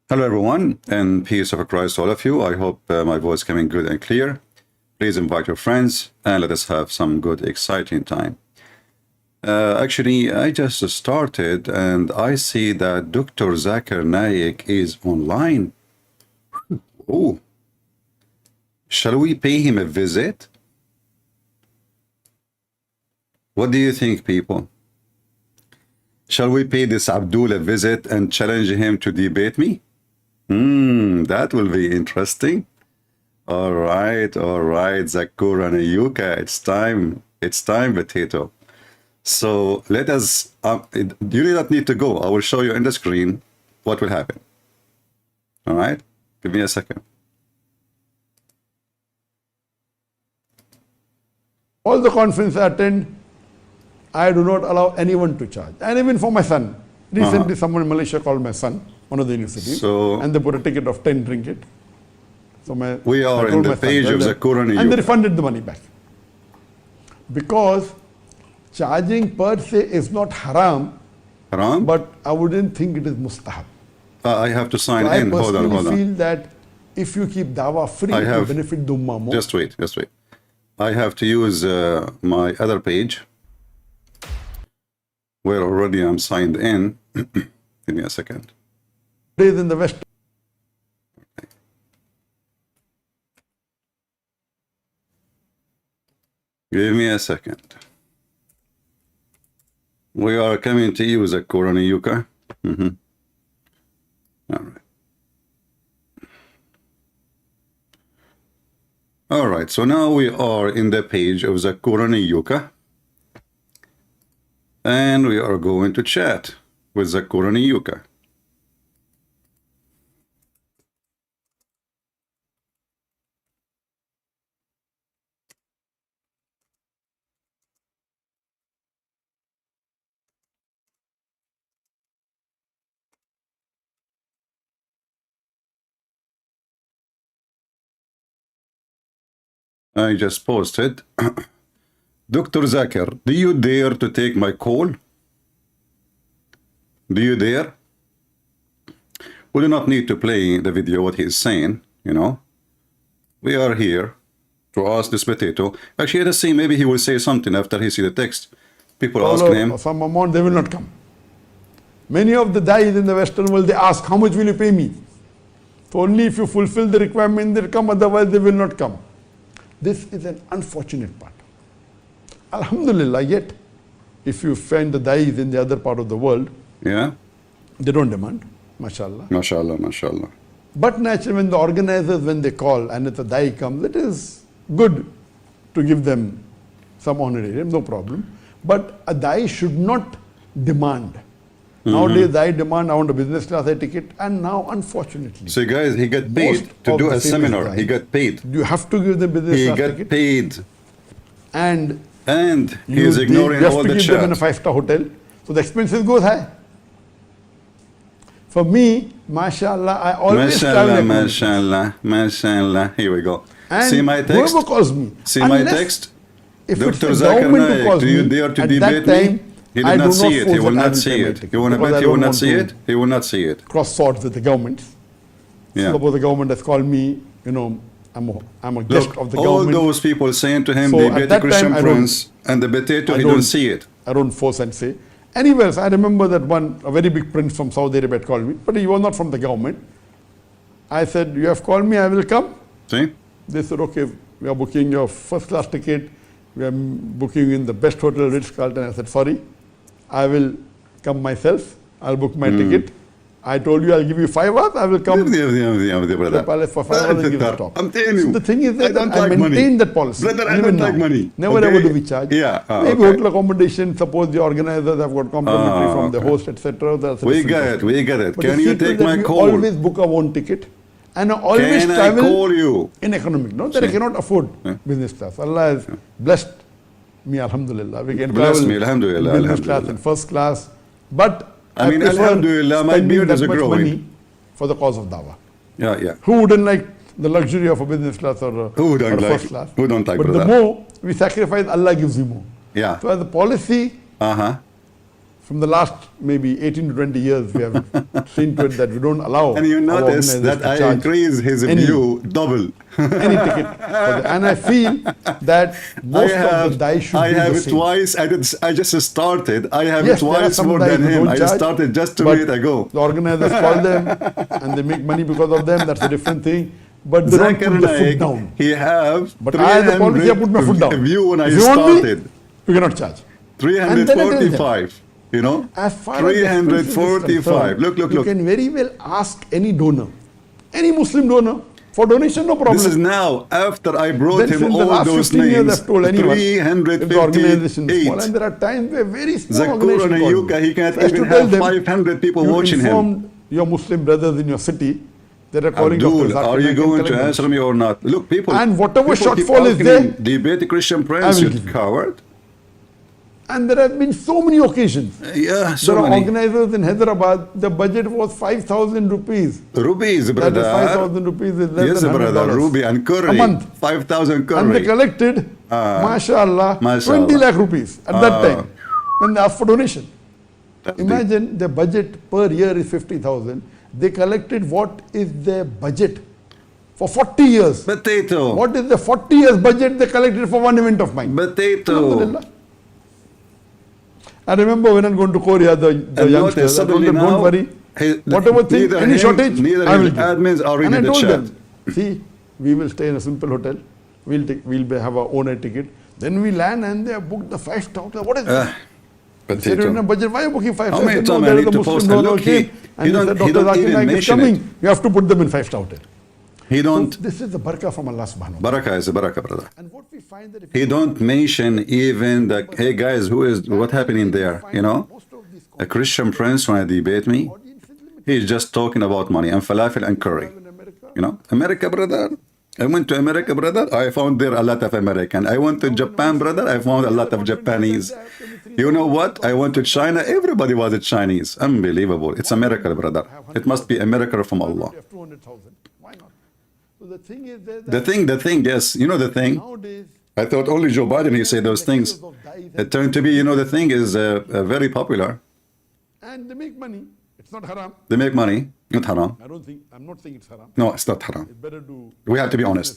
Hello everyone, and peace of Christ to all of you. I hope my voice coming good and clear. Please invite your friends and let us have some good, exciting time. Actually, I just started and I see that Dr. Zakir Naik is online. Oh, shall we pay him a visit? What do you think, people? Shall we pay this Abdul a visit and challenge him to debate me? That will be interesting. All right, Zakir and Yuka, it's time, potato. So let us, you do not need to go. I will show you on the screen what will happen. All right, give me a second. All the conferences I attend, I do not allow anyone to charge. And even for my son. Recently, someone in Malaysia called my son, one of the universities, and they put a ticket of 10 ringgit. So we are in the page of Zakir and they refunded the money back. Because charging per se is not haram, but I wouldn't think it is mustahab. I have to sign in. Hold on. I personally feel that if you keep dawah free, it will benefit the ummah more. Just wait. I have to use my other page, where already I'm signed in. Give me a second. Days in the West. Give me a second. We are coming to you, Zakir and Yuka. All right. All right, so now we are in the page of Zakir and Yuka. And we are going to chat with Zakir and Yuka. I just posted. Dr. Zakir, do you dare to take my call? Do you dare? We do not need to play the video what he is saying, you know. We are here to ask this potato. Actually, let's see, maybe he will say something after he see the text. People asking him. Some amount, they will not come. Many of the dais in the Western world, they ask, how much will you pay me? So only if you fulfill the requirement, they'll come, otherwise they will not come. This is an unfortunate part. Alhamdulillah, yet, if you find the dais in the other part of the world, they don't demand, mashallah. Mashallah. But naturally, when the organizers, when they call and if the dai comes, it is good to give them some honorarium, no problem. But a dai should not demand. Nowadays, dai demand, I want a business class ticket, and now, unfortunately. So guys, he got paid to do a seminar. He got paid. You have to give them business class ticket. He got paid. And he is ignoring all the chat. You have to give them in a 5-star hotel. So the expenses goes high. For me, mashallah, I always travel. Mashallah. Here we go. And see my text? Whoever calls me. See my text? If Dr. it's the Zakir government who Naik, calls do you me, dare to at debate that time, me? He did not see it. He will not see it. You want to bet he will not see it? He will not see it. Cross swords with the government. Yeah. Suppose the government has called me, you know, I'm a guest of the government. All those people saying to him, so debate the Christian Prince, and the potato, he don't see it. I don't force and say. Anyways, I remember that a very big prince from Saudi Arabia called me, but he was not from the government. I said, you have called me, I will come. See? They said, okay, we are booking your first class ticket. We are booking in the best hotel, Ritz-Carlton. I said, sorry, I will come myself. I'll book my ticket. I told you I'll give you 5 hours. I will come to the palace for 5 hours and give a talk. I'm telling you. So the thing is that I maintain that policy. Brother, I don't like money. Never ever do we charge. Yeah. Maybe hotel accommodation, suppose the organizers have got complimentary from the host, etc. We get it. But Can you take my call? We always book our own ticket. And I always travel in economic. Not that I cannot afford business class. Allah has blessed me, alhamdulillah. We can travel business class and first class. But I mean, alhamdulillah, my beard is growing. Money for the cause of dawah. Yeah. Who wouldn't like the luxury of a business class or a first class? Who don't like But the more we sacrifice, Allah gives you more. Yeah. So as a policy, from the last maybe 18 to 20 years, we have seen to it that we don't allow. And you our notice organizers that to I charge increase his any- view double. any ticket. And I feel that most of the Daesh should I do have the it same. twice. I just started. I have Yes, it there are twice some more Daesh than who him. don't I just charge, started just 2 but minutes ago. The organizers call them and they make money because of them. That's a different thing. But they don't Zakir put the foot Naik, down. he have But I, as a policy, I put my foot down. view when I If you want me, started. we cannot charge. And then I tell them, 345. You know, as far as the expenses is 345. concerned, Look. you can very well ask any donor, any Muslim donor, for donation, no problem. This is now after I brought Then him since the all last those 15 years, names. I've told anyone, if the organization is small, and 358. there are times where very small Zakir organization and call me. Yuka, he can't So I have even to tell have them, 500 people you watching him. informed your Muslim brothers in your city that are calling Dr. Abdul, Zakir are you Naik and going to collect them. answer me or not? Look, people. And whatever people keep shortfall is asking there, him, debate the Christian I Prince, will you give you. coward. And there have been so many occasions. Yeah, so There are many. organizers in Hyderabad, the budget was 5,000 rupees. Rupees, That brother. is 5,000 rupees is less Yes, than brother. $100 Ruby and curry. a month. 5,000 curry. And they collected, mashallah, 20 mashallah. lakh rupees at that time when they asked for donation. Imagine the budget per year is 50,000. They collected what is their budget for 40 years. Potato. What is the 40 years budget they collected for one event of mine? Potato. Alhamdulillah. I remember when I'm going to Korea, the And youngsters, notice I told suddenly them, don't now, worry, whatever thing, neither any him, shortage, neither I will his give. admins are And I reading the told chat. them, see, we will stay in a simple hotel, we'll have our own air ticket, then we land and they have booked the 5-star hotel. What is that? They don't have Potato. budget. Why are you booking 5-star? How many I said, no, times I there is need a to Muslim post? donor Look, came, he and he don't- said, he Dr. don't Zakir even Naik is mention coming. it. You have to put them in 5-star hotel. He So don't. this is the barakah from Allah subhanahu wa ta'ala. Barakah is a barakah, brother. And what we find that if He don't mention even the, hey guys, what happening there? You know, a Christian prince want to debate me. He's just talking about money and falafel and curry. in America, You know, America, brother. I went to America, brother. I found there a lot of American. I went to Japan, brother. I found a lot of Japanese. You know what? I went to China. Everybody was a Chinese. Unbelievable. It's a miracle, brother. It must be a miracle from Allah. you have 200,000. Why not? So the thing is that The thing, yes. You know the thing? nowadays, I thought only Joe Biden, he said those things. It turned to be, you know, the thing is very popular. and they make money. It's not haram. They make money. Not haram. I'm not saying it's haram. No, it's not haram. It's better to We have to be honest.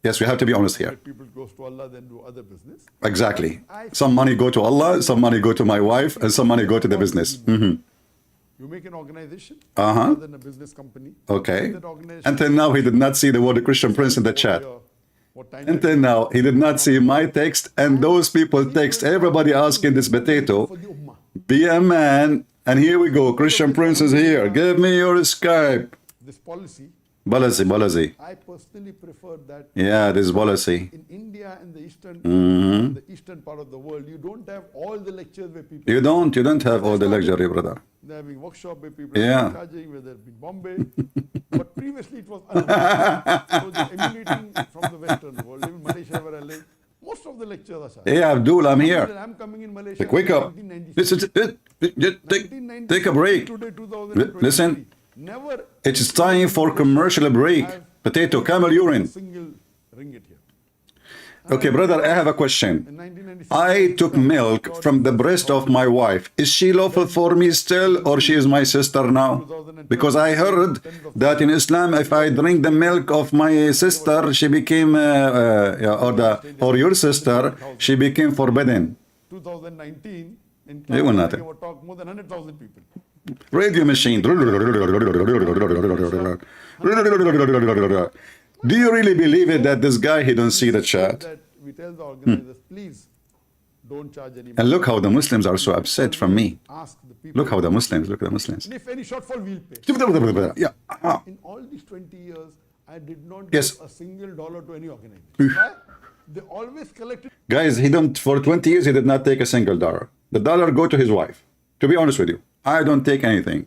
Yes, we have to be honest here. let people goes to Allah than do other business. Exactly. Some money go to Allah, some money go to my wife, and some money go to the business. You make an organization Uh-huh. rather than a business company. Okay. That organization Until now, he did not see the word Christian Prince in the chat. what time Until now, he did not see my text, and those people text everybody asking this potato, for the ummah. be a man, and here we go, Christian Prince is here, give me your Skype. This policy, Balazi. I personally prefer that Yeah, this policy. in India and Mm-hmm. the eastern part of the world, you don't have all the lectures where people You don't have all the luxury, brother. they're having workshop where people Yeah. are charging, whether it's in Bombay. But previously it was unavailable. So they're emulating from the Western world, even Malaysia where I live. Most of the lectures are charged. Hey, Abdul, I'm here. I'm coming in Malaysia. Wake up. 1996. Take a break. Today, 2023. Listen, Never it's time for commercial break. Potato, camel urine. single ringgit here. Okay, brother, I have a question. In 1996, I took milk from the breast of my wife. Is she lawful for me still, or she is my sister now? Because I heard that in Islam, if I drink the milk of my sister, she became, or your sister, she became forbidden. 2019, in They will not. Class, I talk more than 100,000 people. Radio machine. Do you really believe it that this guy, he don't see the chat? That we tell the organizers, please don't charge any money. And look how the Muslims are so upset from me. Ask the people. Look how the Muslims, look at the Muslims. And if any shortfall, we'll pay. Yeah. In all these 20 years, I did not Yes. give a single dollar to any organization. Why? They always collected. Guys, he don't, for 20 years, he did not take a single dollar. The dollar go to his wife. To be honest with you, I don't take anything.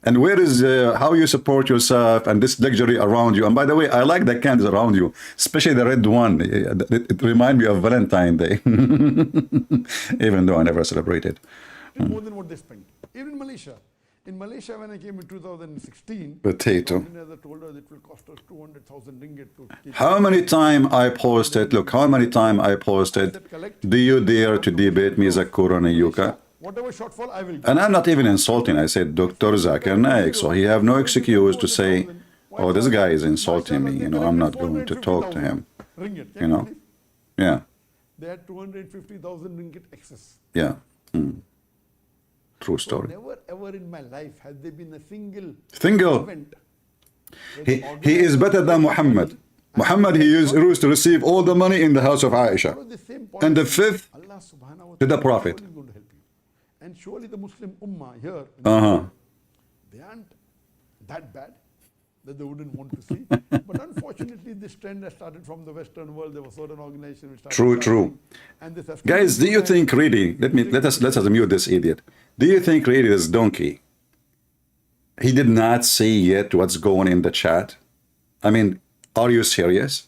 And where is how you support yourself and this luxury around you? And by the way, I like the candles around you, especially the red one. It reminds me of Valentine's Day, even though I never celebrated. More than what they spent. Even in Malaysia. In Malaysia, when I came in 2016, Potato. organizer told us it will cost us 200,000 ringgit to keep. How many time I posted, look, how many time I posted, do you dare to debate me, Zakir and Yuka? Whatever shortfall, I will give. And I'm not even insulting. I said Dr. Zakir Naik, so he have no excuse to say, oh, this guy is insulting me. You know, I'm not going to talk to him. Ringgit. You know, yeah, They had 250,000 ringgit excess. yeah. True So story. never ever in my life has there been a Single. event. He is better than Muhammad. Muhammad, he used to receive all the money in the house of Aisha. Follow the same point. And the fifth Allah subhanahu wa to the ta'ala Prophet. is going to help you. And surely the Muslim Ummah here, they aren't that bad that they wouldn't want to see. But unfortunately, this trend has started from the Western world. There were certain organizations which started. True. starting, And this has Guys, do you think really, let us mute this idiot. Do you think really this donkey, he did not see yet what's going in the chat? I mean, are you serious?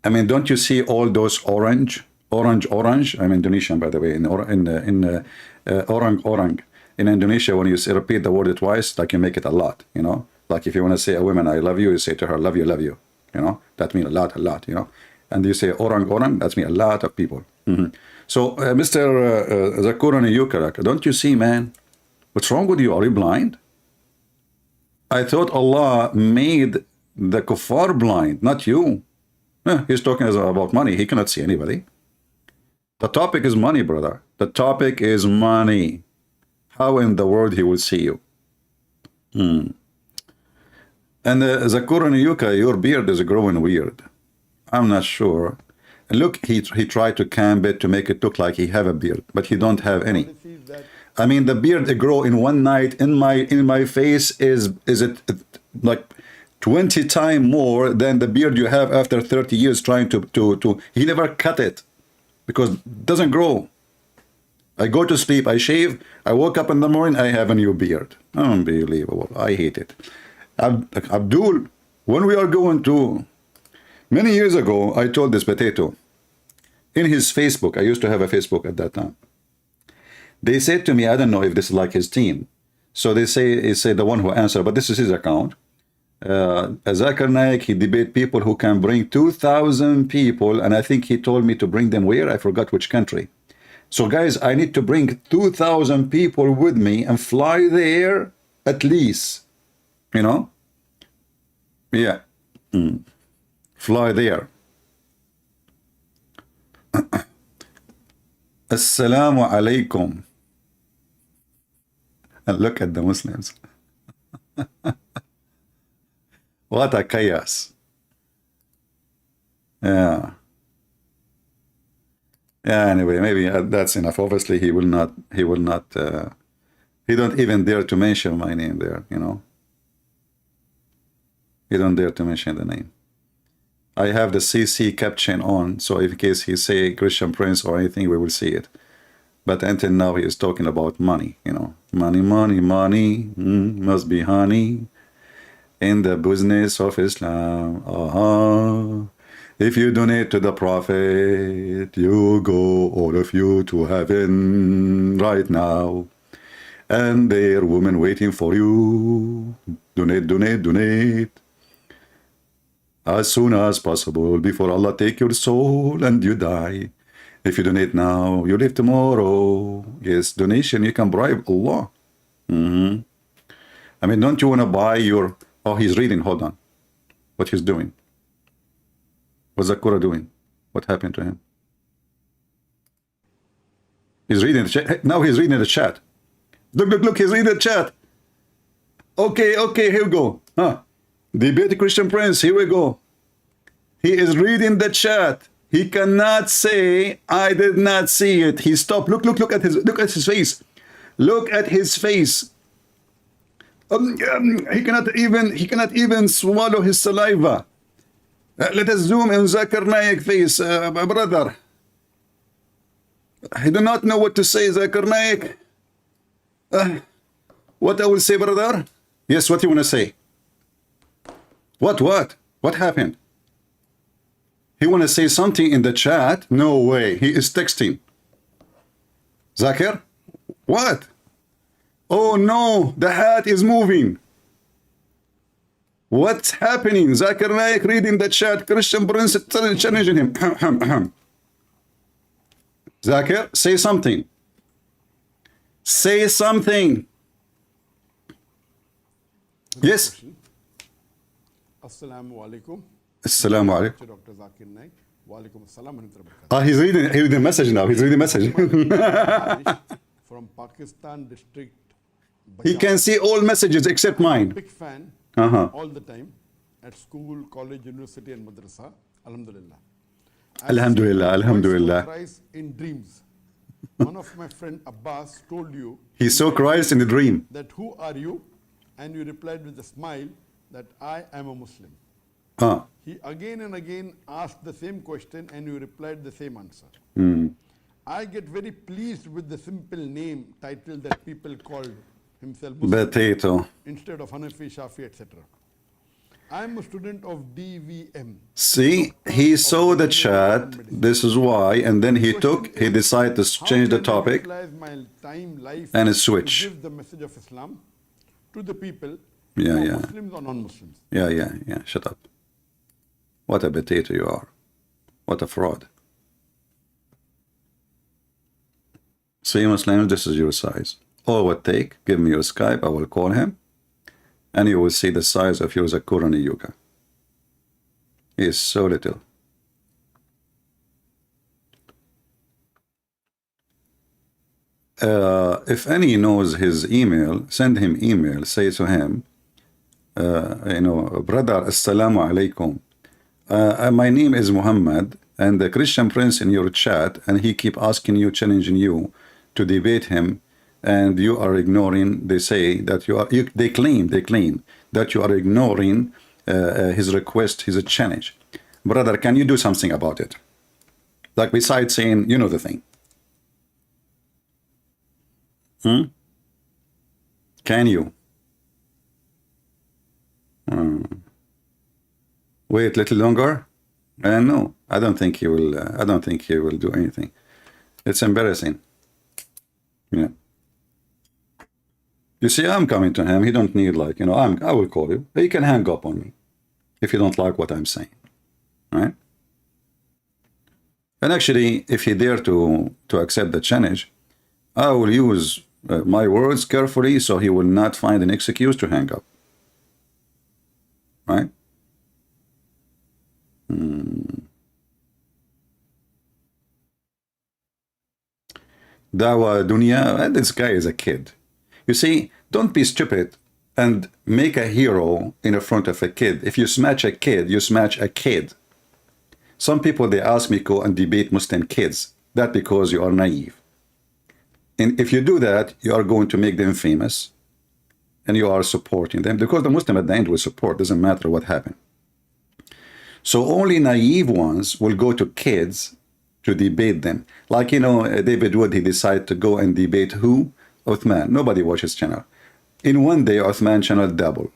I mean, don't you see all those orange? I'm Indonesian, by the way. Orang. In Indonesia, when you say, repeat the word twice, like you make it a lot, you know? Like if you want to say a woman, I love you, you say to her, love you, you know? That means a lot, you know? And you say orang, that means a lot of people. So, Mr. Zakir Naik, don't you see, man? What's wrong with you? Are you blind? I thought Allah made the kuffar blind, not you. He's talking about money. He cannot see anybody. The topic is money, brother. The topic is money. How in the world he will see you? And Zakir Naik, your beard is growing weird. I'm not sure. Look, he tried to camp it to make it look like he have a beard, but he don't have any. I mean, the beard grow in one night in my face is it like 20 times more than the beard you have after 30 years trying to he never cut it because it doesn't grow. I go to sleep, I shave, I woke up in the morning, I have a new beard. Unbelievable. I hate it. Abdul, when we are going to, many years ago, I told this potato, in his Facebook, I used to have a Facebook at that time. They said to me, I don't know if this is like his team. So they say the one who answered, but this is his account. Zakir Naik, he debate people who can bring 2,000 people, and I think he told me to bring them where? I forgot which country. So guys, I need to bring 2,000 people with me and fly there at least, you know? Yeah. Fly there. Assalamu alaikum. And look at the Muslims. What a chaos. Yeah. Yeah, anyway, maybe that's enough. Obviously, he don't even dare to mention my name there, you know. He don't dare to mention the name. I have the CC caption on, so in case he say Christian Prince or anything, we will see it. But until now, he is talking about money, you know. Money, must be honey in the business of Islam. If you donate to the Prophet, you go, all of you, to heaven right now. And there are women waiting for you. Donate. As soon as possible, before Allah take your soul and you die. If you donate now, you live tomorrow. Yes, donation, you can bribe Allah. I mean, don't you want to buy your... Oh, he's reading, hold on. What he's doing. What's Zakir doing? What happened to him? He's reading the chat. Now he's reading the chat. Look, he's reading the chat. Okay, here we go. Debate Christian Prince, here we go. He is reading the chat. He cannot say, I did not see it. He stopped. Look at his face. Look at his face. He cannot even swallow his saliva. Let us zoom in Zakir Naik face, brother. I do not know what to say, Zakir Naik. What I will say, brother? Yes, what you want to say? What happened? He want to say something in the chat? No way. He is texting. Zakir? What? Oh no, the hat is moving. What's happening? Zakir Naik reading the chat. Christian Prince challenging him. Zakir, say something. Say something. Yes. Assalamu alaikum. Assalamu alaikum. Dr. Zakir Naik. Wa alaikum assalam wa rahmatullahi wa barakatuh. He's reading the message now. He's reading the message. From Pakistan district. He can see all messages except mine. Big fan all the time at school, college, university, and madrasa. Alhamdulillah. Alhamdulillah, alhamdulillah. Christ in dreams. One of my friend Abbas told you. He saw Christ in the dream. That who are you? And you replied with a smile that I am a Muslim. He again and again asked the same question and you replied the same answer. I get very pleased with the simple name title that people called himself Muslim Potato. instead of Hanafi, Shafi, etc. I am a student of DVM. See, he saw the chat. This is why, and then he decided to change the topic My time, life, and switch. to give the message of Islam to the people, Yeah. Muslims or non-Muslims. Yeah. Shut up. What a potato you are. What a fraud. See, Muslims, this is your size. All what take, give me your Skype, I will call him, and you will see the size of your Zakir and Yuka. He is so little. If any knows his email, send him email, say to him, brother, assalamu alaikum. My name is Muhammad, and the Christian prince in your chat, and he keep asking you, challenging you to debate him, and you are ignoring. They say that they claim that you are ignoring his request, his challenge. Brother, can you do something about it? Like besides saying, you know the thing. Can you? Wait a little longer? No, I don't think he will. I don't think he will do anything. It's embarrassing. Yeah. You see, I'm coming to him. He don't need I will call you. He can hang up on me if you don't like what I'm saying, right? And actually, if he dare to accept the challenge, I will use my words carefully so he will not find an excuse to hang up, right? Dawa Dunya, this guy is a kid. You see, don't be stupid and make a hero in front of a kid. If you smash a kid, you smash a kid. Some people, they ask me go and debate Muslim kids. That's because you are naive. And if you do that, you are going to make them famous and you are supporting them because the Muslim at the end will support, doesn't matter what happened. So only naive ones will go to kids to debate them. Like, David Wood, he decided to go and debate who? Uthman. Nobody watches channel. In one day, Uthman channel double.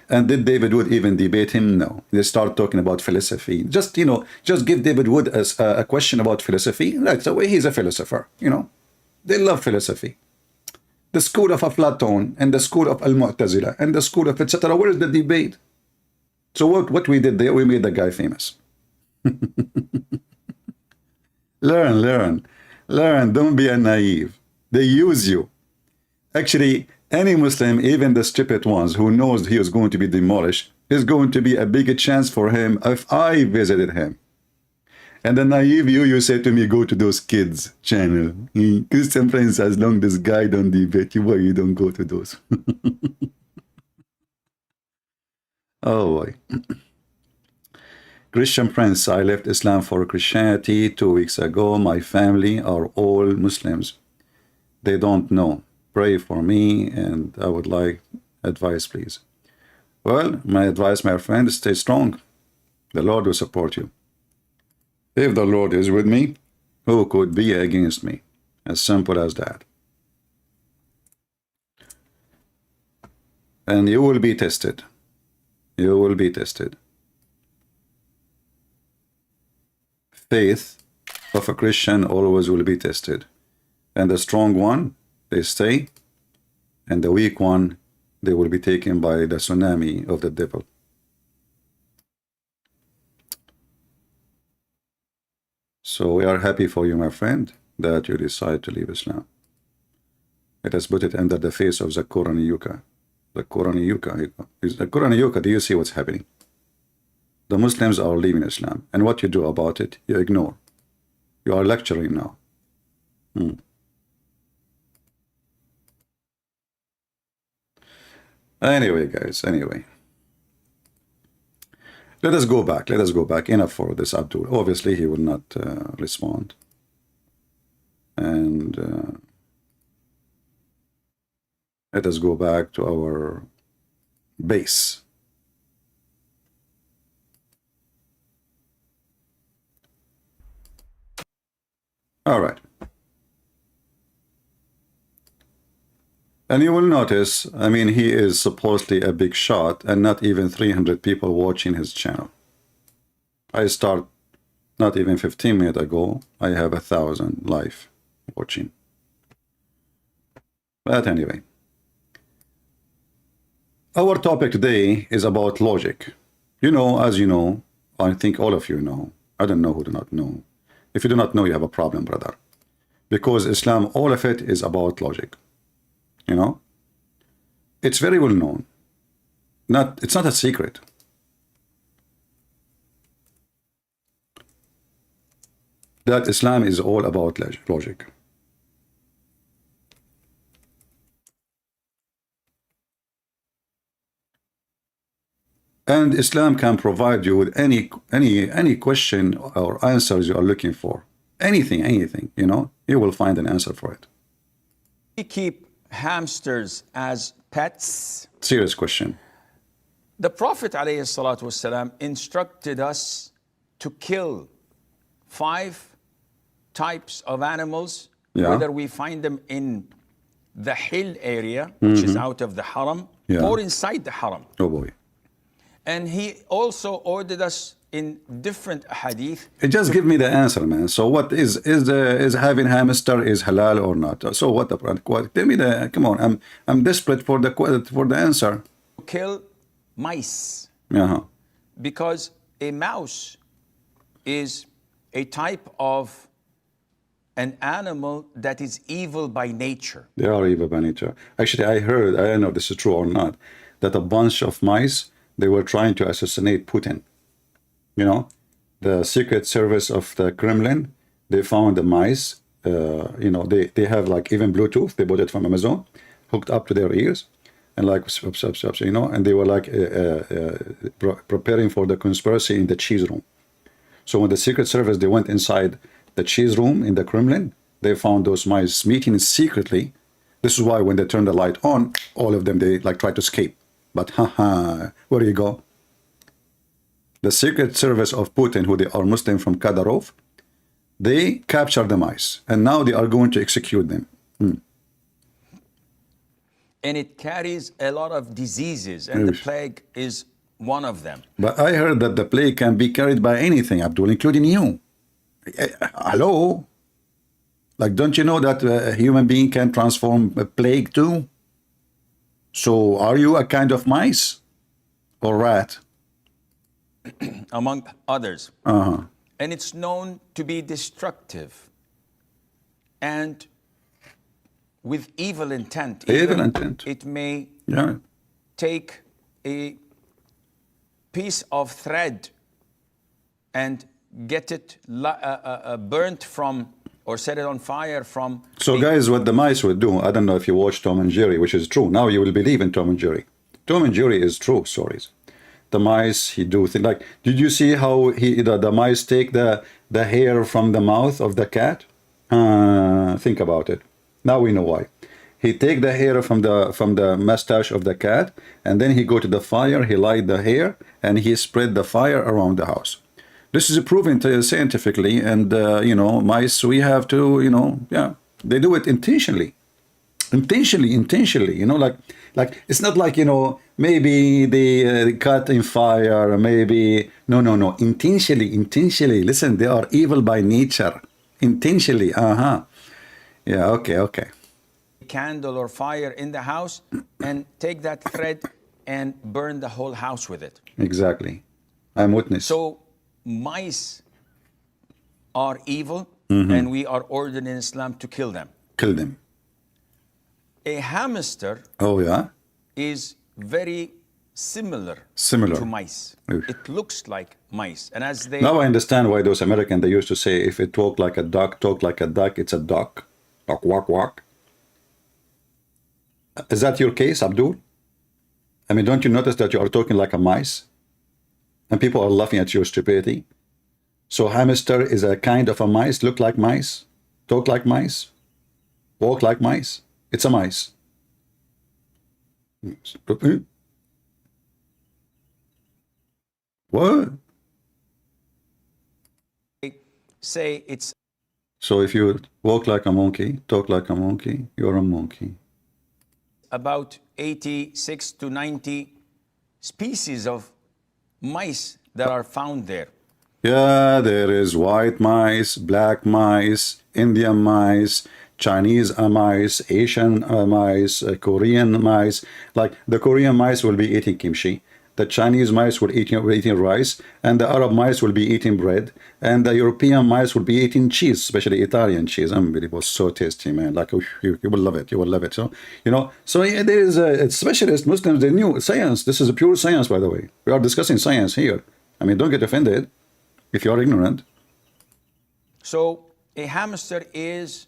And did David Wood even debate him? No. They start talking about philosophy. Just give David Wood a question about philosophy. That's the way he's a philosopher, They love philosophy. The school of Platon and the school of Al-Mu'tazila and the school of etc. Where is the debate? So what we did there, we made the guy famous. Learn. Don't be a naive. They use you. Actually, any Muslim, even the stupid ones who knows he is going to be demolished, is going to be a bigger chance for him if I visited him. And the naive you say to me, go to those kids' channel. Christian friends, as long as this guy don't debate you, why you don't go to those? Oh boy. Christian Prince, I left Islam for Christianity 2 weeks ago. My family are all Muslims. They don't know. Pray for me, and I would like advice, please. Well, my advice, my friend, is stay strong. The Lord will support you. If the Lord is with me, who could be against me? As simple as that. And you will be tested. You will be tested. Faith of a Christian always will be tested. And the strong one, they stay. And the weak one, they will be taken by the tsunami of the devil. So we are happy for you, my friend, that you decide to leave Islam. Let us put it under the face of Zakir and Yuka. Zakir and Yuka. Zakir and Yuka, do you see what's happening? The Muslims are leaving Islam. And what you do about it, you ignore. You are lecturing now. Anyway, guys, anyway. Let us go back. Let us go back. Enough for this Abdul. Obviously, he will not respond. And let us go back to our base. All right. And you will notice, I mean, he is supposedly a big shot and not even 300 people watching his channel. I start not even 15 minutes ago. I have 1,000 live watching. But anyway, our topic today is about logic. You know, as you know, I think all of you know. I don't know who do not know. If you do not know, you have a problem, brother. Because Islam, all of it is about logic. You know, it's very well known. It's not a secret. That Islam is all about logic. And Islam can provide you with any question or answers you are looking for. Anything, you know, you will find an answer for it. We keep hamsters as pets. Serious question. The Prophet ﷺ instructed us to kill 5 types of animals, whether we find them in the hill area, which is out of the haram, or inside the haram. Oh boy. And he also ordered us in different hadith. Just give me the answer, man. So what is having hamster is halal or not? So what? Tell me the. Come on, I'm desperate for the answer. Kill mice. Because a mouse is a type of an animal that is evil by nature. They are evil by nature. Actually, I heard, I don't know if this is true or not, that a bunch of mice, they were trying to assassinate Putin. You know, the Secret Service of the Kremlin, they found the mice, you know, they have like even Bluetooth, they bought it from Amazon, hooked up to their ears, and like, you know, and they were like preparing for the conspiracy in the cheese room. So when the Secret Service, they went inside the cheese room in the Kremlin, they found those mice meeting secretly. This is why when they turned the light on, all of them, they like tried to escape. But where do you go? The Secret Service of Putin, who they are Muslim from Kadyrov, they captured the mice, and now they are going to execute them. And it carries a lot of diseases, and the plague is one of them. But I heard that the plague can be carried by anything, Abdul, including you. Hello? Like, don't you know that a human being can transform a plague too? So are you a kind of mice or rat? Among others. And it's known to be destructive and with evil intent. It may take a piece of thread and get it burnt from, or set it on fire from. So guys, what the mice would do, I don't know if you watch Tom and Jerry, which is true. Now you will believe in Tom and Jerry. Tom and Jerry is true stories. The mice, he do things like, did you see how the mice take the hair from the mouth of the cat? Think about it. Now we know why. He take the hair from the mustache of the cat, and then he go to the fire, he light the hair, and he spread the fire around the house. This is proven scientifically, and you know, mice, we have to, you know, they do it intentionally, you know, like it's not like, you know, maybe they cut in fire, maybe no, intentionally. Listen, they are evil by nature, intentionally. Okay. Candle or fire in the house, and take that thread and burn the whole house with it. Exactly, I'm witness. So mice are evil, and we are ordered in Islam to kill them. A hamster Oh, yeah? is very similar Similar. to mice. Oof. It looks like mice. And as they Now I understand why those Americans, they used to say, if it talk like a duck, talk like a duck, it's a duck. Duck, walk, walk. Is that your case, Abdul? I mean, don't you notice that you are talking like a mice? And people are laughing at your stupidity? So hamster is a kind of a mice, look like mice, talk like mice, walk like mice. It's a mice. What? say it's So if you walk like a monkey, talk like a monkey, you're a monkey. about 86 to 90 species of mice that are found there. Yeah, there is white mice, black mice, Indian mice, Chinese mice, Asian mice, Korean mice. Like the Korean mice will be eating kimchi. The Chinese mice will eating rice, and the Arab mice will be eating bread, and the European mice will be eating cheese, especially Italian cheese. Unbelievable, so tasty, man. Like you will love it. You will love it. So So yeah, there is a specialist Muslims. They knew science. This is a pure science, by the way. We are discussing science here. I mean, don't get offended if you are ignorant. So a hamster is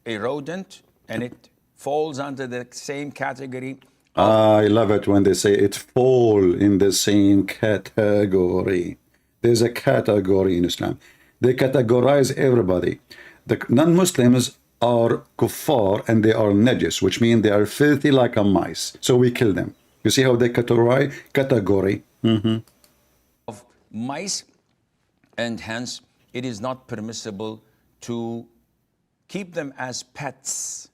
a rodent, and it falls under the same category. I love it when they say it fall in the same category. There's a category in Islam. They categorize everybody. The non-Muslims are kuffar and they are najis, which means they are filthy like a mice. So we kill them. You see how they categorize? Category. Of mice, and hence it is not permissible to keep them as pets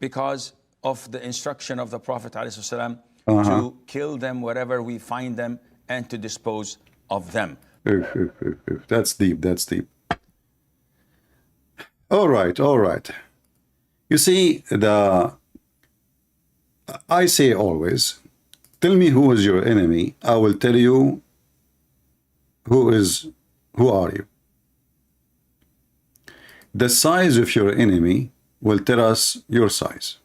because of the instruction of the Prophet ﷺ to kill them wherever we find them and to dispose of them. That's deep, that's deep. All right, all right. You see, I say always, tell me who is your enemy, I will tell you who are you. The size of your enemy will tell us your size.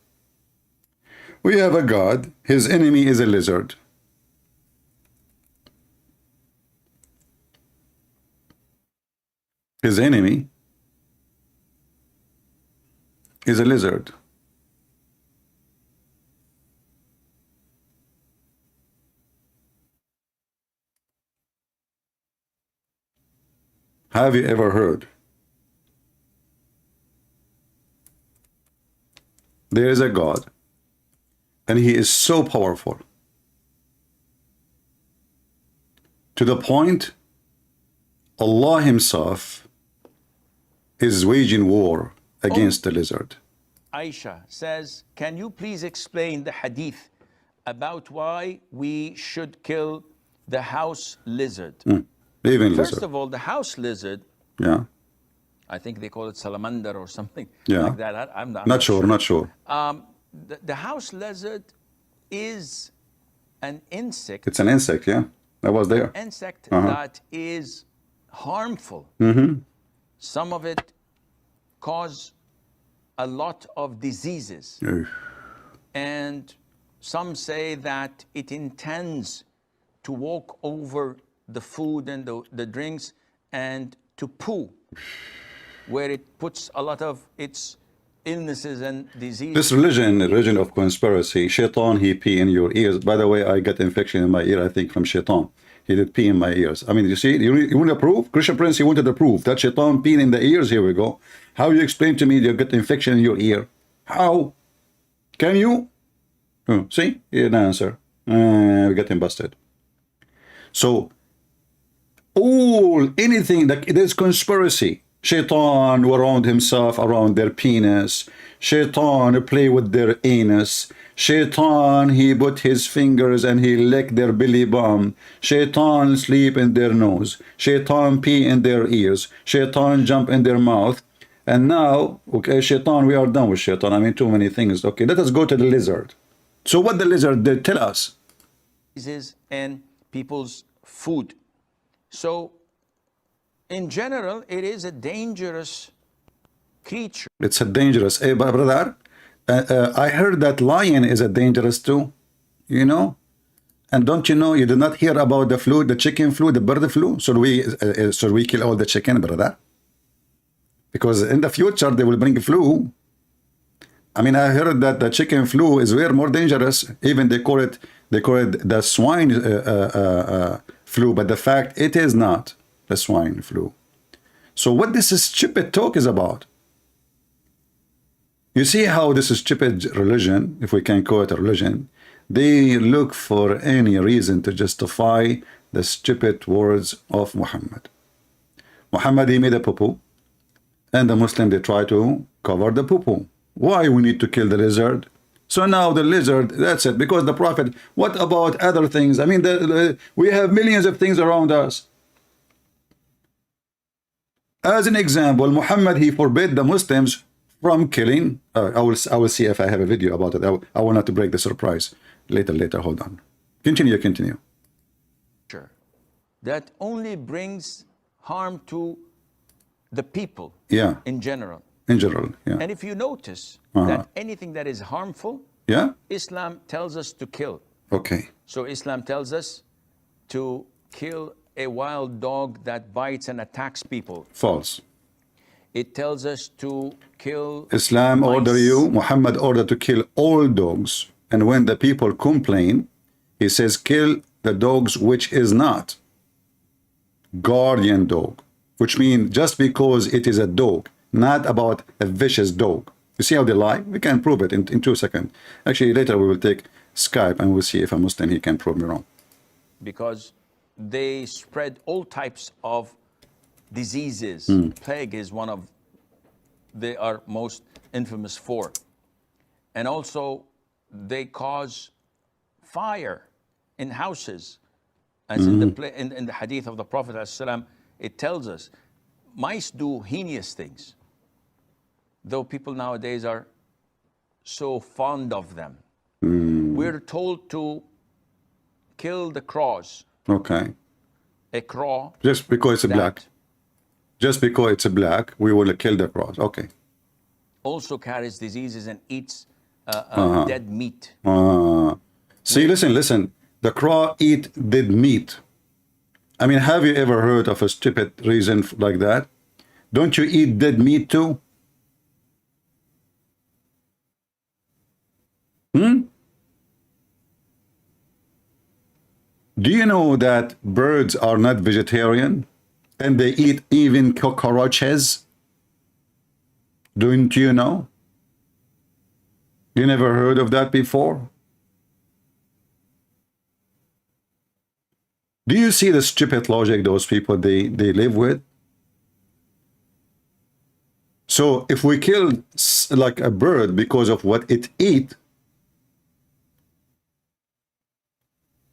We have a God, his enemy is a lizard. His enemy is a lizard. Have you ever heard? There is a God, and he is so powerful to the point Allah himself is waging war against the lizard. Aisha says, can you please explain the hadith about why we should kill the house lizard? Even First lizard. of all, the house lizard, Yeah. I think they call it salamander or something Yeah. like that. I'm Not sure, not sure. The house lizard is an insect. It's an insect, yeah. I was there. Insect that is harmful. Some of it cause a lot of diseases. And some say that it intends to walk over the food and the drinks and to poo, where it puts a lot of its illnesses and diseases. This religion of conspiracy, shaitan, he pee in your ears. By the way, I got infection in my ear, I think, from shaitan. He did pee in my ears. I mean, you see, you want to prove? Christian Prince, he wanted to prove that shaitan peeing in the ears. Here we go. How you explain to me you get infection in your ear? How? Can you? See? He didn't answer. We're getting busted. So, anything that it is conspiracy. Shaitan around himself, around their penis. Shaitan play with their anus. Shaitan, he put his fingers and he lick their belly bum. Shaitan sleep in their nose. Shaitan pee in their ears. Shaitan jump in their mouth. And now, okay, shaitan, we are done with shaitan. I mean, too many things. Okay, let us go to the lizard. So what the lizard did, tell us. Diseases in people's food. So, in general, it is a dangerous creature. It's a dangerous, brother, I heard that lion is a dangerous too, you know. And don't you know, you did not hear about the flu, the chicken flu, the bird flu? Should we kill all the chicken, brother? Because in the future, they will bring flu. I mean, I heard that the chicken flu is way more dangerous. Even they call it the swine flu, but the fact it is not the swine flu. So what this stupid talk is about? You see how this is stupid religion, if we can call it a religion, they look for any reason to justify the stupid words of Muhammad. Muhammad, he made a poo-poo, and the Muslim, they try to cover the poo-poo. Why we need to kill the lizard? So now the lizard, that's it, because the Prophet, what about other things? I mean, we have millions of things around us. As an example, Muhammad, he forbid the Muslims from killing. I will see if I have a video about it. I want not to break the surprise. Later, hold on. Continue. Sure. That only brings harm to the people. Yeah. In general. In general, yeah. And if you notice that anything that is harmful, yeah, Islam tells us to kill. Okay. So Islam tells us to kill a wild dog that bites and attacks people. False. It tells us to kill Islam mice. order you, Muhammad ordered to kill all dogs. And when the people complain, he says, kill the dogs which is not guardian dog, which means just because it is a dog, not about a vicious dog. You see how they lie? We can prove it in 2 seconds. Actually, later we will take Skype and we'll see if a Muslim, he can prove me wrong. Because they spread all types of diseases. Plague is one of they are most infamous for. And also they cause fire in houses. As in the hadith of the Prophet ﷺ, it tells us mice do heinous things, though people nowadays are so fond of them. We're told to kill the crows. Okay. A crow. Just because it's black. Just because it's a black, we will kill the crows. Okay. Also carries diseases and eats dead meat. See, listen. The crow eat dead meat. I mean, have you ever heard of a stupid reason like that? Don't you eat dead meat too? Do you know that birds are not vegetarian and they eat even cockroaches? Don't you know? You never heard of that before? Do you see the stupid logic those people they live with? So if we kill like a bird because of what it eats,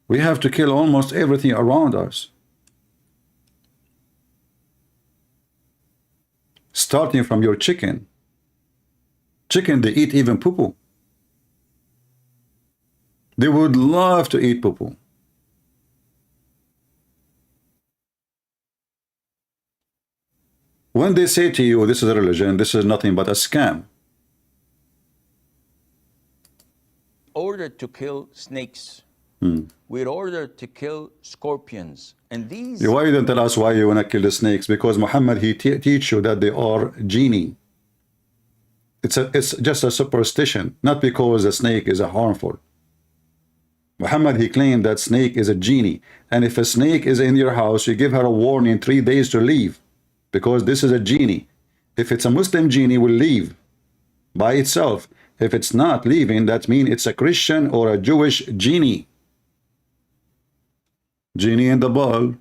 we have to kill almost everything around us. Starting from your chicken. Chicken, they eat even poo-poo. They would love to eat poo-poo. When they say to you, this is a religion, this is nothing but a scam. Ordered to kill snakes. We're ordered to kill scorpions. And these... Why you don't tell us why you want to kill the snakes? Because Muhammad, he teach you that they are genie. It's just a superstition, not because a snake is a harmful. Muhammad, he claimed that snake is a genie. And if a snake is in your house, you give her a warning 3 days to leave. Because this is a genie. If it's a Muslim genie, will leave by itself. If it's not leaving, that means it's a Christian or a Jewish genie. Genie in the ball.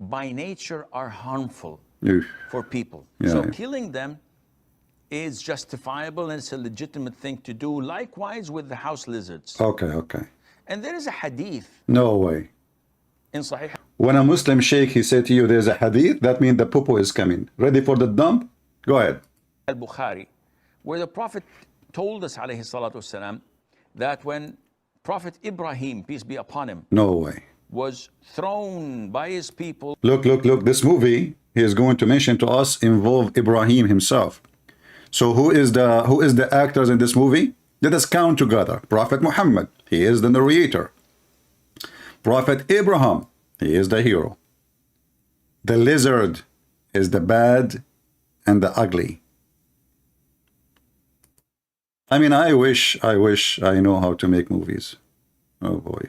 By nature are harmful for people. Killing them is justifiable and it's a legitimate thing to do. Likewise with the house lizards. Okay. And there is a hadith. No way. In Sahih. When a Muslim sheikh, he said to you, there's a hadith, that means the poo-poo is coming. Ready for the dump? Go ahead. Al-Bukhari, where the Prophet told us, alayhi salatu wasalam, that when Prophet Ibrahim, peace be upon him, no way, was thrown by his people. Look, this movie, he is going to mention to us involve Ibrahim himself. So who is the actors in this movie? Let us count together. Prophet Muhammad, he is the narrator. Prophet Abraham, he is the hero. The lizard is the bad and the ugly. I mean, I wish I know how to make movies. Oh boy.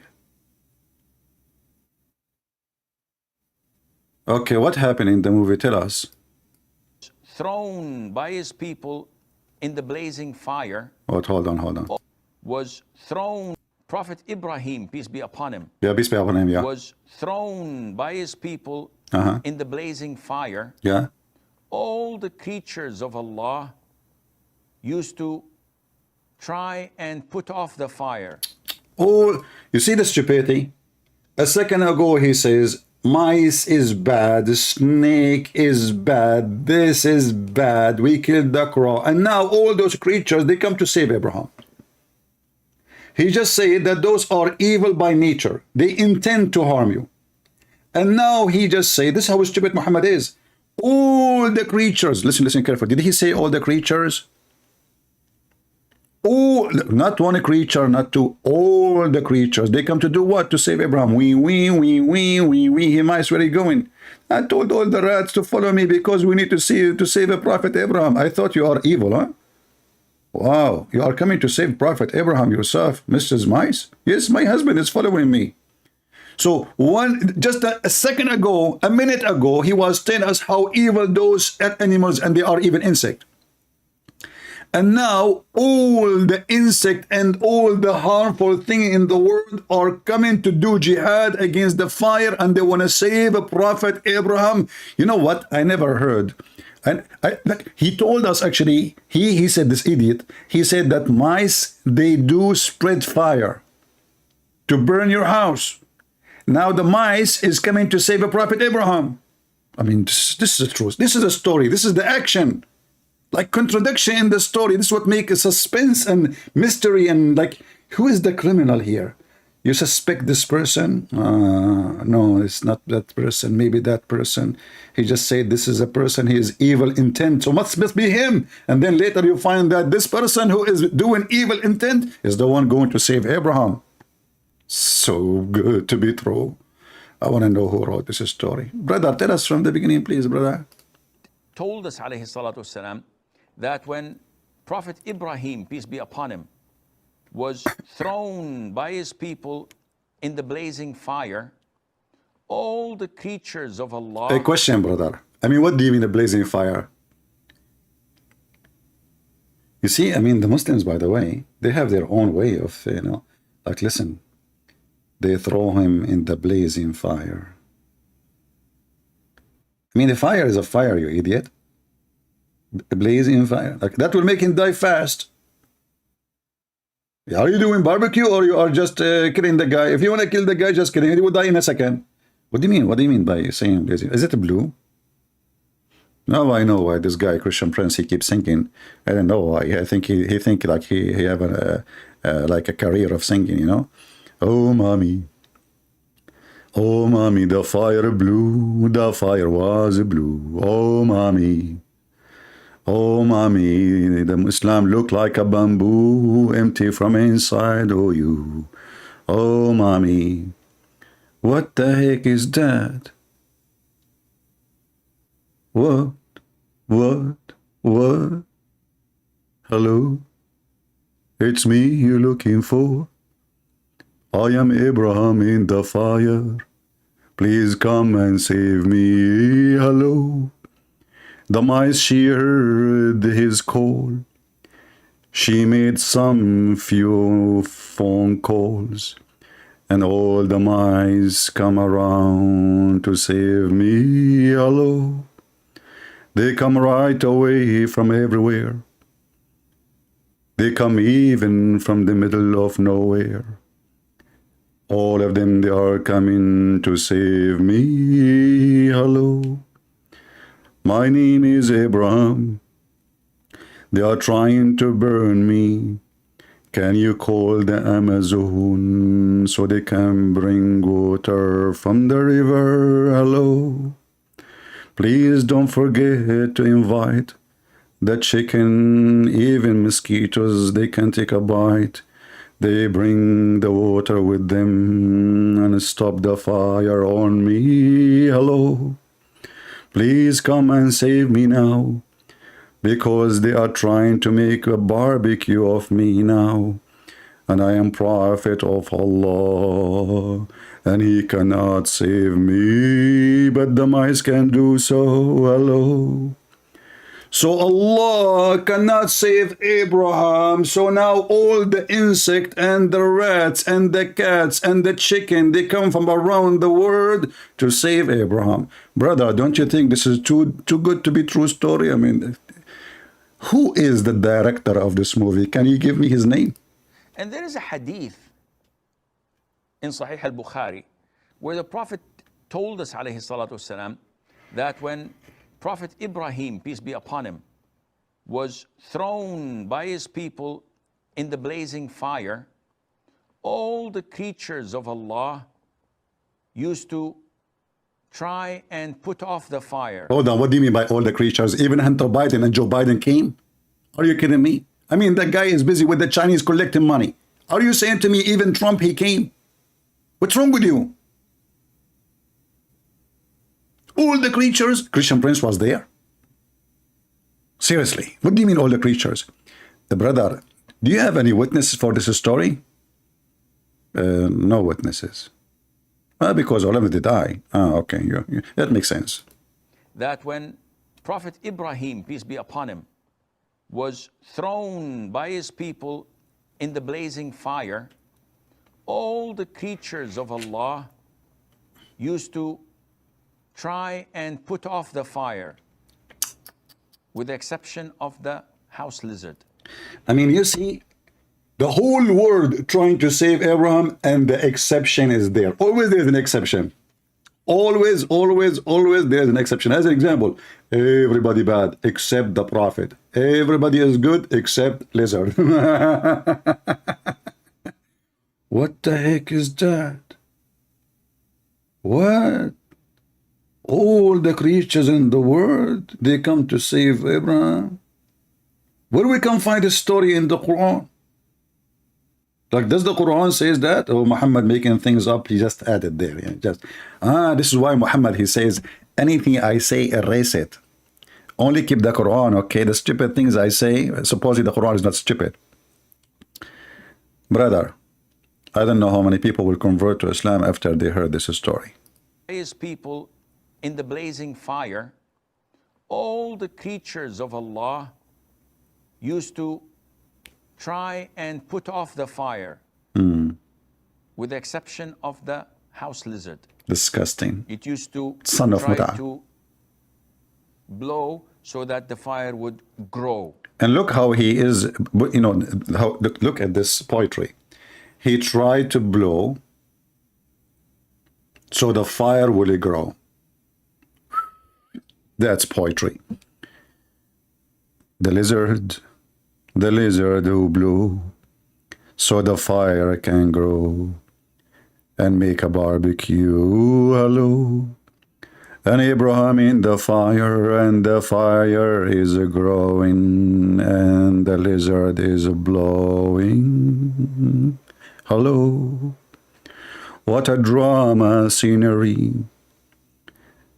Okay, what happened in the movie? Tell us. Thrown by his people in the blazing fire. What? Hold on. Was thrown. Prophet Ibrahim, peace be upon him. Yeah, peace be upon him, yeah. Was thrown by his people in the blazing fire. Yeah. All the creatures of Allah used to try and put off the fire. Oh, you see the stupidity? A second ago he says, mice is bad, snake is bad, this is bad, we killed the crow. And now all those creatures, they come to save Abraham. He just said that those are evil by nature. They intend to harm you. And now he just said, this is how stupid Muhammad is. All the creatures, listen carefully. Did he say all the creatures? Oh, not one creature, not two, all the creatures. They come to do what? To save Abraham. Wee, he mice, where are you going? I told all the rats to follow me because we need to save a prophet Abraham. I thought you are evil, huh? Wow, you are coming to save Prophet Abraham yourself, Mrs. Mice? Yes, my husband is following me. So just a second ago, a minute ago, he was telling us how evil those animals, and they are even insect. And now all the insect and all the harmful thing in the world are coming to do jihad against the fire, and they want to save a Prophet Abraham. You know what? I never heard. And he told us, actually, he said, this idiot, he said that mice, they do spread fire to burn your house. Now the mice is coming to save a Prophet Abraham. I mean, this is the truth. This is the story. This is the action. Like contradiction in the story. This is what makes a suspense and mystery, and like, who is the criminal here? You suspect this person? No, it's not that person. Maybe that person. He just said this is a person. He is evil intent. So must be him. And then later you find that this person who is doing evil intent is the one going to save Abraham. So good to be true. I want to know who wrote this story. Brother, tell us from the beginning, please, brother. Told us, alayhi salatu wasalam, that when Prophet Ibrahim, peace be upon him, was thrown by his people in the blazing fire, all the creatures of Allah... A question, brother. I mean, what do you mean the blazing fire? You see, I mean, the Muslims, by the way, they have their own way of, like, listen, they throw him in the blazing fire. I mean, the fire is a fire, you idiot. A blazing fire. Like, that will make him die fast. Are you doing barbecue, or you are just killing the guy? If you want to kill the guy, just kill him. He will die in a second. What do you mean? What do you mean by saying blazing? Is it blue? Now I know why this guy, Christian Prince, he keeps singing. I don't know why. I think he think like he have like a career of singing, Oh, mommy, the fire blue, the fire was blue. Oh, mommy, the Muslim look like a bamboo, empty from inside. Oh, you, oh, mommy, what the heck is that? What? Hello? It's me you're looking for. I am Abraham in the fire. Please come and save me. Hello? The mice, she heard his call. She made some few phone calls, and all the mice come around to save me. Hello? They come right away from everywhere. They come even from the middle of nowhere. All of them, they are coming to save me. Hello? My name is Abraham. They are trying to burn me. Can you call the Amazon so they can bring water from the river? Hello? Please don't forget to invite the chicken, even mosquitoes, they can take a bite. They bring the water with them and stop the fire on me. Hello, please come and save me now, because they are trying to make a barbecue of me now. And I am prophet of Allah, and he cannot save me, but the mice can do so. Hello. So Allah cannot save Abraham. So now all the insect and the rats and the cats and the chicken, they come from around the world to save Abraham. Brother, don't you think this is too good to be true story? I mean, who is the director of this movie? Can you give me his name? And there is a hadith in Sahih al-Bukhari where the Prophet told us, alayhi salatu wasalam, that when Prophet Ibrahim, peace be upon him, was thrown by his people in the blazing fire, all the creatures of Allah used to try and put off the fire. Hold on, what do you mean by all the creatures? Even Hunter Biden and Joe Biden came? Are you kidding me? I mean, that guy is busy with the Chinese collecting money. Are you saying to me even Trump, he came? What's wrong with you? All the creatures, Christian Prince was there. Seriously, what do you mean all the creatures? The brother, do you have any witnesses for this story? No witnesses. Because all of them did die. Okay, that makes sense. That when Prophet Ibrahim, peace be upon him, was thrown by his people in the blazing fire, all the creatures of Allah used to try and put off the fire, with the exception of the house lizard. I mean, you see, the whole world trying to save Abraham, and the exception is there. Always there's an exception. Always, always, always there's an exception. As an example, everybody bad except the prophet. Everybody is good except lizard. What the heck is that? What? All the creatures in the world, they come to save Abraham? Where we can find a story in the Quran? Like, does the Quran says that? Or Muhammad making things up, he just added there. This is why Muhammad, he says, anything I say, erase it. Only keep the Quran, okay? The stupid things I say, supposedly the Quran is not stupid. Brother, I don't know how many people will convert to Islam after they heard this story. His people in the blazing fire, all the creatures of Allah used to try and put off the fire, with the exception of the house lizard. Disgusting. It used to Son of try Muta. to blow so that the fire would grow. And look how he is, look at this poetry. He tried to blow so the fire will grow. That's poetry. The lizard who blew so the fire can grow and make a barbecue. Hello. And Abraham in the fire, and the fire is growing, and the lizard is blowing. Hello. What a drama scenery.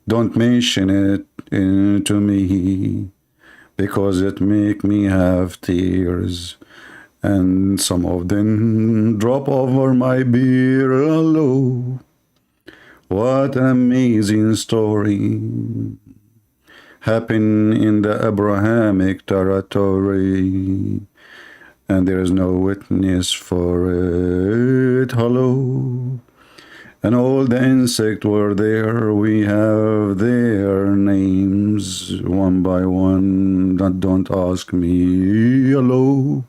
Don't mention it to me, because it make me have tears, and some of them drop over my beer. Hello. What an amazing story happened in the Abrahamic territory, and there is no witness for it. Hello. And all the insects were there. We have their names one by one. Don't ask me. Hello.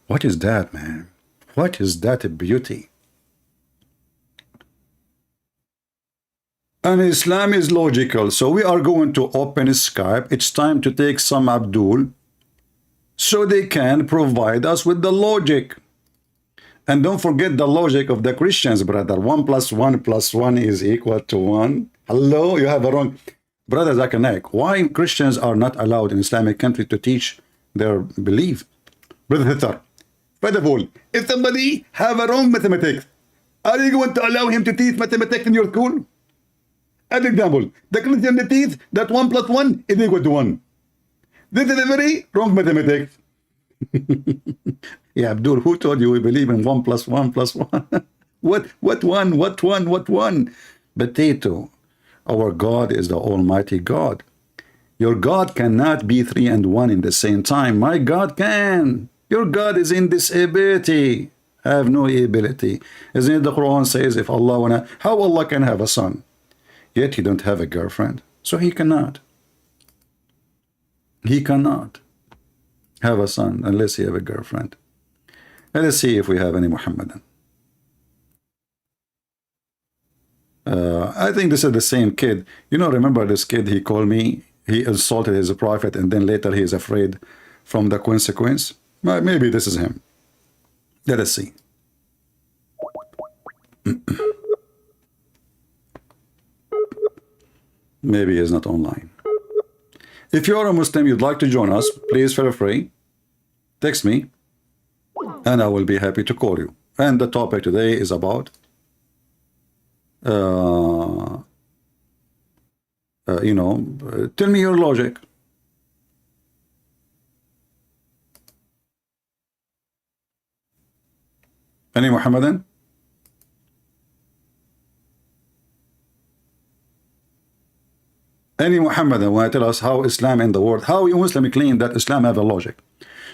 What is that, man? What is that beauty? And Islam is logical. So we are going to open Skype. It's time to take some Abdul so they can provide us with the logic. And don't forget the logic of the Christians, brother. 1 + 1 + 1 is equal to 1. Hello, you have a wrong. Brother Zakir Naik, why Christians are not allowed in Islamic country to teach their belief? Brother Hitler, first of all, if somebody have a wrong mathematics, are you going to allow him to teach mathematics in your school? As example, the Christian teach that 1 plus 1 is equal to 1. This is a very wrong mathematics. Yeah, Abdul, who told you we believe in 1 plus 1 plus 1? What one? Potato. Our God is the Almighty God. Your God cannot be 3 and 1 in the same time. My God can. Your God is in disability. Have no ability. Isn't it the Quran says if Allah wanna, how Allah can have a son? Yet he don't have a girlfriend. So he cannot. He cannot have a son unless he have a girlfriend. Let us see if we have any Muhammadan. I think this is the same kid. You know, remember this kid, he called me, he insulted his prophet, and then later he is afraid from the consequence. Maybe this is him. Let us see. Maybe he's not online. If you are a Muslim, you'd like to join us, please feel free. Text me, and I will be happy to call you. And the topic today is about tell me your logic. Any Muhammadan? Any Muhammadan want to tell us how Islam in the world, how you Muslim claim that Islam have a logic?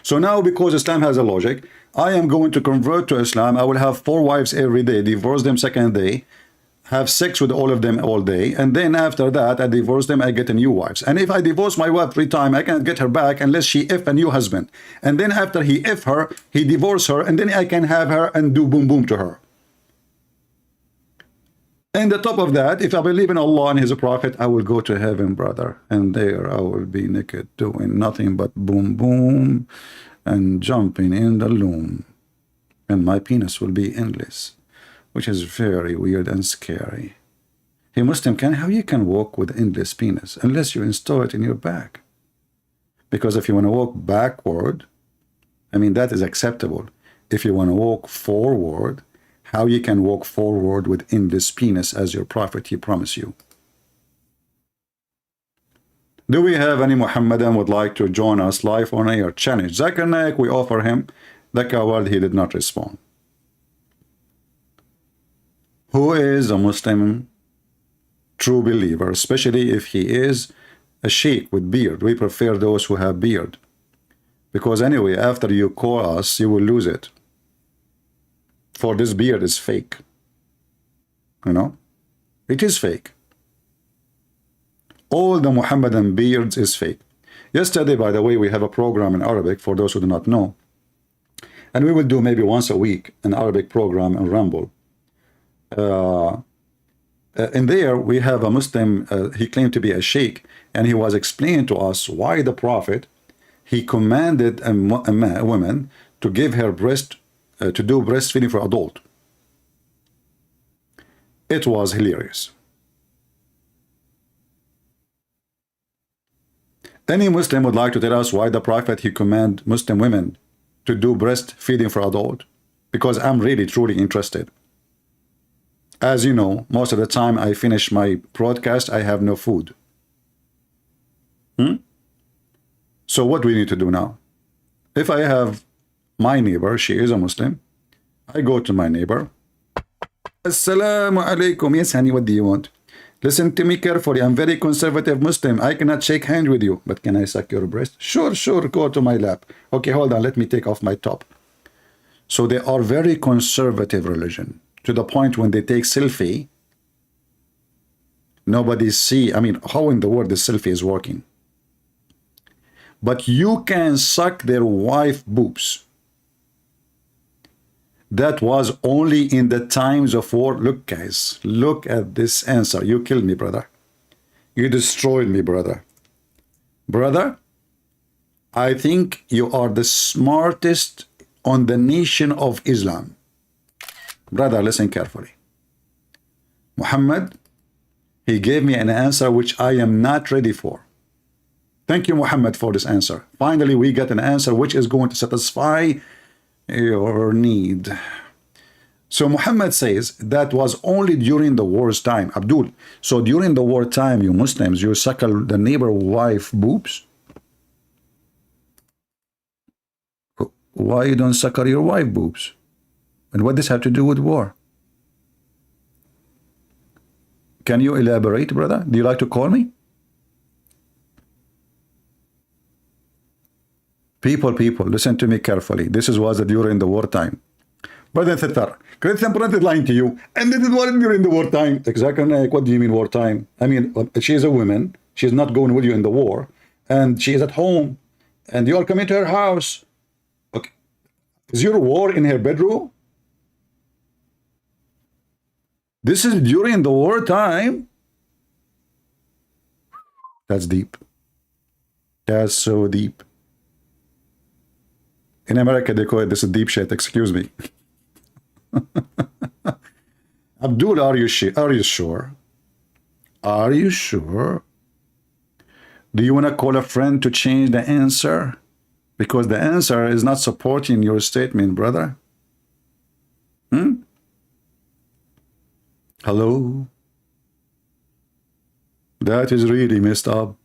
So now because Islam has a logic, I am going to convert to Islam. I will have 4 wives every day, divorce them second day, have sex with all of them all day, and then after that I divorce them, I get a new wives. And if I divorce my wife 3 times, I can't get her back unless she F a new husband. And then after he F her, he divorce her, and then I can have her and do boom boom to her. And the top of that, if I believe in Allah and his prophet, I will go to heaven, brother, and there I will be naked doing nothing but boom boom and jumping in the loom, and my penis will be endless, which is very weird and scary. Hey Muslim, how you can walk with endless penis unless you install it in your back? Because if you want to walk backward, I mean, that is acceptable. If you want to walk forward, how you can walk forward with endless penis as your prophet he promised you? Do we have any Muhammadan would like to join us live on air? Challenge Zakir Naik, we offer him the coward, he did not respond. Who is a Muslim true believer, especially if he is a sheikh with beard? We prefer those who have beard, because anyway, after you call us, you will lose it. For this beard is fake. You know, it is fake. All the Muhammadan beards is fake. Yesterday, by the way, we have a program in Arabic for those who do not know, and we will do maybe once a week an Arabic program in Rumble. In there we have a Muslim, he claimed to be a sheikh, and he was explaining to us why the prophet he commanded a woman to give her breast to do breastfeeding for adult. It was hilarious. Any Muslim would like to tell us why the prophet he command Muslim women to do breastfeeding for adult? Because I'm really truly interested. As you know, most of the time I finish my broadcast, I have no food. So what do we need to do now? If I have my neighbor, she is a Muslim, I go to my neighbor. Assalamu alaikum. Yes, honey, what do you want? Listen to me carefully. I'm very conservative Muslim. I cannot shake hands with you. But can I suck your breast? Sure, go to my lap. Okay, hold on. Let me take off my top. So they are very conservative religion, to the point when they take selfie, nobody see. I mean, how in the world the selfie is working? But you can suck their wife boobs. That was only in the times of war. Look, guys, look at this answer. You killed me, brother. You destroyed me, brother. Brother, I think you are the smartest on the nation of Islam. Brother, listen carefully. Muhammad, He gave me an answer which I am not ready for. Thank you, Muhammad, for this answer. Finally, we get an answer which is going to satisfy your need. So Muhammad says that was only during the war's time. Abdul, so during the war time, you Muslims, you suckle the neighbor wife boobs? Why you don't suckle your wife boobs? And what does have to do with war? Can you elaborate, brother? Do you like to call me? People, listen to me carefully. This was during the wartime. Brother Thatar, Christian Brother is lying to you. And this is what during the wartime. Exactly, Naik. What do you mean wartime? I mean, she is a woman. She's not going with you in the war. And she is at home. And you are coming to her house. Okay. Is your war in her bedroom? This is during the wartime. That's deep. That's so deep. In America, they call it this deep shit. Excuse me. Abdul, are you sure? Are you sure? Do you want to call a friend to change the answer? Because the answer is not supporting your statement, brother. Hello? That is really messed up.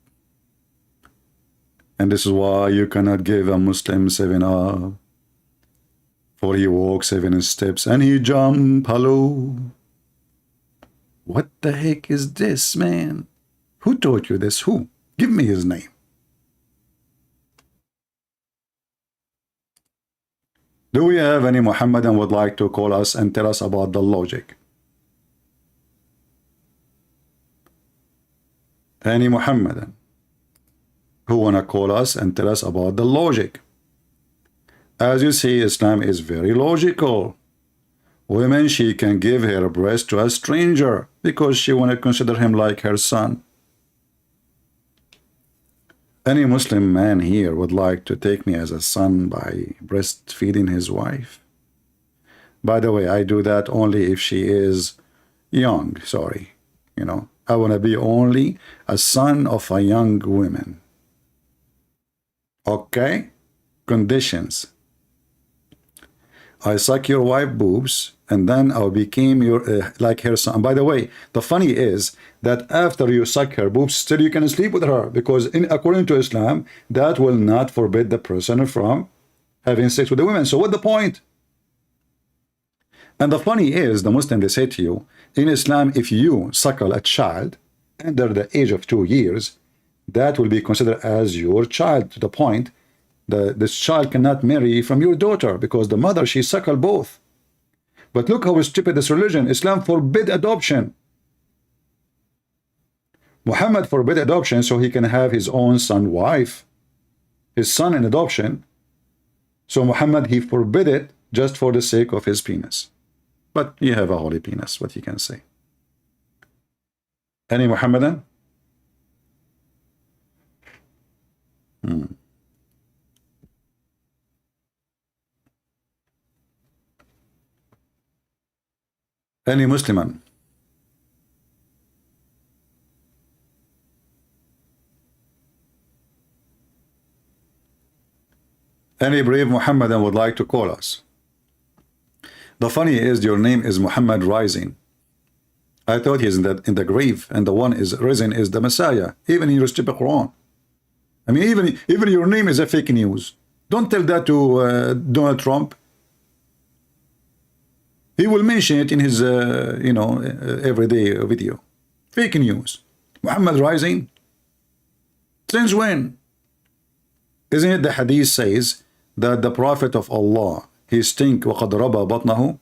And this is why you cannot give a Muslim 7 up. For he walks 7 steps and he jump. Hello? What the heck is this, man? Who taught you this? Who? Give me his name. Do we have any Muhammadan would like to call us and tell us about the logic? Any Muhammadan who want to call us and tell us about the logic? As you see, Islam is very logical. Women, she can give her breast to a stranger because she want to consider him like her son. Any Muslim man here would like to take me as a son by breastfeeding his wife? By the way, I do that only if she is young, sorry. You know, I want to be only a son of a young woman. Okay? Conditions. I suck your wife boobs, and then I became your like her son. By the way, the funny is that after you suck her boobs, still you can sleep with her, because according to Islam, that will not forbid the person from having sex with the women. So what's the point? And the funny is, the Muslim, they say to you, in Islam, if you suckle a child under the age of 2 years, that will be considered as your child, to the point this child cannot marry from your daughter because the mother, she suckled both. But look how stupid this religion. Islam forbid adoption. Muhammad forbid adoption so he can have his own son wife, his son in adoption. So Muhammad, he forbid it just for the sake of his penis. But you have a holy penis, what you can say. Any Muhammadan? Any Musliman? Any brave Muhammadan would like to call us? The funny is, your name is Muhammad Rising. I thought he's in the grave, and the one is risen is the Messiah, even in your stupid Quran. I mean, even your name is a fake news. Don't tell that to Donald Trump. He will mention it in his, everyday video. Fake news. Muhammad Rising? Since when? Isn't it the hadith says that the Prophet of Allah, he stink وَقَدْ رَبَى بَطْنَهُ,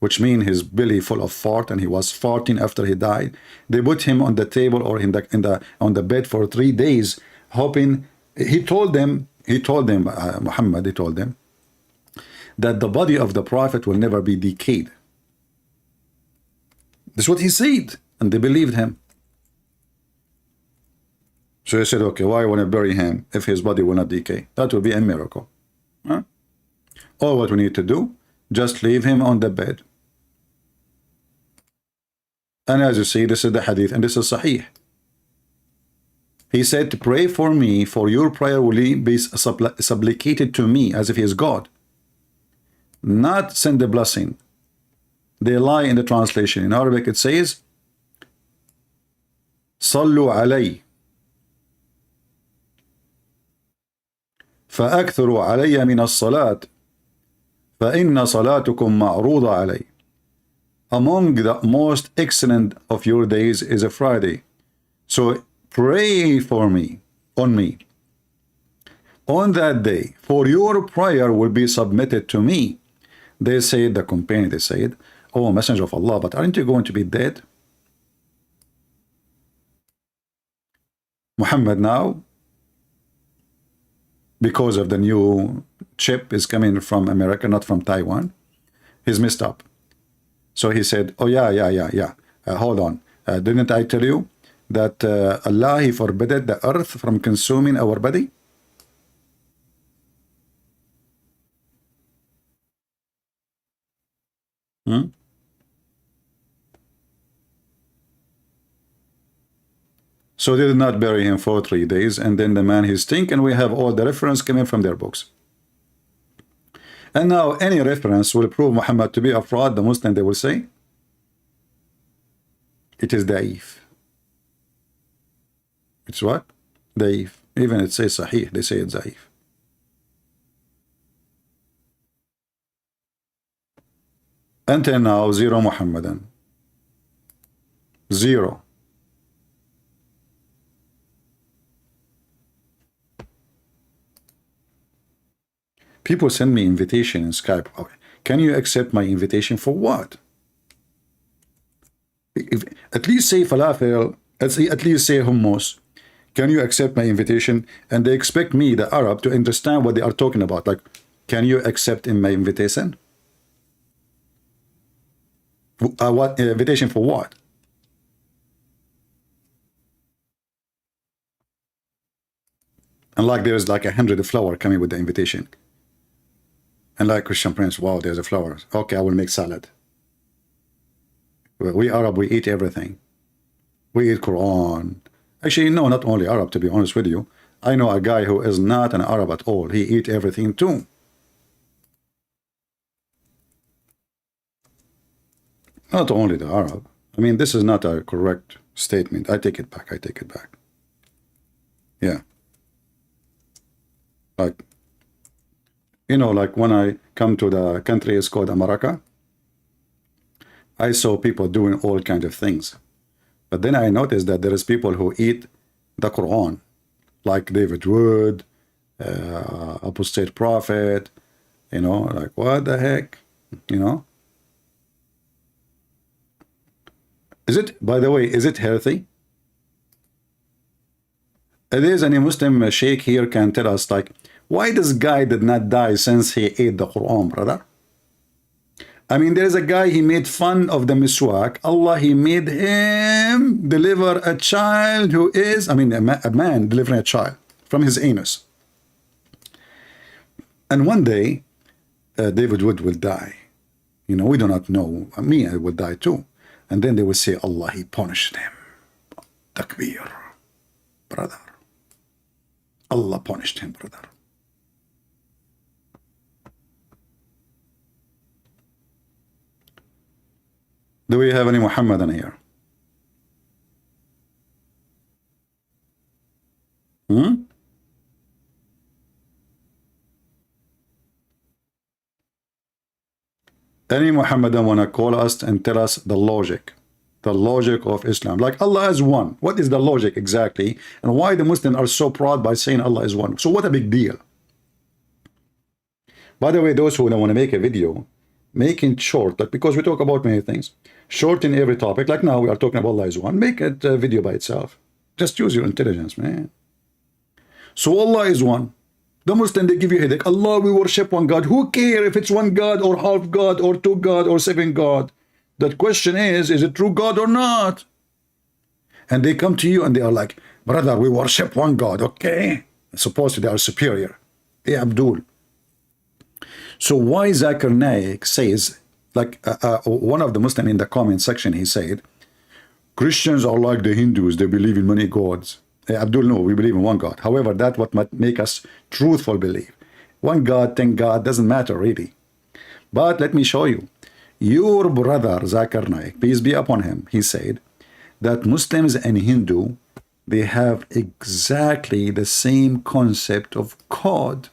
which means his belly full of fart, and he was farting after he died. They put him on the table or on the bed for 3 days, hoping. He told them, Muhammad, he told them that the body of the Prophet will never be decayed. This is what he said, and they believed him. So he said, okay, why want to bury him if his body will not decay? That will be a miracle. Huh? All what we need to do, just leave him on the bed. And as you see, this is the hadith, and this is sahih. He said, pray for me, for your prayer will be supplicated to me, as if he is God. Not send a blessing. They lie in the translation. In Arabic it says, صلوا علي فأكثروا علي من الصلاة فإن صلاتكم معروضة علي. Among the most excellent of your days is a Friday. So pray for me, on me. On that day, for your prayer will be submitted to me. They said, the companion, they said, oh, Messenger of Allah, but aren't you going to be dead? Muhammad now, because of the new chip is coming from America, not from Taiwan, he's messed up. So he said, oh yeah, hold on. Didn't I tell you that Allah, he forbade the earth from consuming our body? So they did not bury him for 3 days, and then the man he stink, and we have all the reference coming from their books. And now any reference will prove Muhammad to be a fraud. The Muslim, they will say it is da'if. It's what? Da'if. Even it says sahih, they say it's da'if. Until now, zero Muhammadan. Zero. People send me invitation in Skype. Can you accept my invitation for what? At least say falafel, at least say hummus. Can you accept my invitation? And they expect me, the Arab, to understand what they are talking about. Like, can you accept in my invitation? What invitation for what? And like there's like 100 flower coming with the invitation. And like Christian Prince, wow, there's a flower. Okay, I will make salad. We Arab, we eat everything. We eat Quran. Actually, no, not only Arab, to be honest with you. I know a guy who is not an Arab at all. He eat everything too. Not only the Arab. I mean, this is not a correct statement. I take it back. I take it back. Yeah. Like, you know, like when I come to the country, it's called America. I saw people doing all kinds of things. But then I noticed that there is people who eat the Quran, like David Wood, apostate prophet, you know, like what the heck, you know? Is it, by the way, is it healthy? It is. Any Muslim sheikh here can tell us, like, why this guy did not die since he ate the Quran, brother? I mean, there's a guy, he made fun of the miswak. Allah, he made him deliver a child who is, I mean, a man delivering a child from his anus. And one day, David Wood will die. You know, we do not know. Me, I will die too. And then they will say, Allah, he punished him. Takbir, brother. Allah punished him, brother. Do we have any Muhammadan here? Any Muhammadan want to call us and tell us the logic of Islam? Like, Allah is one. What is the logic exactly? And why the Muslims are so proud by saying Allah is one? So what a big deal. By the way, those who want to make a video, make it short, like, because we talk about many things. Short in every topic. Like now we are talking about Allah is one. Make it a video by itself. Just use your intelligence, man. So Allah is one. The Muslim, they give you a headache. Allah, we worship one God. Who cares if it's one God or half God or two God or seven God? The question is it true God or not? And they come to you and they are like, brother, we worship one God, okay? Supposedly they are superior. Hey, Abdul. So why Zakir Naik says, like one of the Muslim in the comment section, he said, Christians are like the Hindus, they believe in many gods. Hey, Abdul, no, we believe in one God. However, that's what might make us truthful believe. One God, thank God, doesn't matter really. But let me show you. Your brother, Zakir Naik, peace be upon him, he said that Muslims and Hindu, they have exactly the same concept of God.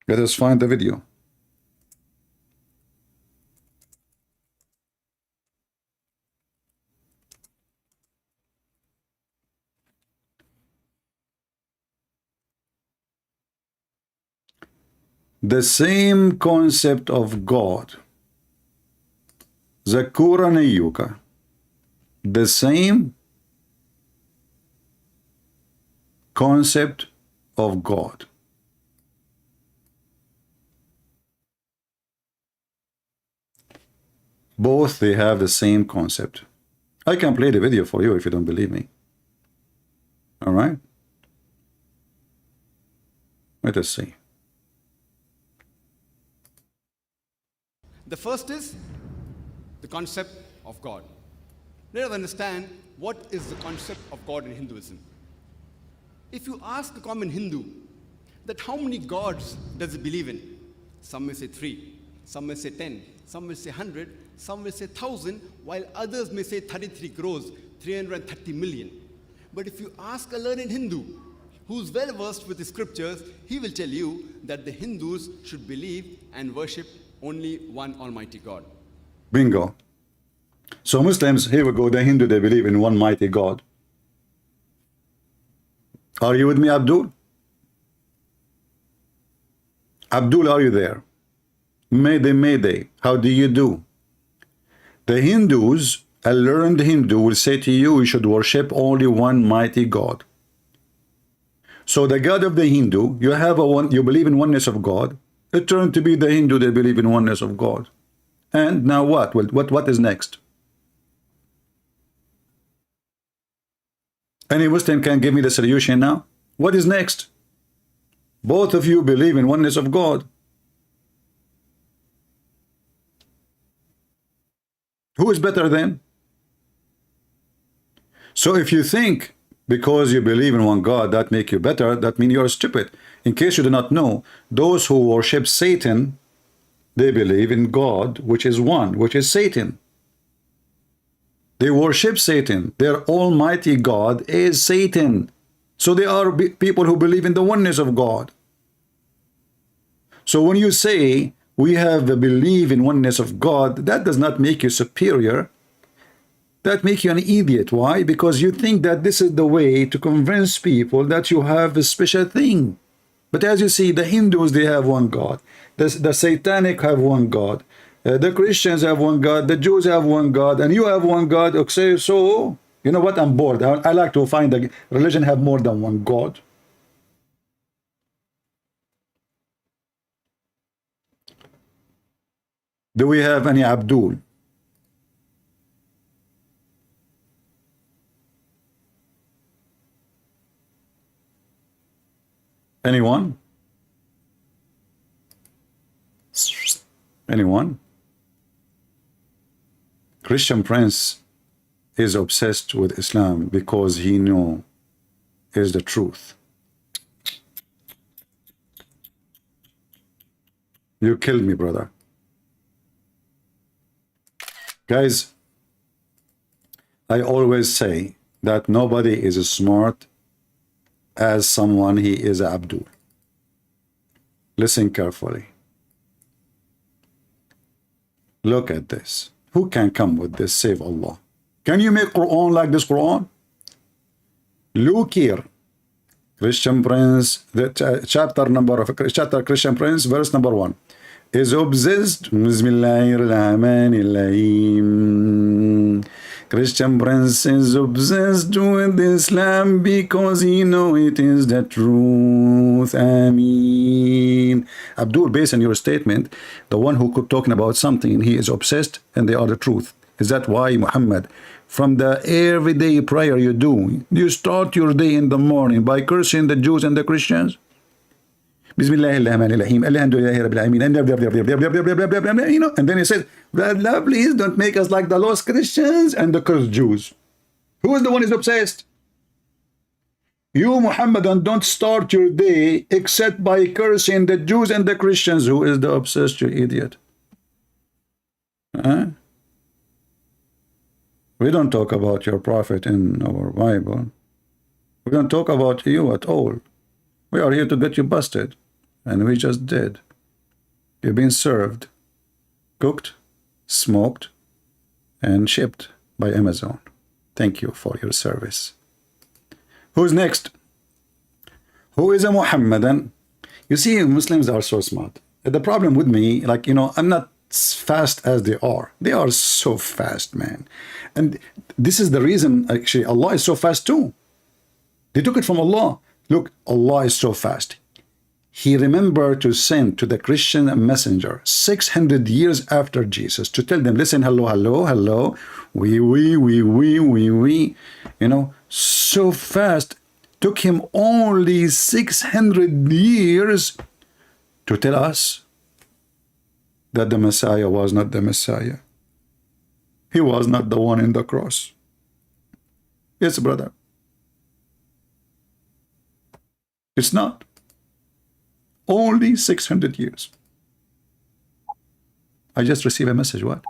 Let us find the video. The same concept of God. Zakir Naik. The same concept of God. Both, they have the same concept. I can play the video for you if you don't believe me. All right? Let us see. The first is the concept of God. Let us understand what is the concept of God in Hinduism. If you ask a common Hindu that how many gods does he believe in, some may say 3, some may say 10, some may say 100, some may say 1,000, while others may say 33 crores, 330 million. But if you ask a learned Hindu who's well versed with the scriptures, he will tell you that the Hindus should believe and worship only one Almighty God. Bingo. So Muslims, here we go, the Hindu, they believe in one mighty God. Are you with me, Abdul? Abdul, are you there? Mayday, mayday. How do you do? The Hindus, a learned Hindu will say to you, you should worship only one mighty God. So the God of the Hindu, you have you believe in oneness of God. It turned to be the Hindu, they believe in oneness of God. And now what? Well, what is next? Any Muslim can give me the solution now? What is next? Both of you believe in oneness of God. Who is better then? So if you think because you believe in one God that make you better, that means you are stupid. In case you do not know, those who worship Satan, they believe in God, which is one, which is Satan. They worship Satan. Their almighty God is Satan. So they are people who believe in the oneness of God. So when you say we have a belief in oneness of God, that does not make you superior. That makes you an idiot. Why? Because you think that this is the way to convince people that you have a special thing. But as you see, the Hindus, they have one God. The Satanic have one God. The Christians have one God. The Jews have one God. And you have one God. Okay, so, you know what? I'm bored. I like to find that religion have more than one God. Do we have any Abdul? Anyone? Anyone? Christian Prince is obsessed with Islam because he knows is the truth. You killed me, brother. Guys, I always say that nobody is as smart as someone he is Abdul. Listen carefully. Look at this. Who can come with this? Save Allah. Can you make Quran like this Quran? Look here. Christian Prince, the chapter Christian Prince, verse number 1. Is obsessed. Bismillahirrahmanirrahim. Christian Prince is obsessed with Islam because he knows it is the truth. Ameen. Abdul, based on your statement, the one who could talking about something, he is obsessed and they are the truth. Is that why, Muhammad, from the everyday prayer you do, you start your day in the morning by cursing the Jews and the Christians? Bismillahirrahmanirrahim. Alhamdulillahi Rabbil Alamin. And you know, and then he says, Allah, please don't make us like the lost Christians and the cursed Jews. Who is the one who is obsessed? You, Muhammad, and don't start your day except by cursing the Jews and the Christians. Who is the obsessed, you idiot? Huh? We don't talk about your prophet in our Bible. We don't talk about you at all. We are here to get you busted. And we just did. You've been served, cooked, smoked, and shipped by Amazon. Thank you for your service. Who's next? Who is a Muhammadan? You see, Muslims are so smart. The problem with me, like, you know, I'm not as fast as they are. They are so fast, man. And this is the reason, actually, Allah is so fast too. They took it from Allah. Look, Allah is so fast. He remembered to send to the Christian messenger 600 years after Jesus to tell them, listen, hello, hello, hello, we. You know, so fast. Took him only 600 years to tell us that the Messiah was not the Messiah. He was not the one in the cross. Yes, brother. It's not. Only 600 years. I just received a message. What?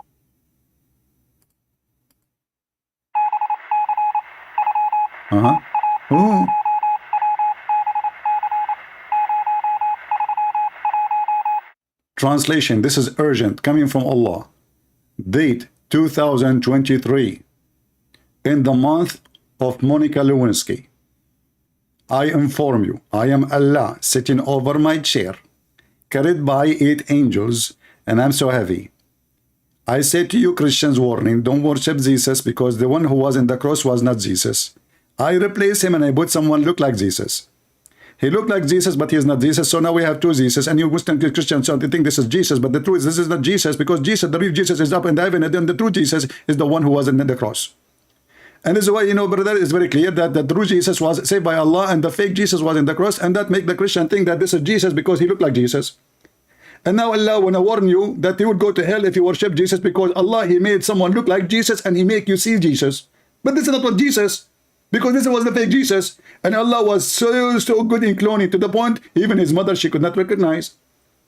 Oh. Translation. This is urgent, coming from Allah. Date 2023. In the month of Monica Lewinsky. I inform you, I am Allah sitting over my chair, carried by 8 angels, and I'm so heavy. I say to you, Christians, warning, don't worship Jesus, because the one who was in the cross was not Jesus. I replace him and I put someone look like Jesus. He looked like Jesus, but he is not Jesus. So now we have 2 Jesus, and you Muslim Christians so they think this is Jesus, but the truth is this is not Jesus, because Jesus, the real Jesus, is up in heaven, and then the true Jesus is the one who was in the cross. And this is why, you know, brother, it's very clear that the true Jesus was saved by Allah and the fake Jesus was in the cross, and that make the Christian think that this is Jesus because he looked like Jesus. And now Allah want to warn you that you would go to hell if you worship Jesus, because Allah, he made someone look like Jesus and he make you see Jesus. But this is not what Jesus, because this was the fake Jesus. And Allah was so good in cloning, to the point even his mother, she could not recognize.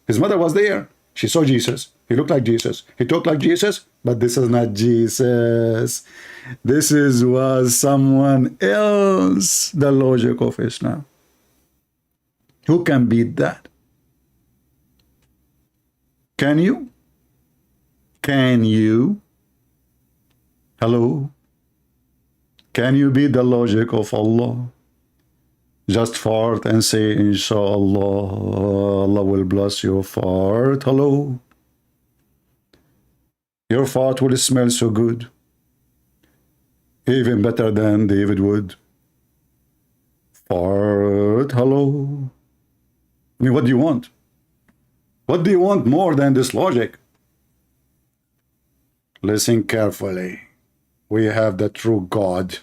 His mother was there. She saw Jesus. He looked like Jesus. He talked like Jesus, but this is not Jesus. This was someone else. The logic of Islam. Who can beat that? Can you? Can you? Hello? Can you beat the logic of Allah? Just fart and say, Inshallah, Allah will bless your fart. Hello? Your fart will smell so good. Even better than David would. Fart. Hello? I mean, what do you want? What do you want more than this logic? Listen carefully. We have the true God.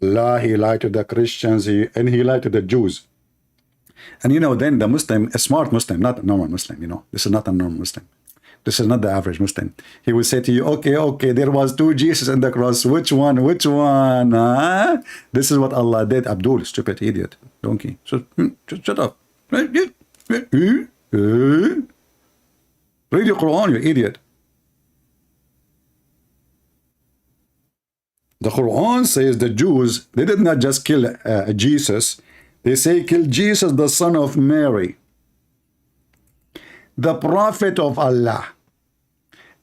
Allah, he lied to the Christians, and he lied to the Jews. And you know, then the Muslim, a smart Muslim, not a normal Muslim, you know, this is not a normal Muslim. This is not the average Muslim. He will say to you, okay, there was 2 Jesus in the cross. Which one? Huh? This is what Allah did. Abdul, stupid idiot, donkey. So, just shut up. Read your Quran, you idiot. The Quran says the Jews, they did not just kill Jesus. They say kill Jesus, the son of Mary. The prophet of Allah.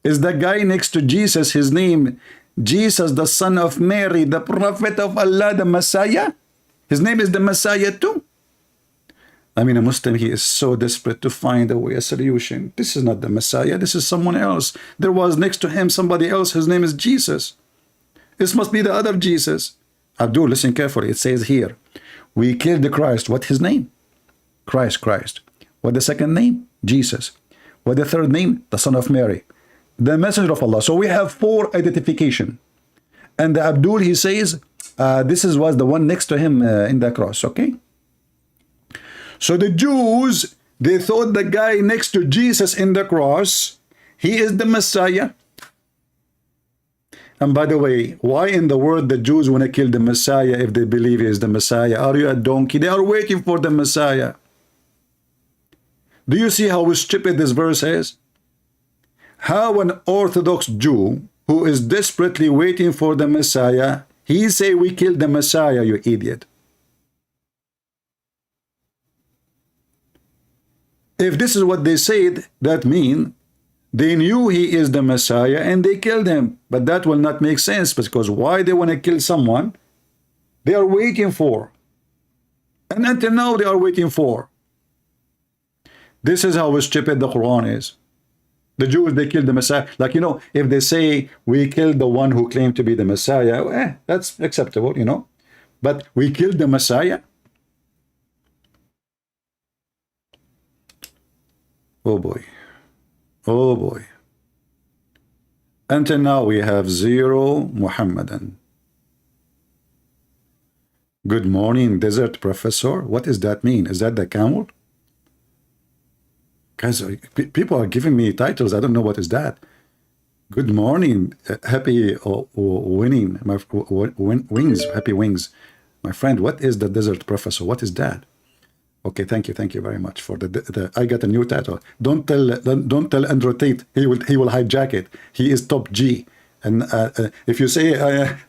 Is the guy next to Jesus, his name, Jesus, the son of Mary, the prophet of Allah, the Messiah? His name is the Messiah too. I mean, a Muslim, he is so desperate to find a way, a solution. This is not the Messiah. This is someone else. There was next to him somebody else. His name is Jesus. This must be the other Jesus. Abdul, listen carefully. It says here, we killed the Christ. What his name? Christ. What the second name? Jesus. What the third name? The son of Mary. The messenger of Allah. So we have 4 identification. And the Abdul, he says, this was the one next to him in the cross. Okay? So the Jews, they thought the guy next to Jesus in the cross, he is the Messiah. And by the way, why in the world the Jews want to kill the Messiah if they believe he is the Messiah? Are you a donkey? They are waiting for the Messiah. Do you see how stupid this verse is? How an Orthodox Jew who is desperately waiting for the Messiah, he say we killed the Messiah, you idiot. If this is what they said, that means they knew he is the Messiah and they killed him. But that will not make sense, because why they want to kill someone they are waiting for? And until now they are waiting for. This is how stupid the Quran is. The Jews, they killed the Messiah. Like, you know, if they say we killed the one who claimed to be the Messiah, that's acceptable, you know. But we killed the Messiah? Oh boy. Oh boy. Until now we have 0 Muhammadan. Good morning, desert professor. What does that mean? Is that the camel? Guys, people are giving me titles. I don't know what is that. Good morning, happy winning, my wings, happy wings. My friend, what is the desert professor? What is that? Okay, thank you very much for the I got a new title. Don't tell Andrew Tate. He will hijack it. He is top G. And if you say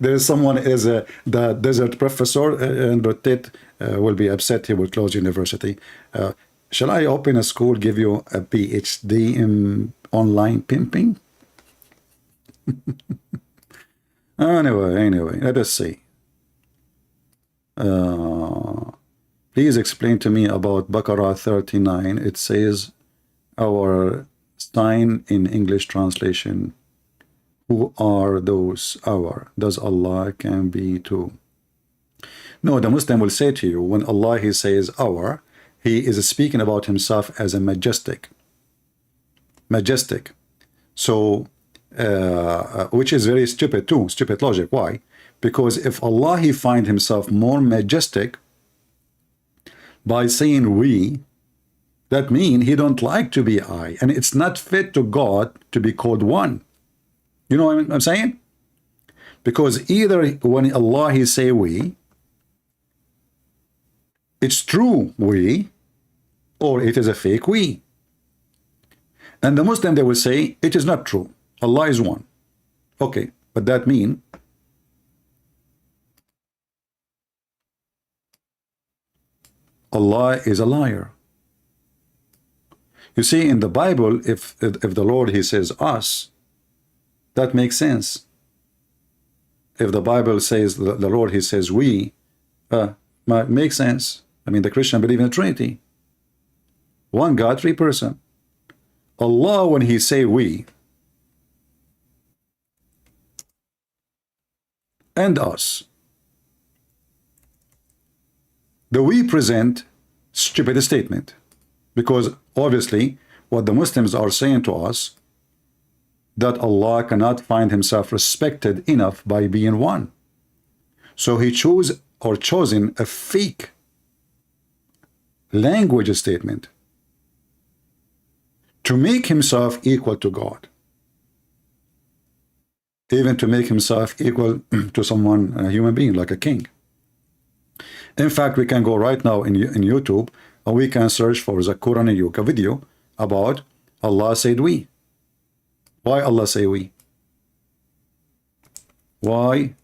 there is someone as the desert professor, Andrew Tate will be upset. He will close university. Shall I open a school, give you a PhD in online pimping? Anyway, let us see. Please explain to me about Baqarah 39. It says, our sign in English translation. Who are those our? Does Allah can be too? No, the Muslim will say to you, when Allah he says our, he is speaking about himself as a majestic. Majestic. So, which is very stupid too, stupid logic. Why? Because if Allah he find himself more majestic by saying we, that means he don't like to be I, and it's not fit to God to be called one. You know what I'm saying? Because either when Allah he say we, it's true we, or it is a fake we. And the Muslim, they will say it is not true. Allah is one. Okay, but that means Allah is a liar. You see, in the Bible, if the Lord he says us, that makes sense. If the Bible says the Lord he says we, makes sense. I mean, the Christian believe in the Trinity. One God, 3 persons. Allah, when he say we, and us, the we present stupid statement, because obviously what the Muslims are saying to us, that Allah cannot find himself respected enough by being one. So he chosen a fake language statement to make himself equal to God, even to make himself equal to someone, a human being, like a king. In fact, we can go right now in YouTube and we can search for Zakir and Naik, a video about Allah said we. Why Allah say we? Why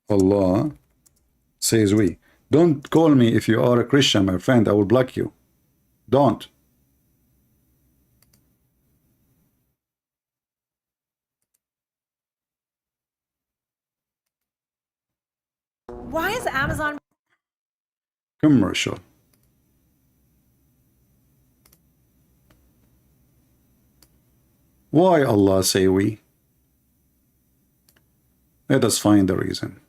Allah says we? Don't call me if you are a Christian, my friend. I will block you. Don't. Why is Amazon commercial? Why Allah say we? Let us find the reason.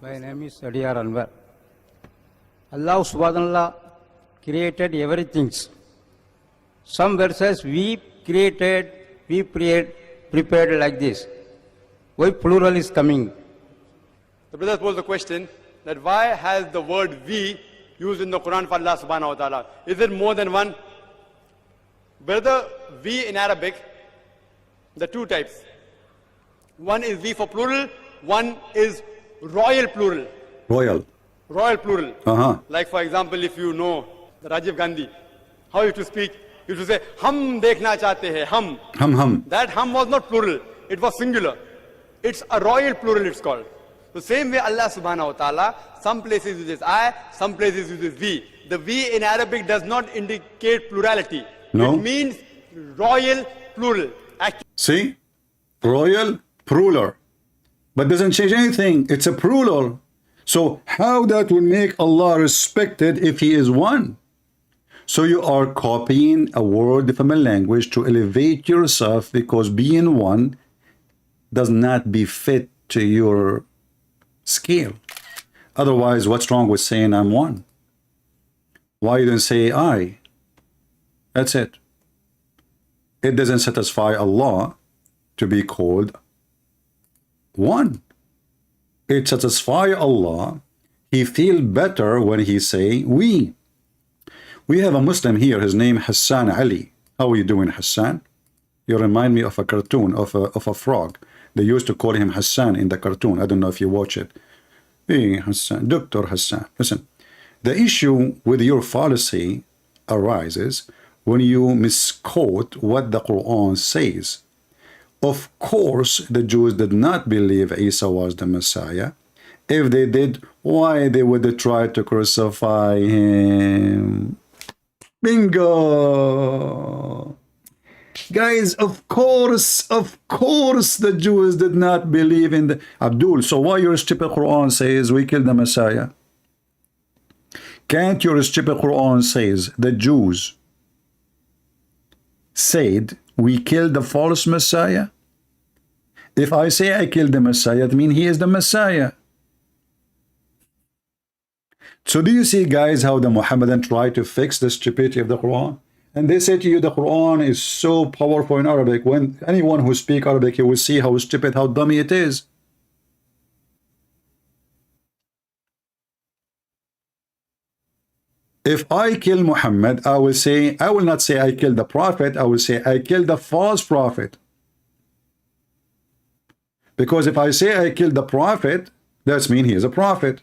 My name is Adiyar Anwar. Allah subhanahu wa ta'ala created everything. Some verses we created, we prepared like this. Why plural is coming? The brother posed the question that why has the word we used in the Quran for Allah subhanahu wa ta'ala? Is there more than one? Brother, we in Arabic, there are two types. One is we for plural, one is royal plural. Royal. Royal plural. Uh-huh. Like for example, if you know Rajiv Gandhi, how he used to speak, he used to say, hum dekhna chahte hai, hum. Hum. That hum was not plural, it was singular. It's a royal plural, it's called. The same way Allah subhanahu wa ta'ala, some places uses I, some places uses we. The we in Arabic does not indicate plurality. No. It means royal plural. See? Royal, plural. But doesn't change anything. It's a plural. So how that will make Allah respected if He is one? So you are copying a word from a language to elevate yourself because being one does not befit to your scale. Otherwise, what's wrong with saying I'm one? Why you don't say I? That's it. It doesn't satisfy Allah to be called one. It satisfies Allah. He feels better when he say we. We have a Muslim here, his name Hassan Ali. How are you doing, Hassan? You remind me of a cartoon of a frog. They used to call him Hassan in the cartoon. I don't know if you watch it. Hey, Hassan, Dr. Hassan. Listen, the issue with your fallacy arises when you misquote what the Quran says. Of course, the Jews did not believe Isa was the Messiah. If they did, why they would try to crucify him? Bingo! Guys, of course, the Jews did not believe in the... Abdul, so why your stupid Quran says we killed the Messiah? Can't your stupid Quran says the Jews said we killed the false Messiah? If I say I killed the Messiah, it means he is the Messiah. So do you see, guys, how the Muhammadan try to fix the stupidity of the Quran? And they say to you the Quran is so powerful in Arabic. When anyone who speaks Arabic, you will see how stupid, how dummy it is. If I kill Muhammad, I will not say I killed the prophet, I will say I killed the false prophet. Because if I say I killed the prophet, that means he is a prophet.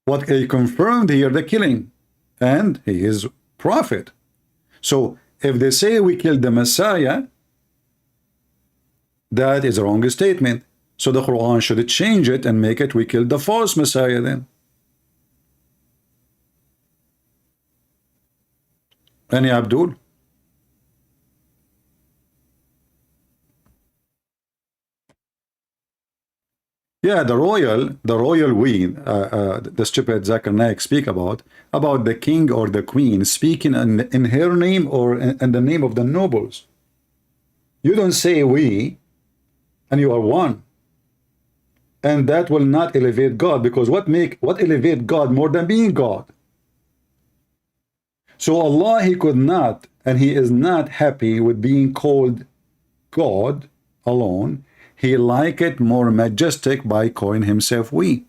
What they confirmed here, the killing, and he is prophet. So if they say we killed the Messiah, that is a wrong statement. So the Quran should change it and make it we killed the false Messiah then. Any Abdul? Yeah, the royal we, the stupid Zakir Naik speak about the king or the queen speaking in her name or in the name of the nobles. You don't say we, and you are one. And that will not elevate God, because what elevate God more than being God? So Allah, he could not, and he is not happy with being called God alone. He like it more majestic by calling himself we.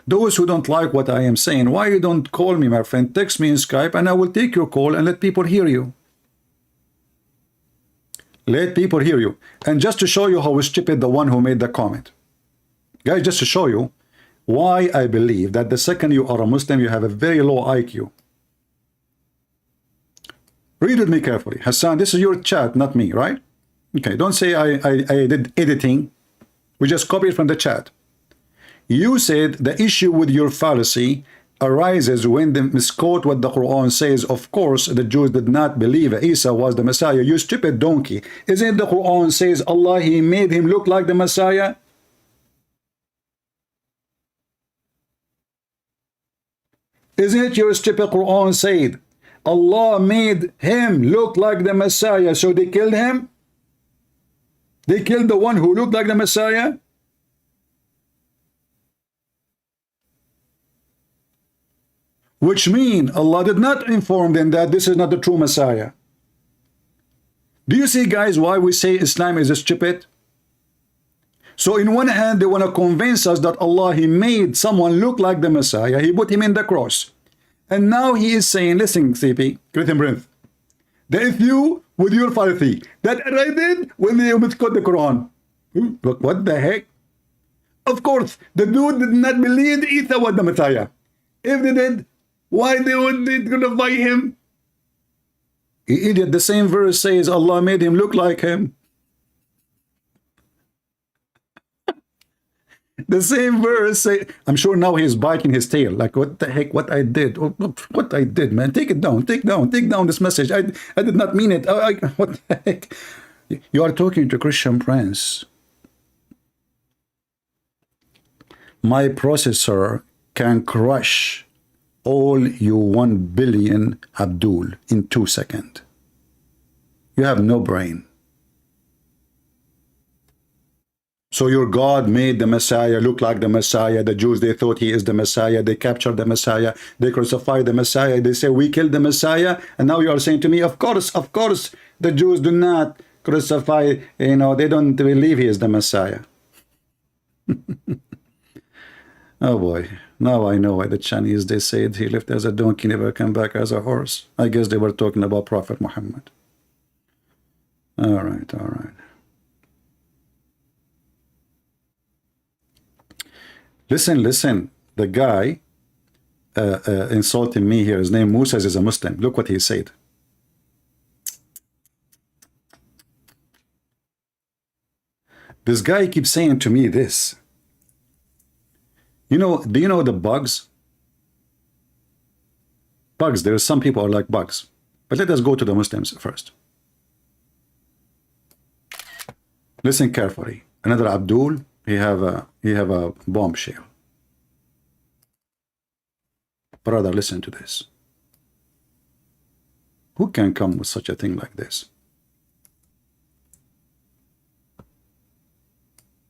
Those who don't like what I am saying, why you don't call me, my friend? Text me in Skype and I will take your call and let people hear you. Let people hear you. And just to show you how stupid the one who made the comment. Guys, just to show you why I believe that the second you are a Muslim, you have a very low IQ. Read with me carefully. Hassan, this is your chat, not me, right? Okay, don't say I did editing. We just copied from the chat. You said the issue with your fallacy arises when they misquote what the Quran says. Of course, the Jews did not believe Isa was the Messiah. You stupid donkey. Isn't the Quran says Allah, he made him look like the Messiah? Isn't it your stupid Quran said Allah made him look like the Messiah, so they killed him? They killed the one who looked like the Messiah? Which means Allah did not inform them that this is not the true Messiah. Do you see, guys, why we say Islam is stupid? So in one hand, they want to convince us that Allah, He made someone look like the Messiah. He put him in the cross. And now He is saying, listen, CP, Christian Prince, that if you, with your fallacy, that I did when they misquote the Quran. Look, what the heck? Of course, the dude did not believe Isa was the Messiah. If they did, why they would they crucify him? You idiot, the same verse says Allah made him look like him. The same verse say, I'm sure now he's biting his tail. Like, what the heck, what I did? What I did, man. Take it down, take down this message. I did not mean it. What the heck? You are talking to Christian Prince. My processor can crush all you 1 billion Abdul in 2 seconds. You have no brain. So your God made the Messiah look like the Messiah. The Jews, they thought he is the Messiah. They captured the Messiah. They crucified the Messiah. They say, we killed the Messiah. And now you are saying to me, of course, the Jews do not crucify, they don't believe he is the Messiah. Oh boy. Now I know why the Chinese, they said he lived as a donkey, never come back as a horse. I guess they were talking about Prophet Muhammad. All right. Listen. The guy insulting me here, his name Musa, is a Muslim. Look what he said. This guy keeps saying to me this. Do you know the bugs? Bugs, there are some people are like bugs. But let us go to the Muslims first. Listen carefully. Another Abdul, he have a bombshell. Brother, listen to this. Who can come with such a thing like this?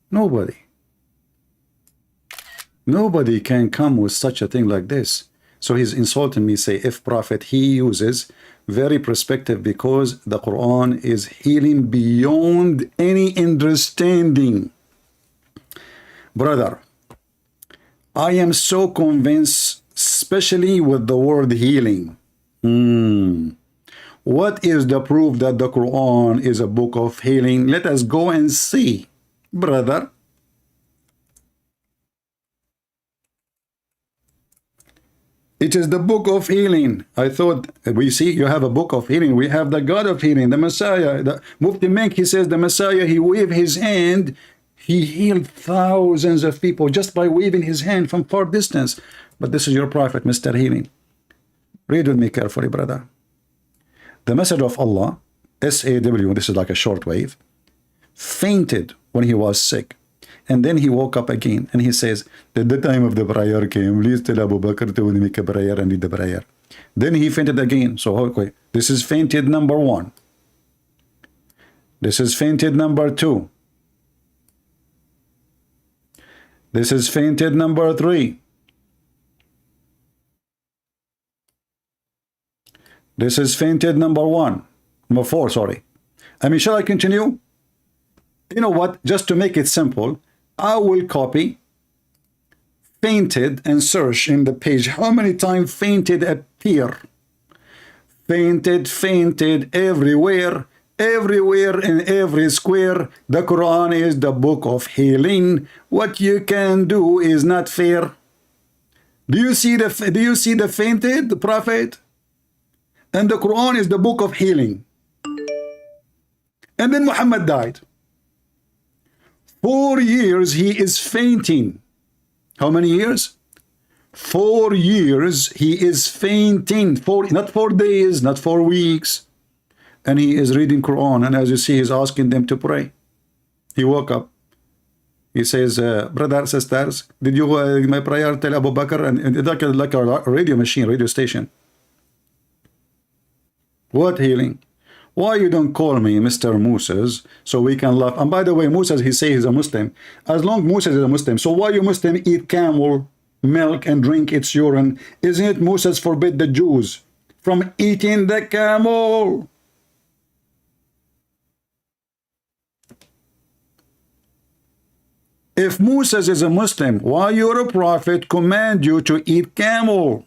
Nobody. Nobody can come with such a thing like this. So he's insulting me, say, if Prophet, he uses very perspective because the Quran is healing beyond any understanding. Brother, I am so convinced, especially with the word healing. What is the proof that the Quran is a book of healing? Let us go and see, brother. It is the book of healing. I thought, we see you have a book of healing. We have the God of healing, the Messiah. The Mufti Menk, he says the Messiah, he waved his hand. He healed thousands of people just by waving his hand from far distance. But this is your prophet, Mr. Healing. Read with me carefully, brother. The message of Allah, SAW, this is like a short wave, fainted when he was sick. And then he woke up again and he says, that the time of the prayer came, please tell Abu Bakr to make a prayer and lead the prayer. Then he fainted again. So, okay, this is fainted number 1. This is fainted number 2. This is fainted number 3. This is fainted number 4, sorry. Shall I continue? You know what? Just to make it simple, I will copy fainted and search in the page. How many times fainted appear? Fainted everywhere in every square. The Quran is the book of healing. What you can do is not fair. Do you see the fainted, the prophet? And the Quran is the book of healing. And then Muhammad died. 4 years he is fainting. How many years? 4 years he is fainting. Not 4 days, not 4 weeks. And he is reading Quran. And as you see, he's asking them to pray. He woke up. He says, brothers, sisters, did you my prayer tell Abu Bakr? And like a radio machine, radio station. What healing? Why you don't call me Mr. Moses so we can laugh? And by the way, Moses, he says he's a Muslim. As long Moses is a Muslim, so why you Muslim eat camel milk and drink its urine? Isn't it Moses forbid the Jews from eating the camel? If Moses is a Muslim, why your prophet command you to eat camel?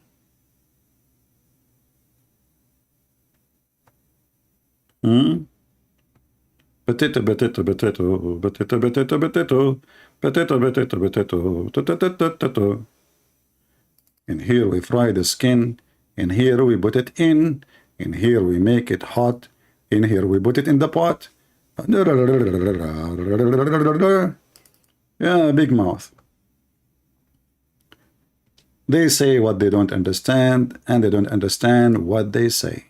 Potato, potato, potato, potato, potato, potato, potato, potato, potato. And here we fry the skin, and here we put it in, and here we make it hot, and here we put it in the pot. Yeah, big mouth. They say what they don't understand, and they don't understand what they say.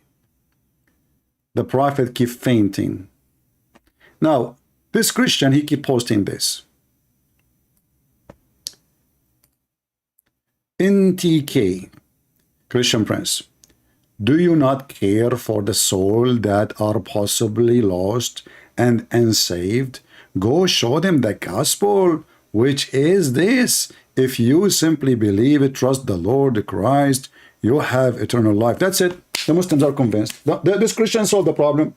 The prophet keep fainting. Now, this Christian, he keep posting this. NTK, Christian Prince, do you not care for the soul that are possibly lost and unsaved? Go show them the gospel, which is this. If you simply believe it, trust the Lord Christ, you have eternal life. That's it. The Muslims are convinced. This Christian solved the problem.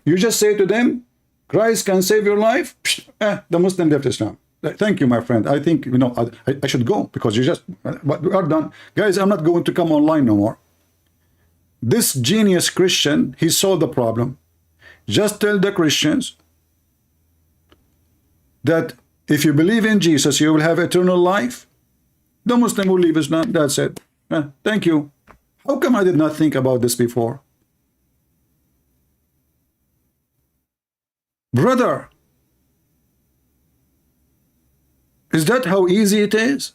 You just say to them, Christ can save your life. The Muslim left Islam. Thank you, my friend. I think, I should go because we are done. Guys, I'm not going to come online no more. This genius Christian, he solved the problem. Just tell the Christians that if you believe in Jesus, you will have eternal life. The Muslim will leave Islam. That's it. Thank you. How come I did not think about this before? Brother, is that how easy it is?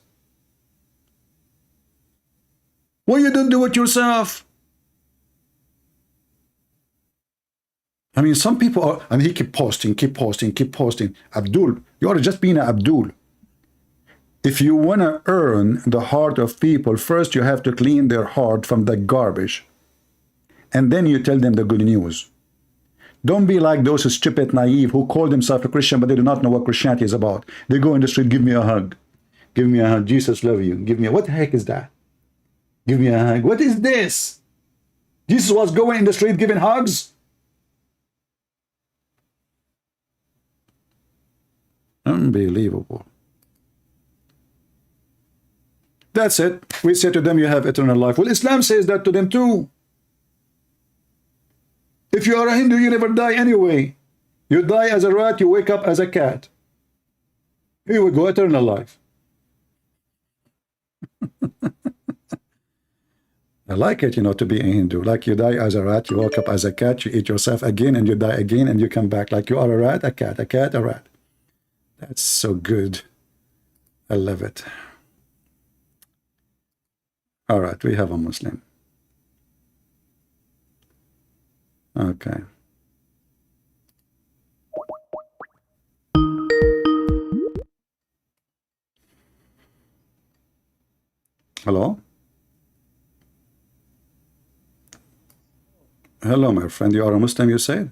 Why you don't do it yourself? I mean, some people are, and he keep posting. Abdul, you are just being an Abdul. If you want to earn the heart of people, first you have to clean their heart from the garbage. And then you tell them the good news. Don't be like those stupid, naive who call themselves a Christian, but they do not know what Christianity is about. They go in the street, give me a hug. Give me a hug. Jesus love you. Give me what the heck is that? Give me a hug. What is this? Jesus was going in the street giving hugs? Unbelievable. That's it. We say to them, you have eternal life. Well, Islam says that to them too. If you are a Hindu, you never die anyway. You die as a rat, you wake up as a cat. Here we go, eternal life. I like it, to be a Hindu. Like you die as a rat, you wake up as a cat, you eat yourself again, and you die again, and you come back. Like you are a rat, a cat, a rat. That's so good. I love it. All right, we have a Muslim. Okay. Hello? Hello, my friend. You are a Muslim, you said?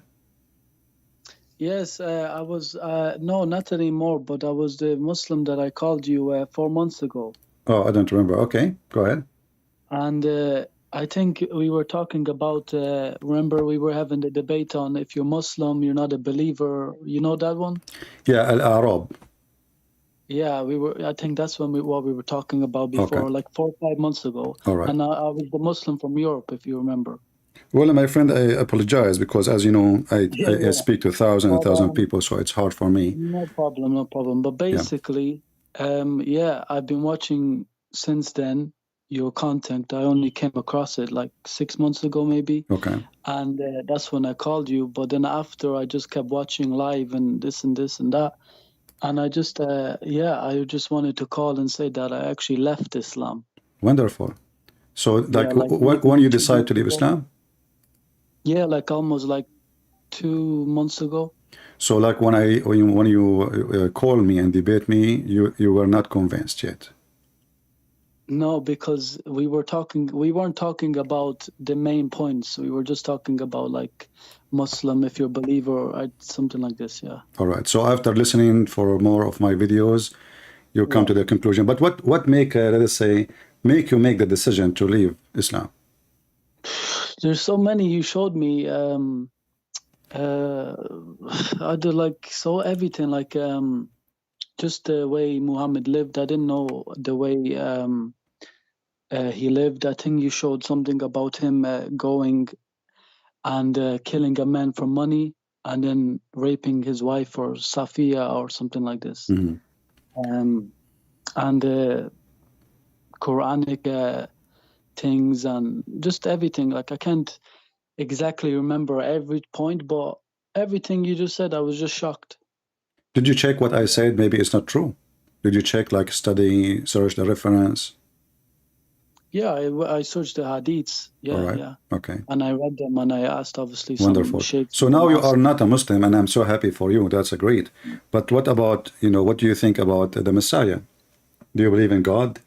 Yes, I was, no, not anymore, but I was the Muslim that I called you 4 months ago. Oh, I don't remember. Okay, go ahead. And I think we were talking about, remember we were having the debate on if you're Muslim, you're not a believer. You know that one? Yeah, Al-Arab. Yeah, I think that's what we were talking about before, Okay. like 4 or 5 months ago. All right. And I was the Muslim from Europe, if you remember. Well, my friend, I apologize because, as you know, I speak to thousands and thousands of people, so it's hard for me. No problem. But basically, yeah, I've been watching since then your content. I only came across it like 6 months ago, maybe. Okay. And that's when I called you. But then after, I just kept watching live and this and that. And I just, I just wanted to call and say that I actually left Islam. Wonderful. So, when you decide to leave Islam? Yeah, like almost like 2 months ago. So, like when you call me and debate me, you were not convinced yet. No, because we weren't talking about the main points. We were just talking about like Muslim, if you're a believer, or something like this, yeah. All right. So after listening for more of my videos, you come to the conclusion. But what make, let us say, make you make the decision to leave Islam? There's so many you showed me. I did like so everything, like just the way Muhammad lived. I didn't know the way he lived. I think you showed something about him going and killing a man for money and then raping his wife or Safiya or something like this. And Quranic things and just everything. Like, I can't exactly remember every point, but everything you just said, I was just shocked. Did you check what I said? Maybe it's not true. Did you check, like, study, search the reference? Yeah, I searched the hadiths. Yeah, All right. yeah. Okay. And I read them and I asked, obviously, Wonderful. some sheikhs. So now you are not a Muslim, and I'm so happy for you. That's great. But what about, what do you think about the Messiah? Do you believe in God?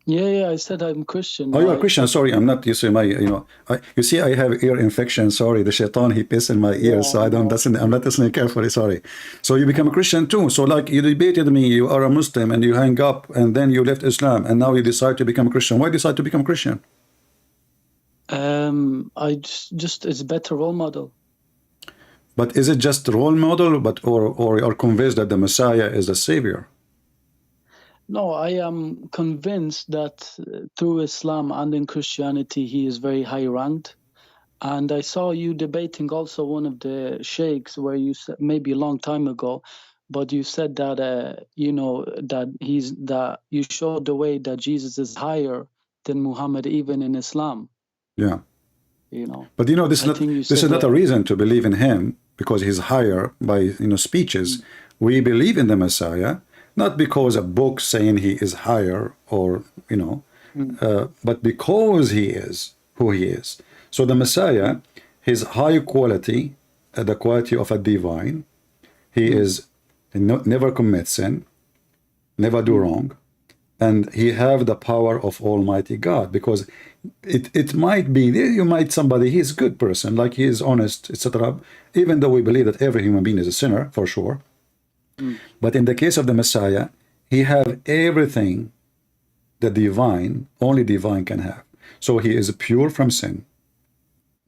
Yeah, I said I'm Christian. Oh, you are Christian. Sorry, I'm not. You see, you see, I have ear infection. Sorry, the shaitan, he pissed in my ear, so I don't listen. I'm not listening carefully. Sorry. So you become a Christian too. So, like, you debated me, you are a Muslim, and you hang up, and then you left Islam, and now you decide to become a Christian. Why decide to become a Christian? I just it's a better role model. But is it just a role model, or you are convinced that the Messiah is the Savior? No, I am convinced that through Islam and in Christianity, he is very high ranked. And I saw you debating also one of the sheikhs where you said, maybe a long time ago, but you said that, that you showed the way that Jesus is higher than Muhammad, even in Islam. Yeah. But this is not a reason to believe in him because he's higher by, speeches. We believe in the Messiah, not because a book saying he is higher or, but because he is who he is. So the Messiah, his high quality, the quality of a divine, he is never commit sin, never do wrong, and he have the power of Almighty God, because it might be, somebody, he's a good person, like he is honest, etc. Even though we believe that every human being is a sinner, for sure. But in the case of the Messiah, he have everything the divine, only divine can have. So he is pure from sin.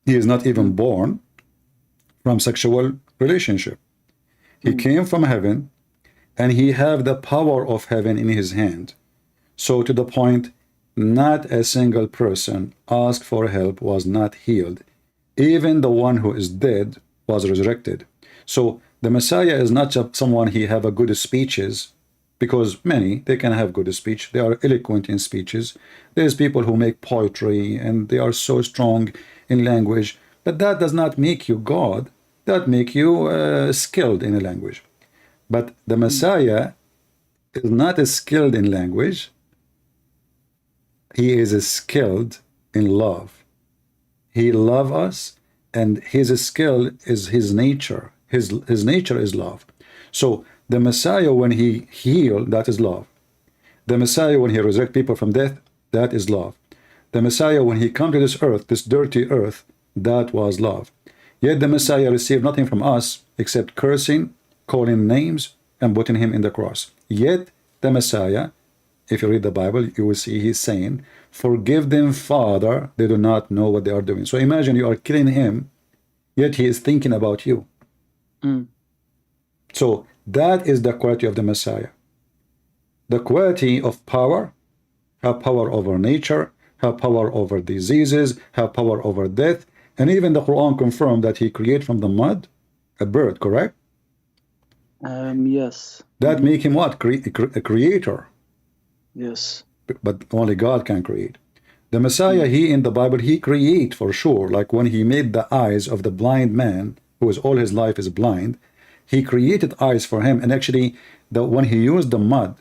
He is not even born from sexual relationship. He came from heaven, and he have the power of heaven in his hand. So to the point, not a single person asked for help was not healed. Even the one who is dead was resurrected. So the Messiah is not just someone he have a good speeches, because many, they can have good speech. They are eloquent in speeches. There's people who make poetry and they are so strong in language, but that does not make you God. That make you skilled in a language. But the Messiah is not as skilled in language. He is skilled in love. He loves us, and his skill is his nature. His nature is love. So the Messiah, when he healed, that is love. The Messiah, when he resurrect people from death, that is love. The Messiah, when he come to this earth, this dirty earth, that was love. Yet the Messiah received nothing from us except cursing, calling names, and putting him in the cross. Yet the Messiah, if you read the Bible, you will see he's saying, "Forgive them, Father, they do not know what they are doing." So imagine you are killing him, yet he is thinking about you. So that is the quality of the Messiah. The quality of power, have power over nature, have power over diseases, have power over death, and even the Quran confirmed that he created from the mud a bird, correct? Yes. That make him what? A creator. Yes. But only God can create. The Messiah, he in the Bible, he create for sure. Like when he made the eyes of the blind man, who is all his life is blind, he created eyes for him. And actually, when he used the mud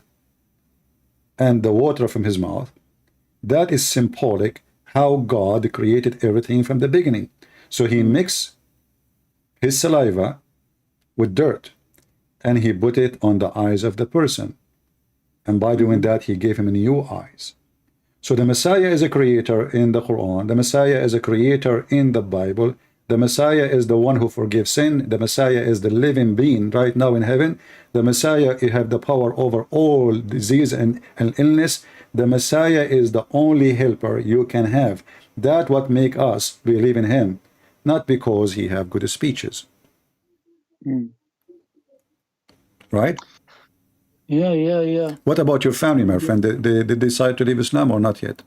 and the water from his mouth, that is symbolic how God created everything from the beginning. So he mixed his saliva with dirt, and he put it on the eyes of the person. And by doing that, he gave him new eyes. So the Messiah is a creator in the Quran. The Messiah is a creator in the Bible. The Messiah is the one who forgives sin. The Messiah is the living being right now in heaven. The Messiah, he have the power over all disease and illness. The Messiah is the only helper you can have. That's what make us believe in him, not because he have good speeches. Right? Yeah. What about your family, my friend? They decide to leave Islam or not yet?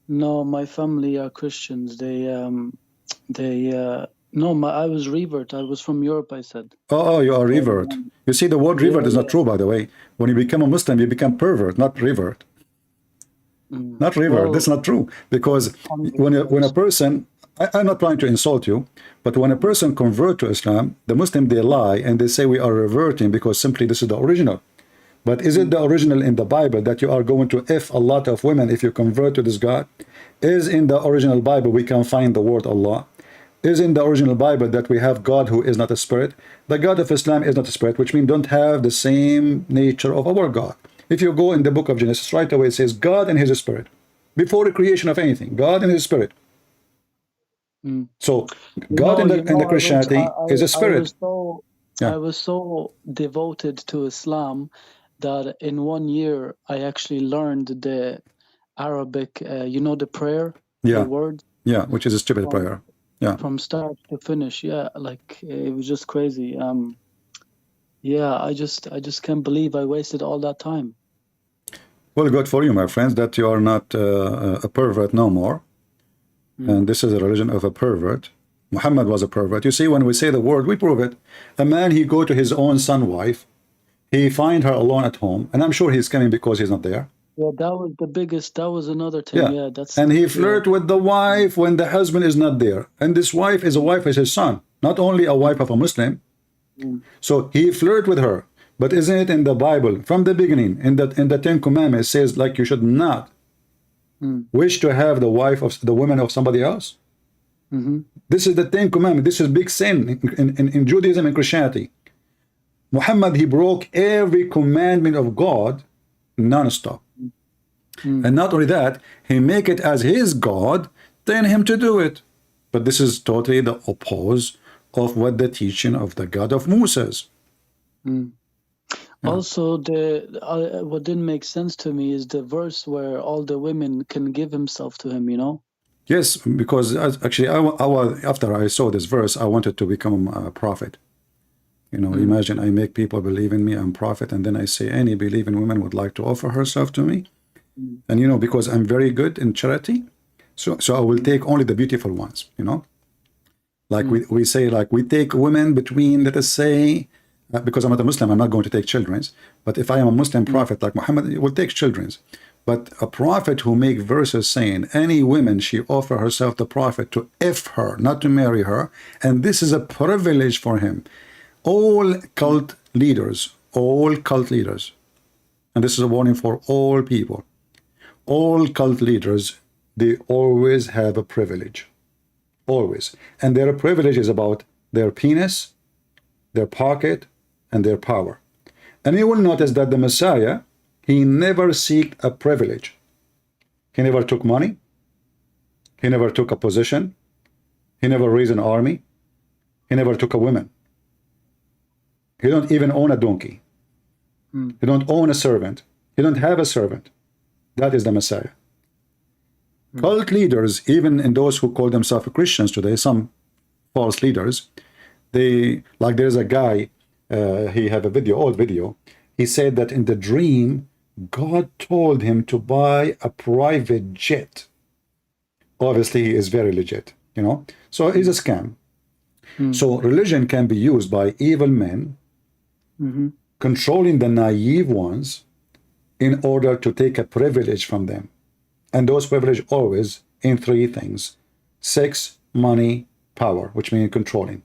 No, my family are Christians. I was revert. I was from Europe, I said. Oh, you are revert. You see, the word revert is not true, by the way. When you become a Muslim, you become pervert, not revert. Not revert. Well, That's not true. Because when a person, I'm not trying to insult you, but when a person convert to Islam, the Muslim, they lie and they say we are reverting because simply this is the original. But is it the original in the Bible that you are going to F a lot of women if you convert to this God? Is in the original Bible we can find the word Allah? Is in the original Bible that we have God who is not a spirit? The God of Islam is not a spirit, which means don't have the same nature of our God. If you go in the book of Genesis, right away it says God and his spirit. Before the creation of anything, God and his spirit. So God in the Christianity is a spirit. I was so devoted to Islam that in 1 year I actually learned the Arabic, the prayer, the word. Yeah, which is a stupid prayer. Yeah. From start to finish. Yeah, like it was just crazy. I just can't believe I wasted all that time. Well, good for you, my friends, that you are not a pervert no more. And this is a religion of a pervert. Muhammad was a pervert. You see, when we say the word, we prove it. A man, he go to his own son wife, he find her alone at home, and I'm sure he's coming because he's not there. Yeah, that was the biggest, that was another thing. Yeah, and he flirt with the wife when the husband is not there. And this wife is a wife of his son, not only a wife of a Muslim. So he flirt with her. But isn't it in the Bible, from the beginning, in the Ten Commandments, it says like you should not wish to have the wife of the woman of somebody else? This is the Ten Commandments. This is big sin in Judaism and Christianity. Muhammad, he broke every commandment of God non-stop. And not only that, he make it as his God, then him to do it. But this is totally the opposite of what the teaching of the God of Moses. Also, what didn't make sense to me is the verse where all the women can give himself to him, Yes, because actually, after I saw this verse, I wanted to become a prophet. Imagine I make people believe in me, I'm prophet, and then I say any believing woman would like to offer herself to me. And because I'm very good in charity, so I will take only the beautiful ones, Like we say, like we take women between, let us say, because I'm not a Muslim, I'm not going to take children's. But if I am a Muslim prophet like Muhammad, he will take children's. But a prophet who make verses saying any woman she offer herself the prophet to F her, not to marry her, and this is a privilege for him. All cult leaders, and this is a warning for all people, all cult leaders, they always have a privilege. Always. And their privilege is about their penis, their pocket, and their power. And you will notice that the Messiah, he never seeked a privilege. He never took money. He never took a position. He never raised an army. He never took a woman. He don't even own a donkey. He don't own a servant. He don't have a servant. That is the Messiah. Cult leaders, even in those who call themselves Christians today, some false leaders, there's a guy, he had a old video, he said that in the dream, God told him to buy a private jet. Obviously, he is very legit, So it's a scam. So religion can be used by evil men, controlling the naive ones in order to take a privilege from them. And those privileges always in three things: sex, money, power, which means controlling.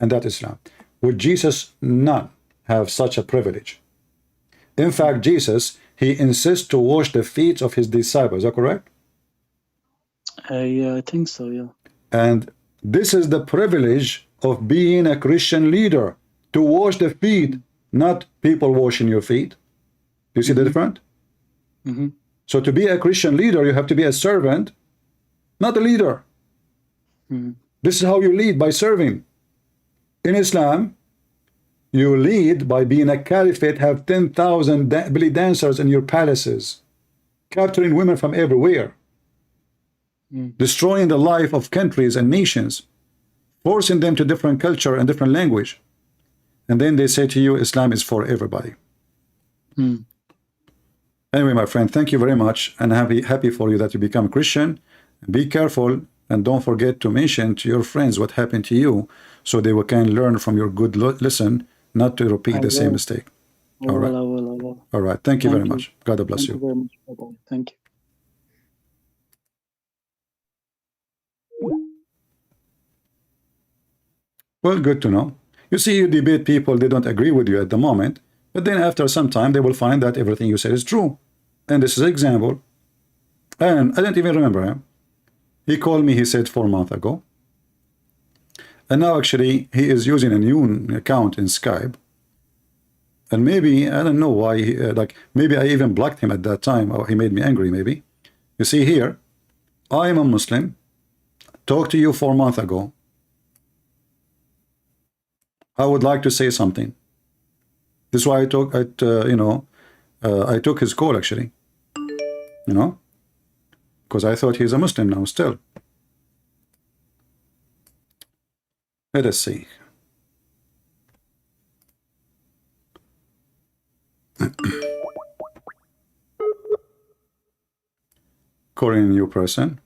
And that is Islam. Would Jesus not have such a privilege? In fact, Jesus, he insists to wash the feet of his disciples. Is that correct? Yeah, I think so, yeah. And this is the privilege of being a Christian leader, to wash the feet, not people washing your feet. You see the difference? So to be a Christian leader, you have to be a servant, not a leader. This is how you lead, by serving. In Islam, you lead by being a caliphate, have 10,000 belly dancers in your palaces, capturing women from everywhere, destroying the life of countries and nations, forcing them to different culture and different language. And then they say to you, Islam is for everybody. Anyway, my friend, thank you very much, and happy for you that you become Christian. Be careful, and don't forget to mention to your friends what happened to you, so they can learn from your good lesson, not to repeat the same mistake. I will. All right. Thank you very much. God bless you. Thank you very much. Bye-bye. Thank you. Well, good to know. You see, you debate people, they don't agree with you at the moment, but then after some time, they will find that everything you said is true. And this is an example. And I don't even remember him. He called me, he said 4 months ago. And now actually, he is using a new account in Skype. And maybe, I don't know why, maybe I even blocked him at that time, or he made me angry maybe. You see here, I am a Muslim, talked to you 4 months ago. I would like to say something. This is why I took his call actually, because I thought he's a Muslim now still. Let us see. Calling a new person.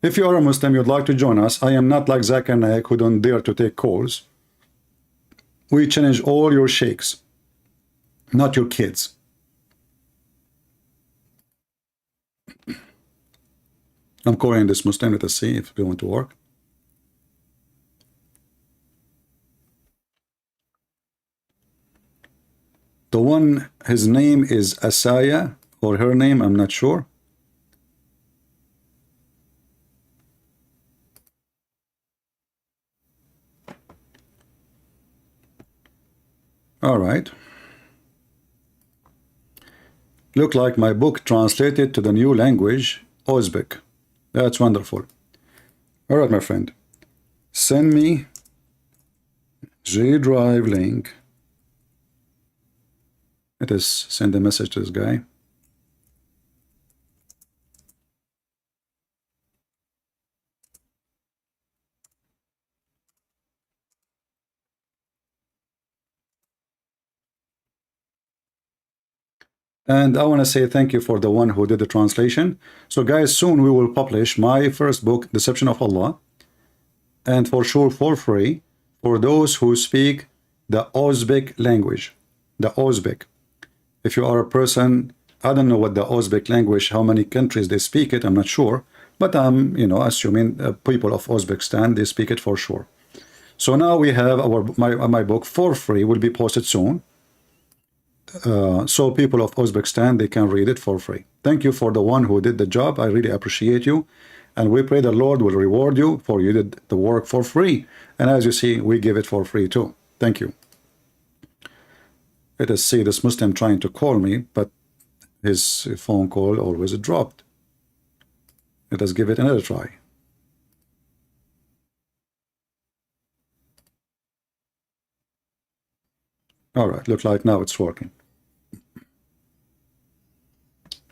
If you are a Muslim, you'd like to join us. I am not like Zakir and Naik, who don't dare to take calls. We challenge all your sheikhs, not your kids. I'm calling this Muslim. Let us see if we want to work. The one, his name is Asaya, or her name, I'm not sure. All right. Look like my book translated to the new language, Uzbek. That's wonderful. All right, my friend. Send me G Drive link. Let us send a message to this guy. And I want to say thank you for the one who did the translation. So guys, soon we will publish my first book, Deception of Allah. And for sure, for free, for those who speak the Uzbek language. The Uzbek. If you are a person, I don't know what the Uzbek language, how many countries they speak it, I'm not sure. But I'm, assuming people of Uzbekistan, they speak it for sure. So now we have my book for free, will be posted soon. So people of Uzbekistan, they can read it for free. Thank you for the one who did the job. I really appreciate you. And we pray the Lord will reward you for you did the work for free. And as you see, we give it for free too. Thank you. Let us see this Muslim trying to call me, but his phone call always dropped. Let us give it another try. All right, looks like now it's working.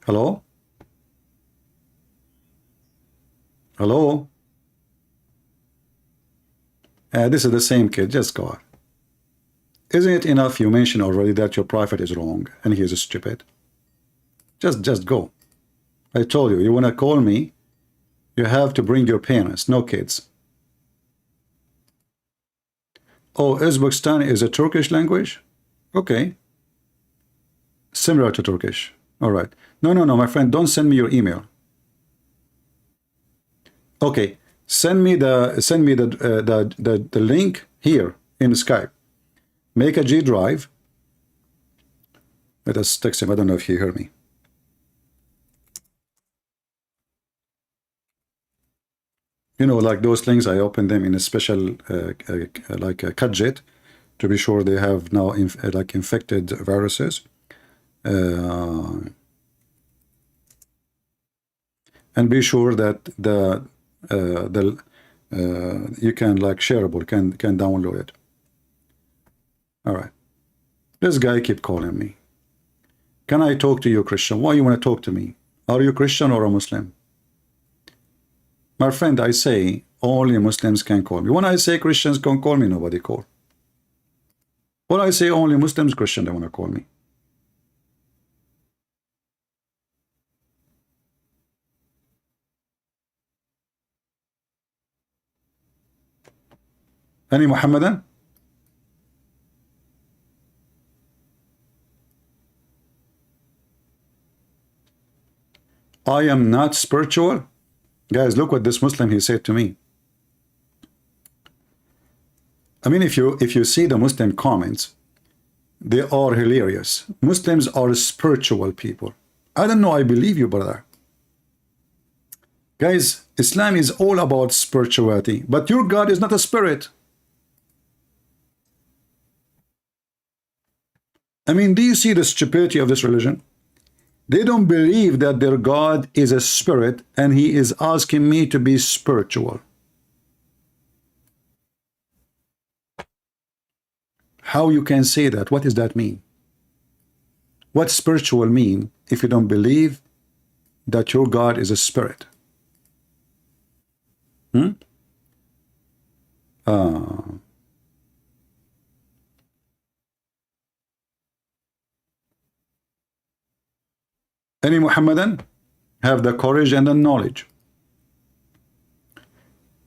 Hello? Hello? This is the same kid, just go on. Isn't it enough you mentioned already that your prophet is wrong and he is stupid? Just go. I told you, you want to call me, you have to bring your parents, no kids. Oh, Uzbekistan is a Turkish language? Okay. Similar to Turkish. All right. No, my friend, don't send me your email. Okay. Send me the link here in Skype. Make a G drive. Let us text him. I don't know if he heard me. Like those things, I open them in a special, like a Kadjet, to be sure they have now infected viruses. And be sure that you can shareable can download it. All right. This guy keep calling me. Can I talk to you, Christian? Why you want to talk to me? Are you Christian or a Muslim? My friend, I say only Muslims can call me. When I say Christians can call me, nobody call. Well, I say only Muslims, Christian, they want to call me. Any Muhammadan? I am not spiritual. Guys, look what this Muslim, he said to me. I mean, if you see the Muslim comments, they are hilarious. Muslims are spiritual people. I don't know, I believe you, brother. Guys, Islam is all about spirituality, but your God is not a spirit. I mean, do you see the stupidity of this religion? They don't believe that their God is a spirit, and he is asking me to be spiritual. How you can say that? What does that mean? What spiritual mean if you don't believe that your God is a spirit? Any Muhammadan have the courage and the knowledge.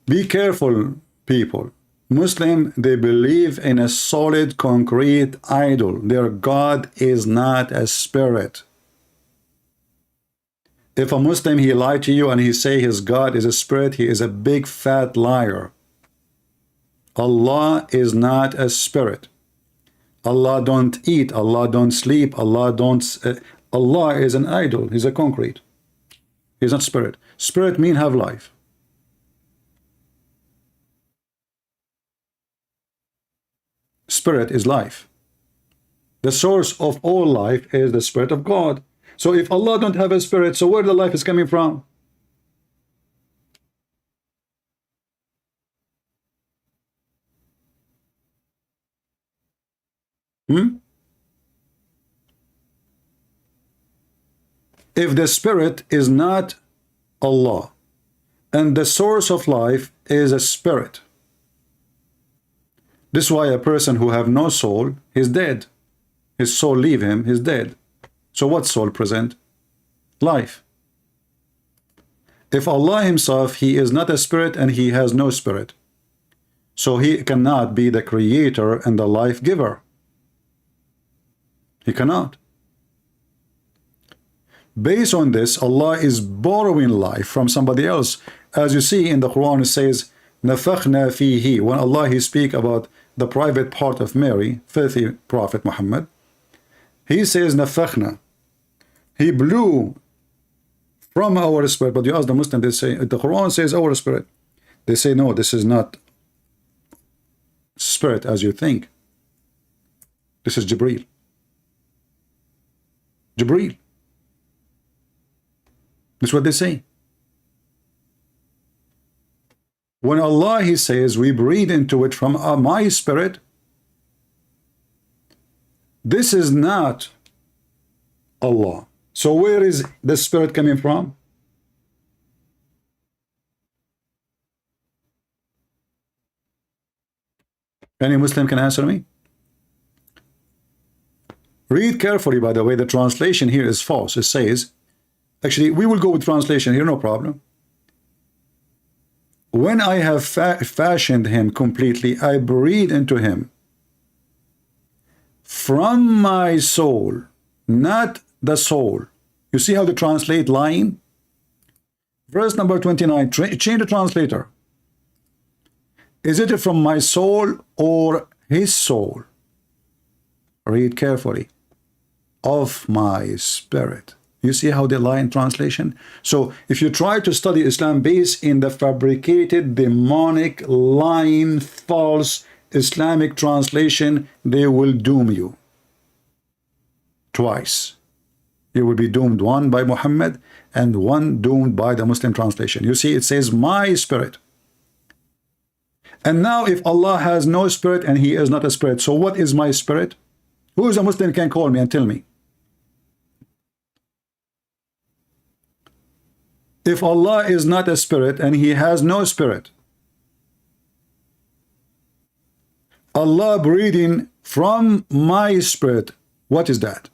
Be careful, people. Muslim, they believe in a solid, concrete idol. Their God is not a spirit. If a Muslim, he lied to you and he say his God is a spirit, he is a big fat liar. Allah is not a spirit. Allah don't eat, Allah don't sleep, Allah don't... Allah is an idol, he's a concrete. He's not spirit. Spirit mean have life. Spirit is life. The source of all life is the Spirit of God. So if Allah don't have a spirit, so where the life is coming from? If the spirit is not Allah, and the source of life is a spirit, this is why a person who have no soul is dead. His soul leave him, he's dead. So what soul present? Life. If Allah himself, he is not a spirit and he has no spirit, so he cannot be the creator and the life giver. He cannot. Based on this, Allah is borrowing life from somebody else. As you see in the Quran, it says, نَفَخْنَا فِيهِ. When Allah, he speak about the private part of Mary, filthy Prophet Muhammad, he says, نَفَخْنَا. He blew from our spirit. But you ask the Muslim, they say, the Quran says our spirit. They say, no, this is not spirit as you think. This is Jibreel. Jibreel. That's what they say. When Allah, he says, we breathe into it from my spirit, this is not Allah. So where is the spirit coming from? Any Muslim can answer me? Read carefully, by the way, the translation here is false. It says, actually, we will go with translation here, no problem. When I have fashioned him completely, I breathe into him from my soul, not the soul. You see how they translate lying? Verse number 29, change the translator. Is it from my soul or his soul? Read carefully. Of my spirit. You see how they lie in translation? So if you try to study Islam based in the fabricated, demonic, lying, false Islamic translation, they will doom you. Twice. You will be doomed, one by Muhammad and one doomed by the Muslim translation. You see, it says my spirit. And now if Allah has no spirit and he is not a spirit, so what is my spirit? Who is a Muslim can call me and tell me? If Allah is not a spirit and he has no spirit, Allah breathing from my spirit. What is that?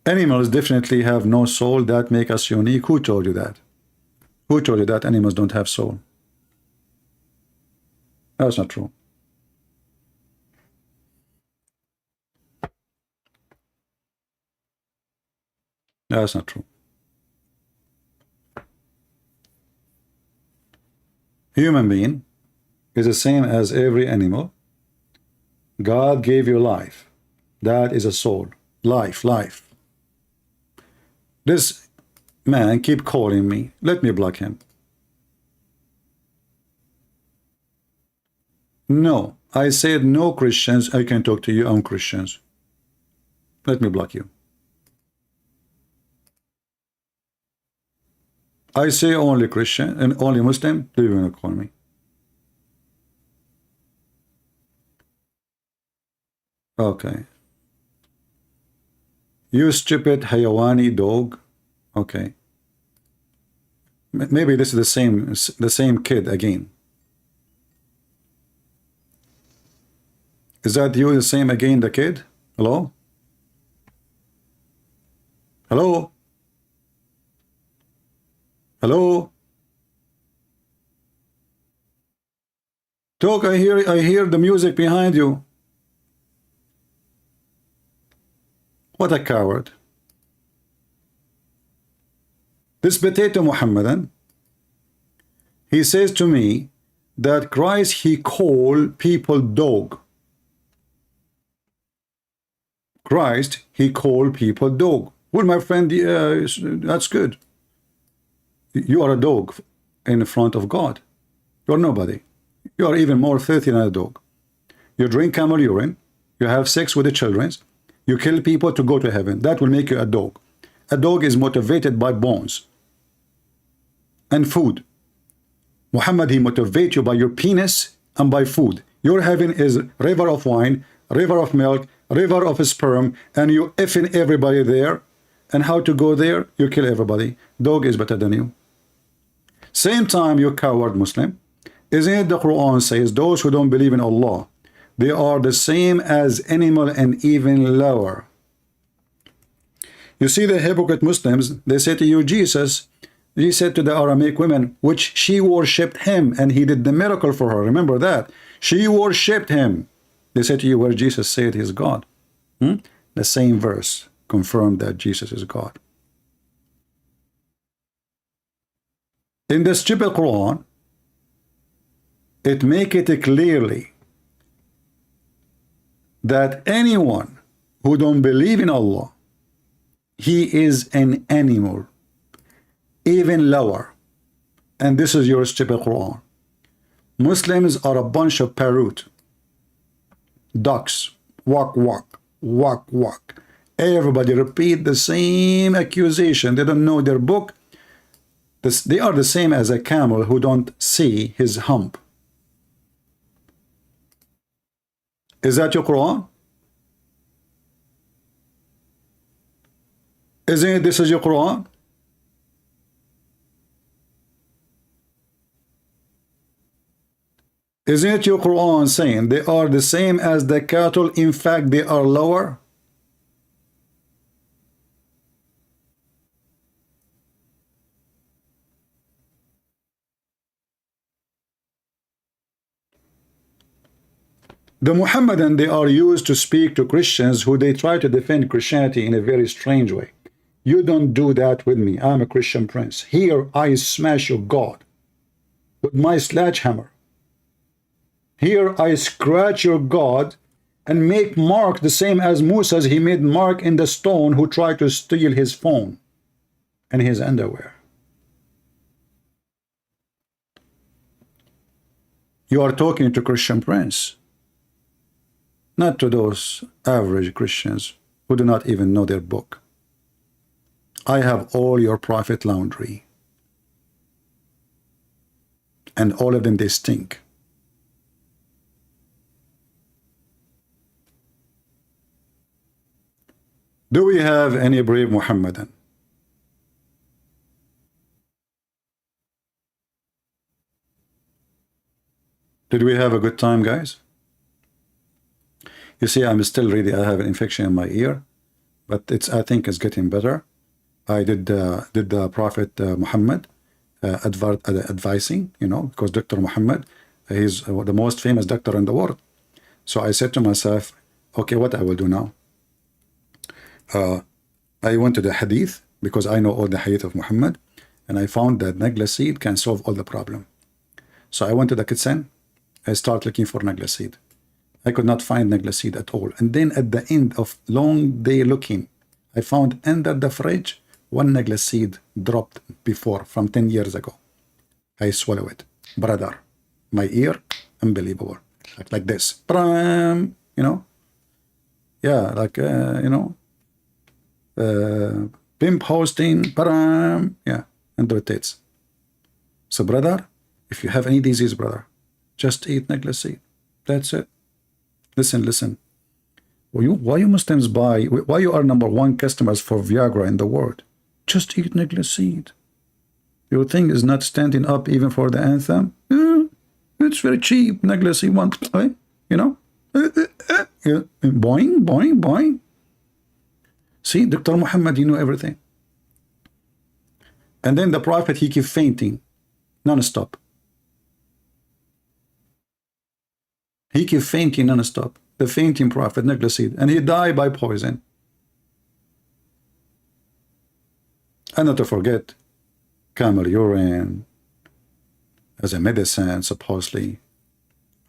Animals definitely have no soul. That make us unique. Who told you that? Who told you that animals don't have soul? That's not true. That's not true. Human being is the same as every animal. God gave you life. That is a soul. Life, life. This man keep calling me. Let me block him. No, I said no Christians. I can talk to you. I'm Christians. Let me block you. I say only Christian and only Muslim. Do you want to call me? Okay. You stupid hayawani dog. Okay. Maybe this is the same kid again. Is that you, the same again, the kid? Hello? Hello? Hello? Talk, I hear the music behind you. What a coward. This potato Muhammadan, he says to me that Christ, he called people dog. Christ, he called people dog. Well, my friend, that's good. You are a dog in front of God. You're nobody. You are even more filthy than a dog. You drink camel urine. You have sex with the children. You kill people to go to heaven. That will make you a dog. A dog is motivated by bones and food. Muhammad, he motivates you by your penis and by food. Your heaven is river of wine, river of milk, river of sperm, and you effing everybody there. And how to go there? You kill everybody. Dog is better than you. Same time, you coward Muslim. Isn't it the Quran says those who don't believe in Allah, they are the same as animal and even lower. You see the hypocrite Muslims, they say to you, Jesus, he said to the Aramaic women, which she worshipped him, and he did the miracle for her. Remember that. She worshipped him. They said to you, where Jesus said he's God. The same verse confirmed that Jesus is God. In the stupid Quran, it make it clearly that anyone who don't believe in Allah, he is an animal, even lower. And this is your stupid Quran. Muslims are a bunch of parrot, ducks, walk, walk, walk, walk. Everybody repeat the same accusation. They don't know their book. They are the same as a camel who don't see his hump. Is that your Quran? Isn't it this is your Quran? Isn't it your Quran saying they are the same as the cattle? In fact, they are lower? The Muhammadan, they are used to speak to Christians who they try to defend Christianity in a very strange way. You don't do that with me. I'm a Christian prince. Here I smash your God with my sledgehammer. Here I scratch your God and make mark the same as Moses. He made mark in the stone who tried to steal his phone and his underwear. You are talking to Christian prince, not to those average Christians who do not even know their book. I have all your private laundry, and all of them, they stink. Do we have any brave Muhammadan? Did we have a good time, guys? You see, I'm still really, I have an infection in my ear, but I think it's getting better. I did the Prophet Muhammad advising, you know, because Dr. Muhammad, he's the most famous doctor in the world. So I said to myself, okay, what I will do now? I went to the hadith, because I know all the hadith of Muhammad, and I found that Nagla seed can solve all the problem. So I went to the kitchen, I started looking for Nagla seed. I could not find Nagla seed at all. And then at the end of long day looking, I found under the fridge one Nagla seed dropped before from 10 years ago. I swallow it. Brother, my ear, unbelievable. Like this. You know? Yeah, like, you know, pimp hosting, yeah, and rotates. So, brother, if you have any disease, brother, just eat Nagla seed. That's it. Listen. Why you Muslims why you are #1 customers for Viagra in the world? Just eat Nagla seed. Your thing is not standing up even for the anthem? It's very cheap. Nagla seed, you know? Boing, boing, boing. See, Dr. Muhammad, you know everything. And then the Prophet, he keep fainting non-stop. He keep fainting non-stop. The fainting Prophet, Nagla seed. And he died by poison. And not to forget, camel urine as a medicine, supposedly.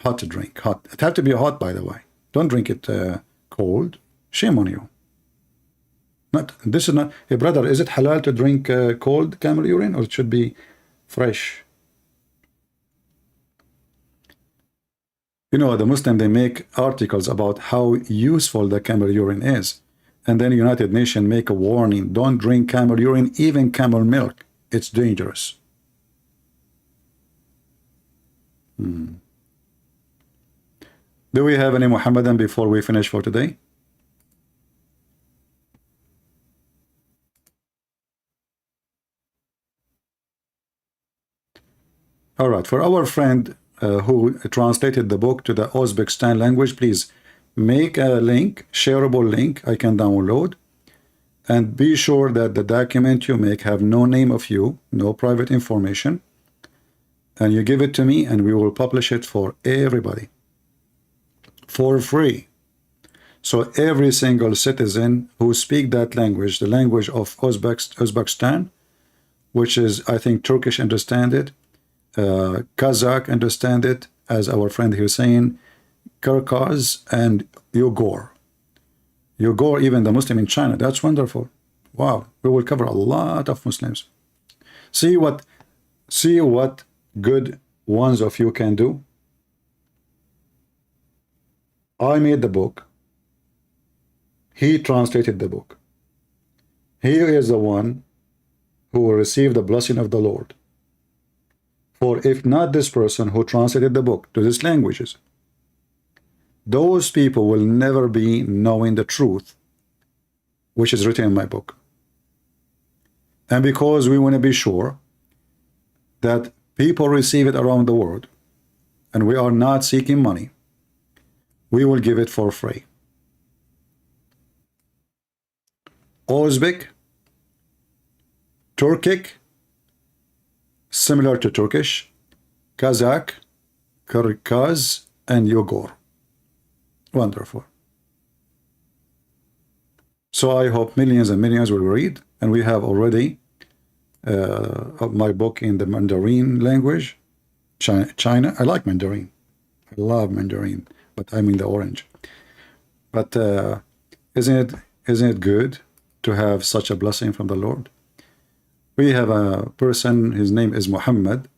Hot to drink. Hot. It have to be hot, by the way. Don't drink it cold. Shame on you. This is not. Hey, brother, is it halal to drink cold camel urine, or it should be fresh? You know, the Muslim, they make articles about how useful the camel urine is. And then United Nations make a warning, don't drink camel urine, even camel milk. It's dangerous. Do we have any Muhammadan before we finish for today? All right, for our friend who translated the book to the Uzbekistan language, please make a link, shareable link I can download, and be sure that the document you make have no name of you, no private information, and you give it to me and we will publish it for everybody for free. So every single citizen who speak that language, the language of Uzbekistan, which is, I think, Turkish understand it, Kazakh understand it, as our friend Hussein, Kyrgyz, and Uyghur. Uyghur, even the Muslim in China. That's wonderful. Wow, we will cover a lot of Muslims. See what good ones of you can do. I made the book. He translated the book. He is the one who will receive the blessing of the Lord. For if not this person who translated the book to these languages, those people will never be knowing the truth, which is written in my book. And because we want to be sure that people receive it around the world, and we are not seeking money, we will give it for free. Uzbek, Turkic, similar to Turkish, Kazakh, Kyrgyz, and Uyghur. Wonderful. So I hope millions and millions will read, and we have already my book in the Mandarin language. China, I like Mandarin. I love Mandarin, but I'm in the orange. But isn't it good to have such a blessing from the Lord? We have a person, his name is Muhammad.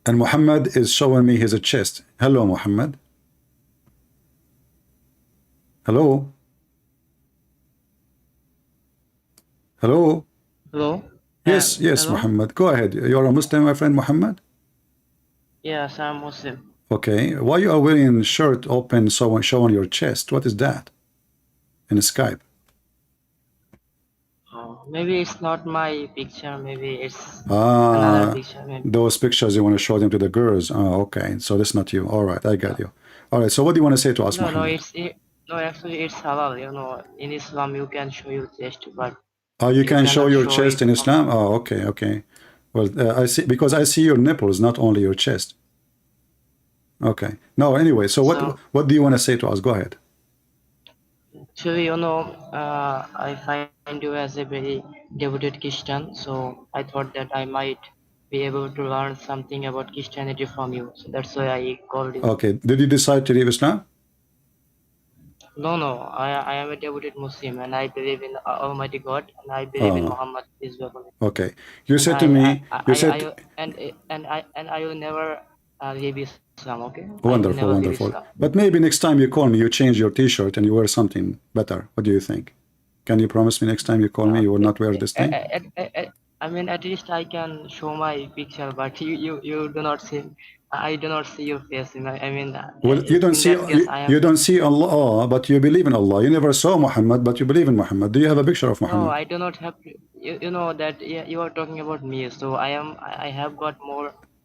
And Muhammad is showing me his chest. Hello, Muhammad. Hello. Hello. Hello? Yes, hello? Muhammad. Go ahead. You're a Muslim, my friend Muhammad? Yes, I'm Muslim. Okay. Why you are wearing shirt open, showing your chest? What is that? In Skype. Oh. Maybe it's not my picture. Maybe it's another Ah, picture. Maybe. those pictures you want to show them to the girls. Oh, okay. So that's not you. All right, I got you. All right. So what do you want to say to us, No, no, Muhammad? no. Actually, it's halal. In Islam you can show your chest, but Oh, you you can show cannot your show chest it in from. Islam? Oh, okay, okay. Well, I see, because I see your nipples, not only your chest. Okay. No, anyway, so So what do you want to say to us? Go ahead. actually, I find you as a very devoted Christian. So I thought that I might be able to learn something about Christianity from you. So that's why I called you. Okay. Did you decide to leave Islam? No, no. I am a devoted Muslim, and I believe in Almighty God, and I believe in Oh, Muhammad is well. okay. You And said to me, you said, I will never leave Islam. Okay, I will wonderful, never leave wonderful. Islam. But maybe next time you call me, you change your t-shirt and you wear something better. What do you think? Can you promise me next time you call me, you will not wear this thing? I mean, at least I can show my picture, but you do not see. I do not see your face. Well, you don't In see that case, I you am. don't see Allah, but you believe in Allah. You never saw Muhammad, but you believe in Muhammad. Do you have a picture of No, Muhammad? I do not have. You know that you are talking about me, so I am. I have got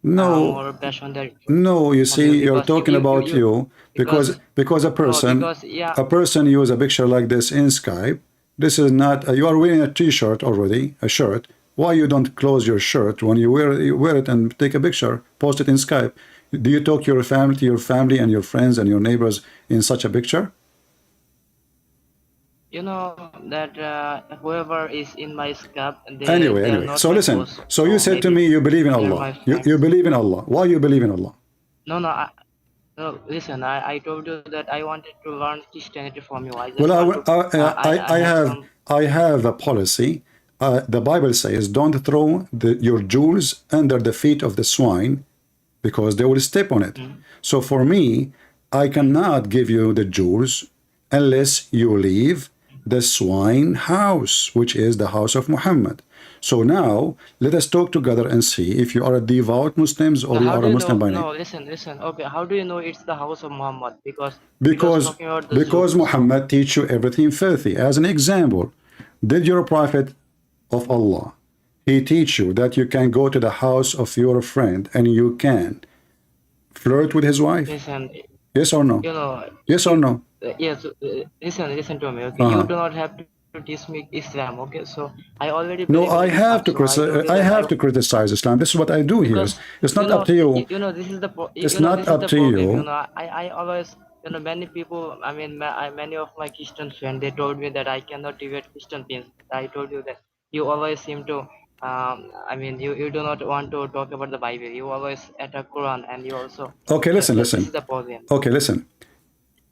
No, more passion there no. You from you see, you're because talking about you because because no because yeah. a person use a picture like this in Skype. This is not. You are wearing a T-shirt already, a shirt. Why you don't close your shirt when you wear it and take a picture, post it in Skype? Do you talk to your family and your friends and your neighbors in such a picture? You know that whoever is in my scab, Anyway, they are anyway. not So my listen. close. So you So said to me maybe you believe in they are Allah. my You friends. believe in Allah. Why you believe in Allah? No, no. No, listen. I told you that I wanted to learn Christianity from you. I Well, just want to. I have some. I have a policy. The Bible says, "Don't throw your jewels under the feet of the swine, because they will step on it." Mm, So for me, I cannot give you the jewels unless you leave the swine house, which is the house of Muhammad. So now let us talk together and see if you are a devout Muslims so or you how are do a you Muslim know? by name. No, listen. Okay, how do you know it's the house of Muhammad? Because Because talking about the because Jews. So Muhammad teach you everything filthy. As an example, did your prophet of Allah, he teach you that you can go to the house of your friend and you can flirt with his wife? listen. Yes or no? You know Yes or you. no? Yes. Listen to me. Okay, you Uh-huh. do not have to teach me Islam. Okay, so I already No, believe in Islam. So I told you I that have to criticize Islam. This is what I do here. because It's not up to you. this is the It's not this is up the to problem. you. I always many people. Many of my Christian friends they told me that I cannot debate Christian things. I told you that you always seem to. You do not want to talk about the Bible. You always attack Quran, and you also. Okay, listen, This listen. is the problem. Okay, listen.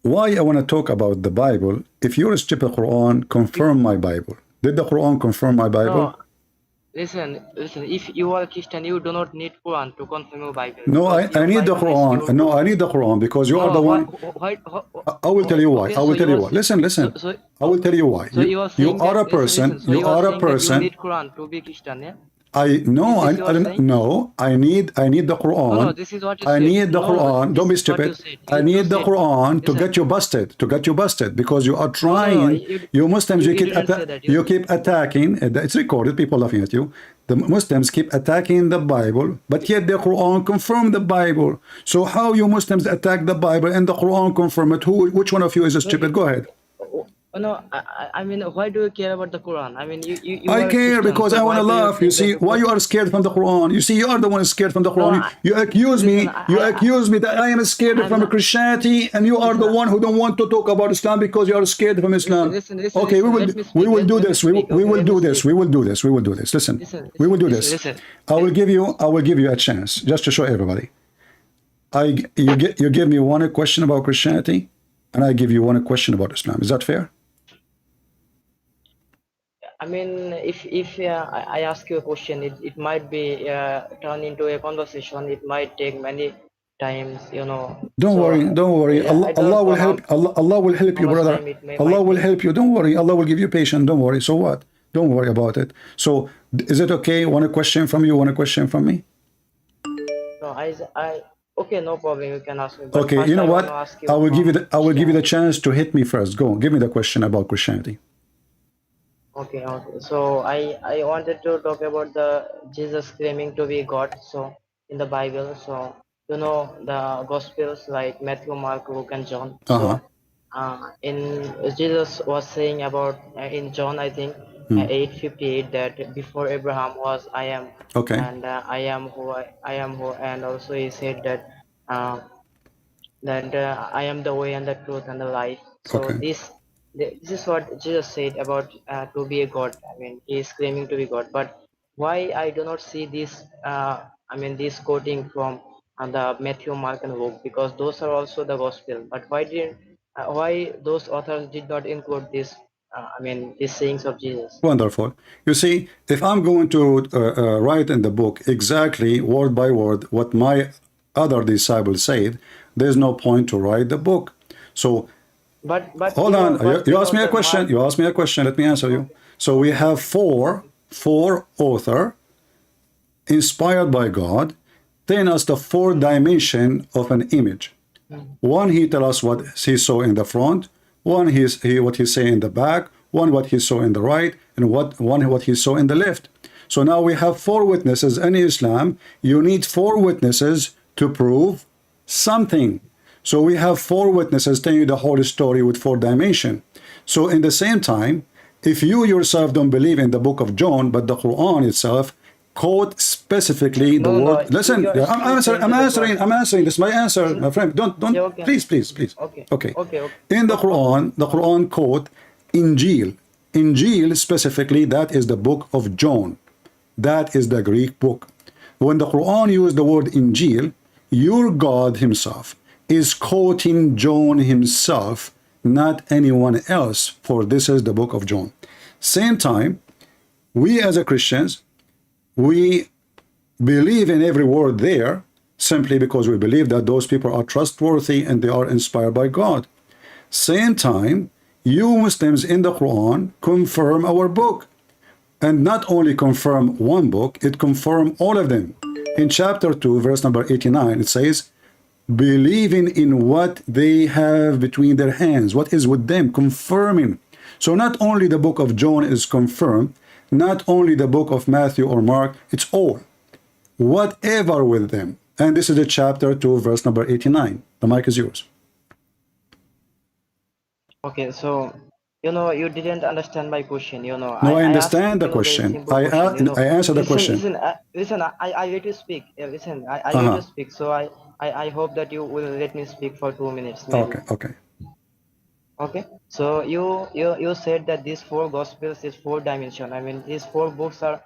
Why I want to talk about the Bible? If you're a stupid Quran, confirm my Bible. Did the Quran confirm my Bible? No, listen. If you are a Christian, you do not need Quran to confirm your Bible No, because I your need the Bible is Quran. your No, book. I need the Quran because you are the No, one. I will tell you why. okay, I so will tell you you are why. Listen, listen. so I will tell you why. so you are You saying are that a person. so You you are are a saying that you person. need Quran to be Christian, yeah? I Is no, this you I are don't saying? no. I need the No, Quran. this is what you I said. need the No, Quran. Don't this be is what you stupid. said. I You need the said, Quran to listen. get you busted. To get you busted because you are No, no, no. trying. You Muslims, You didn't say that. you keep attacking. It's recorded. People laughing at you. The Muslims keep attacking the Bible, but yet the Quran confirm the Bible. So how you Muslims attack the Bible and the Quran confirm it? Which one of you is No, stupid? Go ahead. no. Why do you care about the Quran? You I are a care Christian, because so I want why to do you laugh. You think see, that? why you are scared from the Quran? You see, you are the one scared from the No, Quran. You accuse listen. me. You accuse me that I am scared I'm from not. Christianity, and you are Listen. the one who don't want to talk about Islam because you are scared from Islam. Okay, Let me we speak. will do Let me this. speak. We Okay, will let me do this. speak. We will do this. We will do this. Listen, we will do this. Listen. I will give you a chance just to show everybody. You give me one question about Christianity, and I give you one question about Islam. Is that fair? If I ask you a question, it might be turned into a conversation. It might take many times, Don't So worry, don't worry. I don't Allah will know help. Allah will help how you, much brother. time it Allah might will take. help you. Don't worry. Allah will give you patience. Don't worry. So what? Don't worry about it. So is it okay? Want a question from you? Want a question from me? No, okay, no problem. You can ask me. But Okay. You first, know I want to what? ask you from I will give you the Christianity. chance to hit me first. Go. Give me the question about Christianity. Okay, okay. So I wanted to talk about the Jesus claiming to be God. So in the Bible, so you know the Gospels like Matthew, Mark, Luke, and John. Uh-huh. So in Jesus was saying about in John, I think 8:58 that before Abraham was I am, Okay. and I am who, and also he said that. Uh, that I am the way and the truth and the life. So Okay. this is what Jesus said about to be a God. I mean, he is claiming to be God. But why I do not see this? I mean, this quoting from the Matthew, Mark, and Luke, because those are also the gospel. But why those authors did not include this? I mean, these sayings of Jesus. Wonderful. You see, if I'm going to write in the book exactly word by word what my other disciples said, there's no point to write the book. So But hold you on. know, but You you asked know me a the question. Mark. You asked me a question. Let me answer you. Okay, So we have four author inspired by God, telling us the four dimension of an image. One, he tell us what he saw in the front. One, what he say in the back. One, what he saw in the right, and what he saw in the left. So now we have four witnesses in Islam. You need four witnesses to prove something. So we have four witnesses telling you the whole story with four dimension. So in the same time, if you yourself don't believe in the book of John, but the Quran itself quote specifically the no, word. Listen, you're I'm still answering. saying I'm to the answering. Quran. I'm answering. This is my answer, Listen, my friend. Don't. yeah, okay, Please. okay, Okay. okay, okay. In the Okay. Quran, the Quran quote Injil. Injil specifically, that is the book of John. That is the Greek book. When the Quran used the word Injil, your God himself is quoting John himself, not anyone else, for this is the book of John. Same time, we as a Christians, we believe in every word there simply because we believe that those people are trustworthy and they are inspired by God. Same time, you Muslims in the Quran confirm our book. And not only confirm one book, it confirm all of them. In chapter 2, verse number 89, it says, believing in what they have between their hands, what is with them, confirming. So not only the book of John is confirmed, not only the book of Matthew or Mark, it's all. Whatever with them. And this is the chapter 2, verse number 89. The mic is yours. Okay, so you know you didn't understand my question. You know, No, I I asked understand the you a very question. simple question. You know, I answer the question. listen. I let you speak. Listen, I let you Uh-huh. speak. So I hope that you will let me speak for 2 minutes maybe. Okay. Okay, so you said that these four gospels is four dimension. I mean, these four books are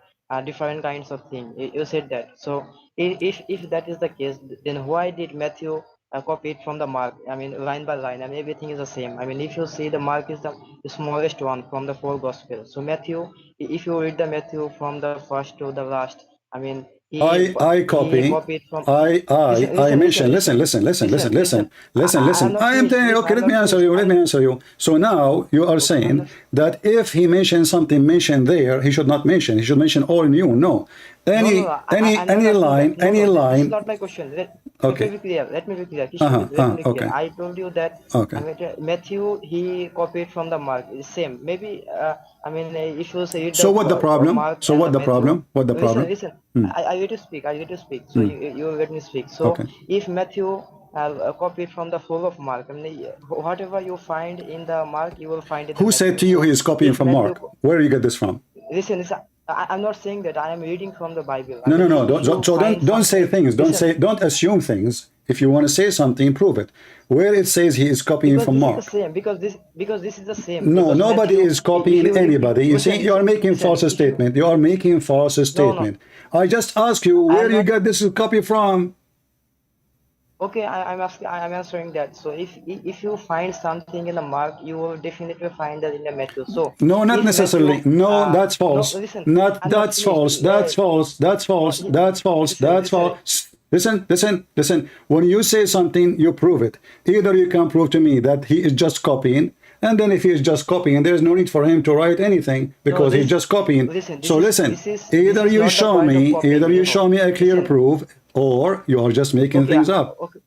different kinds of thing. You said that. So if that is the case, then why did Matthew copy it from the Mark? I mean, line by line, and everything is the same. I mean, if you see the Mark is the smallest one from the four gospels. So Matthew, if you read the Matthew from the first to the last, I mean, I he copy. copied from. I mention. Listen. I'm not I am finished. telling you. Listen, Okay, I'm let me not answer finished. you. Let me answer you. So now you are Okay, I'm saying not. that if he mentions something mentioned there, he should not mention. He should mention all new. No, No. I'm not asking that. No, any this is line. not my question. Let me Okay. be clear. Let me be clear. Kishore, let me be clear. Okay. I told you that I Okay. mean, Matthew, he copied from the Mark. It's same. Maybe, I mean, if you say So the what the problem? Mark So and the what the Matthew, problem? What the listen, problem? listen. Hmm. I get to speak. I get to speak. So you let me speak. So Okay. if Matthew copied from the whole of Mark, I mean, whatever you find in the Mark, you will find in the Who said Matthew. to you he So is copying if from Matthew, Mark? Where do you get this from? listen, I'm not saying that I am reading from the Bible. I No. mean, if Don't, you so find don't say something, things. listen, Don't assume things. If you want to say something, prove it. Where it says he is copying because from this is the Mark. same. Because this is the same. No, Because nobody Matthew, is if copying you read, anybody. You see, you are making listen. false If you statement. You are making false no, statement. I just ask you I where am you not. get this copy from. Okay, I'm asking. I'm answering that. So if you find something in the Mark, you will definitely find that in the Matthew. So No, not if necessarily. Matthew, No, that's no, false. listen, Not I'm not that's finished. false. That's false. That's false. That's false. That's Listen. false. Listen. When you say something, you prove it. Either you can prove to me that he is just copying, and then if he is just copying, there is no need for him to write anything No, because he's just copying. listen. So listen, This either is you not the show point of me, copying. You know, a clear listen. proof, or you are just making Okay, things up. okay,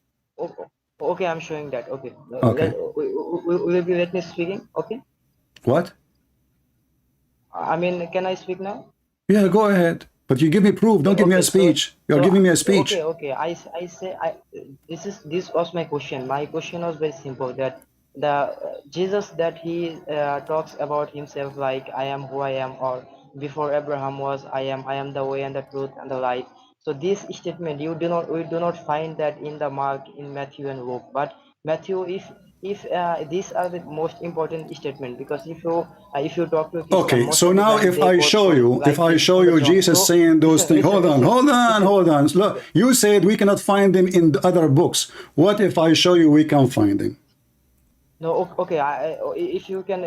okay. I'm showing that. Okay, Okay. will you let me speaking? Okay, What? I mean, can I speak now? Yeah, go ahead. But you give me proof. Don't give me a Okay, speech. You're giving me a speech. okay. This was my question. My question was very simple. That the Jesus that he talks about himself like I am who I am, or before Abraham was I am the way and the truth and the life. So this statement we do not find that in the Mark, in Matthew and Luke. But Matthew, if these are the most important statement, because if you talk to Christian, Okay, most so of the now time if they I quote show from you, if like I this show from the you John. Jesus So saying those things, hold on. Look, you said we cannot find them in the other books. What if I show you we can find them? No, okay. If you can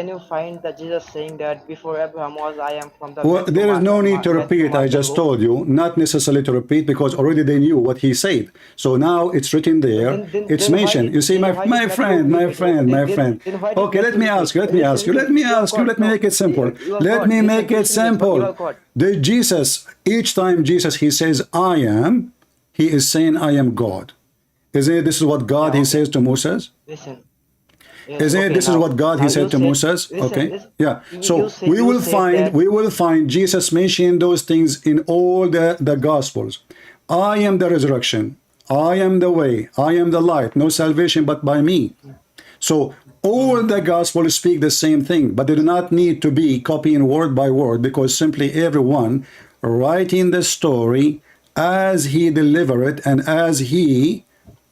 you find that Jesus saying that before Abraham was, I am from the Well, there is no need to Matthew, repeat. I Mark, and just Luke? told you, not necessarily to repeat, because already they knew what he said. So now it's written there. It's mentioned. You see, my friend. Then why did Okay, let Matthew me repeat? ask you. Let me ask you. Let me You are ask you. God. Let me No, make it simple. you are Let God. me Listen, make it listen, but you simple. are God. The Jesus, each time Jesus he says I am, he is saying I am God. Isn't it? This is what God Yeah, he okay. says to Moses. Listen. Yes, Isn't it? okay. This is what God Now he you said to said. Moses. Listen. Okay, yeah. You So said that. we will find Jesus mentioning those things in all the Gospels. I am the resurrection. I am the way. I am the light. No salvation but by me. So all the Gospels speak the same thing, but they do not need to be copying word by word, because simply everyone writing the story as he delivered it and as he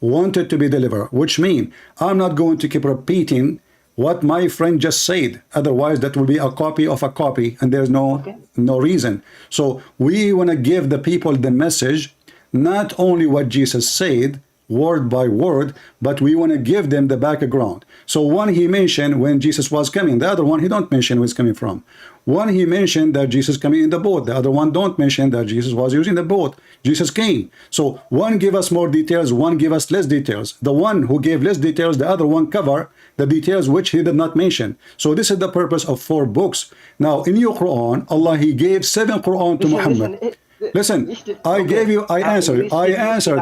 wanted to be delivered, which means I'm not going to keep repeating what my friend just said. Otherwise, that will be a copy of a copy, and there's no reason. So we want to give the people the message, not only what Jesus said, word by word, but we want to give them the background. So one he mentioned when Jesus was coming, the other one he don't mention where he's coming from. One he mentioned that Jesus coming in the boat, the other one don't mention that Jesus was using the boat. Jesus came. So one give us more details, one give us less details. The one who gave less details, the other one cover the details which he did not mention. So this is the purpose of 4 books. Now in your Quran, Allah he gave 7 Quran to Muhammad. Listen, I gave you, I answered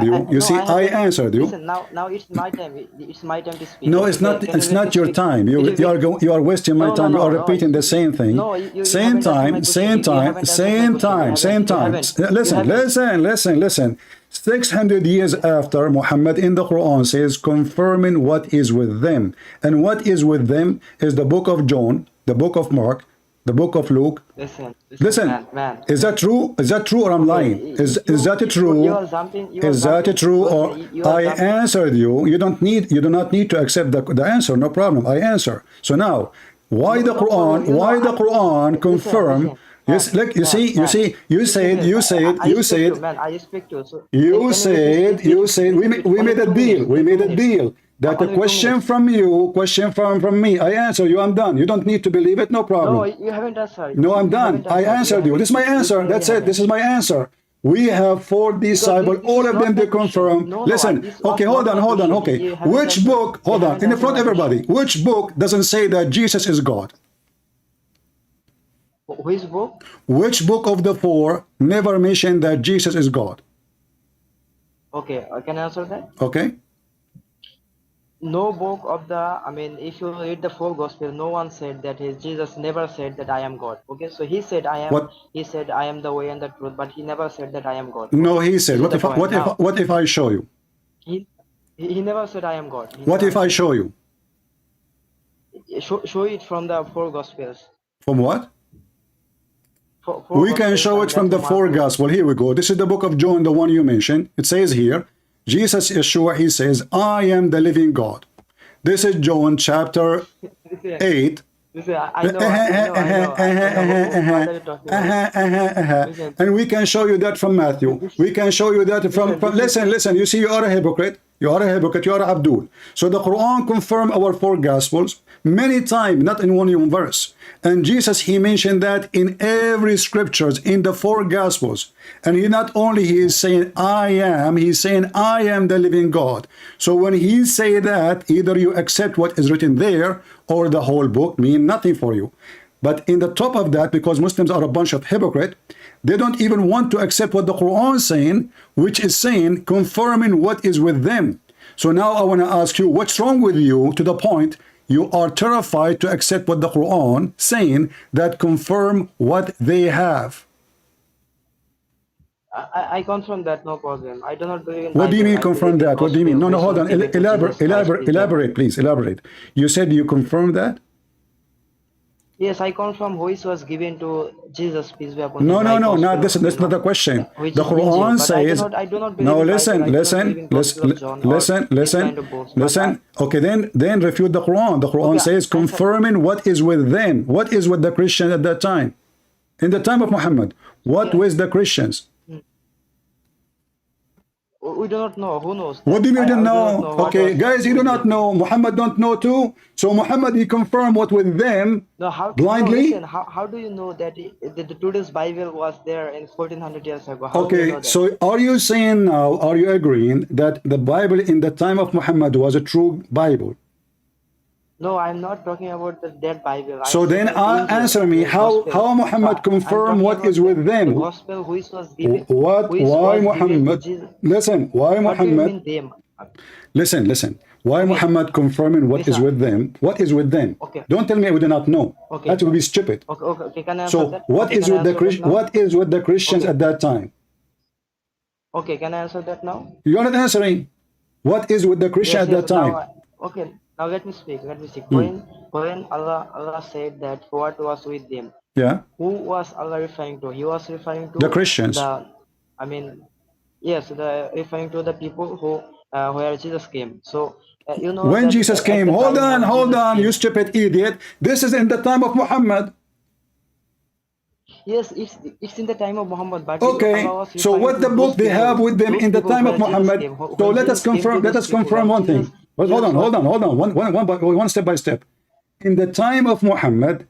you. You see, I answered you. Listen, now it's my time. It's my time to speak. No, Okay, it's not. can It's you let not me your speak? time. You are wasting my time. You are repeating the same thing. No, you Same haven't answered my time. question. Same You time. haven't answered my Same question. time. Same time. Listen. 600 years after, Muhammad in the Quran says, confirming what is with them, and what is with them is the book of John, the book of Mark, the book of Luke. Listen, man. is that true? Is that true or I'm lying? Is that true? Is that true or I answered you? You do not need to accept the answer. No problem. I answer. So now, why the Quran? Why the Quran confirm? Yes, look, you said we made a deal. We made a deal. That a question from you, question from me. I answer you. I'm done. You don't need to believe it. No problem. No, you haven't answered. No, I'm done. I answered you. This is my answer. That's it. This is my answer. We have 4 disciples. All of them, they confirm. Listen. Okay, hold on. Okay. Which book, hold on, in front of everybody, which book doesn't say that Jesus is God? Which book? Which book of the 4 never mentioned that Jesus is God? Okay, I can answer that. Okay. No book of if you read the 4 gospel, no one said that Jesus never said that I am God. Okay, so he said I am. What? He said I am the way and the truth, but he never said that I am God. No, he said. What if I show you? He never said I am God. What if I show you? Show it from the 4 gospels. From what? We can show it from the 4 gospel. Here we go. This is the book of John, the one you mentioned. It says here, Jesus Yeshua, he says, I am the living God. This is John chapter 8. And we can show you that from Matthew. We can show you that from listen, you see, you are a hypocrite. You are a hypocrite. You are Abdul. So the Quran confirm our 4 gospels many times, not in one verse. And Jesus, he mentioned that in every scriptures, in the 4 gospels. And he not only he is saying I am, he's saying I am the living God. So when he say that, either you accept what is written there, or the whole book mean nothing for you. But in the top of that, because Muslims are a bunch of hypocrites, they don't even want to accept what the Quran is saying, which is saying, confirming what is with them. So now I want to ask you, what's wrong with you to the point You are terrified to accept what the Quran saying that confirm what they have. I confirm that, no problem. I do not believe in What do you Bible. mean I confirm believe in that? What do you mean? gospel, No, no, which hold was on. given to Jesus Christ, peace be upon him. Elaborate, please. Elaborate. You said you confirm that? Yes, I confirm which was given to Jesus, peace be upon No, him, no, like no, not gospel, this. That's not the question. which The is Injil. Quran But says, I do not believe no, in Bible. I do not believe in Gospel of John or this kind of books. But listen. Okay, then refute the Quran. The Quran okay, says confirming what is with them. What is with the Christians at that time? In the time of Muhammad, what yeah, with the Christians? we do not know. Who knows What that? do you mean you don't I do not know? know what Okay, was guys, you do with not them. know. Muhammad don't know too. So Muhammad, he confirmed what with them No, blindly. listen, how do you know that the today's Bible was there in 1400 years ago? How do you know Okay, that? so are you saying now, are you agreeing that the Bible in the time of Muhammad was a true Bible? No, I'm not talking about that Bible. I'm So then saying Injil, answer me, the gospel. how Muhammad I'm confirm talking what about is with the them? gospel which was given, Why to Muhammad? Jesus. Listen, why What do you Muhammad? mean them? Listen. Why Okay, Muhammad confirming what is listen. with them? What is with them? Okay, Don't tell me we do not know. okay, That would be stupid. okay. Can I answer So that? what Okay, is can I with the answer that now? What is with the Christians Okay, at that time? okay. Can I answer that now? You're not answering. What is with the Christian Yes, at that Now, time? okay. Now let me speak. Let me speak. Hmm. When Allah said that what was with them, Yeah, who was Allah referring to? He was referring the to Christians. the, I mean, yes, the referring to the people who where Jesus came. So you know When that Jesus at came, the time when hold Jesus on, you came, stupid idiot. This is in the time of Muhammad. yes, it's in the time of Muhammad, but Allah Okay, was so referring what to the book they have with them those in the people time of where Jesus Muhammad? came. So When Jesus came to let those us people, confirm right? one thing. Well, Jesus was hold on, one step by step. In the time of Muhammad,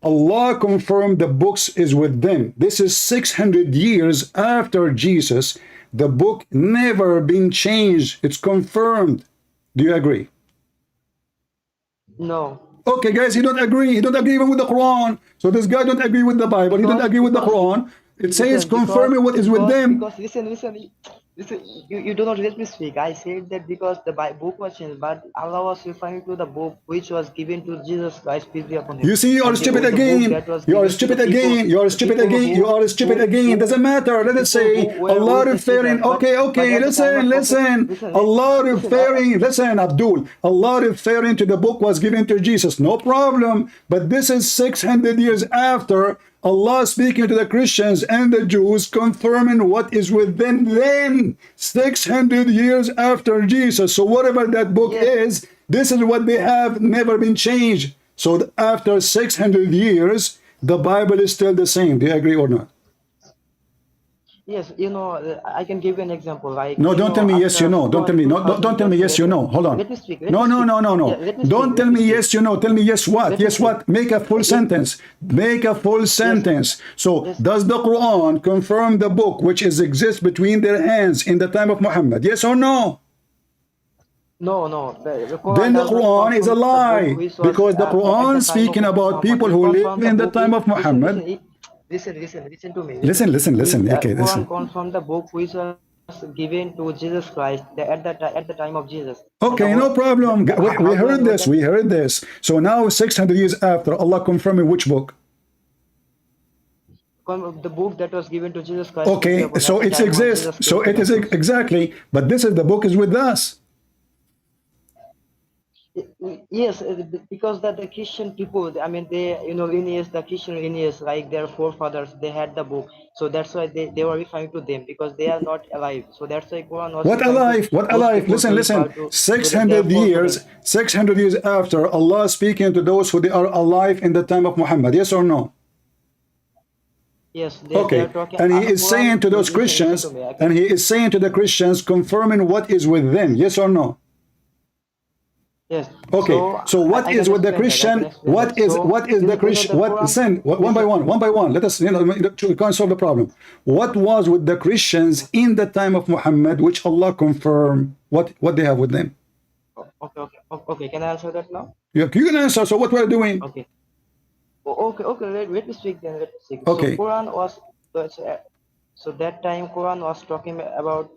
Allah confirmed the books is with them. This is 600 years after Jesus. The book never been changed. It's confirmed. Do you agree? no, Okay, guys, he don't agree. He don't agree even with the Quran. So this guy don't agree with the Bible. He don't agree with the because Quran. It says listen, confirming what is with them. listen, you do not let me speak. I said that because the book was changed, but Allah was referring to the book which was given to Jesus Christ, peace be upon him, You see, you are and stupid the book again. that was You are given to stupid again. You are the stupid people again. You are stupid again. Doesn't matter. Let us people who say were Allah with the Jesus, referring. but Okay. at the time of Prophet, Allah listen, referring. Listen, Abdul. Allah referring to the book was given to Jesus. No problem. But this is 600 years after Allah speaking to the Christians and the Jews, confirming what is with them then, 600 years after Jesus. So whatever that book yes, is, this is what they have, never been changed. So after 600 years, the Bible is still the same. Do you agree or not? yes, I can give you an example. Like, No, don't tell me yes, you after know. Don't tell me. No, 2000 don't tell me years yes, you later, know. Hold on. let me speak. Let me No, no, speak. no, no, Yeah, no. let me speak. Don't Let tell me me speak. yes, you know. Tell me yes, what? Let me Yes, speak. what? Make a full Let, sentence. Make a full yes, sentence. So, yes. does the Quran confirm the book which is exists between their hands in the time of Muhammad? Yes or no? No. The Quran Then the does not Quran is a confirm the book lie which was because the at the Quran time of speaking about Muhammad. people It who live confirmed the in the book. time of Muhammad. Listen to me. Listen. Okay, Quran listen. confirmed the book which was given to Jesus Christ at the time of Jesus. And Okay, no problem. We how do I heard know this. that? We heard this. So now, 600 years after, Allah confirming which book? The book that was given to Jesus Christ, peace be Okay, upon him, so at the it time when exists. Jesus came So to it the is Jews. exactly. But this is the book is with us. Yes, because that the Christian people, I mean, the Christian lineage, like their forefathers, they had the book. So that's why they were referring to them because they are not alive. So that's why Quran was What referring to alive? What those alive? people to refer Listen. to their forefathers. 600 years after, Allah speaking to those who they are alive in the time of Muhammad. Yes or no? Yes, they are Okay. talking. And he is saying Quran, to those listen to Christians, me. and he is saying to the Christians, confirming what is with them. Yes or no? Yes. Okay, So so what I is can with the explain that. I can Christian? explain that. So What is the Christian? the What Quran. listen one by Listen. one by one. Let us we can't solve the problem. What was with the Christians in the time of Muhammad, which Allah confirmed? What they have with them? Okay. Can I answer that now? You can answer. So what we're doing? Okay. Okay. Let me speak then. Let me speak. So Okay, Quran was so that time Quran was talking about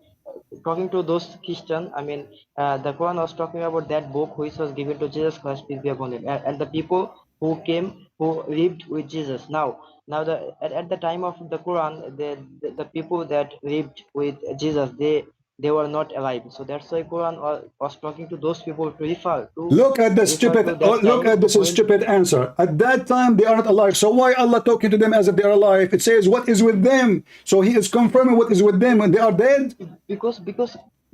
talking to those Christian, I mean, the Quran was talking about that book which was given to Jesus Christ, peace be upon him, and the people who came, who lived with Jesus. Now at the time of the Quran, the people that lived with Jesus, they were not alive. So that's why Quran was talking to those people to Look at the refer stupid, to oh, that look time at this when, stupid answer. At that time, they are not alive. So why Allah talking to them as if they are alive? It says what is with them. So he is confirming what is with them when they are dead.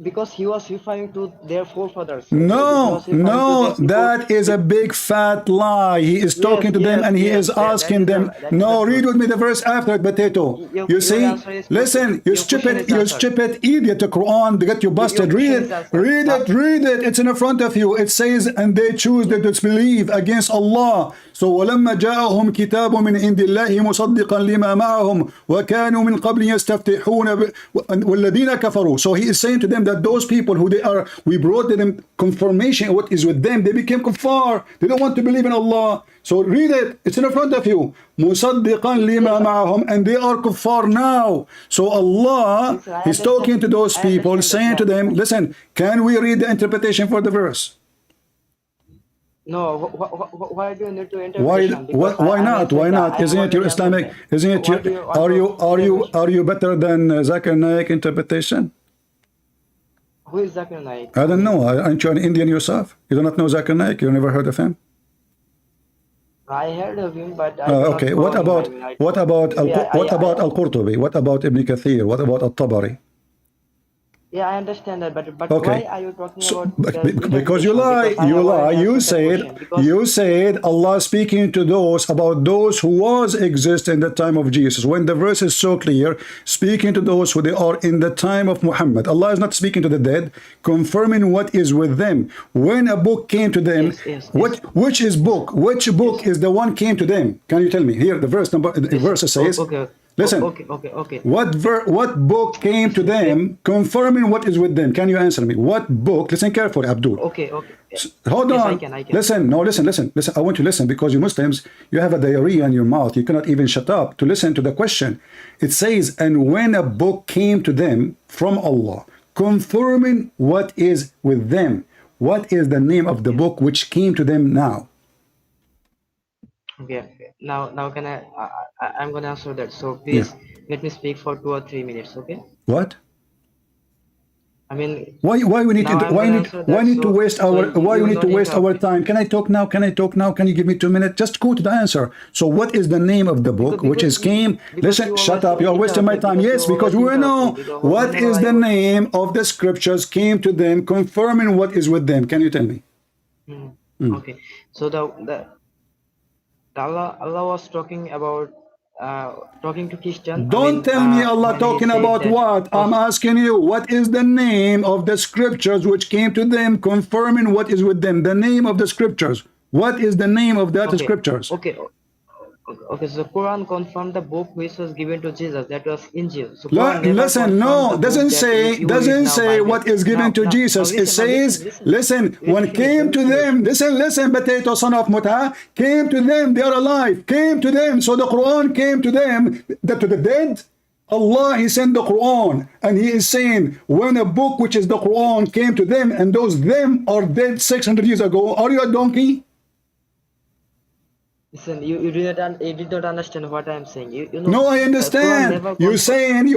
because he was referring to their forefathers. He No, was referring to no, the people. that is a big fat lie. He is talking to them and he is asking them. That is No, the read truth. with me the verse after it, potato. You Your see? answer is Listen, your question is you answered. stupid idiot. The Quran, they get you Your busted. Read question is it, answered. read it, read it. It's in front of you. It says, and they choose to disbelieve against Allah. So ولما جاءهم كتاب من عند الله مصدقا لما معهم وكانوا من قبل يستفتحون والذين كفروا. So he is saying to them that those people who they are, we brought them confirmation of what is with them. They became kuffar. They don't want to believe in Allah. So read it. It's in front of you. مصدقا لما معهم, and they are kuffar now. So Allah is talking to those people, saying to them, listen, can we read the interpretation for the verse? No, why do you need to interpretation? Why not? Why not? Isn't it your Islamic? Isn't it your? Are you better than Zakir Naik interpretation? Who is Zakir Naik? I don't know. Aren't you an Indian yourself? You do not know Zakir Naik? You never heard of him? I heard of him, but I okay. What about Al-Qurtubi? What about Ibn Kathir? What about Al-Tabari? Yeah, I understand that, but okay. why are you talking about because you lie. You said Allah speaking to about those who was exist in the time of Jesus. When the verse is so clear, speaking to those who they are in the time of Muhammad. Allah is not speaking to the dead, confirming what is with them. When a book came to them, which book is the one came to them? Can you tell me? Here the verse says. Okay. Listen. Okay. What book came to them, confirming what is with them? Can you answer me? What book? Listen carefully, Abdul. Okay. Hold on. I can. Listen. No, listen. I want you to listen because you Muslims, you have a diarrhea in your mouth. You cannot even shut up to listen to the question. It says, and when a book came to them from Allah, confirming what is with them. What is the name of the book which came to them now? Okay. Now I'm gonna answer that. So please let me speak for 2 or 3 minutes. Okay. What? I mean, why we need to waste our time? Can I talk now? Can you give me 2 minutes? Just go to the answer. So what is the name of the book listen, shut up, you're wasting my time. Yes, because we know what is the name of the scriptures came to them, confirming what is with them. Can you tell me? Okay, so Allah was talking about talking to Christian. Don't tell me Allah talking about what. I'm asking you, what is the name of the scriptures which came to them, confirming what is with them? The name of the scriptures. What is the name of that scriptures? Okay, so Quran confirmed the book which was given to Jesus, that was Injil. So listen, no, doesn't say what is given to Jesus. It says, listen, when came to them, listen, potato son of Muta, came to them, they are alive, came to them. So the Quran came to them, to the dead. Allah, He sent the Quran, and He is saying, when a book which is the Quran came to them, and those them are dead 600 years ago, are you a donkey? Listen, you did not understand what I am saying. You know, no, I understand. You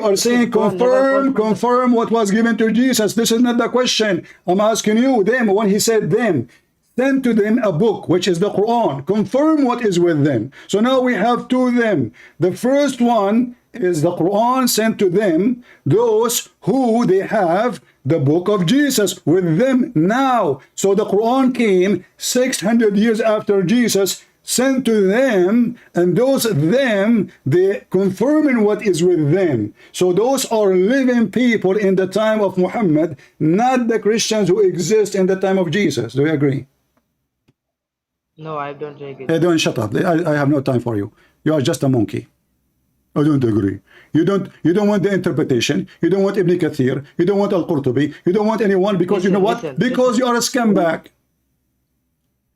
are saying confirm what was given to Jesus. This is not the question. I'm asking you, them, when He said them, send to them a book, which is the Quran. Confirm what is with them. So now we have two of them. The first one is the Quran sent to them, those who they have the book of Jesus with them now. So the Quran came 600 years after Jesus, sent to them, and those them, they confirming what is with them. So those are living people in the time of Muhammad, not the Christians who exist in the time of Jesus. Do you agree? No, I don't agree. Don't shut up. I have no time for you. You are just a monkey. I don't agree. You don't want the interpretation. You don't want Ibn Kathir. You don't want Al-Qurtubi. You don't want anyone because you know what? Because you are a scumbag.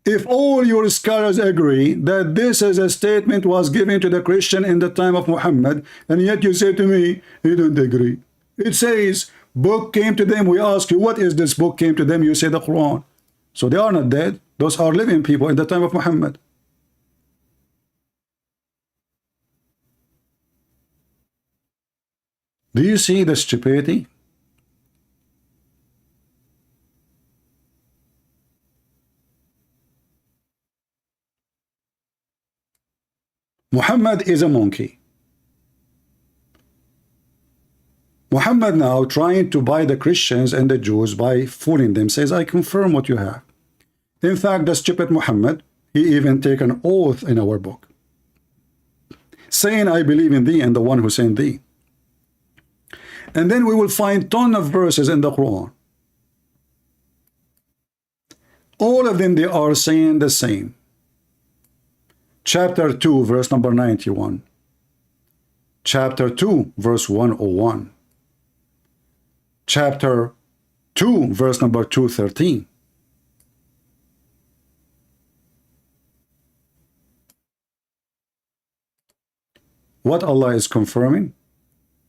If all your scholars agree that this is a statement was given to the Christian in the time of Muhammad, and yet you say to me, you don't agree. It says, Book came to them. We ask you, what is this book came to them? You say the Quran. So they are not dead. Those are living people in the time of Muhammad. Do you see the stupidity? Muhammad is a monkey. Muhammad now trying to buy the Christians and the Jews by fooling them, says, I confirm what you have. In fact, the stupid Muhammad, he even take an oath in our book, saying, I believe in thee and the one who sent thee. And then we will find ton of verses in the Quran. All of them, they are saying the same. Chapter 2, verse number 91. Chapter 2, verse 101. Chapter 2, verse number 213. What Allah is confirming?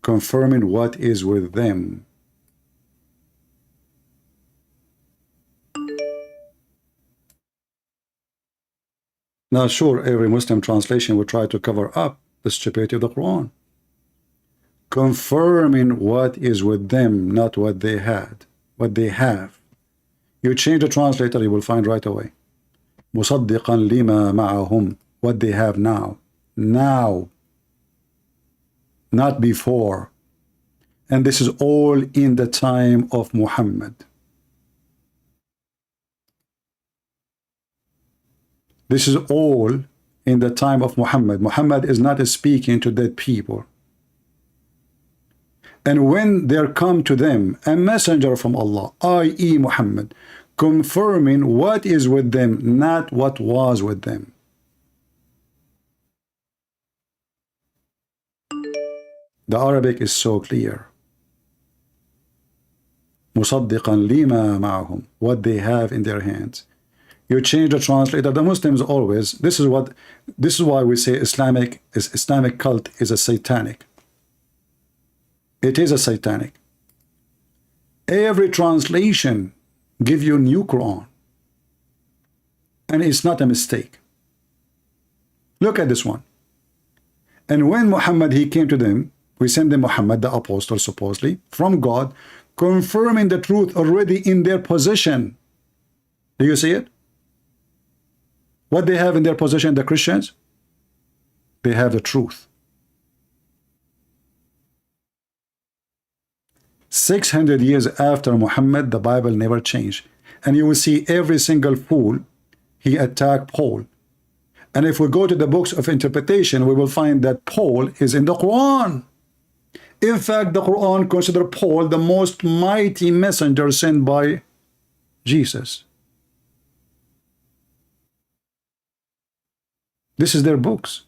Confirming what is with them. Now, sure, every Muslim translation will try to cover up the stupidity of the Quran. Confirming what is with them, not what they had, what they have. You change the translator, you will find right away. مُصَدِّقًا لِمَا مَعَهُمْ, what they have now. Now. Not before. And this is all in the time of Muhammad. This is all in the time of Muhammad. Muhammad is not speaking to dead people. And when there come to them a messenger from Allah, i.e. Muhammad, confirming what is with them, not what was with them. The Arabic is so clear. مُصَدِّقًا لِمَا مَعَهُمْ, what they have in their hands. You change the translator. The Muslims always, this is why we say Islamic cult is a satanic. It is a satanic. Every translation give you new Quran. And it's not a mistake. Look at this one. And when Muhammad, he came to them, we send them Muhammad, the apostle, supposedly, from God, confirming the truth already in their possession. Do you see it? What they have in their possession, the Christians? They have the truth. 600 years after Muhammad, the Bible never changed. And you will see every single fool, he attacked Paul. And if we go to the books of interpretation, we will find that Paul is in the Quran. In fact, the Quran considers Paul the most mighty messenger sent by Jesus. This is their books.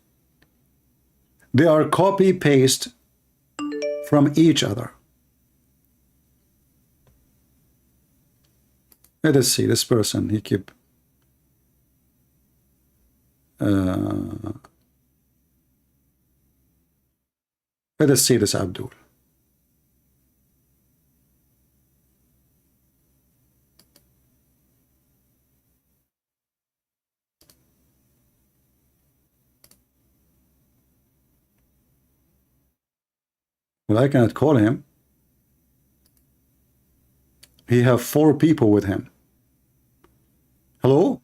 They are copy-paste from each other. Let us see, this person, he keep let us see this Abdul. Well, I cannot call him. He have 4 people with him. Hello?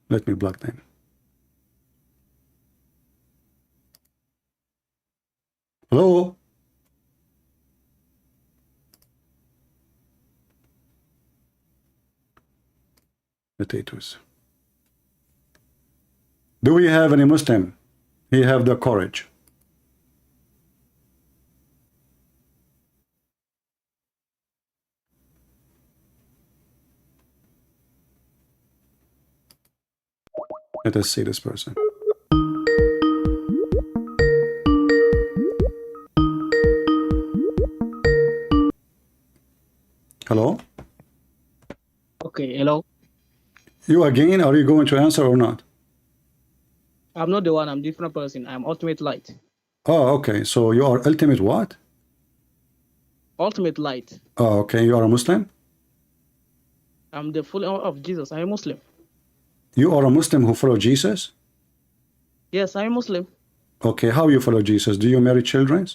Let me block them. Hello? Potatoes. Do we have any Muslim? He have the courage. Let us see this person. Hello? Okay, hello. You again? Are you going to answer or not? I'm not the one, I'm a different person. I'm Ultimate Light. Oh, okay. So you are ultimate what? Ultimate light. Oh, okay. You are a Muslim? I'm the follower of Jesus. I'm a Muslim. You are a Muslim who follow Jesus? Yes, I'm a Muslim. Okay. How you follow Jesus? Do you marry children?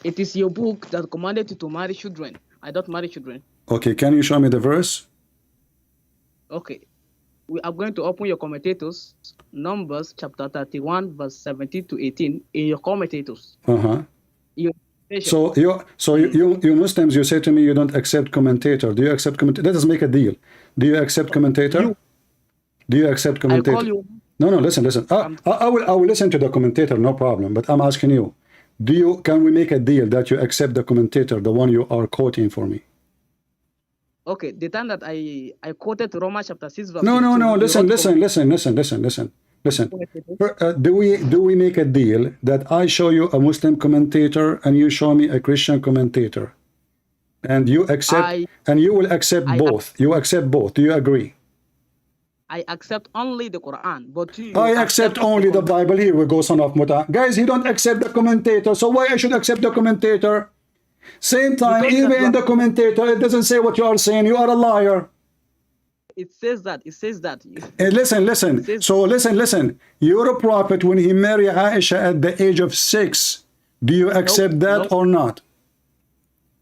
It is your book that commanded you to marry children. I don't marry children. Okay. Can you show me the verse? Okay. We are going to open your commentators, Numbers chapter 31, verse 17 to 18, in your commentators. Uh-huh. Your So you Muslims, you say to me you don't accept commentator. Do you accept commentator? Let us make a deal. Do you accept commentator? Do you accept commentator? I call you. No, listen. I will listen to the commentator, no problem. But I'm asking you, can we make a deal that you accept the commentator, the one you are quoting for me? Okay, the time that I quoted Romans chapter 6 verse No. 22, Listen. Do we make a deal that I show you a Muslim commentator and you show me a Christian commentator, and you accept and you will accept both? You accept both. Do you agree? I accept only the Quran, but you I accept only the Bible. Here we go, son of Muta. Guys, he don't accept the commentator. So why I should accept the commentator? Same time, even in the commentator, it doesn't say what you are saying. You are a liar. It says that. Listen. So listen. You're a prophet when he married Aisha at the age of 6. Do you accept that or not?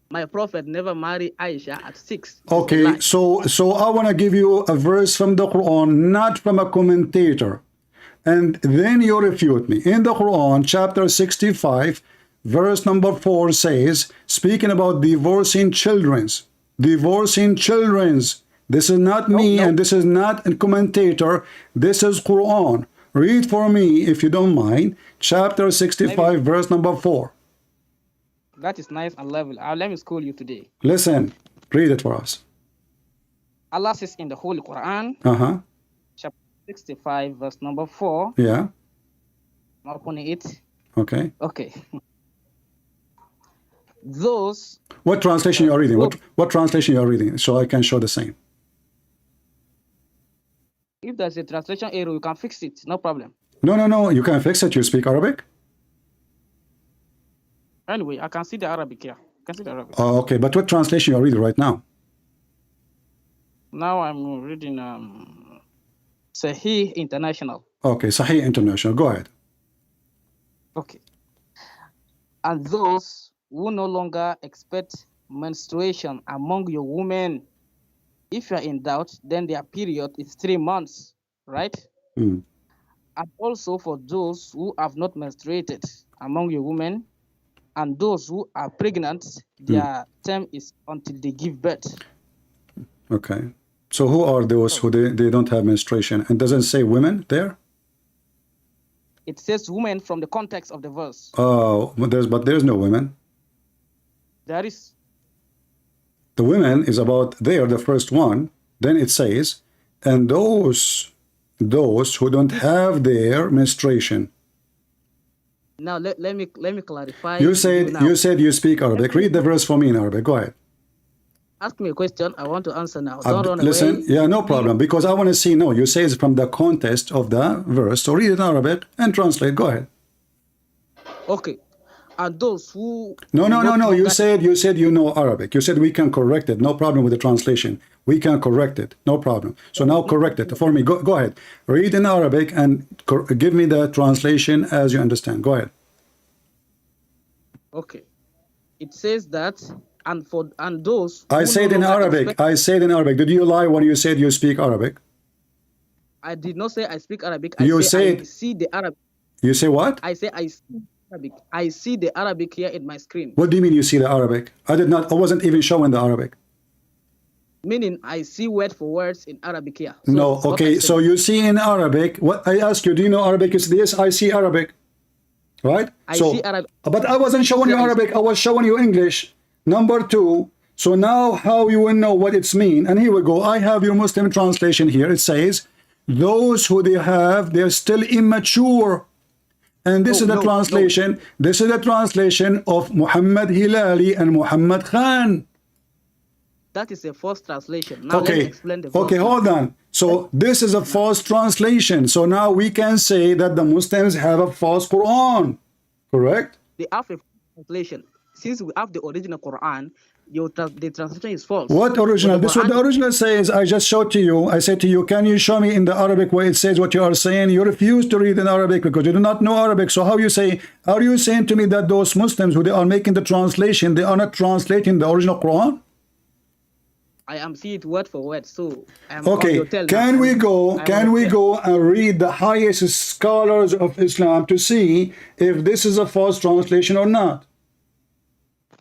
My prophet never married Aisha at 6. Okay, so I want to give you a verse from the Quran, not from a commentator. And then you refute me. In the Quran, chapter 65, verse number 4 says, speaking about divorcing children's. This is not me, and this is not a commentator. This is Quran. Read for me, if you don't mind, chapter 65, verse number 4. That is nice and level. Let me school you today. Listen, read it for us. Allah says in the Holy Quran, chapter 65, verse number 4. Yeah. I'm opening it. Okay. Okay. Those. What translation you are reading? What translation you are reading? So I can show the same. If there's a translation error, you can fix it. No problem. No. You can fix it. You speak Arabic? Anyway, I can see the Arabic here. Oh, okay. But what translation you are reading right now? Now I'm reading Sahih International. Okay, Sahih International. Go ahead. Okay. And those who no longer expect menstruation among your women, if you are in doubt, then their period is 3 months, right? Mm. And also for those who have not menstruated among your women, and those who are pregnant, their term is until they give birth. Okay. So who are those who they don't have menstruation? And doesn't say women there? It says women from the context of the verse. Oh, but there's no women. There is. The women is about, they are the first one. Then it says, and those who don't have their menstruation. Now let me clarify. You said you speak Arabic. Read the verse for me in Arabic. Go ahead. Ask me a question. I want to answer now. Don't run listen, away. Yeah, no problem. Because I want to see. No, you say it's from the context of the verse. So read it in Arabic and translate. Go ahead. Okay. And those who No. You said you know Arabic. You said we can correct it. No problem with the translation. We can correct it. No problem. So now correct it for me. Go ahead. Read in Arabic and give me the translation as you understand. Go ahead. Okay. It says that and those I said in Arabic. Did you lie when you said you speak Arabic? I did not say I speak Arabic. I see the Arabic. You say what? I say I see Arabic. I see the Arabic here in my screen. What do you mean you see the Arabic? I wasn't even showing the Arabic. Meaning I see word for words in Arabic here. So no, okay. So you see in Arabic. What I ask you, do you know Arabic? You said yes, I see Arabic. Right? I see Arabic. But I wasn't showing you Arabic. I was showing you English. Number 2. So now how you will know what it's mean? And here we go. I have your Muslim translation here. It says, those who they're still immature. And this is the translation. This is the translation of Muhammad Hilali and Muhammad Khan. That is a false translation. Now let me explain the verse. Okay, hold on. So this is a false translation. So now we can say that the Muslims have a false Quran, correct? They have a translation. Since we have the original Quran, the translation is false. What original? This is what the original says. I just showed to you. I said to you, can you show me in the Arabic where it says what you are saying? You refuse to read in Arabic because you do not know Arabic. So how you say, are you saying to me that those Muslims who they are making the translation, they are not translating the original Quran? I am seeing it word for word. So okay, can we go and read the highest scholars of Islam to see if this is a false translation or not?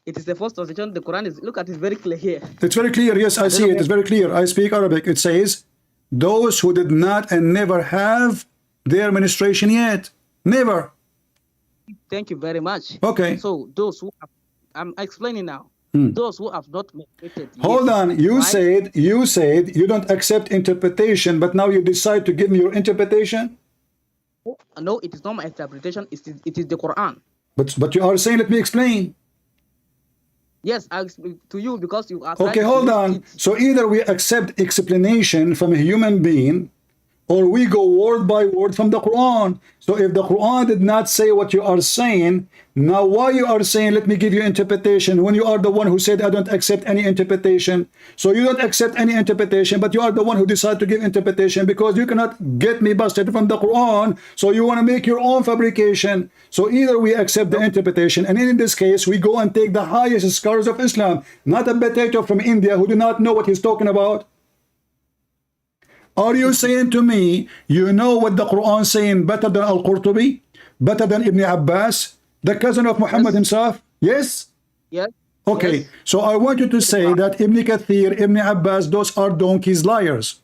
It is the first translation. The Quran is, look at it, very clear here. It's very clear. Yes, I see it. It's very clear. I speak Arabic. It says, those who did not and never have their menstruation yet. Never. Thank you very much. Okay. So those who have, I'm explaining now. Those who have not menstruated yet. Hold on. You said you don't accept interpretation, but now you decide to give me your interpretation? No, it is not my interpretation. It is the Quran. But you are saying, let me explain. Yes, I explain to you because you are. Okay, hold on. So either we accept explanation from a human being, or we go word by word from the Quran. So if the Quran did not say what you are saying, now why you are saying, let me give you interpretation, when you are the one who said, I don't accept any interpretation. So you don't accept any interpretation, but you are the one who decided to give interpretation because you cannot get me busted from the Quran. So you want to make your own fabrication. So either we accept the interpretation, and in this case, we go and take the highest scholars of Islam, not a potato from India who do not know what he's talking about. Are you saying to me, you know what the Quran is saying better than Al-Qurtubi? Better than Ibn Abbas? The cousin of Muhammad himself? Yes? Yes. Okay, yes. So I want you to say that Ibn Kathir, Ibn Abbas, those are donkeys, liars.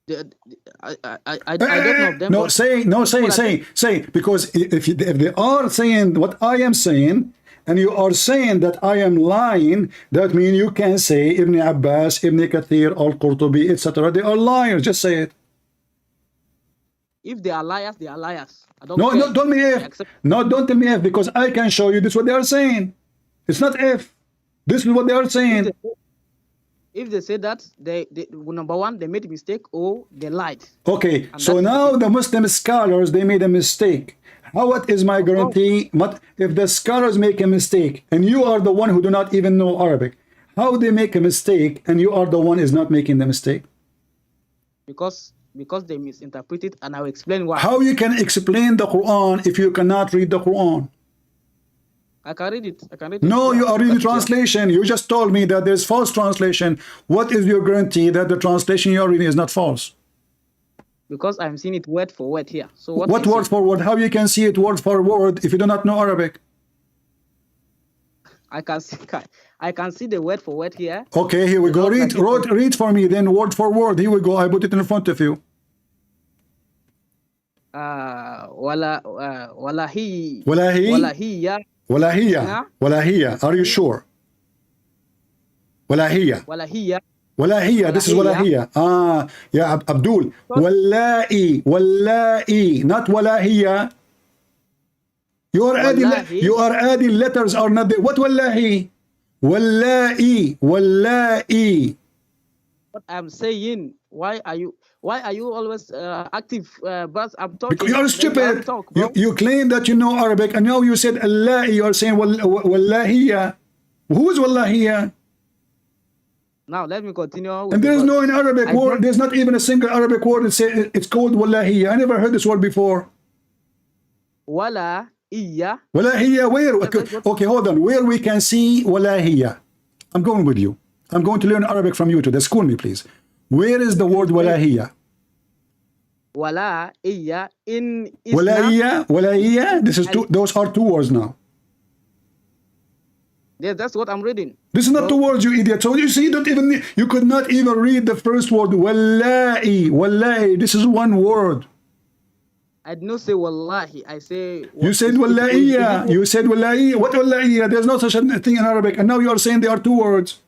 I don't know them. Say, because if they are saying what I am saying, and you are saying that I am lying, that means you can say Ibn Abbas, Ibn Kathir, Al-Qurtubi, etc. They are liars. Just say it. If they are liars, they are liars. No, don't tell me if. No, don't tell me if, because I can show you this is what they are saying. It's not if. This is what they are saying. If they say that, they number one, they made a mistake or they lied. Okay, so now the Muslim scholars, they made a mistake. What is my guarantee? But if the scholars make a mistake and you are the one who do not even know Arabic, how they make a mistake and you are the one is not making the mistake? Because they misinterpret it, and I'll explain why. How you can explain the Quran if you cannot read the Quran? I can read it. I can read it. No, you are reading translation. You just told me that there's false translation. What is your guarantee that the translation you are reading is not false? Because I'm seeing it word for word here. So what word for word? How you can see it word for word if you do not know Arabic? I can see the word for word here. Okay, here we go. Read for me then, word for word. Here we go. I put it in front of you. Walahiyya. Are you sure? Walahiyya. This is walahiyya. Yeah, Abdul. Wallahi, not walahiyya. You are adding letters are not there. What wallahi? Wallahi. What I'm saying, why are you always active? But I'm talking. Because you're stupid. You claim that you know Arabic, and now you said Allah. You are saying wallahiyya. Who is wallahiyya? Now let me continue. And there's no in Arabic word. There's not even a single Arabic word. It's called wallahiyya. I never heard this word before. Walahiyya. Walahiyya. Where? Okay, hold on. Where we can see walahiyya? I'm going with you. I'm going to learn Arabic from you today. School me, please. Where is the word walahiyya? Walahiyya in Islam. Walahiyya. This is two. Those are two words now. Yeah, that's what I'm reading. This is not two words, you idiot. So you see, you could not even read the first word. Wallahi. This is one word. I did not say wallahi. I say. You said wallahiyya. You said wallahiyya. What wallahiyya? There's no such a thing in Arabic, and now you are saying there are two words.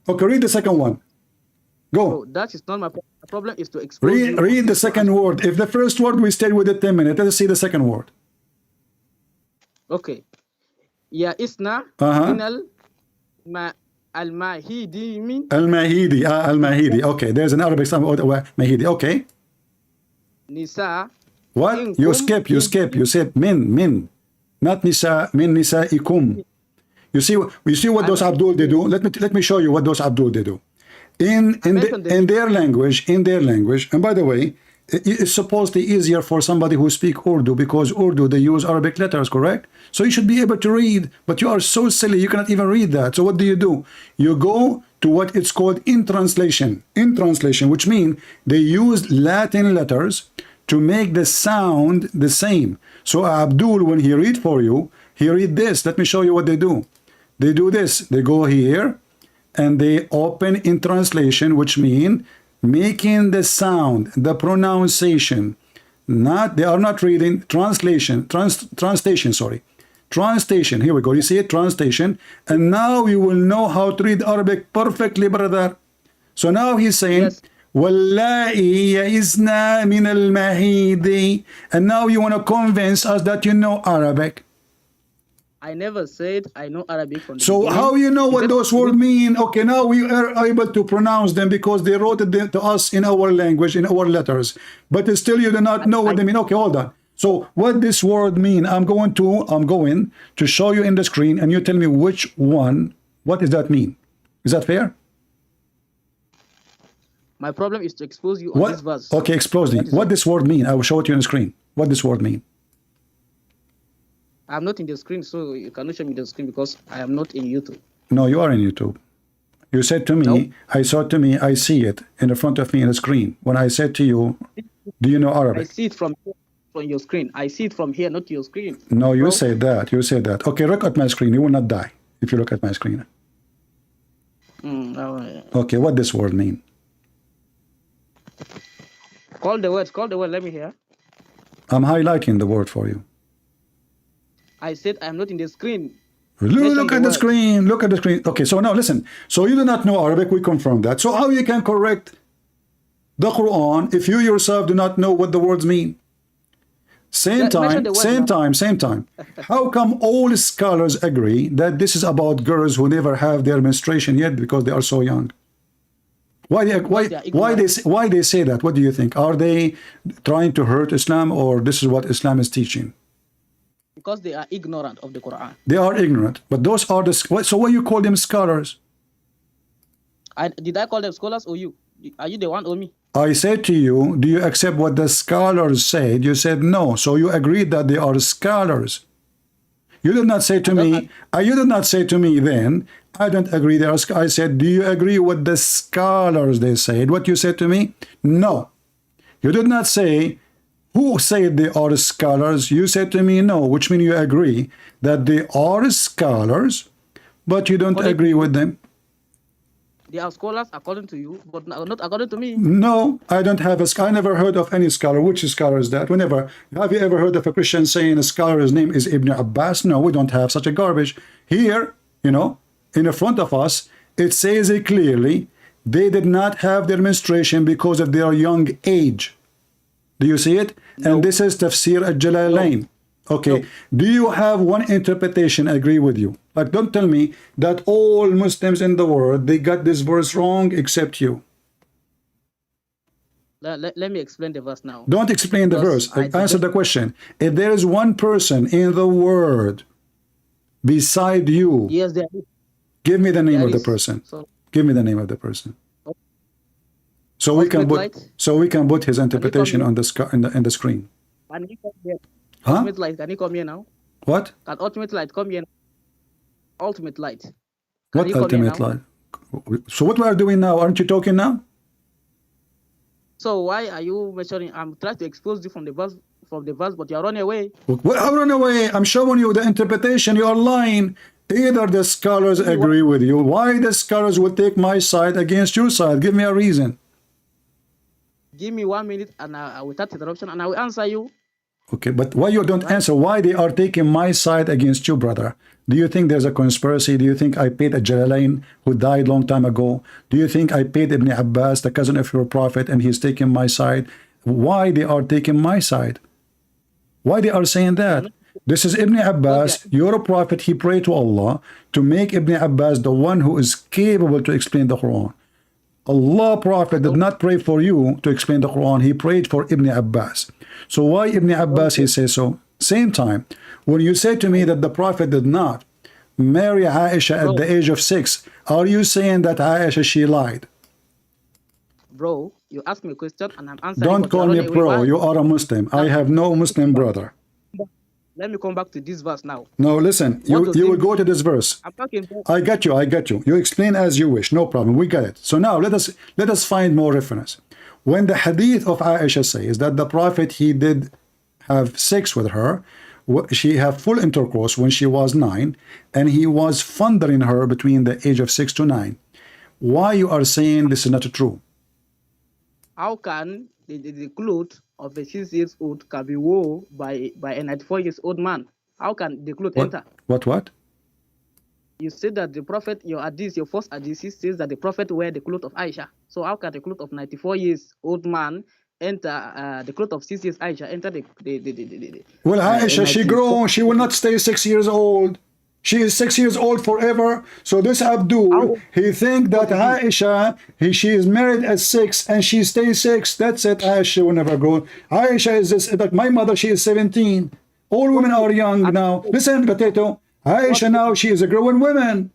Okay, read the second one. Go. So that is not my problem. The problem is to explain. Read the second word. If the first word we stayed with it 10 minutes, let's see the second word. Okay. Ya isna minal Al-Mahidi, you mean? Al-Mahidi. Al-Mahidi. Okay, there's an Arabic some Mahidi. Okay. Nisa. What? You skip. You said min. Not nisa. Min nisaikum. You see what those Abdul they do? Let me show you what those Abdul they do. In their language, and by the way, it's supposedly easier for somebody who speak Urdu, because Urdu they use Arabic letters, correct? So you should be able to read, but you are so silly you cannot even read that. So what do? You go to what it's called in translation, which means they use Latin letters to make the sound the same. So Abdul, when he read for you, he read this. Let me show you what they do. They do this. They go here and they open in translation, which mean making the sound, the pronunciation. They are not reading translation. Translation. Here we go. You see it? Translation. And now you will know how to read Arabic perfectly, brother. So now he's saying, Yes. Wallahi ya'izna min al-mahidi. And now you want to convince us that you know Arabic. I never said I know Arabic from the So beginning. how you know Is what it- those words mean? Okay, now we are able to pronounce them because they wrote it to us in our language, in our letters. But still you do not know what they mean. Okay, hold on. So what this word mean? I'm going to show you in the screen, and you tell me which one. What does that mean? Is that fair? My problem is to expose you on What? this verse. Okay, expose me. What this word mean? I will show it to you on the screen. What this word mean? I'm not in the screen, so you cannot show me the screen because I am not in YouTube. No, you are in YouTube. You said to me, No. I see it in the front of me in the screen. When I said to you, do you know I Arabic? see it from your screen. I see it from here, not your screen. No, you Bro. said that. You said that. Okay, look at my screen. You will not die if you look at my screen. Okay, what this word mean? Call the word. Let me hear. I'm highlighting the word for you. I said I'm not in the screen. Look at the screen. Look at the screen. Okay, so now listen. So you do not know Arabic. We confirm that. So how you can correct the Quran if you yourself do not know what the words mean? Same time. How come all scholars agree that this is about girls who never have their menstruation yet because they are so young? Why they say that? What do you think? Are they trying to hurt Islam, or this is what Islam is teaching? Because they are ignorant of the Quran. They are ignorant, but those are the. So why you call them scholars? Did I call them scholars or you? Are you the one or me? I said to you, do you accept what the scholars said? You said no. So you agreed that they are scholars. You did not say to me. You did not say to me then, I don't agree. They are. I said, do you agree with the scholars? They said. What you said to me? No. You did not say who said they are scholars. You said to me no, which means you agree that they are scholars, but you don't agree with them. They are scholars according to you, but not according to me. No, I don't have I never heard of any scholar. Which scholar is that? Have you ever heard of a Christian saying a scholar's name is Ibn Abbas? No, we don't have such a garbage. Here, in the front of us, it says it clearly, they did not have their menstruation because of their young age. Do you see it? No. And this is Tafsir al-Jalalain. No. Okay. No. Do you have one interpretation agree with you? Like, don't tell me that all Muslims in the world, they got this verse wrong except you. Let me explain the verse now. Don't explain the verse. Answer the question. If there is one person in the world beside you, yes, there is. Give me the name of the person. Give me the name of the person. So we can put his interpretation on the in the screen. Can you come here? Huh? Ultimate Light, can you come here now? What? Can Ultimate Light come here now? Ultimate Light. What Ultimate Light? So what we are doing now? Aren't you talking now? So why are you measuring? I'm trying to expose you from the verse, but you are running away. Well, I run away. I'm showing you the interpretation. You are lying. Either the scholars agree with you. Why the scholars will take my side against your side? Give me a reason. Give me 1 minute and without interruption, and I will answer you. Okay, but why you don't answer? Why they are taking my side against you, brother? Do you think there's a conspiracy? Do you think I paid a Jalalain who died long time ago? Do you think I paid Ibn Abbas, the cousin of your prophet, and he's taking my side? Why they are taking my side? Why they are saying that? This is Ibn Abbas, your prophet. He prayed to Allah to make Ibn Abbas the one who is capable to explain the Quran. Allah prophet did not pray for you to explain the Quran. He prayed for Ibn Abbas. So why Ibn Abbas he says so? Same time, when you say to me that the prophet did not marry Aisha at the age of 6, are you saying that Aisha, she lied? Bro, you ask me a question and I'm answering. Don't call me bro. You are a Muslim. I have no Muslim brother. Let me come back to this verse now. No, listen. You will go to this verse. I'm talking. I got you. I got you. You explain as you wish. No problem. We got it. So now let us find more reference. When the hadith of Aisha says that the prophet, he did have sex with her, she had full intercourse when she was 9, and he was fondling her between the age of 6 to 9. Why you are saying this is not true? How can the clothes of a 6-year-old can be worn by a 94-year-old man? How can the clothes enter? What? You said that the prophet, your first hadith says that the prophet wear the clothes of Aisha. So how can the clothes of 94-year-old man enter the clothes of 6 years Aisha enter the well, Aisha, she grown. She will not stay 6 years old. She is 6 years old forever. So this Abdul, he think that Aisha, she is married at 6 and she stays 6. That's it. Aisha will never grow. Aisha is this, like my mother, she is 17. All women are young now. Listen, Potato. Aisha now, she is a growing woman.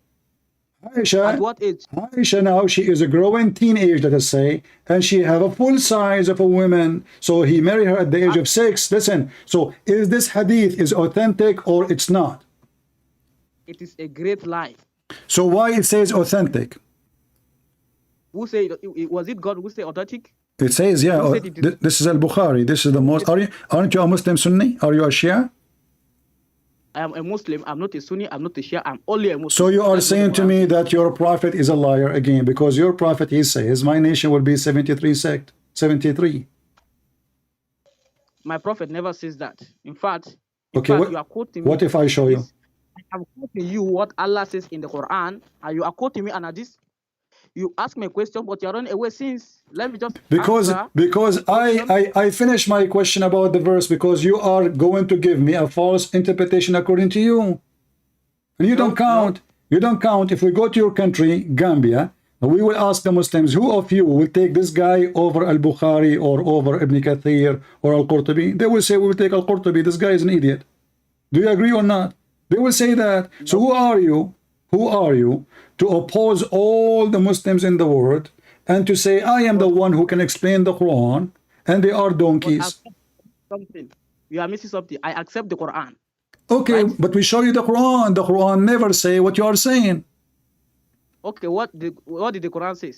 Aisha, at what age? Aisha now, she is a growing teenage, let us say, and she have a full size of a woman. So he married her at the age of 6. Listen, so is this hadith is authentic or it's not? It is a great lie. So why it says authentic? Who said it? Was it God who said authentic? It says, yeah, this is Al-Bukhari. This is the most, aren't you a Muslim Sunni? Are you a Shia? I am a Muslim. I'm not a Sunni. I'm not a Shia. I'm only a Muslim. So you are saying to me that your prophet is a liar again, because your prophet, he says, my nation will be 73 sect, 73. My prophet never says that. In fact, Okay, you are quoting me. What if I show you? I'm quoting you what Allah says in the Quran, and you are quoting me, and you ask me a question, but you're running away since. Let me just because I finished my question about the verse, because you are going to give me a false interpretation according to you, and you don't count. You don't count. If we go to your country, Gambia, we will ask the Muslims, who of you will take this guy over Al-Bukhari or over Ibn Kathir or Al-Qurtubi? They will say, we will take Al-Qurtubi. This guy is an idiot. Do you agree or not? They will say that. No. So who are you? Who are you to oppose all the Muslims in the world and to say, I am the one who can explain the Quran and they are donkeys? Something. You are missing something. I accept the Quran. Okay, right? But we show you the Quran. The Quran never say what you are saying. Okay, what did the Quran say?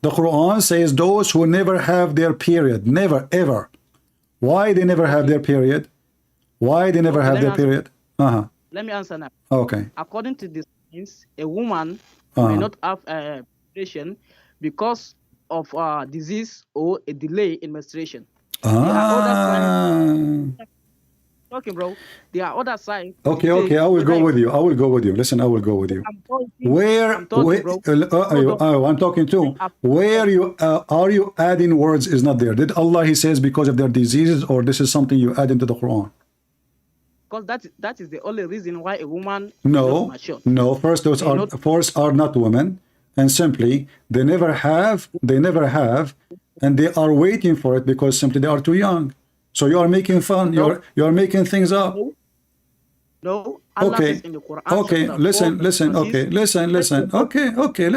The Quran says those who never have their period. Never, ever. Why they never have their period? Why they never have their period? Let me answer now. Okay. According to this, a woman may not have a menstruation because of disease or a delay in menstruation. There are other signs. Okay, bro. There are other signs. Okay. I will go with you. I will go with you. Listen, I will go with you. I'm talking too. Where you are you adding words is not there. Did Allah, he says, because of their diseases, or this is something you add into the Quran? Because that is the only reason why a woman no first those are not women, and simply they never have and they are waiting for it because simply they are too young. So you are making fun. You are making things up. No. Okay. Okay. Listen. Okay. Listen. Okay.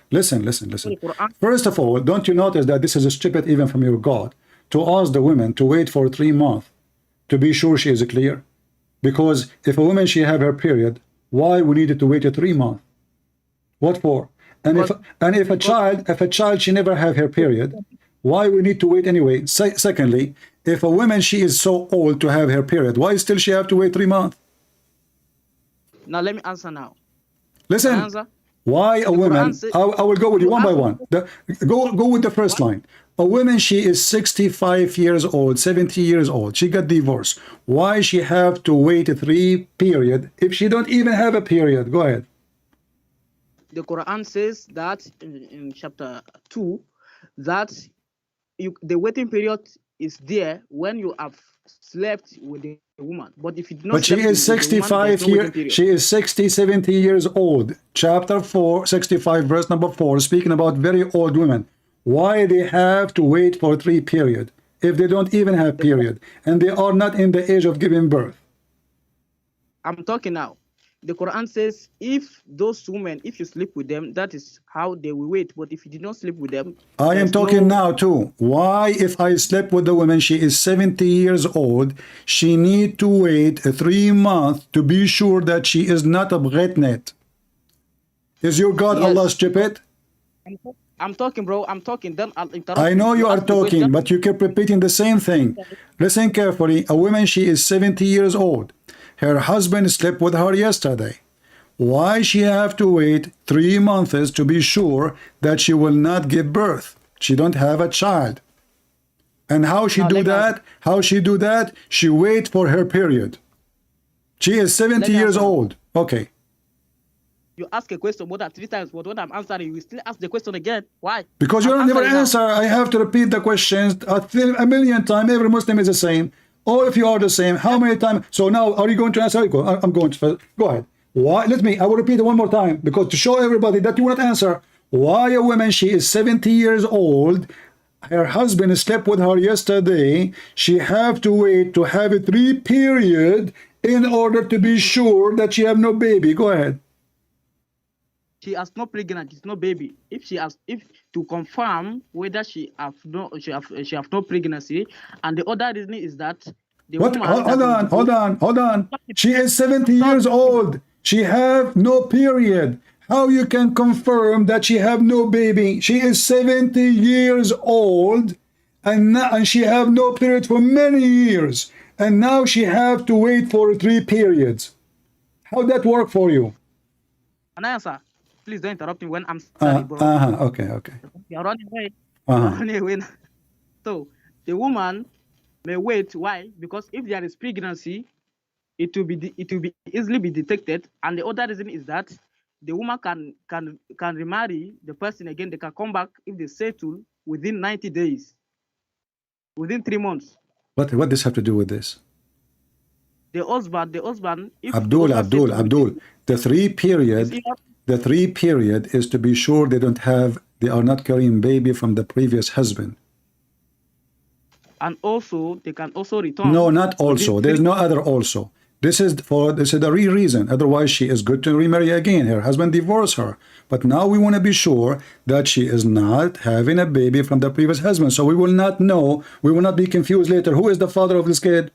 Listen. First of all, don't you notice that this is stupid even from your God to ask the women to wait for 3 months to be sure she is clear? Because if a woman, she have her period, why we needed to wait 3 months? What for? And if a child she never have her period, why we need to wait anyway? Secondly, if a woman, she is so old to have her period, why still she have to wait 3 months? Now let me answer now. Listen. Why a woman? I will go with you one by one. Go with the first line. A woman, she is 65 years old, 70 years old. She got divorced. Why she have to wait 3 period if she don't even have a period? Go ahead. The Quran says that in chapter 2 that the waiting period is there when you have slept with the woman. But if you do not But she sleep is with the woman, there's 65 no waiting years, period. she is 60, 70 years old. Chapter 4, 65, verse number 4, speaking about very old women. Why they have to wait for 3 period if they don't even have period and they are not in the age of giving birth? I'm talking now. The Quran says if those women, if you sleep with them, that is how they will wait. But if you did not sleep with them, I am there's talking no... now too. Why, if I slept with the woman, she is 70 years old, she need to wait 3 months to be sure that she is not a bretnet? Is your God Yes. Allah stupid? I'm talking, bro. I'm talking. Then I'll interrupt I know you are ask the talking, question. but you keep repeating the same thing. Listen carefully. A woman, she is 70 years old. Her husband slept with her yesterday. Why she have to wait 3 months to be sure that she will not give birth? She don't have a child. And how she Now, do let me that? How she do that? She wait for her period. She is 70 Let me years answer. old. Okay. You ask a question more than 3 times, but when I'm answering, you still ask the question again. Why? Because you I'm don't never answering now. answer. I have to repeat the questions a million times. Every Muslim is the same. All of you are the same. How many times? So now, are you going to answer? I'm going to. Go ahead. Why? I will repeat it one more time because to show everybody that you will not answer. Why a woman, she is 70 years old, her husband slept with her yesterday, she have to wait to have a 3 period in order to be sure that she have no baby. Go ahead. She has no pregnant, it's no baby. If to confirm whether she have no pregnancy, and the other reason is that the What? woman Hold on. She is 70 years old. She have no period. How you can confirm that she have no baby? She is 70 years old, and she have no period for many years, and now she have to wait for 3 periods. How that work for you? Can I answer? Please don't interrupt me when I'm sorry, bro. Okay. You're running away. You're running away. So the woman may wait. Why? Because if there is pregnancy, it will be easily be detected. And the other reason is that the woman can remarry the person again. They can come back if they settle within 90 days, within 3 months. What does have to do with this? The husband. If Abdul. The 3 period. The 3 period is to be sure they are not carrying baby from the previous husband. And also they can also return. No, not also. There's no other also. This is the real reason. Otherwise, she is good to remarry again. Her husband divorced her. But now we want to be sure that she is not having a baby from the previous husband. So we will not know. We will not be confused later. Who is the father of this kid?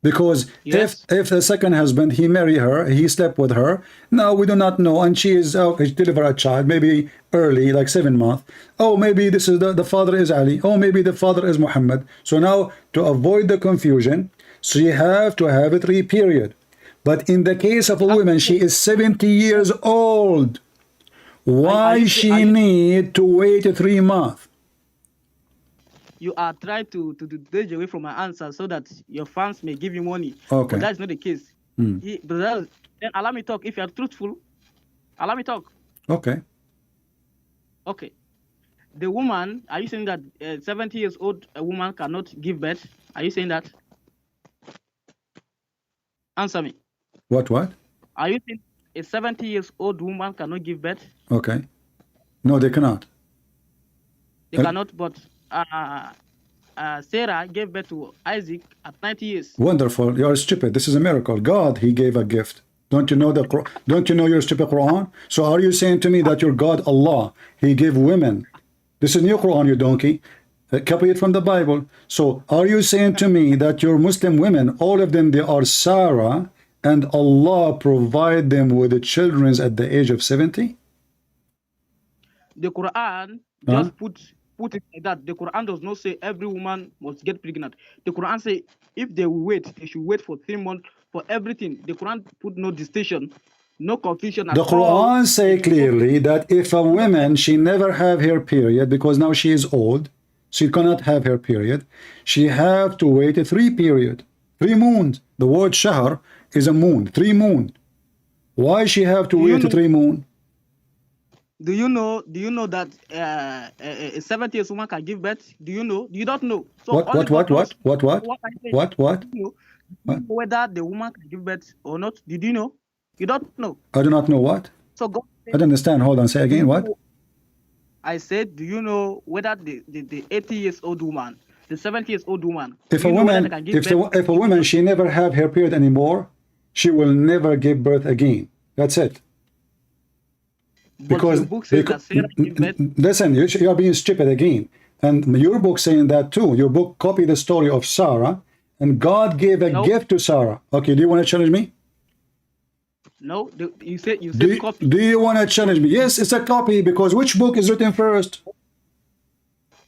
Because yes. if the second husband, he married her, he slept with her, now we do not know, and she delivered a child, maybe early, like 7 months. Oh, maybe this is the father is Ali. Oh, maybe the father is Muhammad. So now, to avoid the confusion, she have to have a 3 period. But in the case of a woman, she is 70 years old. Why she need to wait 3 months? You are trying to dodge away from my answer so that your fans may give you money. Okay. But that's not the case. Then allow me talk. If you are truthful, allow me talk. Okay. Okay. The woman, are you saying that 70 years old a woman cannot give birth? Are you saying that? Answer me. What? Are you saying a 70 years old woman cannot give birth? Okay. No, they cannot. They cannot, but Sarah gave birth to Isaac at 90 years. Wonderful. You are stupid. This is a miracle. God, he gave a gift. Don't you know don't you know your stupid Quran? So are you saying to me that your God Allah, he gave women? This is new Quran, you donkey. Copy it from the Bible. So are you saying to me that your Muslim women, all of them, they are Sarah, and Allah provide them with the children at the age of 70? The Quran just put it like that. The Quran does not say every woman must get pregnant. The Quran say if they will wait, they should wait for 3 months for everything. The Quran put no distinction, no confusion at all. The Quran say clearly that if a woman, she never have her period because now she is old, she cannot have her period, she have to wait 3 period, 3 moons. The word shahr is a moon, 3 moon. Why she have to wait 3 moon? Do you know that a 70 years woman can give birth? Do you know? You don't know. So What? What? whether the woman can give birth or not? Did you know? You don't know. I do not know what. So God I don't understand. Hold on. Say again. What? I said, do you know whether the 80 years old woman, the 70 years old woman, If do a you know whether they woman, can give birth? if a woman, she never have her period anymore, she will never give birth again. That's it. But Because, your book says that Sarah gave birth. listen, you are being stupid again. And your book saying that too. Your book copy the story of Sarah, and God gave a gift to Sarah. Okay, do you want to challenge me? No, you said copy. Do you want to challenge me? Yes, it's a copy, because which book is written first?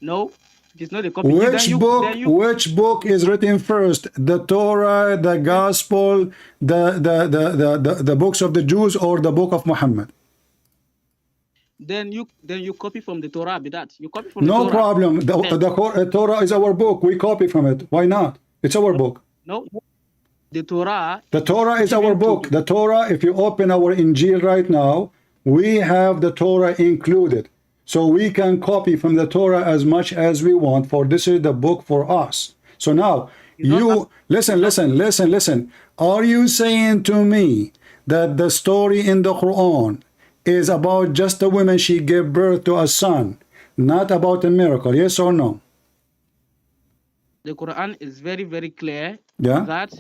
No, it's not a copy. Which book is written first? The Torah, the Gospel, the books of the Jews, or the book of Muhammad? Then you copy from the Torah. Be that you copy from the No Torah. problem. The Torah is our book. We copy from it. Why not? It's our book. No, the Torah. The Torah is our book. The Torah, if you open our Injil right now, we have the Torah included. So we can copy from the Torah as much as we want, for this is the book for us. So now, you listen. Are you saying to me that the story in the Quran is about just a woman, she gave birth to a son, not about a miracle? Yes or no? The Quran is very, very clear that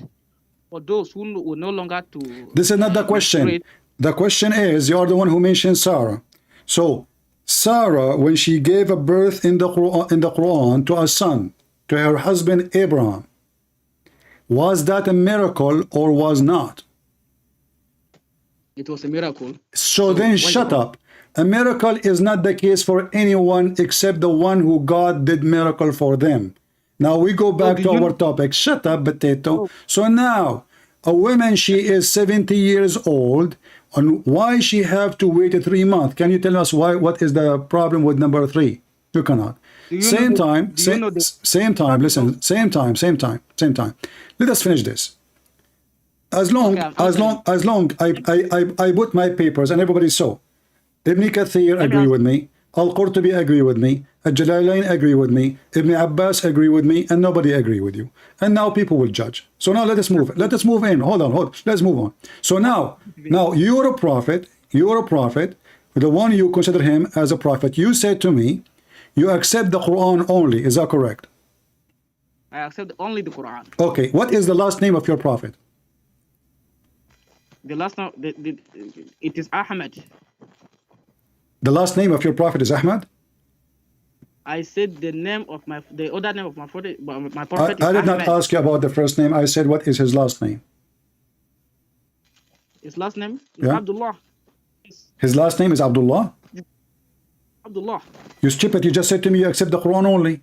for those who will no longer to... This is not the question. The question is, you are the one who mentioned Sarah. So, Sarah, when she gave a birth in the Quran to a son, to her husband Abraham, was that a miracle or was not? It was a miracle. So then shut up. A miracle is not the case for anyone except the one who God did miracle for them. Now we go back to our topic. Shut up, potato. So now, a woman, she is 70 years old, and why she have to wait 3 months? Can you tell us why? What is the problem with number 3? You cannot. Same time. Listen. Same time. Let us finish this. As long I put my papers and everybody saw. Ibn Kathir agree with me. Al-Qurtubi agree with me. Al-Jalalain agree with me. Ibn Abbas agree with me, and nobody agree with you. And now people will judge. So now let us move. Let us move in. Hold on. Let's move on. So now you're a prophet. The one you consider him as a prophet. You said to me, you accept the Quran only. Is that correct? I accept only the Quran. Okay. What is the last name of your prophet? The last name, it is Ahmed. The last name of your prophet is Ahmad? I said the other name of my prophet. My prophet I did not ask you about the first name. I said, what is his last name? His last name is Abdullah. His last name is Abdullah? Abdullah. You stupid! You just said to me you accept the Quran only.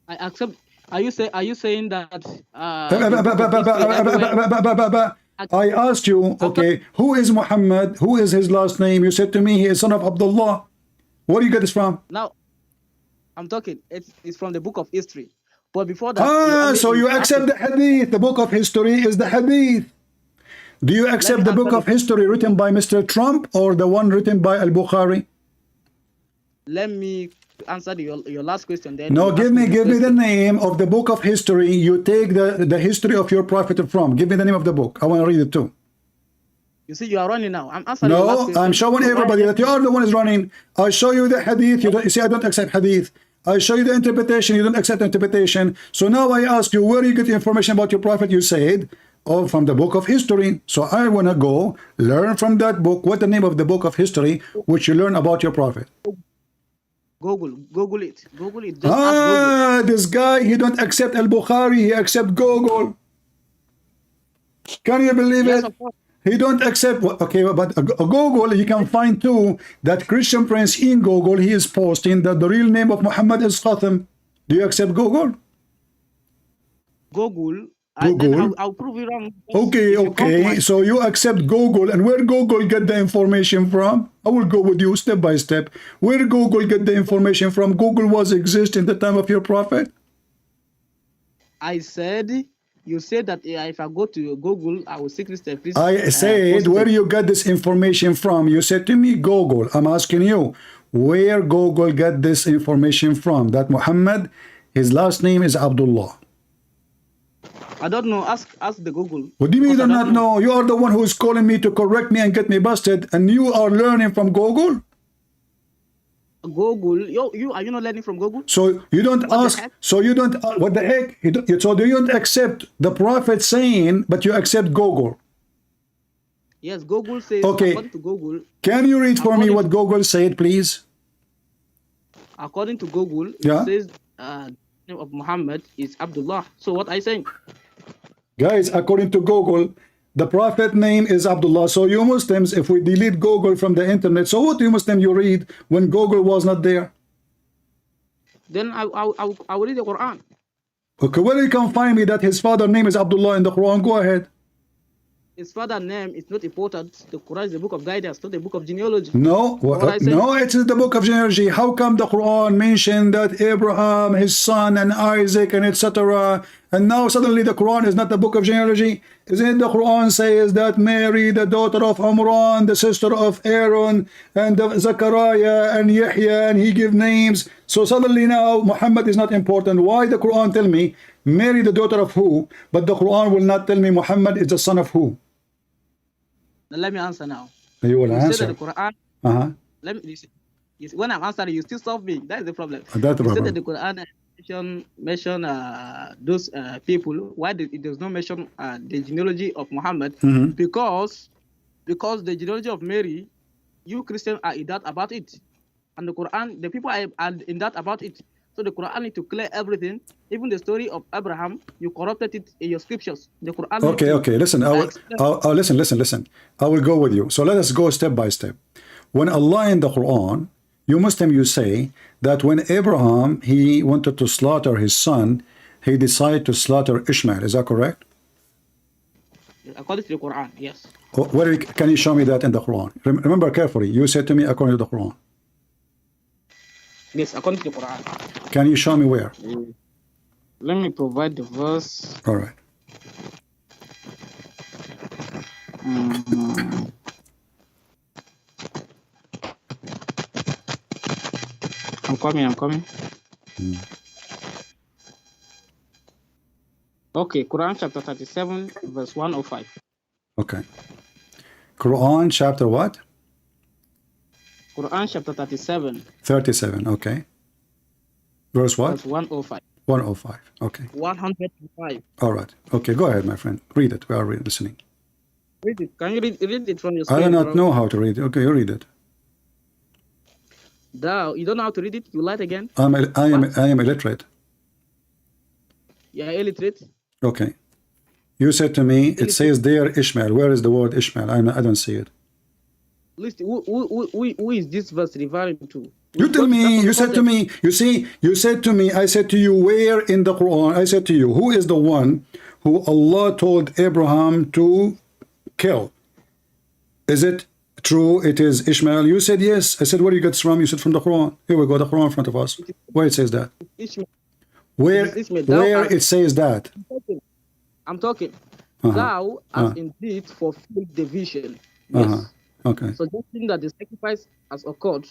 I accept. Are you saying that? I asked you, okay, who is Muhammad? Who is his last name? You said to me he is son of Abdullah. Where do you get this from? Now, I'm talking. It's from the book of history. But before that, so you accept the hadith. The book of history is the hadith. Do you accept the book of history written by Mr. Trump or the one written by Al-Bukhari? Let me answer your last question. Then no, give me the name of the book of history you take the history of your prophet from. Give me the name of the book. I want to read it too. You see, you are running now. I'm answering your last question. I'm showing everybody that you are the one who's running. I show you the hadith. You see, I don't accept hadith. I show you the interpretation. You don't accept interpretation. So now I ask you, where do you get the information about your prophet? You said, oh, from the book of history. So I want to go learn from that book. What the name of the book of history which you learn about your prophet? Google it. Just Google. This guy, he don't accept Al-Bukhari, he accept Google. Can you believe it? He don't accept, okay, but Google, you can find too, that Christian Prince in Google, he is posting that the real name of Muhammad is Qasim. Do you accept Google? Google. I'll prove you wrong. Okay. So you accept Google, and where Google get the information from? I will go with you step by step. Where Google get the information from? Google was exist in the time of your prophet? You said that if I go to Google, I will seek this. I said, where you got this information from? You said to me, Google. I'm asking you, where Google got this information from? That Muhammad, his last name is Abdullah. I don't know. Ask the Google. What do you mean you Because do I not don't know? You are the one who is calling me to correct me and get me busted, and you are learning from Google? Google. Are you not learning from Google? So you don't What the ask, heck? so you don't, what the heck? So do you don't accept the prophet saying, but you accept Google? Yes, Google says, Okay. according to Google, Can you read for me According what to- Google said, please? according to Google, Yeah. it says the name of Muhammad is Abdullah. So what I saying? Guys, according to Google, the prophet name is Abdullah. So you Muslims, if we delete Google from the internet, so what you Muslim you read when Google was not there? Then I will read the Quran. Okay, where you can find me that his father name is Abdullah in the Quran? Go ahead. His father's name is not important. The Quran is the book of guidance, not the book of genealogy. No, What I say? no, it is the book of genealogy. How come the Quran mentioned that Abraham, his son, and Isaac, and etc., and now suddenly the Quran is not the book of genealogy? Isn't the Quran says that Mary, the daughter of Amran, the sister of Aaron, and Zachariah, and Yahya, and he give names. So suddenly now Muhammad is not important. Why the Quran tell me Mary, the daughter of who, but the Quran will not tell me Muhammad is the son of who? Now let me answer now. You will You answer. said that the Quran. Uh-huh. Let me. When I'm answering, you still solve me. That is the problem. That's the You said problem. that the Quran mention those people. Why it does not mention the genealogy of Muhammad? Mhm. Because the genealogy of Mary, you Christians are in doubt about it, and the Quran, the people are in doubt about it. So the Quran need to clear everything. Even the story of Abraham, you corrupted it in your scriptures. The Quran. need Okay, to, okay. Listen, listen. I will go with you. So let us go step by step. When Allah in the Quran, you Muslim, you say that when Abraham, he wanted to slaughter his son, he decided to slaughter Ishmael. Is that correct? According to the Quran, yes. Can you show me that in the Quran? Remember carefully. You said to me according to the Quran. Yes, according to the Quran. Can you show me where? Let me provide the verse. All right. I'm coming. Okay, Quran chapter 37, verse 105. Okay. Quran chapter what? Quran chapter 37, 37. Okay. Verse what? verse 105. 105. Okay. 105. All right. Okay. Go ahead, my friend. Read it. We are listening. Read it. Can you read it from your I screen? do not bro? know how to read it. Okay, you read it. You don't know how to read it? You lied again? I am illiterate. You're illiterate? Okay. You said to me, it says there Ishmael. Where is the word Ishmael? I don't see it. Listen, who is this verse referring to? You tell me, you said to me, you see, you said to me, I said to you, where in the Quran? I said to you, who is the one who Allah told Abraham to kill? Is it true it is Ishmael? You said yes. I said, where you get this from? You said from the Quran. Here we go, the Quran in front of us. Where it says that? Ishmael. Where it says that? I'm talking. Uh-huh. Thou hast indeed fulfilled the vision. Yes. Okay. Suggesting that the sacrifice has occurred.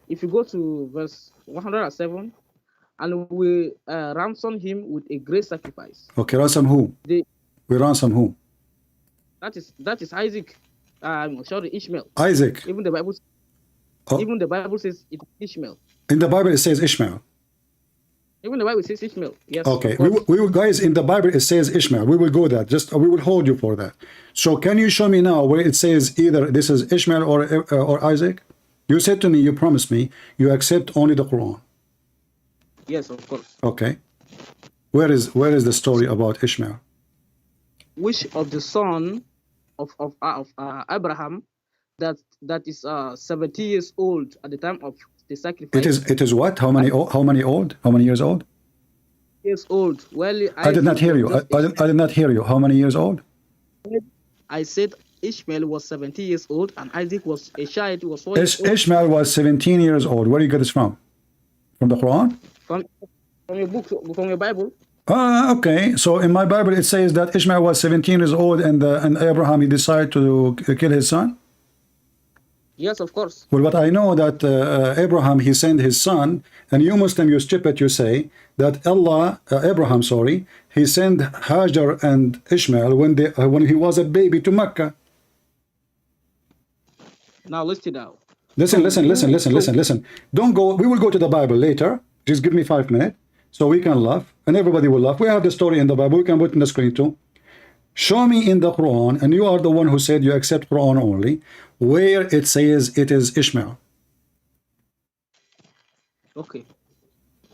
If you go to verse 107, and we ransom him with a great sacrifice. Okay, ransom who? We ransom who? That is Isaac. Sorry, Ishmael. Isaac. Even the Bible. Even the Bible says it's Ishmael. In the Bible it says Ishmael. Even the Bible says Ishmael. Yes. Okay. We will, guys, in the Bible it says Ishmael. We will go that. We will hold you for that. So can you show me now where it says either this is Ishmael or Isaac? You said to me, you promised me, you accept only the Quran. Yes, of course. Okay. Where is the story about Ishmael? Which of the son of Abraham that is 70 years old at the time of the sacrifice? It is what? How many old? How many years old? Years old. Well, I did not hear you. I did not hear you. How many years old? I said Ishmael was 70 years old and Isaac was a child. Was 4 years old. Ishmael was 17 years old. Where do you get this from? From the Quran? From your book, from your Bible. Okay. So in my Bible it says that Ishmael was 17 years old and Abraham he decided to kill his son. Yes, of course. Well, but I know that Abraham, he sent his son, and you Muslim, you stupid, you say that Abraham, sorry, he sent Hajar and Ishmael when he was a baby to Mecca. Now listen now. Listen. Don't go. We will go to the Bible later. Just give me 5 minutes so we can laugh and everybody will laugh. We have the story in the Bible. We can put it in the screen too. Show me in the Quran, and you are the one who said you accept Quran only, where it says it is Ishmael. Okay.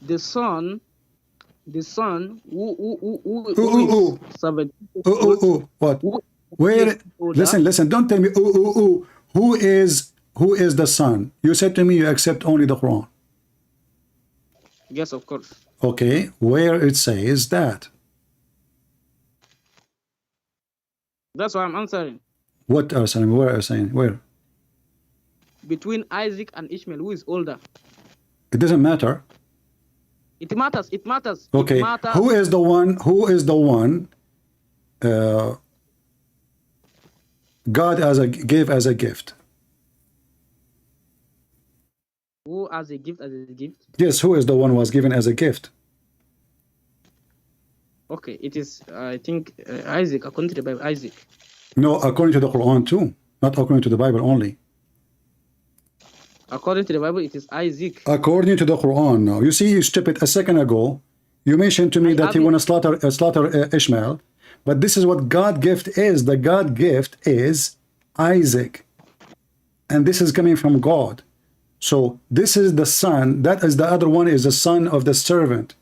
The son who is 70. What? Where? Listen. Don't tell me. Who is the son? You said to me you accept only the Quran. Yes, of course. Okay. Where it says that? That's why I'm answering. What are saying? Where are saying? Where? Between Isaac and Ishmael, who is older? It doesn't matter. It matters. It matters. Okay. It matters. Who is the one? God gave as a gift. Who as a gift? Yes. Who is the one who was given as a gift? Okay. It is. I think Isaac, according to the Bible. Isaac. No, according to the Quran too, not according to the Bible only. According to the Bible, it is Isaac. According to the Quran, now you see, you stupid. A second ago, you mentioned to me that he want to slaughter Ishmael, but this is what God gift is. The God gift is Isaac, and this is coming from God. So this is the son. That is the other one is the son of the servant.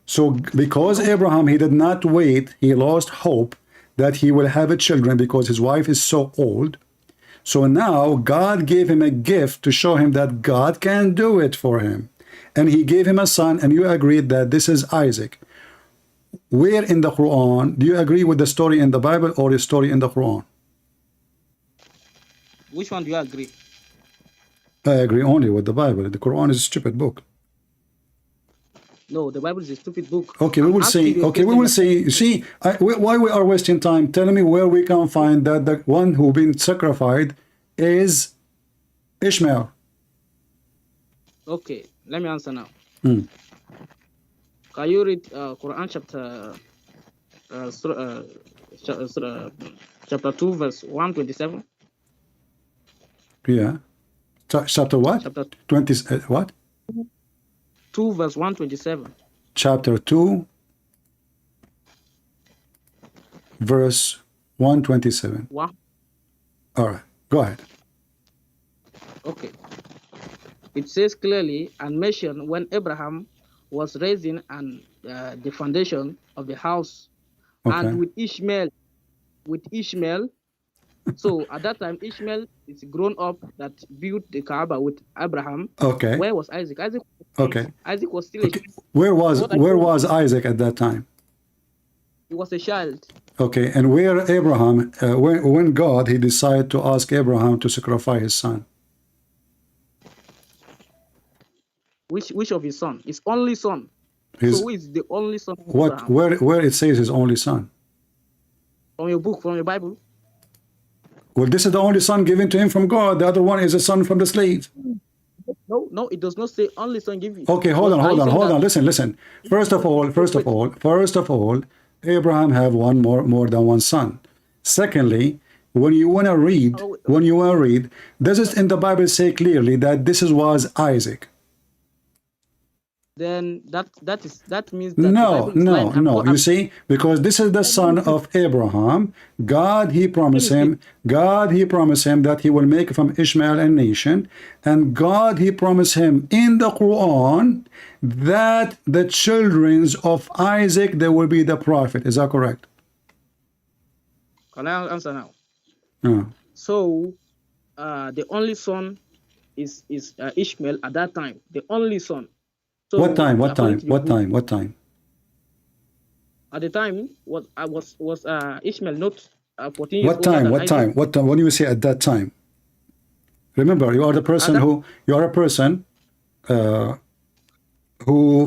So because Abraham, he did not wait, he lost hope that he will have a children because his wife is so old. So now God gave him a gift to show him that God can do it for him. And he gave him a son, and you agreed that this is Isaac. Where in the Quran, do you agree with the story in the Bible or the story in the Quran? Which one do you agree? I agree only with the Bible. The Quran is a stupid book. No, the Bible is a stupid book. Okay, we will see. Okay, we will see. You see, why we are wasting time? Tell me where we can find that the one who been sacrificed is Ishmael. Okay, let me answer now. Hmm. Can you read Quran chapter 2, verse 127? Yeah. Chapter what? Chapter 20. What? 2, verse 127. Chapter 2, verse 127. What? All right, go ahead. Okay. It says clearly and mentioned when Abraham was raising and the foundation of the house, and with Ishmael. So at that time, Ishmael is grown up that built the Kaaba with Abraham. Okay. Where was Isaac? Isaac was still a child. Where was Isaac at that time? He was a child. Okay, and where Abraham, when God, he decided to ask Abraham to sacrifice his son? Which of his son? His only son. So who is the only son of what? Abraham? Where it says his only son? From your book, from your Bible. Well, this is the only son given to him from God. The other one is a son from the slave. No, it does not say only son given. Okay, hold on. Listen. First of all, Abraham have more than one son. Secondly, when you want to read, does it in the Bible say clearly that this was Isaac? Then that means that no. You see, because this is the son of Abraham. God he promised him that he will make from Ishmael a nation, and God he promised him in the Quran that the children of Isaac they will be the prophet. Is that correct? Can I answer now? So the only son is Ishmael at that time. The only son. So What time? At the time, was Ishmael not 14 years old? What time? When you say at that time, remember you are the person who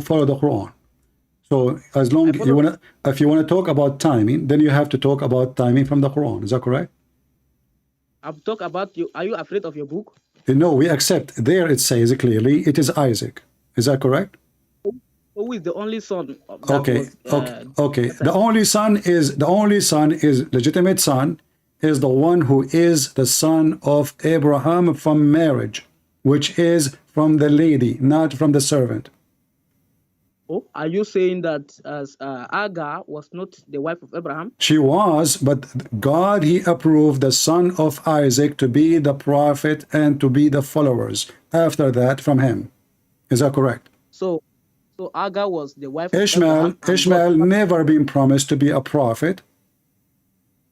follow the Quran. So as long if you wanna talk about timing, then you have to talk about timing from the Quran. Is that correct? I've talked about you. Are you afraid of your book? No, we accept. There it says clearly it is Isaac. Is that correct? Who is the only son that Okay, was? okay. The only son is legitimate son, is the one who is the son of Abraham from marriage, which is from the lady, not from the servant. Oh, are you saying that Agar was not the wife of Abraham? She was, but God, he approved the son of Isaac to be the prophet and to be the followers after that from him. Is that correct? So Agar was the wife Ishmael, of Abraham. Ishmael never been promised to be a prophet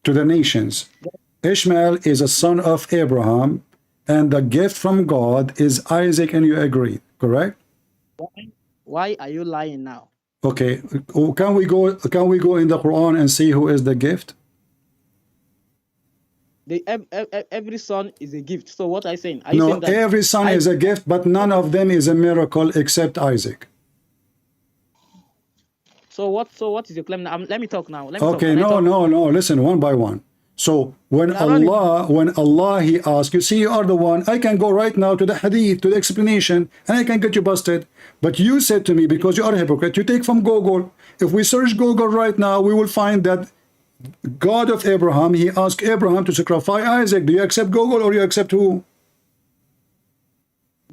to the nations. Ishmael is a son of Abraham, and the gift from God is Isaac, and you agree, correct? Why are you lying now? Okay, can we go in the Quran and see who is the gift? Every son is a gift. So what are you saying? Are No, you saying that every son is a gift, but none of them is a miracle except Isaac. So what is your claim now? Let me talk now. Okay, no, listen, one by one. So when Allah he asks, you see, you are the one, I can go right now to the hadith, to the explanation, and I can get you busted. But you said to me, because you are a hypocrite, you take from Google. If we search Google right now, we will find that God of Abraham, he asked Abraham to sacrifice Isaac. Do you accept Google or you accept who?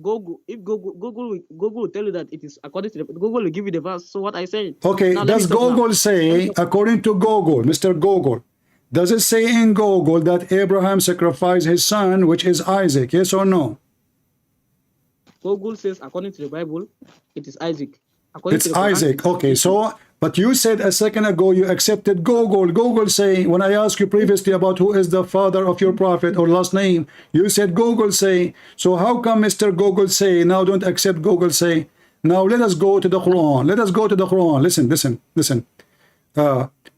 Google, if Google will tell you that it is according to Google will give you the verse. So what I say? Okay, now, does Google say, according to Google, Mr. Google, does it say in Google that Abraham sacrificed his son, which is Isaac? Yes or no? Google says, according to the Bible, it is Isaac. It's Isaac. Okay, so, but you said a second ago you accepted Google. Google say, when I asked you previously about who is the father of your prophet or last name, you said Google say. So how come Mr. Google say, now don't accept Google say? Now let us go to the Quran. Let us go to the Quran. Listen.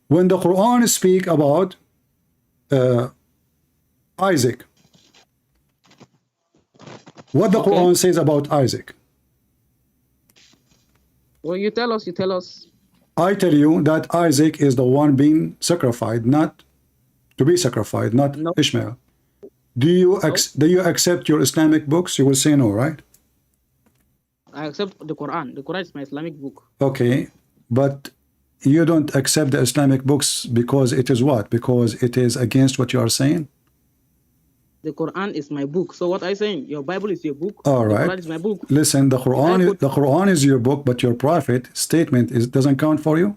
When the Quran speak about Isaac, what the Quran says about Isaac? Well, you tell us. I tell you that Isaac is the one being sacrificed, not to be sacrificed, not Ishmael. Do you accept your Islamic books? You will say no, right? I accept the Quran. The Quran is my Islamic book. Okay, but you don't accept the Islamic books because it is what? Because it is against what you are saying? The Quran is my book. So what I saying? Your Bible is your book. All right. The Quran is my book. Listen, the Quran is your book, but your prophet statement doesn't count for you.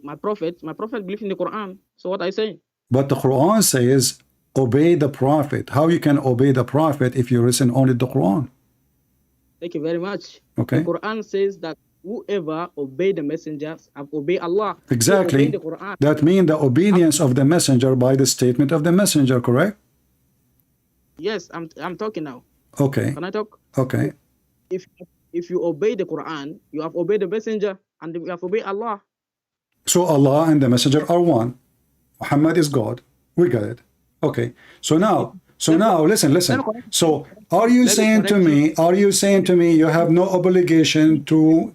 My prophet believes in the Quran. So what I say? But the Quran says obey the prophet. How you can obey the prophet if you listen only to the Quran? Thank you very much. Okay. The Quran says that whoever obey the messengers have obeyed Allah. Exactly. So the Quran. That means the obedience of the messenger by the statement of the messenger, correct? Yes, I'm talking now. Okay. Can I talk? Okay. If you obey the Quran, you have obeyed the messenger and you have obeyed Allah. So Allah and the messenger are one. Muhammad is God. We got it. Okay. So now listen. So are you saying to me you have no obligation to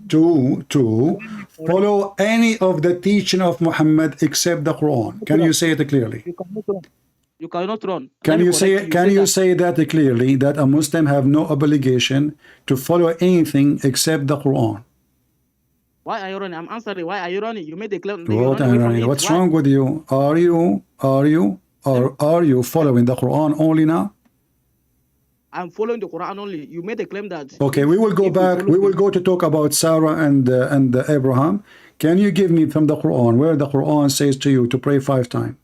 follow any of the teaching of Muhammad except the Quran? Can you say it clearly? You cannot run. Can you say that clearly, that a Muslim have no obligation to follow anything except the Quran? Why are you running? I'm answering. Why are you running? You made a claim. What's wrong with you? Are you following the Quran only now? I'm following the Quran only. You made a claim that. Okay, we will go back. We will go to talk about Sarah and Abraham. Can you give me from the Quran where the Quran says to you to pray 5 times?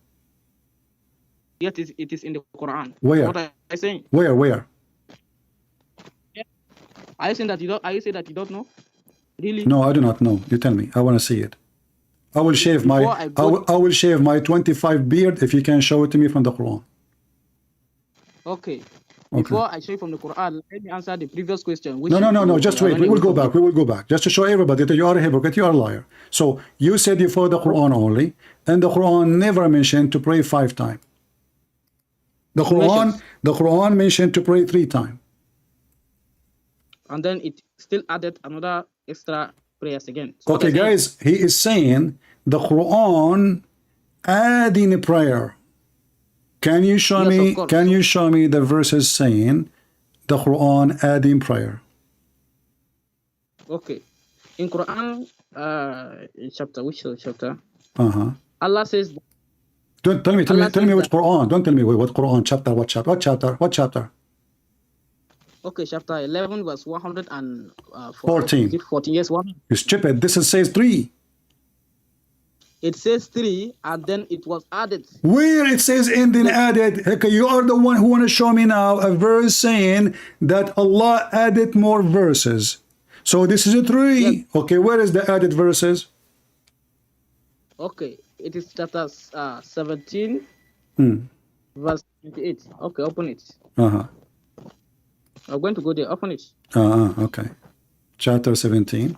Yes, it is in the Quran. Where? What are you saying? Where? Are you saying that you don't? Are you saying that you don't know? Really? No, I do not know. You tell me. I want to see it. I will shave I will shave my 25 beard if you can show it to me from the Quran. Okay. Before I show you from the Quran, let me answer the previous question. No. Just wait. We will go back. We will go back. Just to show everybody that you are a hypocrite, you are a liar. So you said you follow the Quran only, and the Quran never mentioned to pray 5 times. The Quran mentioned to pray 3 times. And then it still added another extra prayers again. So okay, guys, he is saying the Quran adding a prayer. Can you show Yes, me? of course. Can you show me the verses saying the Quran adding prayer? Okay. In Quran, chapter, which chapter? Uh-huh. Allah says, Don't tell me. Tell me. Allah Tell me says which that, Quran. Don't tell me what Quran chapter. What chapter? What chapter? What chapter? okay, chapter 11, verse 114. 14. Is it 14? Yes, 1. You stupid. This is says 3. It says 3, and then it was added. Where it says ending added. Okay, you are the one who want to show me now a verse saying that Allah added more verses. So this is a 3. Yes. Okay, where is the added verses? Okay, it is chapter 17, verse 28. Okay, open it. Uh-huh. I'm going to go there. Open it. Okay. Chapter 17.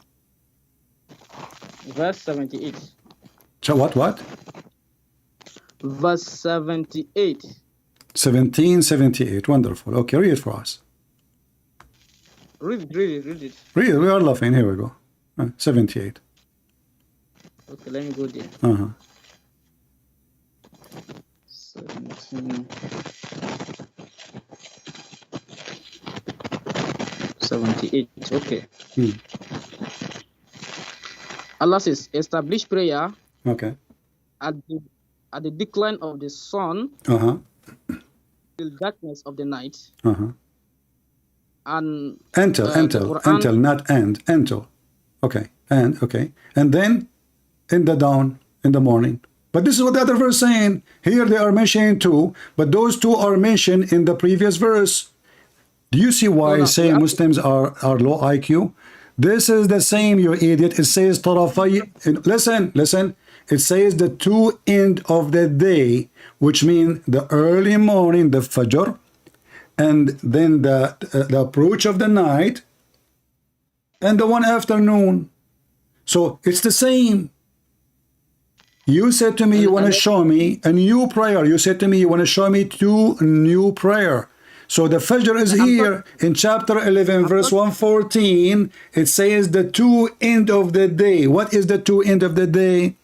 Verse 78. What? Verse 78. 1778. Wonderful. Okay, read it for us. Read it, read it, read it. Read it. We are laughing. Here we go. 78. Okay, let me go there. Uh-huh. 17. 78. Okay. Allah says, establish prayer Okay. at the decline of the sun Uh-huh. till darkness of the night. Uh-huh. And Until, not end. Until. Okay. And then in the dawn, in the morning. But this is what the other verse saying. Here they are mentioning 2, but those 2 are mentioned in the previous verse. Do you see why I say Muslims are low IQ? This is the same, you idiot. It says tarafay. Listen. It says the 2 end of the day, which means the early morning, the Fajr, and then the approach of the night, and the one afternoon. So it's the same. You said to me you want to show me a new prayer. You said to me you want to show me 2 new prayer. So the Fajr is here in chapter 11, verse 114. It says the 2 end of the day. What is the 2 end of the day?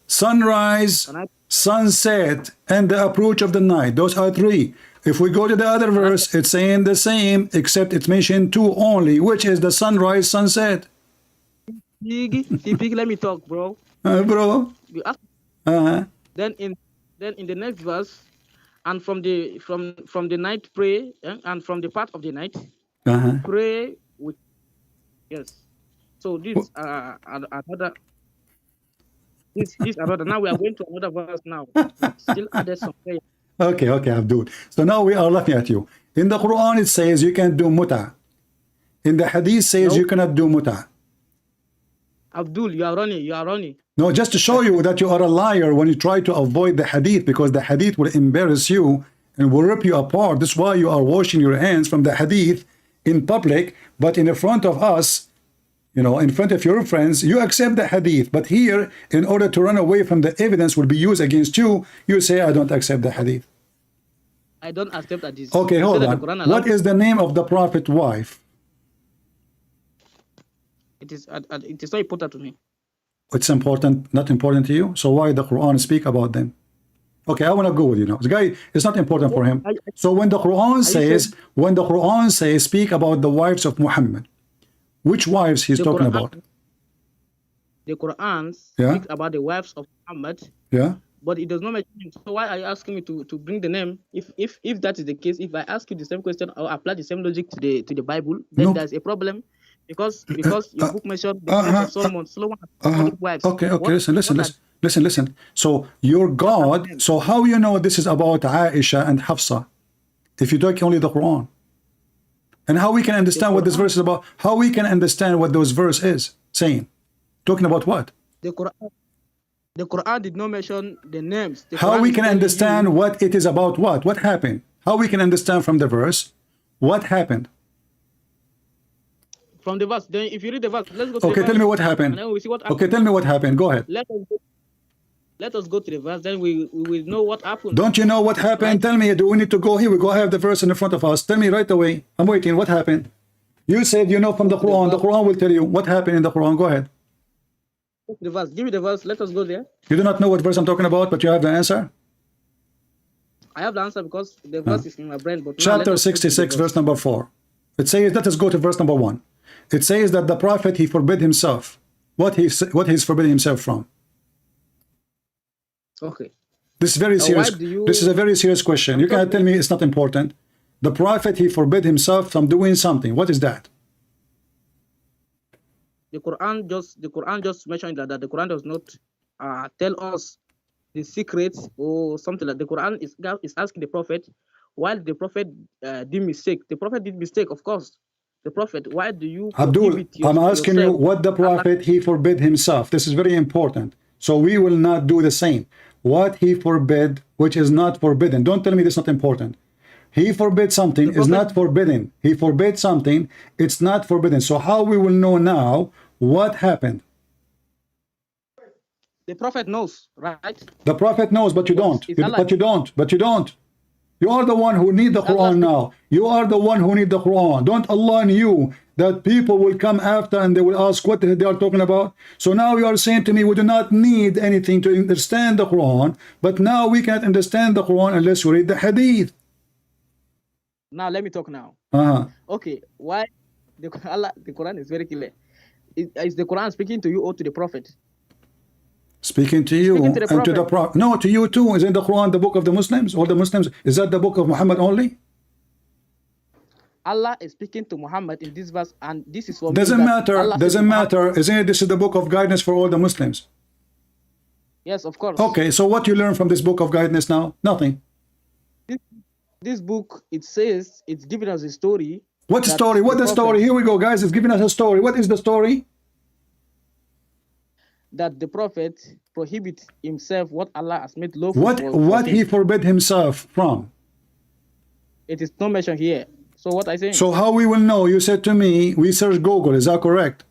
Sunrise, sunset, and the approach of the night. Those are 3. If we go to the other verse, it's saying the same, except it's mentioned 2 only, which is the sunrise, sunset. Let me talk, bro. Bro. Then in the next verse, and from the night pray, and from the part of the night pray with, yes. So this another. This another. Now we are going to another verse now. Still added some prayer. Okay, Abdul. So now we are looking at you. In the Quran it says you can do muta. In the Hadith says you cannot do muta. Abdul, you are running. No, just to show you that you are a liar when you try to avoid the Hadith, because the Hadith will embarrass you and will rip you apart. That's why you are washing your hands from the Hadith in public, but in front of us, in front of your friends, you accept the Hadith. But here, in order to run away from the evidence will be used against you, you say, I don't accept the Hadith. I don't accept that. This. Okay, hold on. What is the name of the Prophet's wife? It is not important to me. It's important, not important to you? So why the Quran speak about them? Okay, I want to go with you now. This guy is not important for him. So when the Quran says, speak about the wives of Muhammad, which wives he's talking about? The Quran speaks about the wives of Muhammad. Yeah. But it does not mention. So why are you asking me to bring the name? If that is the case, if I ask you the same question or apply the same logic to the Bible, then there's a problem. Because your book mentioned the wives of Solomon. Solomon has wives. Okay. Listen. So your God. So how you know this is about Aisha and Hafsa? If you take only the Quran, and how we can understand what this verse is about? How we can understand what those verse is saying? Talking about what? The Quran did not mention the names. How we can understand what it is about? What happened? How we can understand from the verse what happened? From the verse. Then if you read the verse, let's go to okay, the tell me what happened. And then we see what happened. Okay, tell me what happened. Go ahead. Let us go to the verse, then we will know what happened. Don't you know what happened? Right. Tell me, do we need to go here? We go have the verse in front of us. Tell me right away. I'm waiting. What happened? You said you know from the Quran. The Quran will tell you what happened in the Quran. Go ahead. The verse. Give me the verse. Let us go there. You do not know what verse I'm talking about, but you have the answer? I have the answer because the verse is in my brain. But now chapter 66, verse number 4. It says, let us go to verse number 1. It says that the prophet, he forbid himself. What he's forbidding himself from? Okay. This is very serious. This is a very serious question. You can't tell me it's not important. The prophet, he forbid himself from doing something. What is that? The Quran just mentioned that the Quran does not tell us the secrets or something like. The Quran is asking the prophet, while the prophet did mistake. The prophet did mistake, of course. The prophet, why do you Abdul, I'm asking you what the prophet, he forbid himself. This is very important. So we will not do the same. What he forbid, which is not forbidden. Don't tell me this is not important. He forbid something is not forbidden. He forbid something, it's not forbidden. So how we will know now what happened? The prophet knows, right? The prophet knows, but you don't. But you don't. But you don't. You are the one who need the Quran now. You are the one who need the Quran. Don't Allah knew that people will come after and they will ask what they are talking about? So now you are saying to me, we do not need anything to understand the Quran, but now we can't understand the Quran unless we read the Hadith. Now let me talk now. Okay, why the Quran is very clear. Is the Quran speaking to you or to the prophet? Speaking to you and to the prophet. No, to you too. Is in the Quran the book of the Muslims? All the Muslims? Is that the book of Muhammad only? Allah is speaking to Muhammad in this verse, and this is for doesn't matter. Doesn't matter. Isn't it? This is the book of guidance for all the Muslims. Yes, of course. Okay, so what you learn from this book of guidance now? Nothing. This book, it says, it's giving us a story. What story? What the story? Here we go, guys. It's giving us a story. What is the story? That the prophet prohibit himself what Allah has made lawful. What he forbid himself from? It is not mentioned here. So what I say? So how we will know? You said to me, we search Google. Is that correct?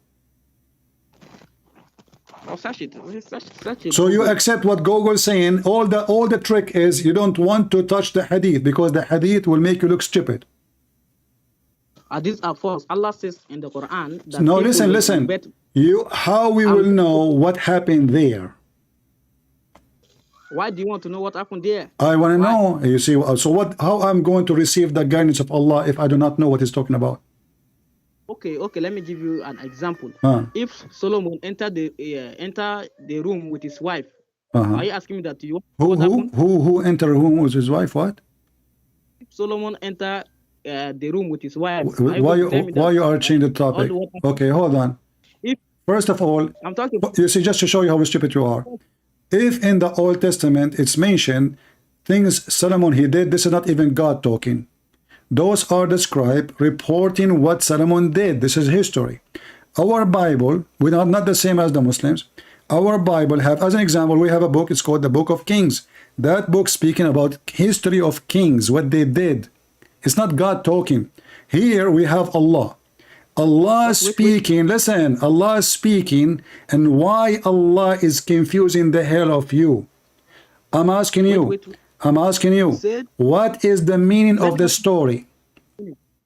Oh, search it. Search it. So you accept what Google is saying. All the trick is you don't want to touch the hadith because the hadith will make you look stupid. These are false. Allah says in the Quran that no, listen. How we will know what happened there? Why do you want to know what happened there? I want to know. You see, so what? How I'm going to receive the guidance of Allah if I do not know what He's talking about? Okay. Let me give you an example. If Solomon entered the room with his wife, are you asking me that? Who entered the room with his wife? What? If Solomon entered the room with his wife. Why you are changing the topic? Okay, hold on. First of all, I'm talking. You see, just to show you how stupid you are. If in the Old Testament it's mentioned things Solomon he did, this is not even God talking. Those are the scribe reporting what Solomon did. This is history. Our Bible, we are not the same as the Muslims. Our Bible have, as an example, we have a book. It's called the Book of Kings. That book speaking about history of kings, what they did. It's not God talking. Here we have Allah. Allah speaking, listen, Allah is speaking, and why Allah is confusing the hell of you. I'm asking you, what is the meaning of the story?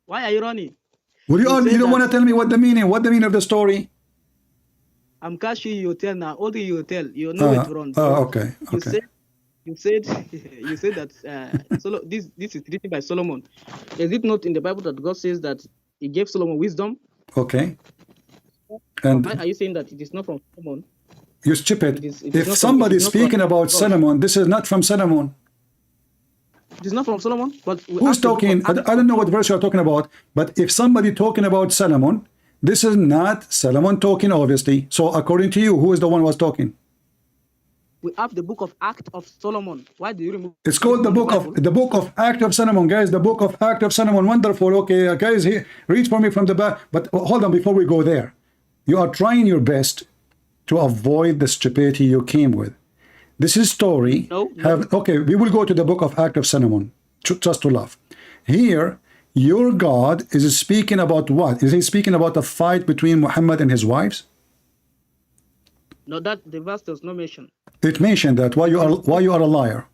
Why are you running? You don't want to tell me what the meaning of the story? I'm catching you tell now. All you tell, you know it wrong. Okay. You said that this is written by Solomon. Is it not in the Bible that God says that He gave Solomon wisdom? Okay. And why are you saying that it is not from Solomon? You stupid. If somebody is speaking about Solomon, this is not from Solomon. It is not from Solomon. But who's talking? I don't know what verse you are talking about. But if somebody talking about Solomon, this is not Solomon talking, obviously. So according to you, who is the one who was talking? We have the book of Acts of Solomon. Why do you remove? It's called the book of Act of Solomon, guys. The book of Act of Solomon. Wonderful. Okay, guys, here, read for me from the back. But hold on, before we go there, you are trying your best to avoid the stupidity you came with. This is story. No. Okay, we will go to the book of Act of Solomon. Just to love. Here, your God is speaking about what? Is he speaking about a fight between Muhammad and his wives? No, that the verse does not mention. It mentioned that. Why you are a liar?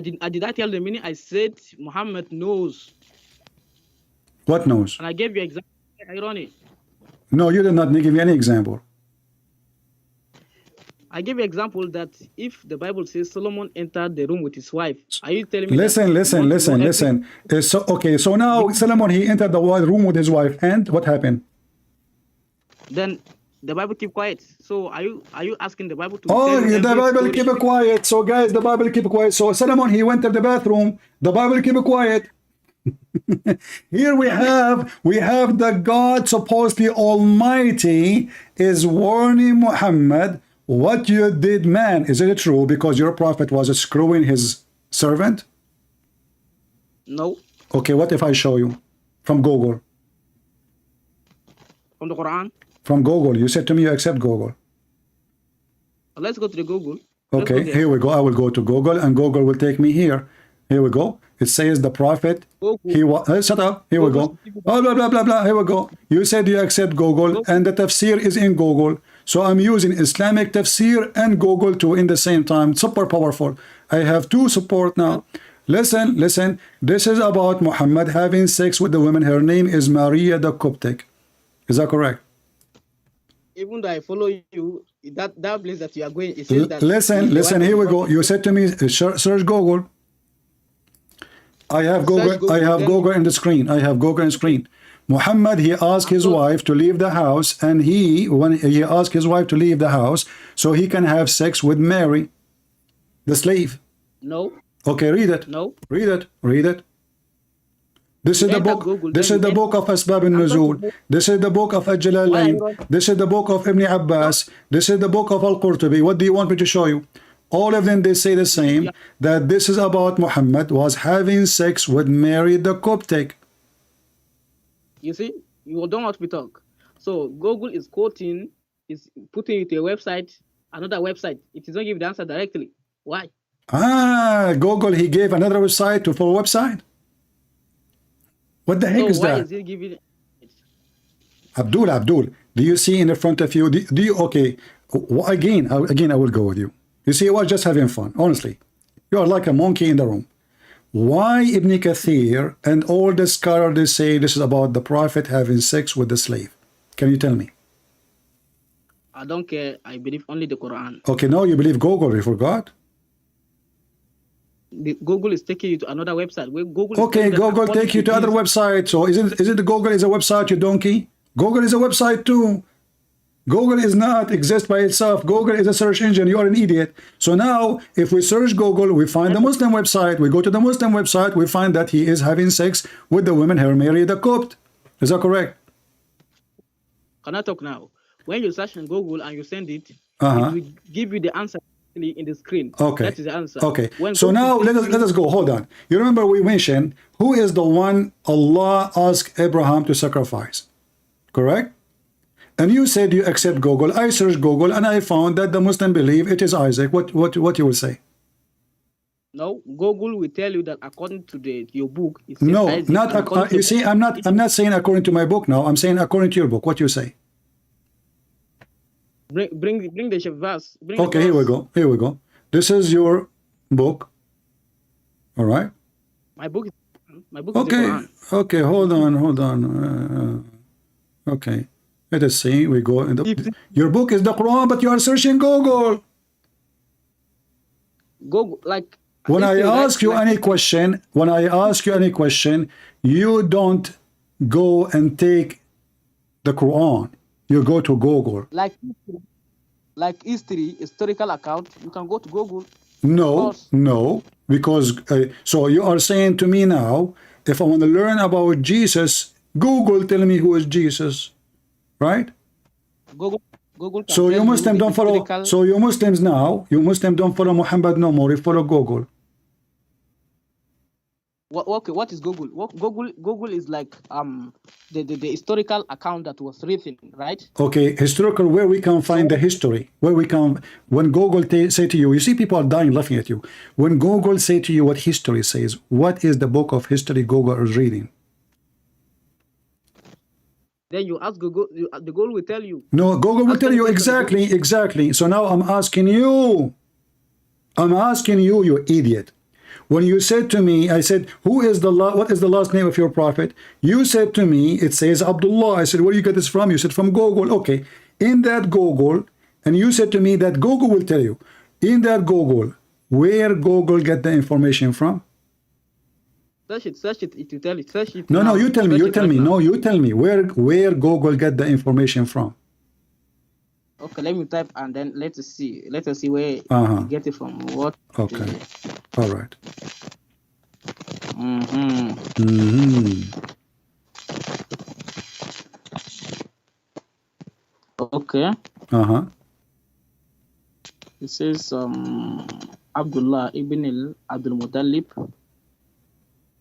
Did I tell the meaning? I said Muhammad knows. What knows? And I gave you example. Irony. No, you did not give me any example. I give you example that if the Bible says Solomon entered the room with his wife, are you telling me listen, that listen, listen, listen. So okay, so now Solomon, he entered the room with his wife, and what happened? Then the Bible keep quiet. So are you asking the Bible to Oh, tell you the every Bible story? keep it quiet. So guys, the Bible keep it quiet. So Solomon, he went to the bathroom. The Bible keep it quiet. Here we have the God, supposedly Almighty, is warning Muhammad, what you did, man, is it true? Because your prophet was screwing his servant? No. Okay, what if I show you from Google? From the Quran? From Google. You said to me you accept Google. Let's go to the Google. Okay, here we go. I will go to Google, and Google will take me here. Here we go. It says the prophet. He was. Shut up. Here we go. Oh, blah blah blah blah. Here we go. You said you accept Google, and the tafsir is in Google. So I'm using Islamic tafsir and Google too in the same time. Super powerful. I have two support now. Listen, listen. This is about Muhammad having sex with the woman. Her name is Maria the Coptic. Is that correct? Even though I follow you, that place that you are going, it says that. Listen. Here we go. You said to me, search Google. I have Google. I have Google in the screen. I have Google in the screen. Muhammad, he asked his wife to leave the house, and when he asked his wife to leave the house so he can have sex with Mary, the slave. No. Okay, read it. No. Read it. Read it. This is the book. This is the book of Asbab al-Nuzul. This is the book of Al-Jalalain. This is the book of Ibn Abbas. This is the book of Al-Qurtubi. What do you want me to show you? All of them, they say the same, that this is about Muhammad was having sex with Mary the Coptic. You see, you don't want to talk. So Google is quoting, is putting it to a website, another website. It is not giving the answer directly. Why? Google, he gave another website for a website? What the heck is why that? Is he giving Abdul, do you see in the front of you, do you, okay, again, I will go with you. You see, I was just having fun, honestly. You are like a monkey in the room. Why Ibn Kathir and all the scholars, they say this is about the prophet having sex with the slave? Can you tell me? I don't care. I believe only the Quran. Okay, now you believe Google, you forgot? Google is taking you to another website. Okay, Google take you to other website. So is it Google is a website, you donkey? Google is a website too. Google is not exist by itself. Google is a search engine. You are an idiot. So now, if we search Google, we find the Muslim website. We go to the Muslim website. We find that he is having sex with the woman, her Mary the Copt. Is that correct? Can I talk now? When you search in Google and you send it, it will give you the answer in the screen. Okay. That is the answer. Okay. When so now let us go. Hold on. You remember we mentioned who is the one Allah asked Abraham to sacrifice? Correct? And you said you accept Google. I searched Google and I found that the Muslim believe it is Isaac. What you will say? No, Google will tell you that according to your book. It says no, Isaac, not. You see, I'm not saying according to my book now. I'm saying according to your book. What you say? Bring the verse. Okay, here we go. Here we go. This is your book. All right. My book. Okay. Is okay. Hold on. Okay. Let us see. We go in the. Your book is the Quran, but you are searching Google. Google, like. When I ask you any question, you don't go and take the Quran. You go to Google. Like historical account, you can go to Google. No, because so you are saying to me now, if I want to learn about Jesus, Google tell me who is Jesus, right? Google. So you Muslims don't follow. So you Muslims now, don't follow Muhammad no more. You follow Google. Okay, what is Google? Google is like the historical account that was written, right? Okay, historical, where we can find the history, where we can, when Google say to you, you see people are dying laughing at you. When Google say to you what history says, what is the book of history Google is reading? Then you ask Google, the Google will tell you. No, Google will tell you exactly. So now I'm asking you, you idiot. When you said to me, I said, what is the last name of your prophet? You said to me, it says Abdullah. I said, where do you get this from? You said from Google. Okay. In that Google, And you said to me that Google will tell you. In that Google, where Google get the information from? Search it, it will tell you. Search it No, now. no, you tell me, Search you it tell right me. now. No, you tell me where Google get the information from. Okay, let me type and then let us see where you get it from. What? Okay. All right. Okay. It says Abdullah ibn Abdul Muttalib.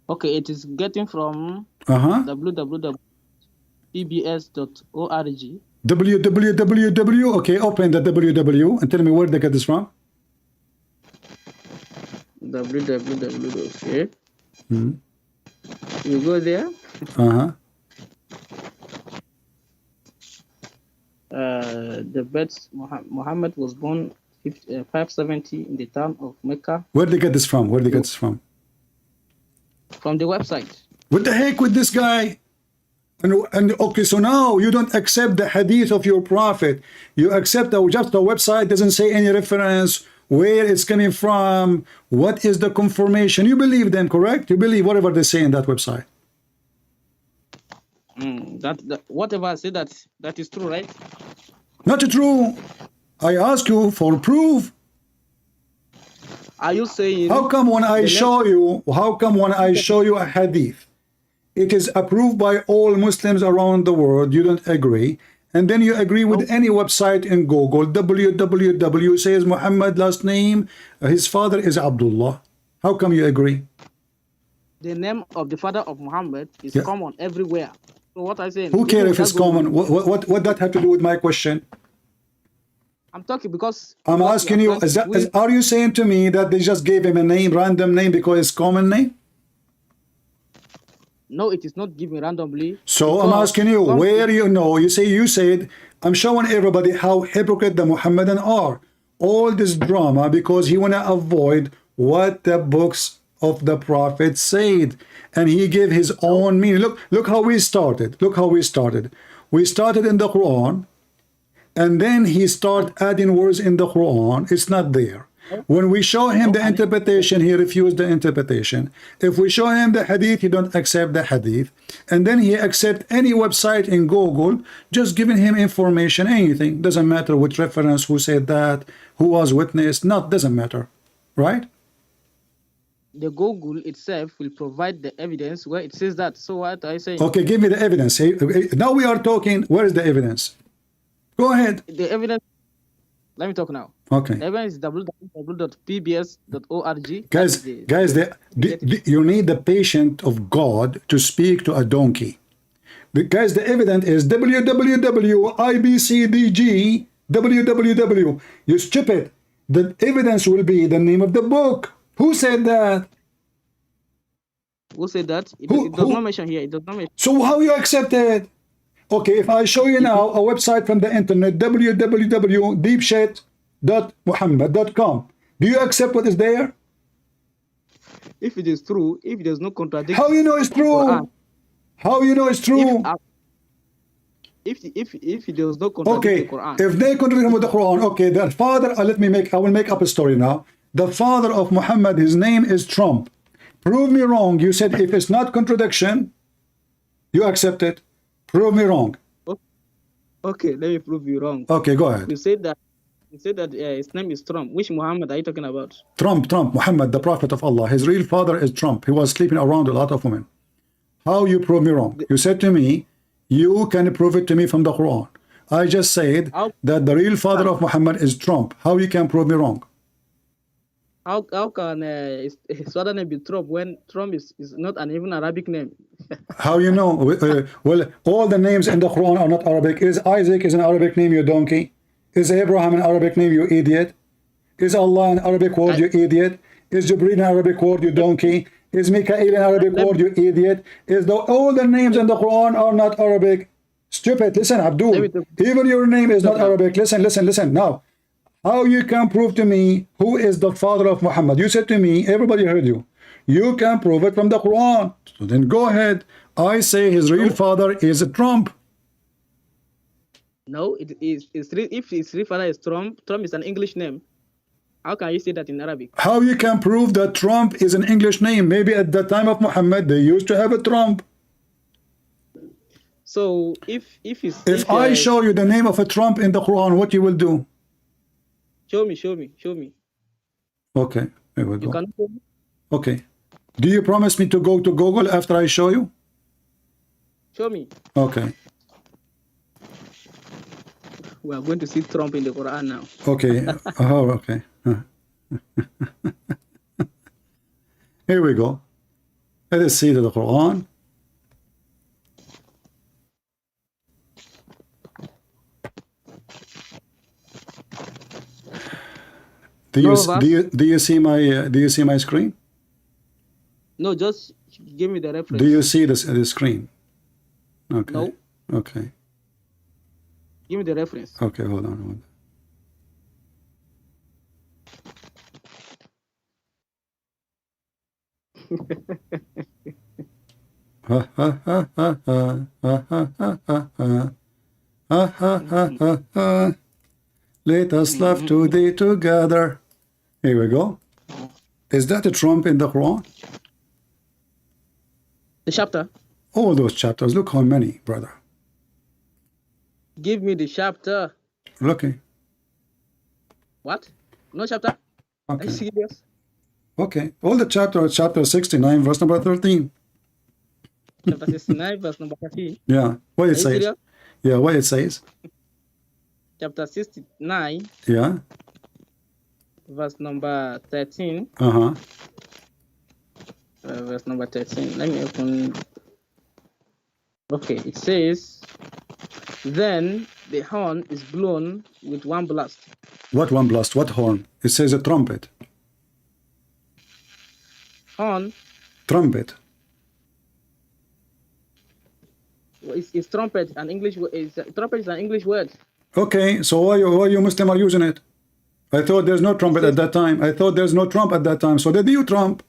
Okay, it is getting from www.pbs.org. www. Okay, open the www and tell me where they get this from. www. Okay. You go there. The birth Muhammad was born 570 in the town of Mecca. Where they get this from? Where they get this from? From the website. What the heck with this guy? And okay, so now you don't accept the hadith of your prophet. You accept just the website doesn't say any reference, where it's coming from, what is the confirmation. You believe them, correct? You believe whatever they say in that website. That whatever I say that is true, right? Not true. I ask you for proof. Are you saying? How come when I show you a hadith, it is approved by all Muslims around the world, you don't agree, and then you agree with any website in Google, www says Muhammad last name, his father is Abdullah. How come you agree? The name of the father of Muhammad is common everywhere. So what I say? Who cares if it's common? What that have to do with my question? I'm talking because I'm asking you, are you saying to me that they just gave him a name, random name, because it's common name? No, it is not given randomly. So I'm asking you, where you said, I'm showing everybody how hypocrite the Muhammadan are. All this drama because he want to avoid what the books of the prophet said. And he gave his own meaning. Look how we started. Look how we started. We started in the Quran. And then he started adding words in the Quran. It's not there. When we show him the interpretation, he refused the interpretation. If we show him the hadith, he don't accept the hadith. And then he accept any website in Google, just giving him information, anything. Doesn't matter which reference, who said that, who was witness, doesn't matter. Right? The Google itself will provide the evidence where it says that. So what I say? Okay, give me the evidence. Now we are talking, where is the evidence? Go ahead. The evidence, let me talk now. Okay. The evidence is www.pbs.org. Guys, you need the patience of God to speak to a donkey. Guys, the evidence is www.ibcdg www. You stupid. The evidence will be the name of the book. Who said that? Who said that? It does not mention here. It does not mention. So how you accept it? Okay, if I show you now a website from the internet, www.deepshit.muhammad.com, do you accept what is there? If it is true, if there's no contradiction. How you know it's true? How you know it's true? If there's no contradiction with the Quran. If they contradict with the Quran, okay, the father, I will make up a story now. The father of Muhammad, his name is Trump. Prove me wrong. You said if it's not contradiction, you accept it. Prove me wrong. Okay, let me prove you wrong. Okay, go ahead. You said that his name is Trump. Which Muhammad are you talking about? Trump, Muhammad, the prophet of Allah. His real father is Trump. He was sleeping around a lot of women. How you prove me wrong? You said to me, you can prove it to me from the Quran. I just said that the real father of Muhammad is Trump. How you can prove me wrong? How can his father name be Trump when Trump is not an even Arabic name? How you know? Well, all the names in the Quran are not Arabic. Is Isaac is an Arabic name, you donkey? Is Abraham an Arabic name, you idiot? Is Allah an Arabic word, you idiot? Is Jibreel an Arabic word, you donkey? Is Mikael an Arabic word, you idiot? All the names in the Quran are not Arabic. Stupid. Listen, Abdul. Even your name is not Arabic. Listen. Now, how you can prove to me who is the father of Muhammad? You said to me, everybody heard you. You can prove it from the Quran. So then go ahead. I say his real father is Trump. No, it is. If his real father is Trump, Trump is an English name. How can you say that in Arabic? How you can prove that Trump is an English name? Maybe at the time of Muhammad they used to have a Trump. So if I show you the name of a Trump in the Quran, what you will do? Show me. Okay, here we go. You can show me? Okay. Do you promise me to go to Google after I show you? Show me. Okay. We are going to see Trump in the Quran now. Okay. Oh, okay. Here we go. Let us see the Quran. Do you see my screen? No, just give me the reference. Do you see the screen? Okay. No. Okay. Give me the reference. Okay, hold on. Let us laugh today together. Here we go. Is that a Trump in the Quran? The chapter? All those chapters. Look how many, brother. Give me the chapter. Okay. What? No chapter? Okay. Are you serious? Okay. All the chapters, chapter 69, verse number 13. Chapter 69, verse number 13. Yeah. What it says. Serious? Yeah, what it says. Chapter 69. Yeah. Verse number 13. Uh-huh. Verse number 13. Let me open. Okay, it says, then the horn is blown with one blast. What one blast? What horn? It says a trumpet. Horn. Trumpet. Is trumpet an English word? Trumpet is an English word. Okay, so why you Muslim are using it? I thought there's no trumpet at that time. I thought there's no trump at that time. So did you trump?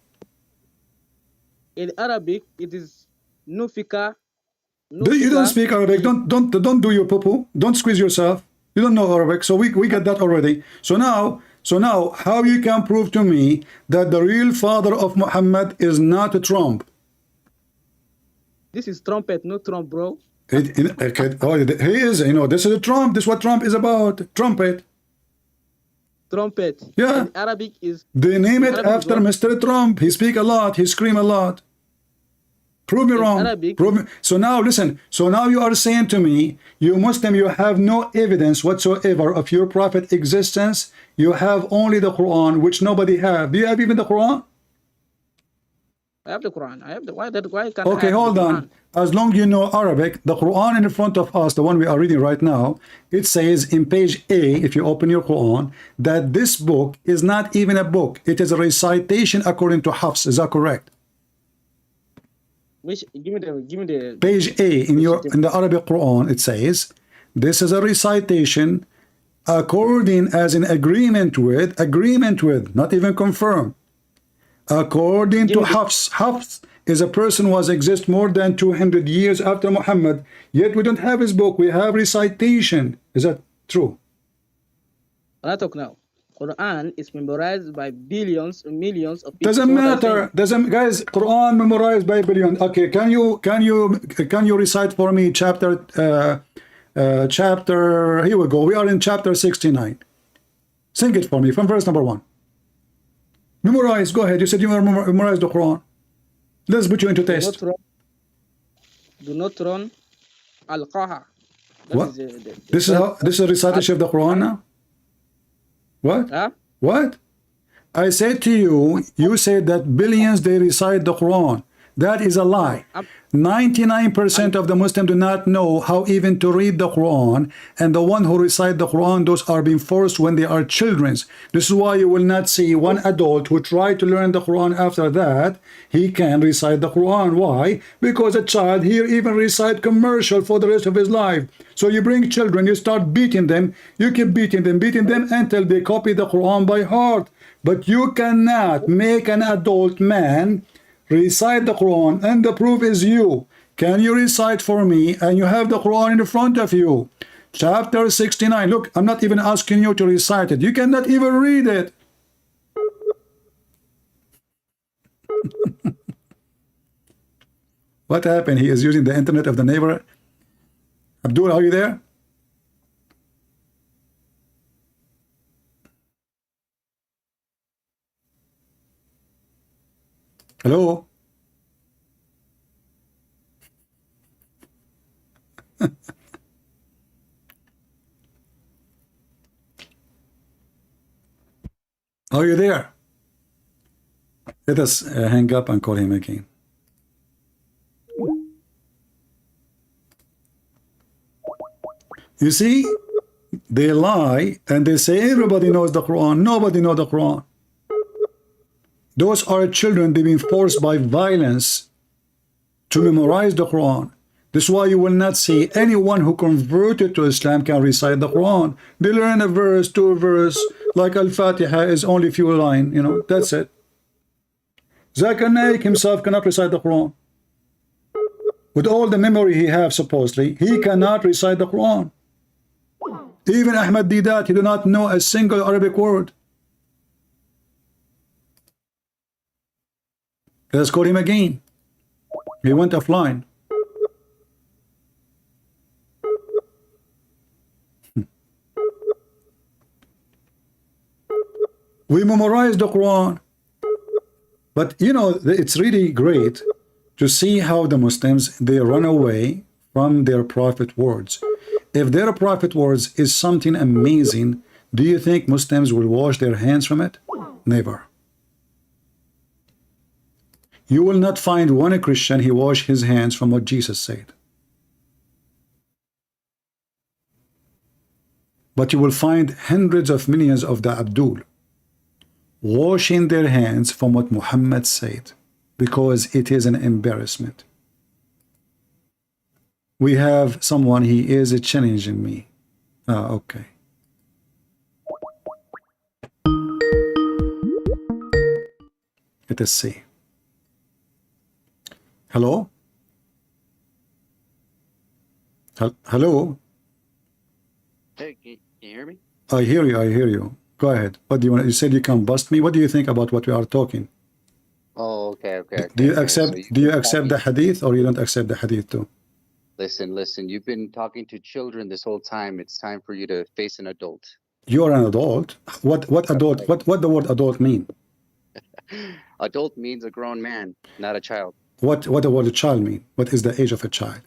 In Arabic, it is nufika. You don't speak Arabic. Don't do your poo-poo. Don't squeeze yourself. You don't know Arabic. So we get that already. So now, how you can prove to me that the real father of Muhammad is not a Trump? This is trumpet, no Trump, bro. He is. This is a Trump. This is what Trump is about. Trumpet. Trumpet. Yeah. In Arabic is. They name it after Mr. Trump. He speak a lot. He scream a lot. Prove me wrong. Prove me. So now listen. So now you are saying to me, you Muslim, you have no evidence whatsoever of your prophet existence. You have only the Quran, which nobody have. Do you have even the Quran? I have the Quran. I have the why can't okay, hold on. As long as you know Arabic, the Quran in front of us, the one we are reading right now, it says in page A, if you open your Quran, that this book is not even a book. It is a recitation according to Hafs. Is that correct? Give me the page A in the Arabic Quran. It says this is a recitation according as in agreement with, not even confirmed. According to Hafs. Hafs is a person who has existed more than 200 years after Muhammad, yet we don't have his book. We have recitation. Is that true? I talk now. Quran is memorized by billions and millions of people. Doesn't matter. Guys, Quran memorized by billions. Okay, can you recite for me chapter here we go. We are in chapter 69. Sing it for me from verse number 1. Memorize. Go ahead. You said you memorize the Quran. Let's put you into test. Do not run al-qaha. What? This is a recitation of the Quran now? What? Huh? What? I said to you, you said that billions they recite the Quran. That is a lie. 99% of the Muslims do not know how even to read the Quran, and the one who recite the Quran, those are being forced when they are children. This is why you will not see one adult who try to learn the Quran after that, he can recite the Quran. Why? Because a child here even recite commercial for the rest of his life. So you bring children, you start beating them, you keep beating them until they copy the Quran by heart. But you cannot make an adult man recite the Quran, and the proof is you. Can you recite for me? And you have the Quran in front of you. Chapter 69. Look, I'm not even asking you to recite it. You cannot even read it. What happened? He is using the internet of the neighbor. Abdul, are you there? Hello? Are you there? Let us hang up and call him again. You see, they lie and they say everybody knows the Quran. Nobody knows the Quran. Those are children. They've been forced by violence to memorize the Quran. This is why you will not see anyone who converted to Islam can recite the Quran. They learn a verse, two verse, like Al-Fatiha is only few lines, you know, that's it. Zakir Naik himself cannot recite the Quran. With all the memory he has, supposedly, he cannot recite the Quran. Even Ahmad Didat, he do not know a single Arabic word. Let's call him again. He went offline. We memorize the Quran. But you know, it's really great to see how the Muslims, they run away from their prophet words. If their prophet words is something amazing, do you think Muslims will wash their hands from it? Never. You will not find one Christian he wash his hands from what Jesus said. But you will find hundreds of millions of the Abdul washing their hands from what Muhammad said, because it is an embarrassment. We have someone, he is challenging me. Okay. Let us see. Hello? Hello? Hey, can you hear me? I hear you, I hear you. Go ahead. What do you want? You said you can bust me. What do you think about what we are talking? Oh, okay. Do you accept the hadith, or you don't accept the hadith too? Listen. You've been talking to children this whole time. It's time for you to face an adult. You're an adult. What adult? What the word adult mean? Adult means a grown man, not a child. What the word child mean? What is the age of a child?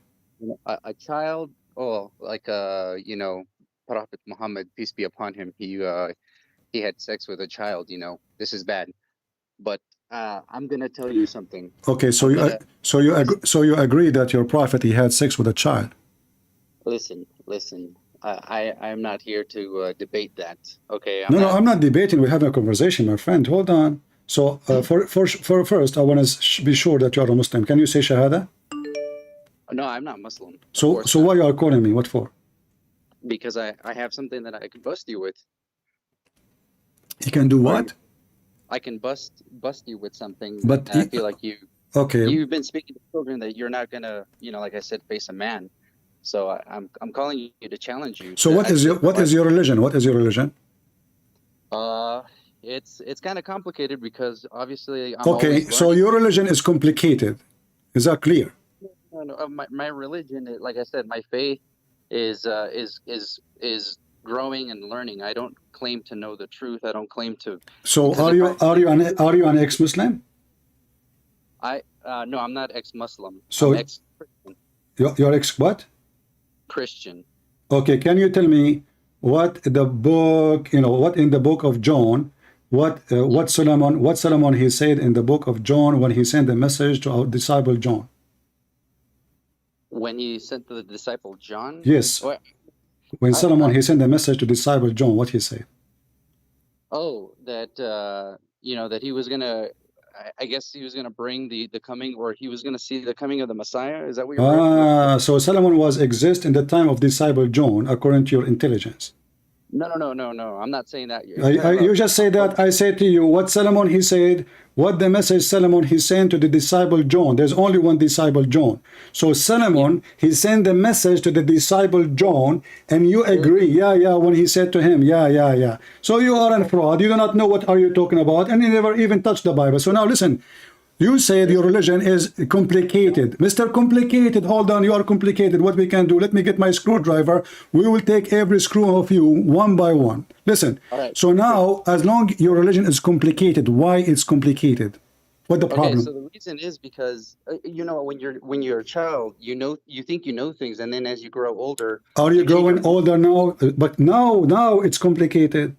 A child, like Prophet Muhammad, peace be upon him, he had sex with a child. This is bad. But I'm gonna tell you something. Okay, so you agree that your prophet, he had sex with a child? Listen. I'm not here to debate that. Okay. I'm not debating. We're having a conversation, my friend. Hold on. So for first, I want to be sure that you are a Muslim. Can you say Shahada? No, I'm not Muslim. So why you are calling me? What for? Because I have something that I can bust you with. You can do what? I can bust you with something. But I feel like okay. You've been speaking to children that you're not gonna, like I said, face a man. So I'm calling you to challenge you. So what is your religion? What is your religion? It's kind of complicated because obviously I'm okay. So your religion is complicated. Is that clear? No, my religion, like I said, my faith is growing and learning. I don't claim to know the truth. I don't claim to. So are you an ex-Muslim? No, I'm not ex-Muslim. So I'm ex-Christian. You're ex what? Christian. Okay, can you tell me what the book, what in the book of John, what Solomon he said in the book of John when he sent the message to our disciple John? When he sent the disciple John? Yes. When Solomon he sent the message to disciple John, what he said? Oh, that that he was gonna. I guess he was gonna bring the coming, or he was gonna see the coming of the Messiah. Is that what you're? So Solomon was exist in the time of disciple John, according to your intelligence. No. I'm not saying that. You just say that. I say to you what Solomon he said, what the message Solomon he sent to the disciple John. There's only one disciple John. So Solomon he sent the message to the disciple John, and you agree, yeah, when he said to him, yeah. So you are a fraud. You do not know what are you talking about, and you never even touched the Bible. So now listen. You said your religion is complicated. Mr. Complicated, hold on, you are complicated. What we can do, let me get my screwdriver. We will take every screw of you one by one. Listen, so now, as long your religion is complicated, why it's complicated? What the problem? Okay, so the reason is because, when you're a child, you think you know things, and then as you grow older... Are you growing older now? But now it's complicated.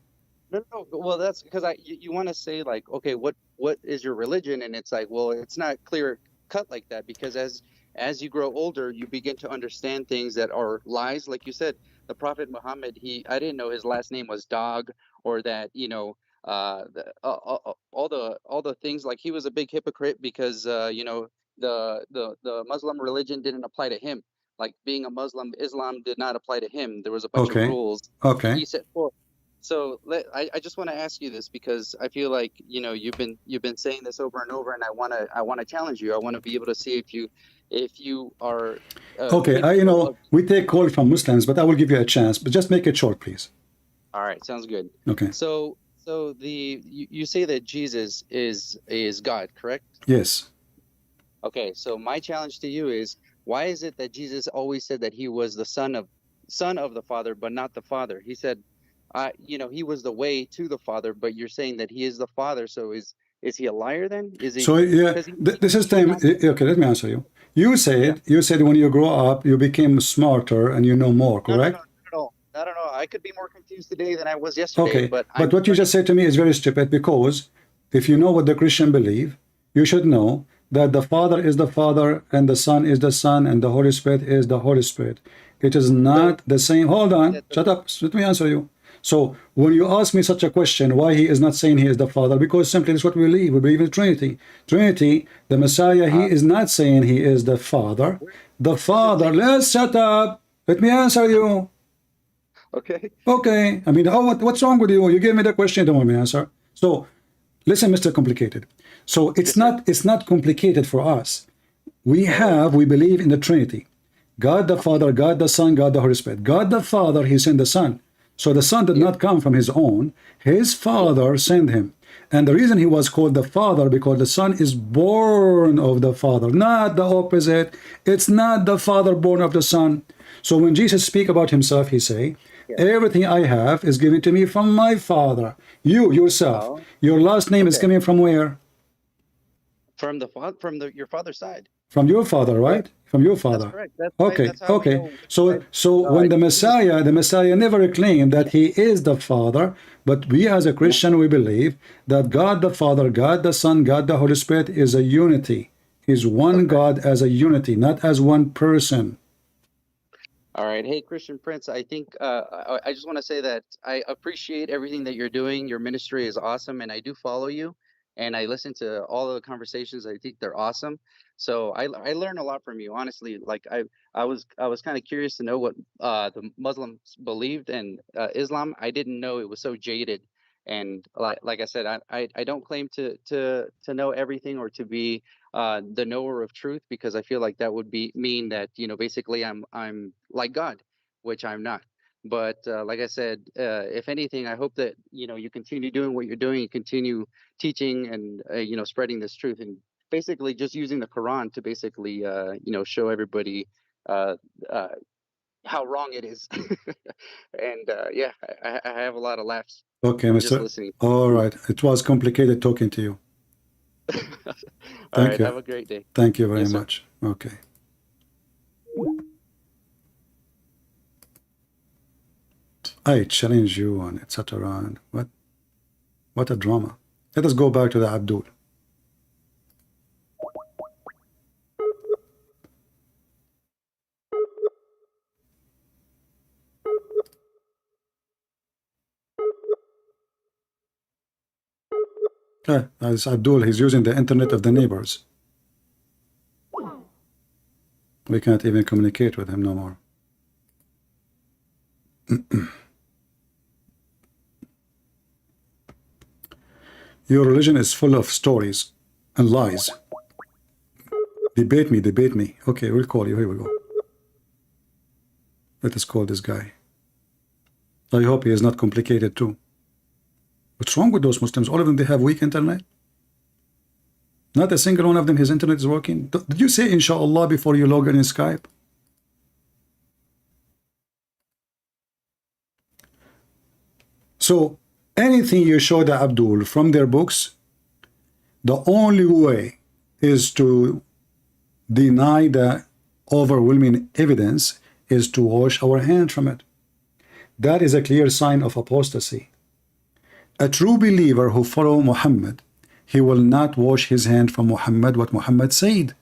No. Well, that's because you want to say like, okay, what is your religion? And it's like, well, it's not clear cut like that, because as you grow older, you begin to understand things that are lies. Like you said, the Prophet Muhammad, I didn't know his last name was Dog, or that all the things, like he was a big hypocrite because the Muslim religion didn't apply to him. Like being a Muslim, Islam did not apply to him. There was a bunch of rules he set forth. So I just want to ask you this, because I feel like you've been saying this over and over, and I want to challenge you. I want to be able to see if you are we take call from Muslims, but I will give you a chance. But just make it short, please. All right, sounds good. Okay. So you say that Jesus is God, correct? Yes. Okay. So my challenge to you is, why is it that Jesus always said that he was the son of the Father, but not the Father? He said, he was the way to the Father, but you're saying that he is the Father. So is he a liar then? Is he? So yeah, this is time. Okay, let me answer you. You said when you grow up, you became smarter and you know more, correct? No, not at all. I could be more confused today than I was yesterday. Okay, but what you just said to me is very stupid, because if you know what the Christian believe, you should know that the Father is the Father and the Son is the Son and the Holy Spirit is the Holy Spirit. It is not the same. Hold on, shut up. Let me answer you. So when you ask me such a question, why he is not saying he is the Father, because simply that's what we believe. We believe in Trinity. Trinity, the Messiah, he is not saying he is the Father. The Father, let's shut up. Let me answer you. Okay. I mean, what's wrong with you? You gave me the question, don't want me to answer. So listen, Mr. Complicated. So it's not complicated for us. We believe in the Trinity. God the Father, God the Son, God the Holy Spirit. God the Father, he sent the Son. So the Son did not come from his own. His Father sent him. And the reason he was called the Father, because the Son is born of the Father, not the opposite. It's not the Father born of the Son. So when Jesus speak about himself, he say, everything I have is given to me from my Father. You, yourself, your last name is coming from where? From your father's side. From your father, right? From your father. That's correct. Okay. So when the Messiah never claimed that he is the Father, but we as a Christian, we believe that God the Father, God the Son, God the Holy Spirit is a unity. He's one God as a unity, not as one person. All right. Hey, Christian Prince, I think I just want to say that I appreciate everything that you're doing. Your ministry is awesome, and I do follow you, and I listen to all of the conversations. I think they're awesome. So I learn a lot from you, honestly. Like I was kind of curious to know what the Muslims believed, and Islam. I didn't know it was so jaded. And like I said, I don't claim to know everything or to be the knower of truth, because I feel like that would mean that basically I'm like God, which I'm not. But like I said, if anything, I hope that you continue doing what you're doing, you continue teaching and spreading this truth, and basically just using the Quran to basically show everybody how wrong it is. And yeah, I have a lot of laughs. Okay, from Mr. just listening. All right. It was complicated talking to you. All right, have a great day. Thank you very Yes, sir. much. Okay. I challenge you on etc. What a drama. Let us go back to the Abdul. As Abdul, he's using the internet of the neighbors. We can't even communicate with him no more. Your religion is full of stories and lies. Debate me, debate me. Okay, we'll call you. Here we go. Let us call this guy. I hope he is not complicated too. What's wrong with those Muslims? All of them, they have weak internet. Not a single one of them, his internet is working. Did you say inshallah before you log in Skype? So anything you show the Abdul from their books, the only way is to deny the overwhelming evidence is to wash our hand from it. That is a clear sign of apostasy. A true believer who follows Muhammad, he will not wash his hand from Muhammad, what Muhammad said,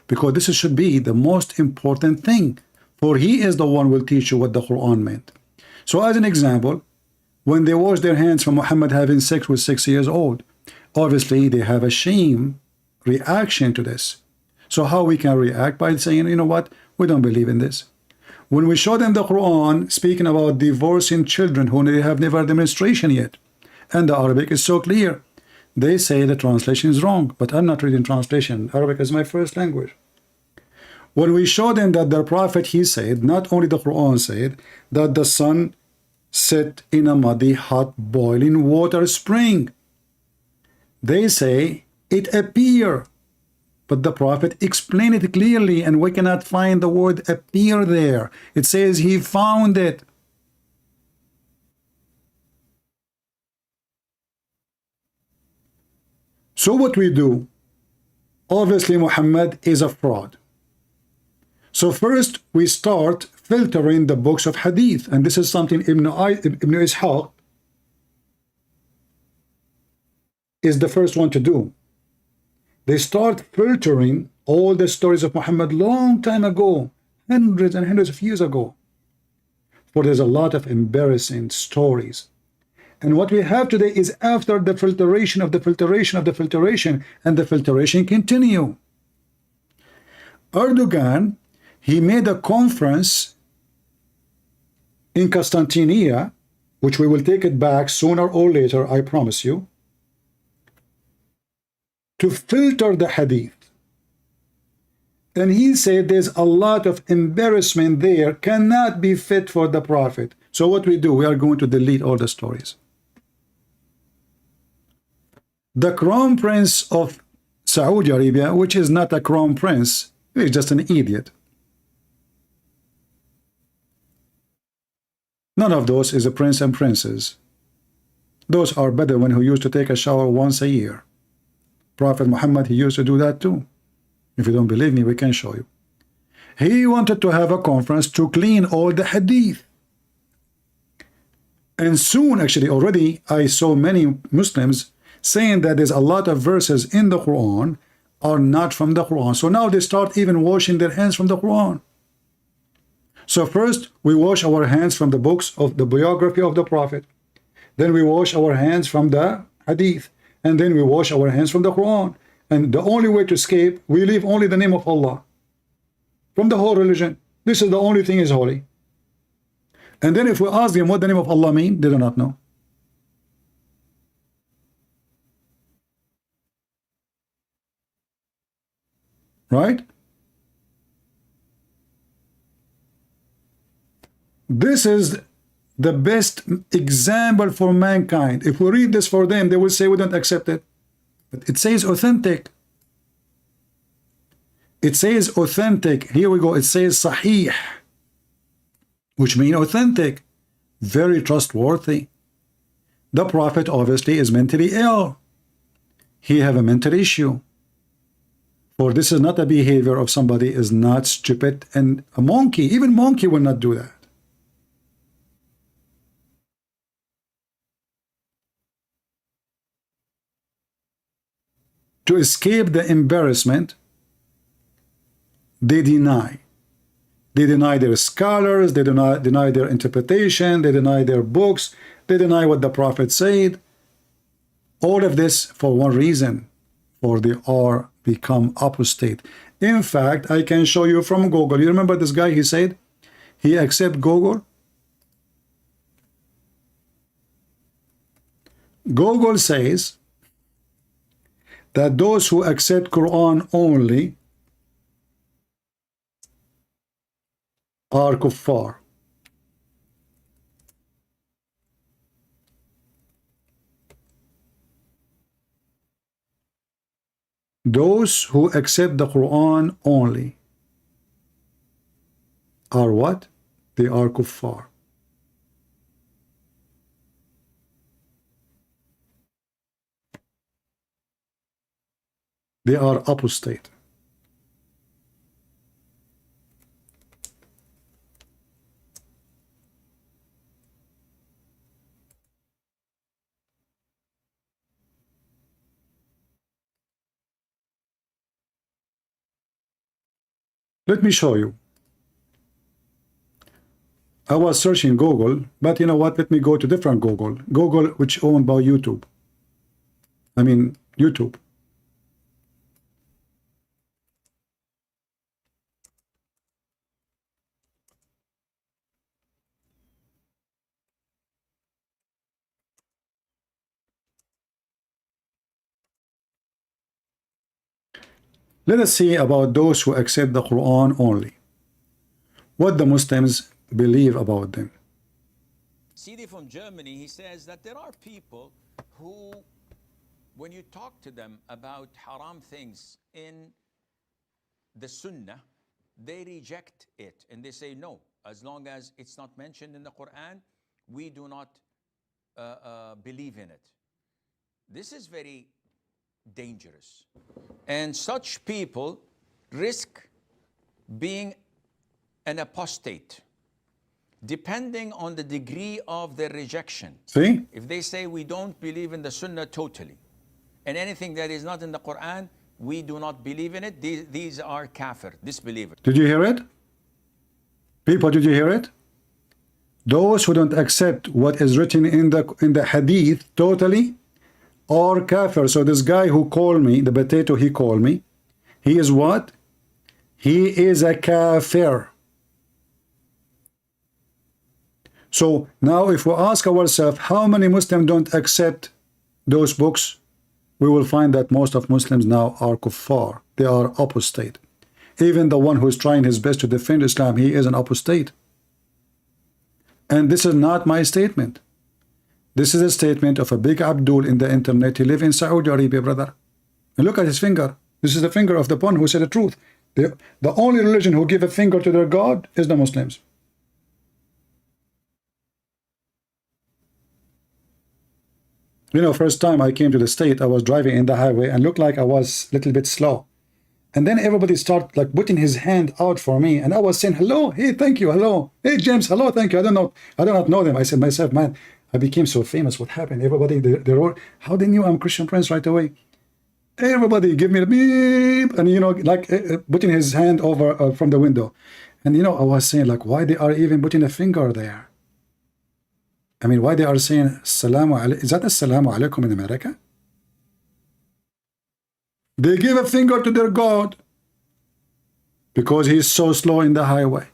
because this should be the most important thing, for he is the one who will teach you what the Quran meant. So as an example, when they wash their hands from Muhammad having sex with 6 years old, obviously they have a shame reaction to this. So how we can react? By saying, you know what, we don't believe in this. When we show them the Quran speaking about divorcing children who they have never demonstration yet, and the Arabic is so clear, they say the translation is wrong, but I'm not reading translation. Arabic is my first language. When we show them that the Prophet, he said, not only the Quran said, that the sun set in a muddy, hot, boiling water spring. They say it appear, but the Prophet explained it clearly, and we cannot find the word appear there. It says he found it. So what we do, obviously Muhammad is a fraud. So first we start filtering the books of hadith, and this is something Ibn Ishaq is the first one to do. They start filtering all the stories of Muhammad long time ago, hundreds and hundreds of years ago, for there's a lot of embarrassing stories. And what we have today is after the filtration of the filtration of the filtration, and the filtration continue. Erdogan, he made a conference in Constantinople, which we will take it back sooner or later, I promise you, to filter the hadith. And he said there's a lot of embarrassment there, cannot be fit for the Prophet. So what we do, we are going to delete all the stories. The Crown Prince of Saudi Arabia, which is not a Crown Prince, he's just an idiot. None of those is a prince and princess. Those are Bedouin who used to take a shower once a year. Prophet Muhammad, he used to do that too. If you don't believe me, we can show you. He wanted to have a conference to clean all the hadith. And soon, actually, already, I saw many Muslims saying that there's a lot of verses in the Quran are not from the Quran. So now they start even washing their hands from the Quran. So first, we wash our hands from the books of the biography of the Prophet. Then we wash our hands from the hadith. And then we wash our hands from the Quran. And the only way to escape, we leave only the name of Allah from the whole religion. This is the only thing is holy. And then if we ask them what the name of Allah means, they do not know. Right? This is the best example for mankind. If we read this for them, they will say we don't accept it. But it says authentic. It says authentic. Here we go. It says sahih, which means authentic, very trustworthy. The Prophet obviously is mentally ill. He have a mental issue. For this is not a behavior of somebody is not stupid and a monkey. Even monkey will not do that. To escape the embarrassment, they deny. They deny their scholars, they deny their interpretation, they deny their books, they deny what the Prophet said. All of this for one reason, for they are become apostate. In fact, I can show you from Google. You remember this guy, he said, he accept Google. Google says that those who accept Quran only are kuffar. Those who accept the Quran only are what? They are kuffar. They are apostate. Let me show you. I was searching Google, but you know what? Let me go to different Google. Google, which owned by YouTube. I mean, YouTube. Let us see about those who accept the Quran only. What the Muslims believe about them. CD from Germany, he says that there are people who, when you talk to them about haram things in the Sunnah, they reject it and they say no, as long as it's not mentioned in the Quran, we do not believe in it. This is very dangerous, and such people risk being an apostate depending on the degree of their rejection. See? If they say we don't believe in the Sunnah totally, and anything that is not in the Quran, we do not believe in it, these are kafir, disbelievers. Did you hear it? People, did you hear it? Those who don't accept what is written in the hadith totally are kafir. So this guy who called me, the potato he called me, he is what? He is a kafir. So now if we ask ourselves how many Muslims don't accept those books, we will find that most of Muslims now are kuffar. They are apostate. Even the one who is trying his best to defend Islam, he is an apostate. And this is not my statement. This is a statement of a big Abdul in the internet. He lives in Saudi Arabia, brother. And look at his finger. This is the finger of the one who said the truth. The only religion who give a finger to their God is the Muslims. You know, first time I came to the state, I was driving in the highway and looked like I was a little bit slow. And then everybody started like putting his hand out for me. And I was saying, hello, hey, thank you, hello. Hey, James, hello, thank you. I do not know them. I said myself, man, I became so famous. What happened? Everybody, they're all, how they knew I'm Christian Prince right away? Everybody give me the beep. And, you know, like putting his hand over from the window. And, you know, I was saying like, why they are even putting a finger there? I mean, why they are saying Assalamu alaikum? Is that Assalamu alaikum in America? They give a finger to their God because he's so slow in the highway.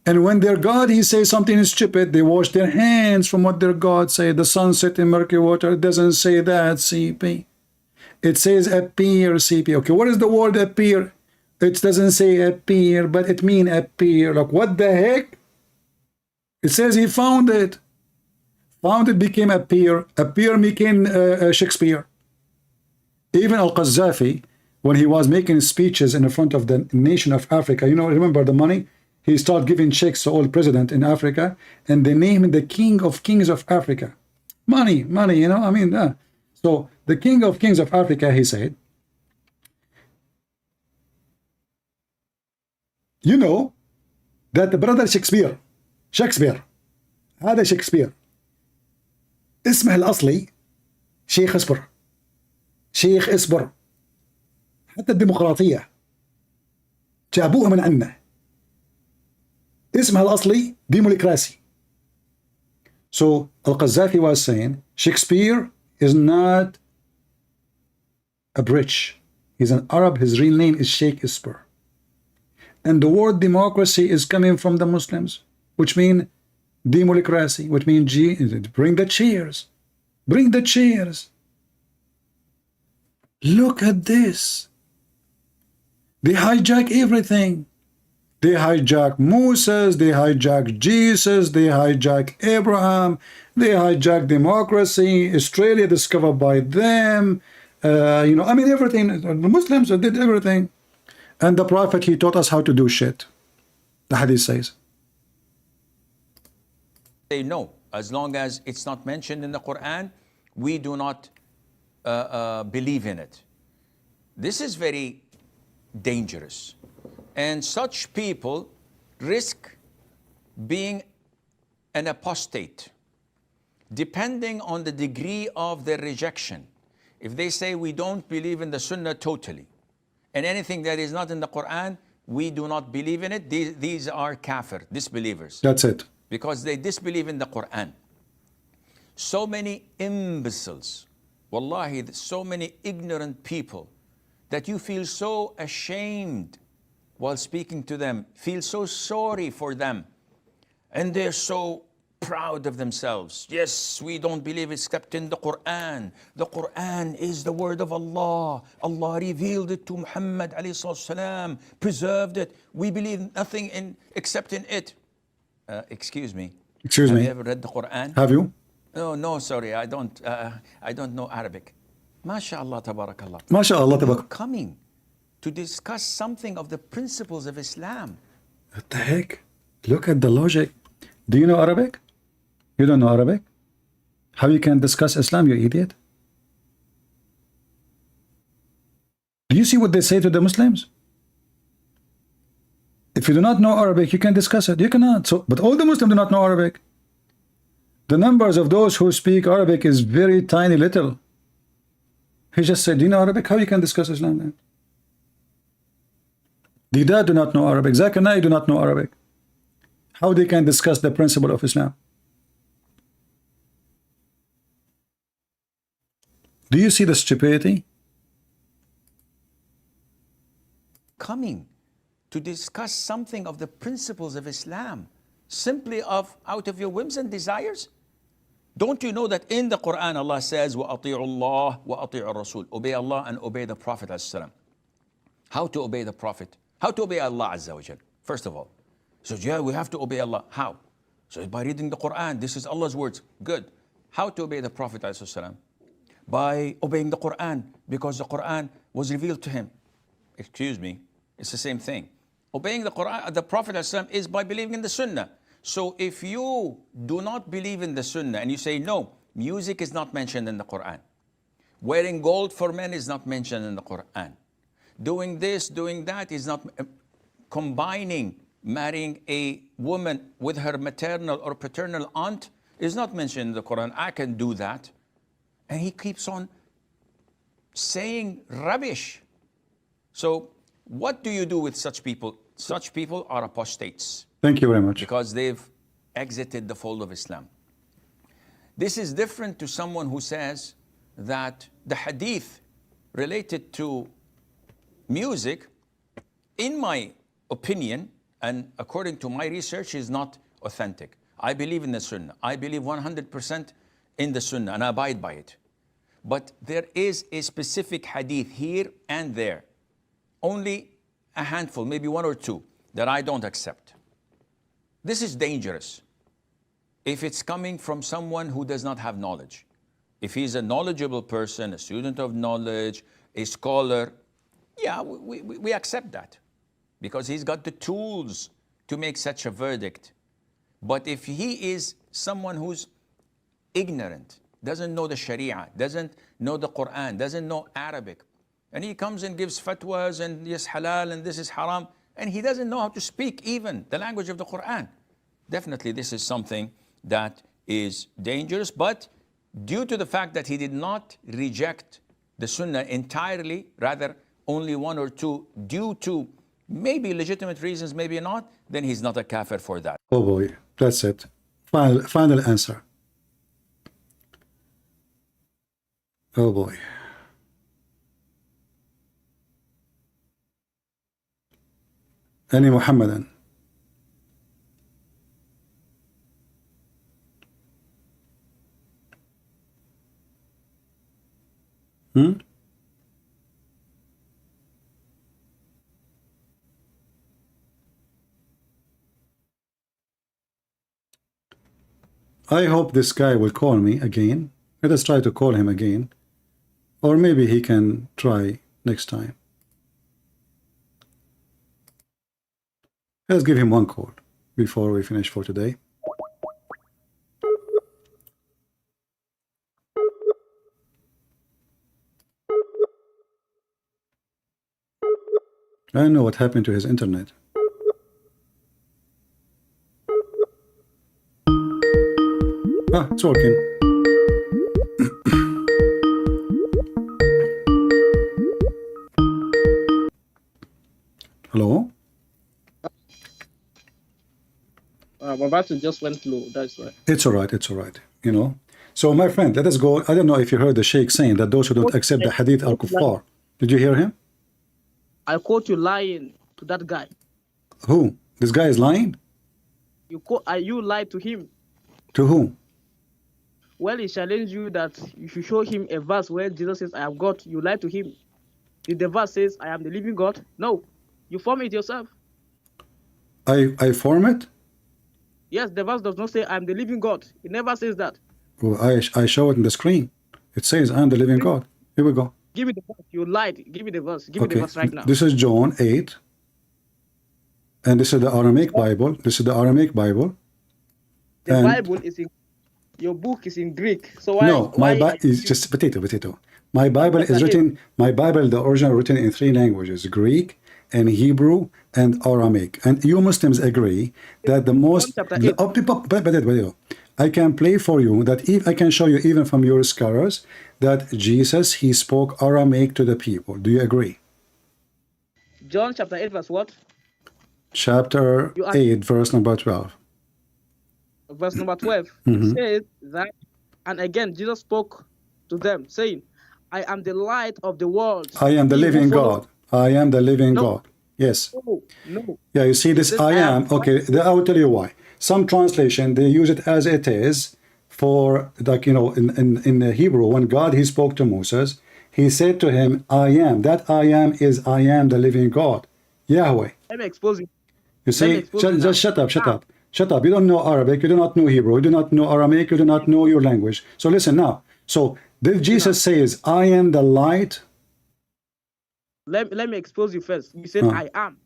And when their God, he says something stupid, they wash their hands from what their God say. The sun set in murky water. It doesn't say that, CP. It says appear, CP. Okay, what is the word appear? It doesn't say appear, but it means appear. Like, what the heck? It says he found it. Found it became appear. Appear became Shakespeare. Even Al-Qaddafi, when he was making speeches in front of the nation of Africa, you know, remember the money? He started giving checks to all president in Africa, and they named the king of kings of Africa. Money, you know, I mean, so the king of kings of Africa, he said, you know, that the brother Shakespeare, هذا شكسبير اسمه الأصلي شيخ اصبر شيخ اصبر حتى الديمقراطية جابوها من عنا اسمها الأصلي ديمقراطي. So Al-Qaddafi was saying Shakespeare is not a British, he's an Arab, his real name is Sheikh Isper, and the word democracy is coming from the Muslims, which mean democracy, which means bring the chairs, bring the chairs. Look at this. They hijack everything. They hijack Moses, they hijack Jesus, they hijack Abraham, they hijack democracy, Australia discovered by them. I mean, everything. The Muslims did everything. And the Prophet, he taught us how to do shit. The hadith says. Say no, as long as it's not mentioned in the Quran, we do not believe in it. This is very dangerous. And such people risk being an apostate, depending on the degree of their rejection. If they say we don't believe in the Sunnah totally, and anything that is not in the Quran, we do not believe in it, these are kafir, disbelievers. That's it. Because they disbelieve in the Quran. So many imbeciles, wallahi, so many ignorant people, that you feel so ashamed while speaking to them, feel so sorry for them, and they're so proud of themselves. Yes, we don't believe except in the Quran. The Quran is the word of Allah. Allah revealed it to Muhammad alayhi salam, preserved it. We believe nothing except in it. Excuse me. Excuse Have me. you ever read the Quran? Have you? No, sorry, I don't know Arabic. MashaAllah, tabarakallah. MashaAllah, You're tabarakallah. coming to discuss something of the principles of Islam. What the heck? Look at the logic. Do you know Arabic? You don't know Arabic? How you can discuss Islam, you idiot? Do you see what they say to the Muslims? If you do not know Arabic, you can discuss it. You cannot. So, but all the Muslims do not know Arabic. The numbers of those who speak Arabic is very tiny little. He just said, do you know Arabic? How you can discuss Islam then? Dida do not know Arabic. Zakir and Naik do not know Arabic. How they can discuss the principle of Islam? Do you see the stupidity? Coming to discuss something of the principles of Islam, simply out of your whims and desires? Don't you know that in the Quran Allah says, وَأَطِيعُ اللَّهِ وَأَطِيعُ الرَّسُولِ, obey Allah and obey the Prophet ﷺ. How to obey the Prophet? How to obey Allah Azza wa Jal? First of all. So yeah, we have to obey Allah. How? So by reading the Quran, this is Allah's words. Good. How to obey the Prophet ﷺ? By obeying the Quran, because the Quran was revealed to him. Excuse me, it's the same thing. Obeying the Quran, the Prophet ﷺ, is by believing in the Sunnah. So if you do not believe in the Sunnah and you say, no, music is not mentioned in the Quran. Wearing gold for men is not mentioned in the Quran. Doing this, doing that is not, combining, marrying a woman with her maternal or paternal aunt is not mentioned in the Quran. I can do that. And he keeps on saying rubbish. So what do you do with such people? Such people are apostates. Thank you very much. Because they've exited the fold of Islam. This is different to someone who says that the hadith related to music, in my opinion, and according to my research, is not authentic. I believe in the Sunnah. I believe 100% in the Sunnah and I abide by it. But there is a specific hadith here and there, only a handful, maybe one or two, that I don't accept. This is dangerous if it's coming from someone who does not have knowledge. If he's a knowledgeable person, a student of knowledge, a scholar, yeah, we accept that because he's got the tools to make such a verdict. But if he is someone who's ignorant, doesn't know the Sharia, doesn't know the Quran, doesn't know Arabic, and he comes and gives fatwas and yes halal and this is haram, and he doesn't know how to speak even the language of the Quran, definitely this is something that is dangerous. But due to the fact that he did not reject the Sunnah entirely, rather only one or two, due to maybe legitimate reasons, maybe not, then he's not a kafir for that. Oh boy, that's it. Final answer. Oh boy. Any Muhammadan. I hope this guy will call me again. Let us try to call him again. Or maybe he can try next time. Let's give him one call before we finish for today. I don't know what happened to his internet. Ah, it's working. Hello? My battery just went low, that's why. It's all right, it's all right, you know. So my friend, let us go. I don't know if you heard the Sheikh saying that those who don't accept the hadith are kuffar. Did you hear him? I caught you lying to that guy. Who? This guy is lying? You lied to him. To whom? Well, he challenged you that you should show him a verse where Jesus says, I am God. You lied to him. Did the verse says, I am the living God? No. You form it yourself. I form it? Yes, the verse does not say, I am the living God. It never says that. Well, I show it in the screen. It says, I am the living God. Here we go. Give me the verse. You lied. Give me the verse. Give me the verse right now. This is John 8. And this is the Aramaic Bible. This is the Aramaic Bible. The Bible is in... Your book is in Greek. So why... No, my Bible is just potato. My Bible is written... My Bible, the original, written in 3 languages. Greek and Hebrew and Aramaic. And you Muslims agree that the most... I can play for you that if I can show you even from your scholars that Jesus, he spoke Aramaic to the people. Do you agree? John chapter 8 verse what? Chapter 8 verse number 12. Verse number 12 says that, and again Jesus spoke to them saying, I am the light of the world. I am the living God. I am the living God. Yes. No. Yeah, you see this I am. Okay, I will tell you why. Some translation, they use it as it is for, like, you know, in the Hebrew, when God, he spoke to Moses, he said to him, I am. That I am is I am the living God. Yahweh. Let me expose you. You see, just shut up. Shut up. You don't know Arabic. You do not know Hebrew. You do not know Aramaic. You do not know your language. So listen now. So did Jesus says, I am the light? Let me expose you first. You said I am.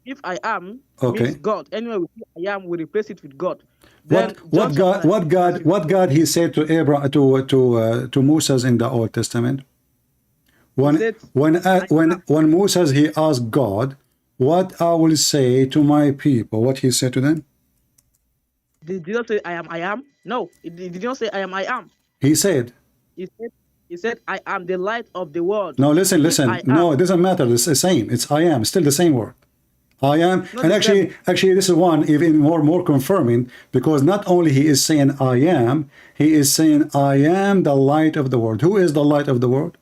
If I am means God. Anyway, we see I am, we replace it with God. Then what God he said to Abraham to Moses in the Old Testament? When Moses he asked God, what I will say to my people, what he said to them? Did Jesus say I am? No, he did not say I am. He said. He said I am the light of the world. No, listen. No, it doesn't matter. It's the same. It's I am. Still the same word. I am. And actually, this is one even more confirming, because not only he is saying I am, he is saying I am the light of the world. Who is the light of the world?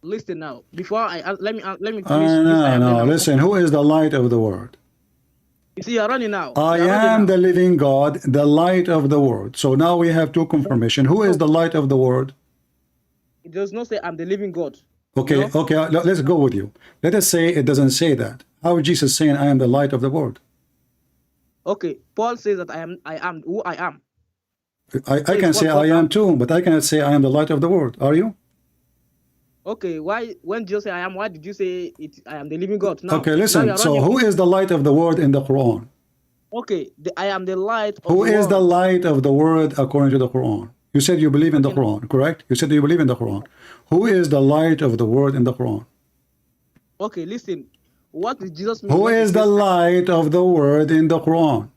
Listen now. Before let me finish. No. Listen. Who is the light of the world? You see, you're running now. I am the living God, the light of the world. So now we have 2 confirmation. Who is the light of the world? It does not say I'm the living God. Okay, let's go with you. Let us say it doesn't say that. How is Jesus saying I am the light of the world? Okay, Paul says that I am who I am. I can say I am too, but I cannot say I am the light of the world. Are you? Okay, why when Jesus say I am, why did you say I am the living God? Now, okay, listen. So who is the light of the world in the Quran? Okay, I am the light of who the is world. the light of the world according to the Quran? You said you believe in the Quran, correct? You said you believe in the Quran. Who is the light of the world in the Quran? Okay, listen. What did Jesus mean? Who is the light of the world in the Quran?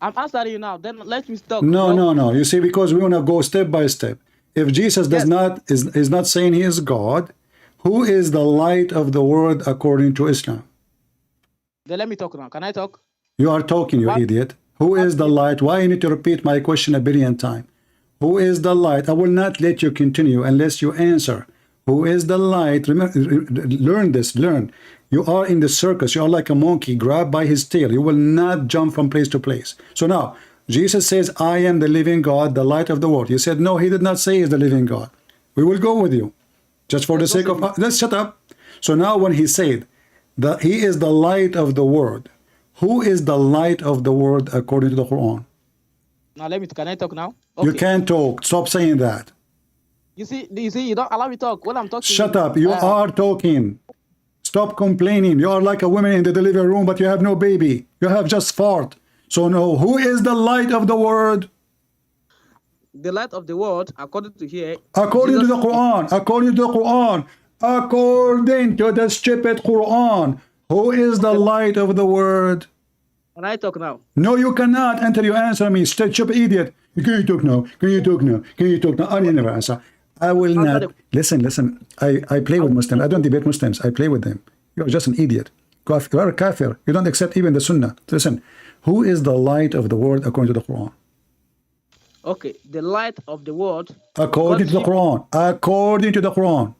I'm answering you now. Then let me talk. No. You see, because we want to go step by step. If Jesus is not saying he is God, who is the light of the world according to Islam? Then let me talk now. Can I talk? You are talking, you idiot. Who is the light? Why you need to repeat my question a billion times? Who is the light? I will not let you continue unless you answer. Who is the light? Remember, learn this, learn. You are in the circus. You are like a monkey grabbed by his tail. You will not jump from place to place. So now, Jesus says, I am the living God, the light of the world. You said, no, he did not say he is the living God. We will go with you. Just for the sake of... Let's shut up. So now when he said that he is the light of the world, who is the light of the world according to the Quran? Now can I talk now? You can't talk. Stop saying that. You see, you don't allow me to talk when I'm talking. Shut up. You are talking. Stop complaining. You are like a woman in the delivery room, but you have no baby. You have just fart. So no, who is the light of the world? The light of the world, according to here. According to the Quran. According to the Quran. According to the stupid Quran. Who is the light of the world? Can I talk now? No, you cannot until you answer me. Stupid idiot. Can you talk now? Can you talk now? Can you talk now? I never answer. I will not. Listen. I play with Muslims. I don't debate Muslims. I play with them. You're just an idiot. You are a kafir. You don't accept even the Sunnah. Listen, who is the light of the world according to the Quran? Okay, the light of the world. According to the Quran. According to the Quran.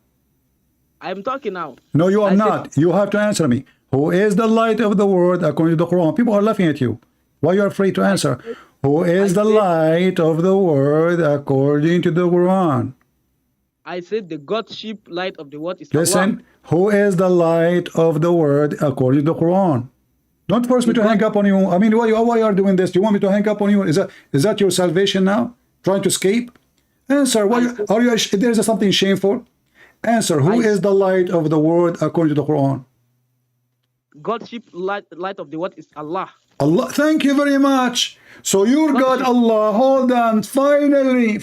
I'm talking now. No, you are not. You have to answer me. Who is the light of the world according to the Quran? People are laughing at you. Why you are afraid to answer? Who is the light of the world according to the Quran? I said the Godship light of the world is Listen, Allah. who is the light of the world according to the Quran? Don't force me to hang up on you. I mean, why you are doing this? Do you want me to hang up on you? Is that your salvation now? Trying to escape? Answer. Why are you? There is something shameful. Answer. Who is the light of the world according to the Quran? Godship light of the world is Allah. Allah. Thank you very much. So your God, Allah. Hold on. Finally,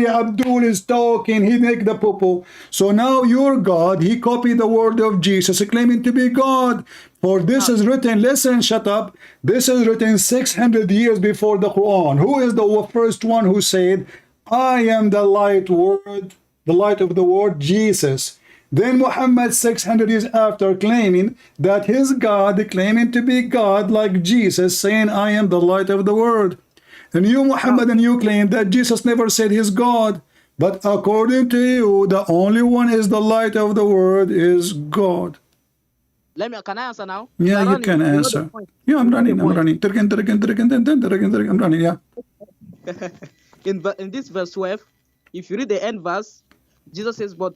Abdul is talking. He make the poo-poo. So now your God, he copied the word of Jesus, claiming to be God. For this is written, listen, shut up. This is written 600 years before the Quran. Who is the first one who said, I am the light word, the light of the world? Jesus. Then Muhammad 600 years after claiming that his God, claiming to be God like Jesus, saying, I am the light of the world. And you, Muhammad, and you claim that Jesus never said he's God. But according to you, the only one is the light of the world is God. Can I answer now? Yeah, you can answer. Yeah, I'm running. I'm running, yeah. In this verse 12, if you read the end verse, Jesus says, but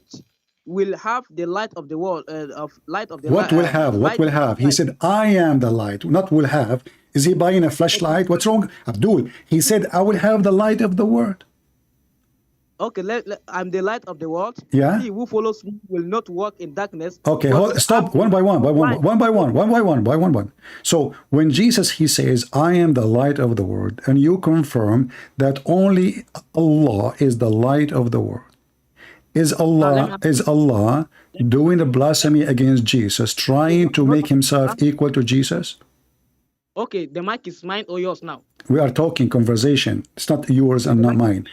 will have the light of the world, What will have? What will have? He said, I am the light, not will have. Is he buying a flashlight? What's wrong? Abdul, he said, I will have the light of the world. Okay, I'm the light of the world. Yeah. He who follows me will not walk in darkness. Okay, stop. One by one. So when Jesus, he says, I am the light of the world, and you confirm that only Allah is the light of the world. Is Allah doing a blasphemy against Jesus, trying to make himself equal to Jesus? Okay, the mic is mine or yours now? We are talking conversation. It's not yours and not mine.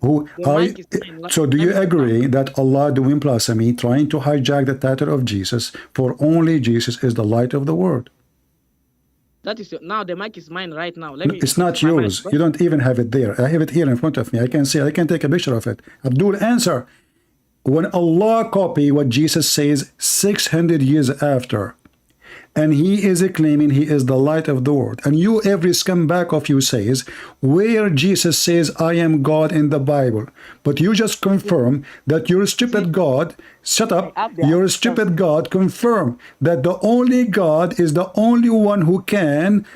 So do you agree that Allah doing blasphemy, trying to hijack the title of Jesus, for only Jesus is the light of the world? That is now the mic is mine right now. It's not yours. You don't even have it there. I have it here in front of me. I can see. I can take a picture of it. Abdul, answer. When Allah copy what Jesus says 600 years after, and he is claiming he is the light of the world, and you, every scumbag of you says, where Jesus says, I am God in the Bible, but you just confirm that your stupid God, shut up, your stupid God confirm that the only God is the only one who can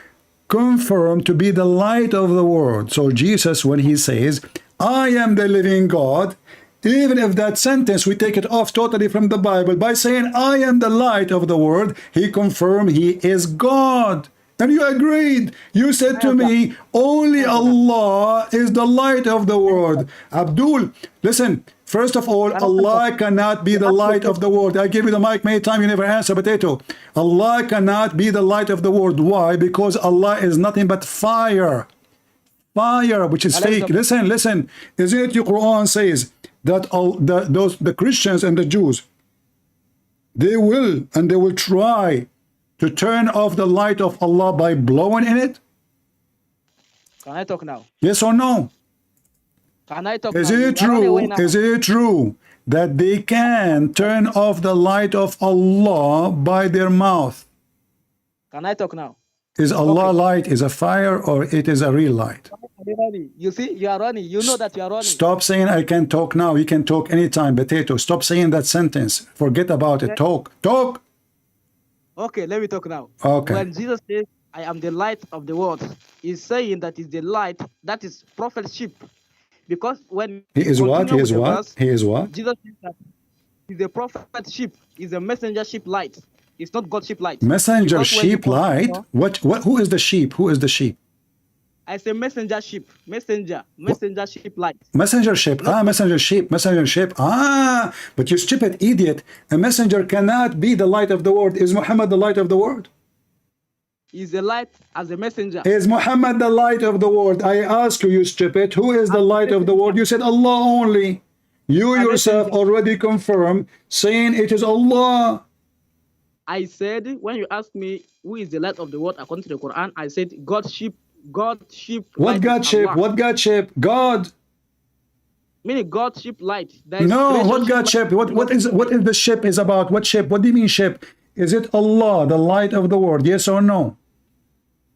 confirm to be the light of the world. So Jesus, when he says, I am the living God, even if that sentence, we take it off totally from the Bible, by saying, I am the light of the world, he confirmed he is God. And you agreed. You said to me, only Allah is the light of the world. Abdul, listen, first of all, Allah cannot be the light of the world. I gave you the mic many times, you never answer, potato. Allah cannot be the light of the world. Why? Because Allah is nothing but fire. Fire, which is fake. Listen. Isn't it your Quran says that the Christians and the Jews, they will try to turn off the light of Allah by blowing in it? Can I talk now? Yes or no? Can I talk Is now? it true? Is it true that they can turn off the light of Allah by their mouth? Can I talk now? Is Allah light, is a fire, or it is a real light? You see, you are running. You know that you are running. Stop saying I can talk now. You can talk anytime, potato. Stop saying that sentence. Forget about it. Talk. Okay, let me talk now. Okay. When Jesus says, I am the light of the world. He's saying that is the light, that is prophetship. Because when He is what? He is what? verse, He is what? Jesus says that he's a prophetship, he's a messengership light. It's not Godship light. Messenger Because when you sheep light? continue, What? Who is the sheep? Who is the sheep? I say messengership, messengership light. Messengership. Messenger sheep. Messenger sheep. But you stupid idiot. A messenger cannot be the light of the world. Is Muhammad the light of the world? He's a light as a messenger. Is Muhammad the light of the world? I ask you, you stupid, who is the light of the world? You said Allah only. You yourself already confirmed, saying it is Allah. I said, when you ask me who is the light of the world according to the Quran, I said Godship. What Godship? What Godship? God. Meaning Godship light. No, what Godship? What is the ship is about? What ship? What do you mean ship? Is it Allah, the light of the world? Yes or no?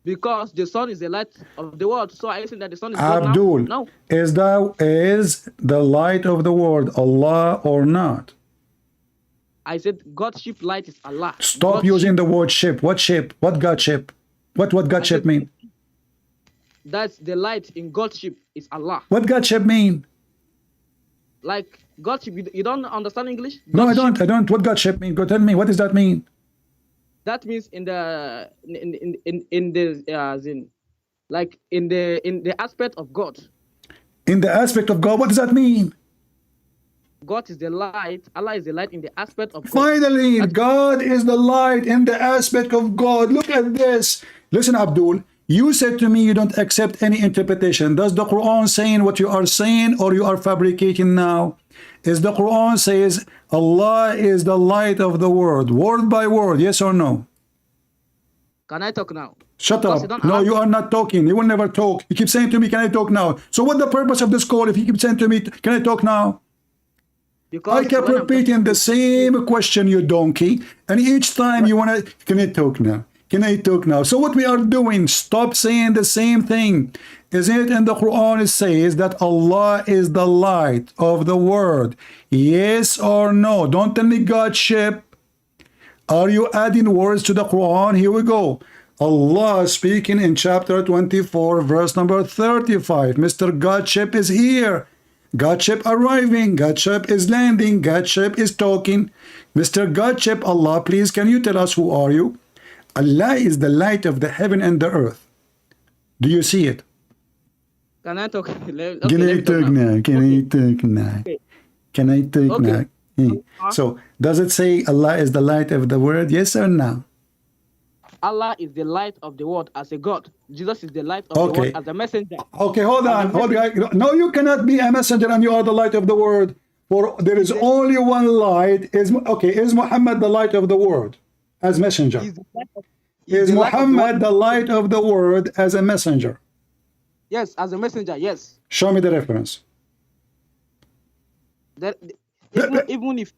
Because the sun is the light of the world. So I think that the sun is Abdul, God now? No. Is the light of the world Allah or not? I said Godship light is Allah. Stop using the word ship. What ship? What Godship? What Godship mean? That's the light in Godship is Allah. What Godship mean? Like Godship, you don't understand English? No, I don't. What Godship mean? Go tell me. What does that mean? That means in the aspect of God. In the aspect of God, what does that mean? God is the light. Allah is the light in the aspect of God. Finally, God is the light in the aspect of God. Look at this. Listen, Abdul. You said to me you don't accept any interpretation. Does the Quran saying what you are saying, or you are fabricating now? Is the Quran says Allah is the light of the world, word by word, yes or no? Can I talk now? Shut up. No, you are not talking. You will never talk. You keep saying to me, can I talk now? So what the purpose of this call if you keep saying to me, can I talk now? Because I kept repeating the same question, you donkey. And each time you want to, can I talk now? Can I talk now? So what we are doing, stop saying the same thing. Isn't it in the Quran it says that Allah is the light of the world? Yes or no? Don't tell me Godship. Are you adding words to the Quran? Here we go. Allah speaking in chapter 24, verse number 35. Mr. Godship is here. Godship arriving. Godship is landing. Godship is talking. Mr. Godship, Allah, please, can you tell us who are you? Allah is the light of the heaven and the earth. Do you see it? Can I talk? Okay, Can I talk now? Can I talk now? Can I talk now? So, does it say Allah is the light of the world? Yes or no? Allah is the light of the world as a God. Jesus is the light of the world as a messenger. Okay, hold on. No, you cannot be a messenger and you are the light of the world. For there is only one light. Is Muhammad the light of the world as messenger? Is Muhammad the light of the world as a messenger? Yes, as a messenger, yes. Show me the reference. Even if,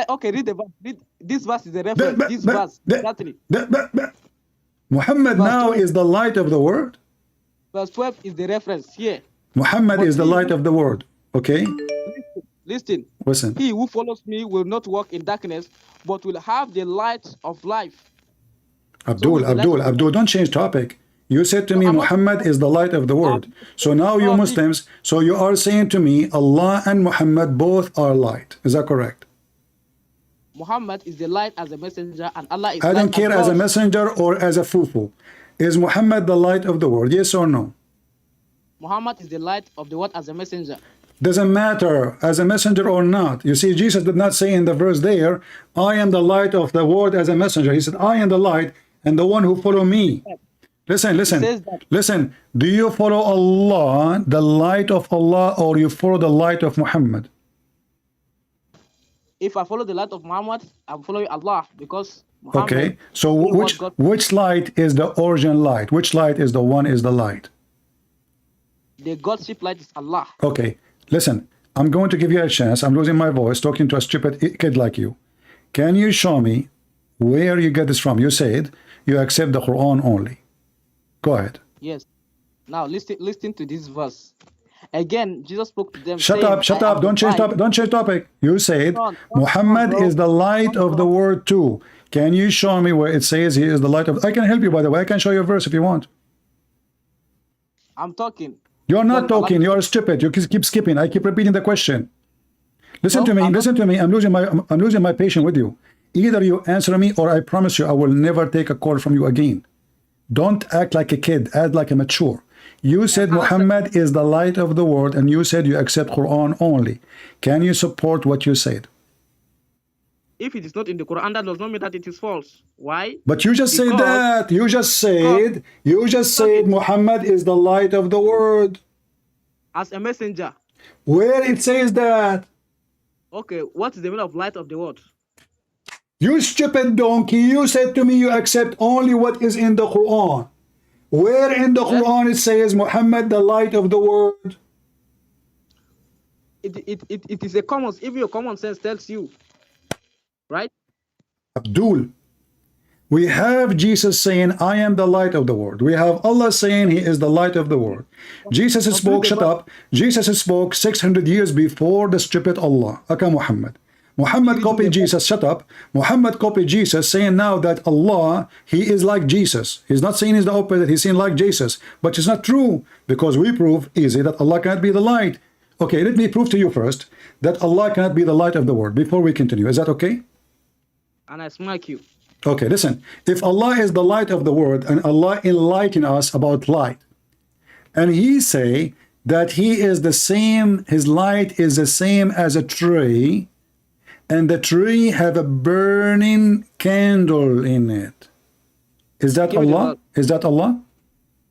okay, read the verse. Read, this verse is the reference. This verse, exactly. Muhammad now is the light of the world. Verse 12 is the reference here. Muhammad is the light of the world. Okay? Listen. Listen. He who follows me will not walk in darkness, but will have the light of life. Abdul, don't change topic. You said to me, Muhammad is the light of the world. So now you Muslims, so you are saying to me, Allah and Muhammad both are light. Is that correct? Muhammad is the light as a messenger, and Allah is I don't care as a messenger or as a fufu. Is Muhammad the light of the world? Yes or no? Muhammad is the light of the world as a messenger. Doesn't matter as a messenger or not. You see, Jesus did not say in the verse there, I am the light of the world as a messenger. He said, I am the light and the one who follow me. Listen. Do you follow Allah, the light of Allah, or you follow the light of Muhammad? If I follow the light of Muhammad, I'm following Allah because Muhammad. Okay. So which light is the origin light? Which light is the one is the light? The Godship light is Allah. Okay. Listen, I'm going to give you a chance. I'm losing my voice talking to a stupid kid like you. Can you show me where you get this from? You said you accept the Quran only. Go ahead. Yes. Now listen to this verse. Again, Jesus spoke to them. Shut up. Don't change topic. You said Muhammad is the light of the world too. Can you show me where it says he is the light of... I can help you, by the way. I can show you a verse if you want. I'm talking. You're not talking. You are stupid. You keep skipping. I keep repeating the question. Listen to me. Listen to me. I'm losing my patience with you. Either you answer me, or I promise you I will never take a call from you again. Don't act like a kid. Act like a mature. You said Muhammad is the light of the world, and you said you accept Quran only. Can you support what you said? If it is not in the Quran, that does not mean that it is false. Why? But you just said that. You just said Muhammad is the light of the world. As a messenger. Where it says that? Okay, what is the meaning of light of the world? You stupid donkey, you said to me you accept only what is in the Quran. Where in the Quran it says Muhammad the light of the world? It is a common, even your common sense tells you, right? Abdul, we have Jesus saying, I am the light of the world. We have Allah saying he is the light of the world. Jesus spoke, shut up, Jesus spoke 600 years before the stupid Allah, aka Muhammad. Muhammad copied Jesus, shut up. Muhammad copied Jesus, saying now that Allah, he is like Jesus. He's not saying he's the opposite, he's saying like Jesus. But it's not true, because we prove easy that Allah cannot be the light. Okay, let me prove to you first that Allah cannot be the light of the world before we continue. Is that okay? And I smack you. Okay, listen. If Allah is the light of the world and Allah enlighten us about light, and he say that he is the same, his light is the same as a tree, and the tree have a burning candle in it. Is that Allah? Is that Allah?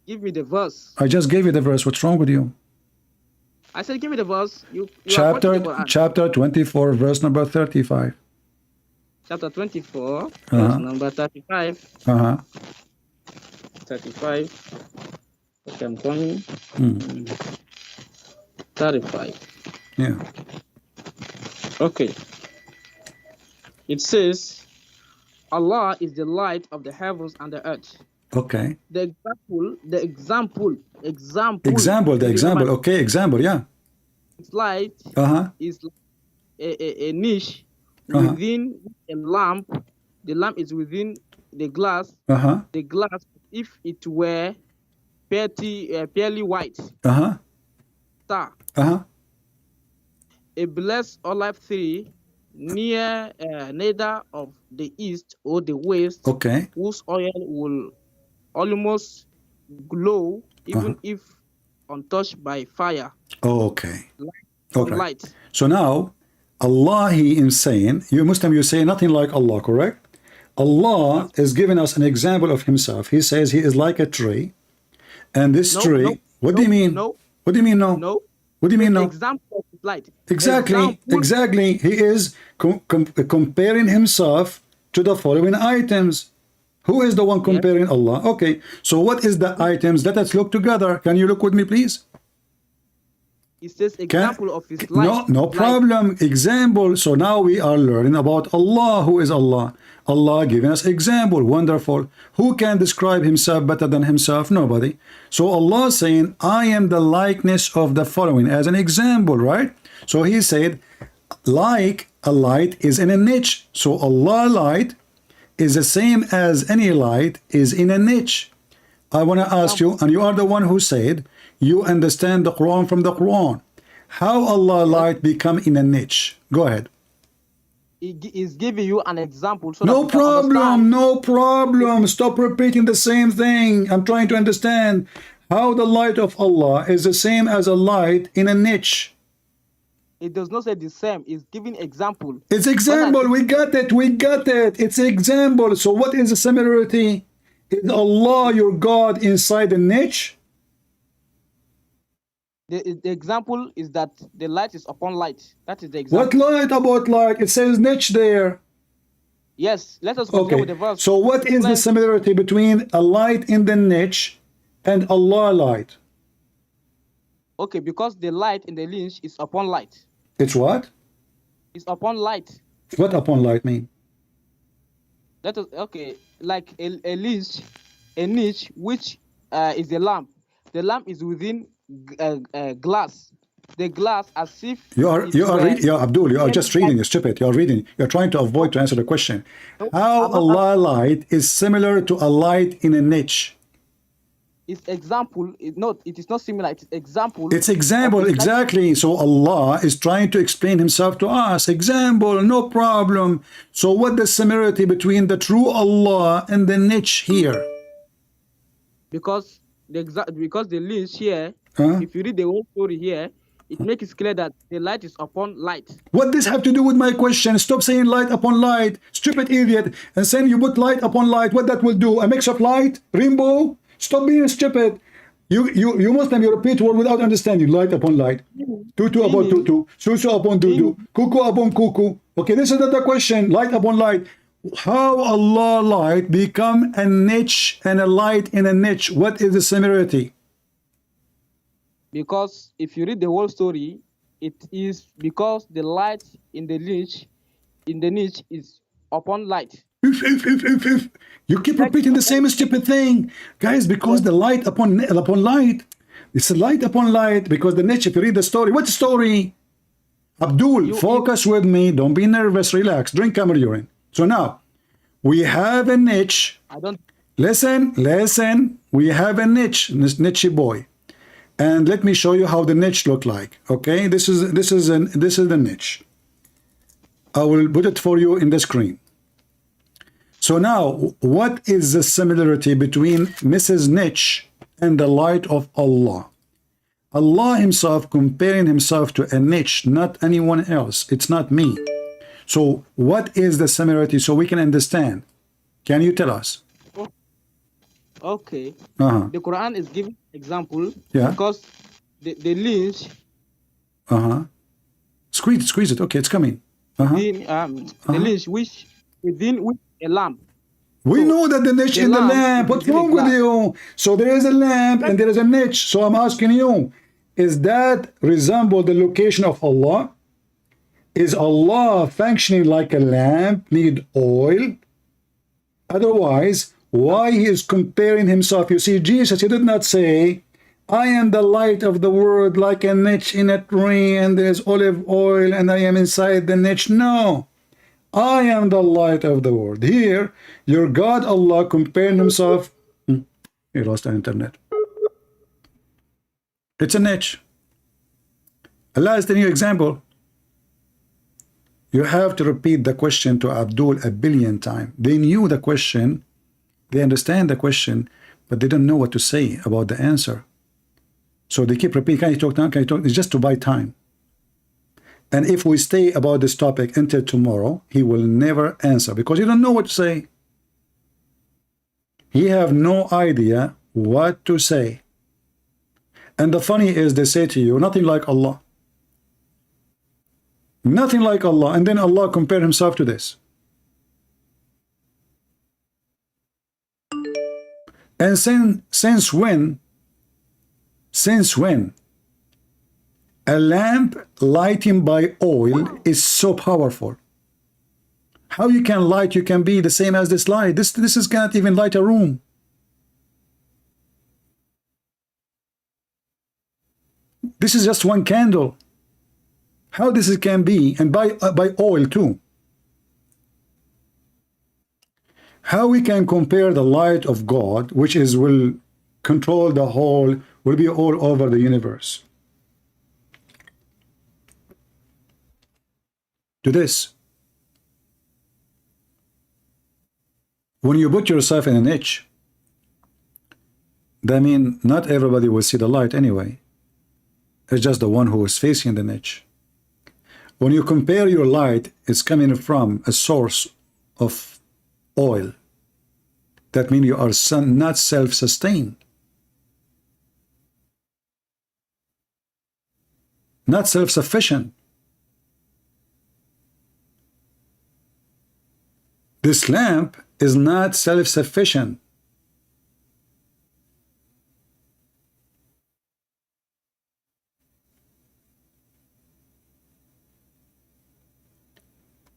Give me the verse. I just gave you the verse. What's wrong with you? I said, give me the verse. You chapter 24, verse number 35. Chapter 24, verse number 35. 35. Okay, I'm coming. 35. Yeah. Okay. It says, Allah is the light of the heavens and the earth. Okay. The example. Okay, example, yeah. Its light is a niche within a lamp. The lamp is within the glass. The glass, if it were purely white. Star. A blessed olive tree near neither of the east or the west, whose oil will almost glow even if untouched by fire. Okay. Light. So now Allah, he is saying, you Muslim, you say nothing like Allah, correct? Allah is giving us an example of himself. He says he is like a tree, and this tree, what do you mean? What do you mean no? What do you mean no? Example of light. Exactly. He is comparing himself to the following items. Who is the one comparing Allah? Okay, so what is the items? Let us look together. Can you look with me, please? It says example of his light. No problem. Example. So now we are learning about Allah. Who is Allah? Allah giving us example. Wonderful. Who can describe himself better than himself? Nobody. So Allah saying, I am the likeness of the following as an example, right? So he said, like a light is in a niche. So Allah light is the same as any light is in a niche. I want to ask you, and you are the one who said you understand the Quran from the Quran. How Allah light become in a niche? Go ahead. He is giving you an example. So no problem. Stop repeating the same thing. I'm trying to understand how the light of Allah is the same as a light in a niche. It does not say the same. It's giving example. It's example. We got it. It's example. So what is the similarity? Is Allah your God inside the niche? The example is that the light is upon light. That is the example. What light about light? It says niche there. Yes, let us continue with the verse. So what is the similarity between a light in the niche and Allah light? Okay, because the light in the niche is upon light. It's what? It's upon light. What upon light mean? That is okay, like a niche which is the lamp. The lamp is within glass. the glass as if Abdul, you are just reading, you're stupid. You're reading, you're trying to avoid to answer the question. How Allah light is similar to a light in a niche? It's example, it is not similar, it's example. It's example, exactly. So Allah is trying to explain himself to us. Example, no problem. So what the similarity between the true Allah and the niche here? Because the lens here, if you read the whole story here, it makes it clear that the light is upon light. What does have to do with my question? Stop saying light upon light, stupid idiot. And saying you put light upon light, what that will do? A mix of light, rainbow? Stop being stupid. You Muslim, you repeat word without understanding. Light upon light. Tutu upon tutu. Susu upon tutu. Cuckoo upon cuckoo. Okay, this is not the question. Light upon light. How Allah light become a niche and a light in a niche? What is the similarity? Because if you read the whole story, it is because the light in the niche is upon light. You keep repeating the same stupid thing, guys, because the light upon light, it's a light upon light, because the niche, if you read the story, what story? Abdul, focus with me, don't be nervous, relax, drink camel urine. So now, we have a niche. Listen, we have a niche boy. And let me show you how the niche look like. Okay, this is the niche. I will put it for you in the screen. So now, what is the similarity between Mrs. Niche and the light of Allah? Allah himself comparing himself to a niche, not anyone else. It's not me. So what is the similarity so we can understand? Can you tell us? Okay. The Quran is giving example because the lynch. Squeeze it. Okay, it's coming. The lynch within a lamp. We know that the niche in the lamp. What's wrong with you? So there is a lamp and there is a niche. So I'm asking you, is that resemble the location of Allah? Is Allah functioning like a lamp, need oil? Otherwise, why he is comparing himself? You see, Jesus, he did not say, I am the light of the world, like a niche in a tree, and there's olive oil, and I am inside the niche. No, I am the light of the world. Here, your God, Allah, comparing himself. He lost the internet. It's a niche. Allah is the new example. You have to repeat the question to Abdul a billion times. They knew the question, they understand the question, but they don't know what to say about the answer. So they keep repeating, can you talk now? Can you talk? It's just to buy time. And if we stay about this topic until tomorrow, he will never answer because he don't know what to say. He have no idea what to say. And the funny is, they say to you, nothing like Allah. Nothing like Allah. And then Allah compared himself to this. And since when a lamp lighting by oil is so powerful? How you can light, you can be the same as this light. This is can't even light a room. This is just one candle. How this can be, and by oil too. How we can compare the light of God, which will control the whole, will be all over the universe, to this? When you put yourself in a niche, that means not everybody will see the light anyway. It's just the one who is facing the niche. When you compare your light, it's coming from a source of oil. That means you are not self-sustained. Not self-sufficient. This lamp is not self-sufficient.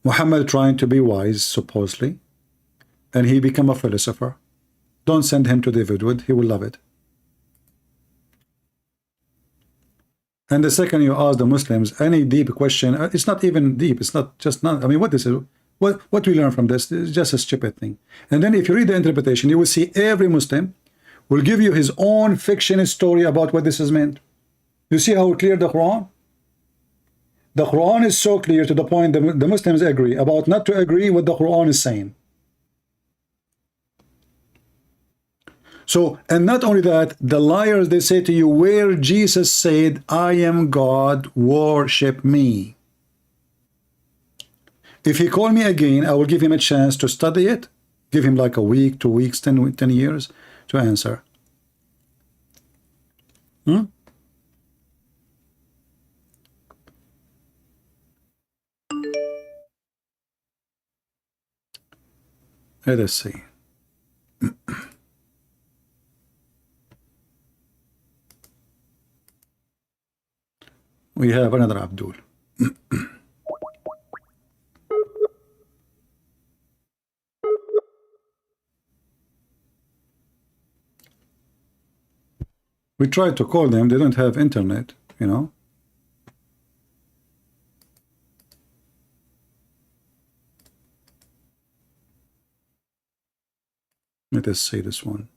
Muhammad trying to be wise, supposedly, and he become a philosopher. Don't send him to David Wood, he will love it. And the second you ask the Muslims any deep question, it's not even deep. It's not just not. I mean, what is it? What we learn from this is just a stupid thing. And then if you read the interpretation, you will see every Muslim will give you his own fiction story about what this is meant. You see how clear the Quran? The Quran is so clear to the point that the Muslims agree about not to agree what the Quran is saying. So, and not only that, the liars, they say to you, where Jesus said, I am God, worship me. If he call me again, I will give him a chance to study it. Give him like a week, 2 weeks, 10 years to answer. Let us see. We have another Abdul. We tried to call them, they don't have internet, you know. Let us see this one.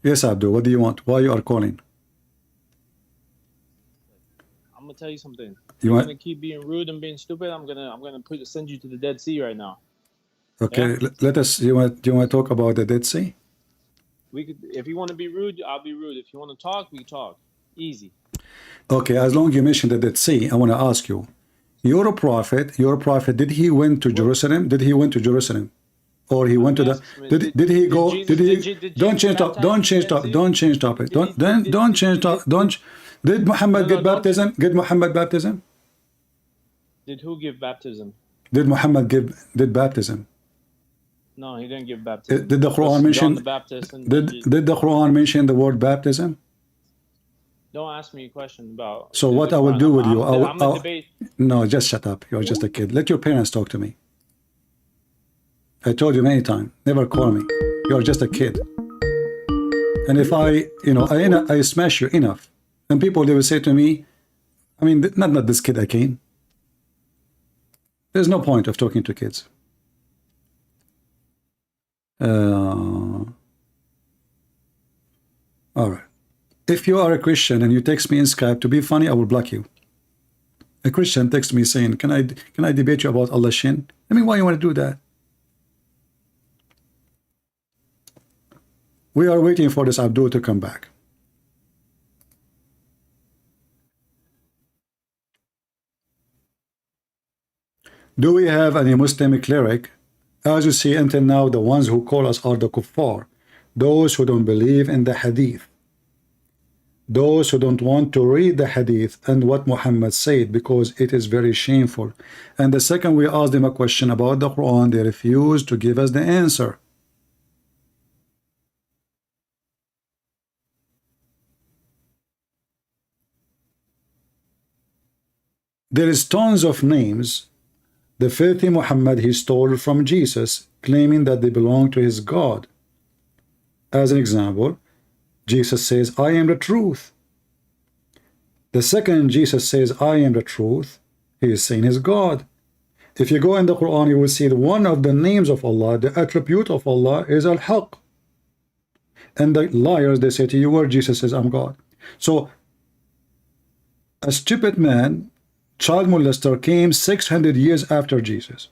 Yes, Abdul, what do you want? Why you are calling? I'm gonna tell you something. You You're want? gonna keep being rude and being stupid. I'm gonna send you to the Dead Sea right now. Okay, Yeah? let us. You want to talk about the Dead Sea? We could, if you want to be rude, I'll be rude. If you want to talk, we talk. Easy. Okay, as long as you mentioned the Dead Sea, I want to ask you. Your prophet, did he went to Jerusalem? Did he went to Jerusalem? Or he went to the did he go don't change topic, don't change topic, don't change topic, don't change topic, don't. Did Muhammad get baptism? Did Muhammad baptism? Did who give baptism? Did Muhammad did baptism? No, he didn't give baptism. Did the Quran mention did the Quran mention the word baptism? Don't ask me a question about. So what I will do with you? I'm a debate. No, just shut up. You're just a kid. Let your parents talk to me. I told you many times, never call me. You're just a kid. And if I smash you enough, and people, they will say to me, I mean, not this kid again. There's no point of talking to kids. All right. If you are a Christian and you text me in Skype to be funny, I will block you. A Christian texts me saying, can I debate you about Allah Shin? I mean, why you want to do that? We are waiting for this Abdul to come back. Do we have any Muslim cleric? As you see, until now, the ones who call us are the kuffar, those who don't believe in the hadith, those who don't want to read the hadith and what Muhammad said because it is very shameful. And the second we ask them a question about the Quran, they refuse to give us the answer. There is tons of names the filthy Muhammad he stole from Jesus, claiming that they belong to his God. As an example, Jesus says, I am the truth. The second Jesus says, I am the truth, he is saying his God. If you go in the Quran, you will see that one of the names of Allah, the attribute of Allah, is Al-Haq. And the liars, they say to you, where Jesus says, I'm God. So, a stupid man, child molester, came 600 years after Jesus.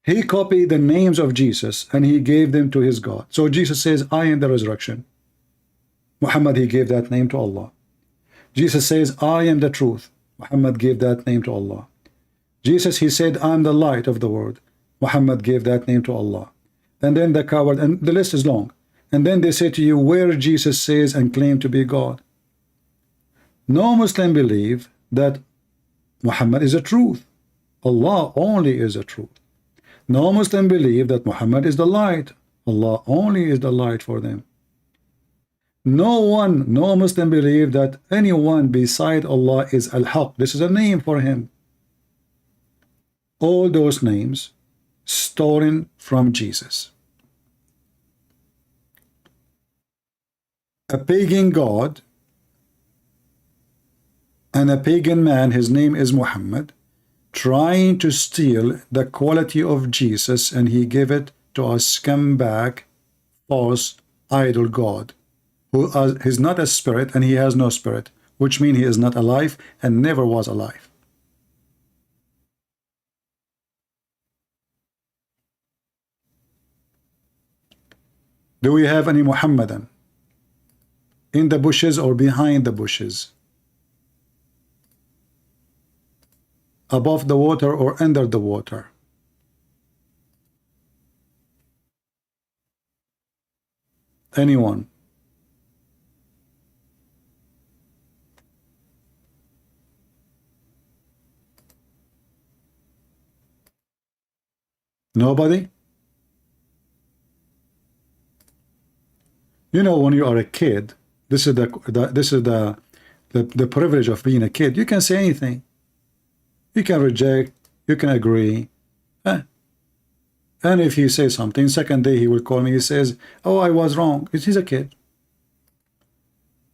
He copied the names of Jesus and he gave them to his God. So Jesus says, I am the resurrection. Muhammad, he gave that name to Allah. Jesus says, I am the truth. Muhammad gave that name to Allah. Jesus, he said, I am the light of the world. Muhammad gave that name to Allah. And then the coward, and the list is long. And then they say to you, where Jesus says and claim to be God. No Muslim believe that Muhammad is the truth. Allah only is the truth. No Muslim believe that Muhammad is the light. Allah only is the light for them. No Muslim believe that anyone beside Allah is Al-Haq. This is a name for him. All those names stolen from Jesus. A pagan god and a pagan man, his name is Muhammad, trying to steal the quality of Jesus, and he gave it to a scumbag, false idol god, who is not a spirit and he has no spirit, which means he is not alive and never was alive. Do we have any Muhammadan in the bushes or behind the bushes? Above the water or under the water? Anyone? Nobody? You know, when you are a kid, this is the privilege of being a kid. You can say anything. You can reject, you can agree. And if he says something, second day he will call me, he says, oh, I was wrong. He's a kid.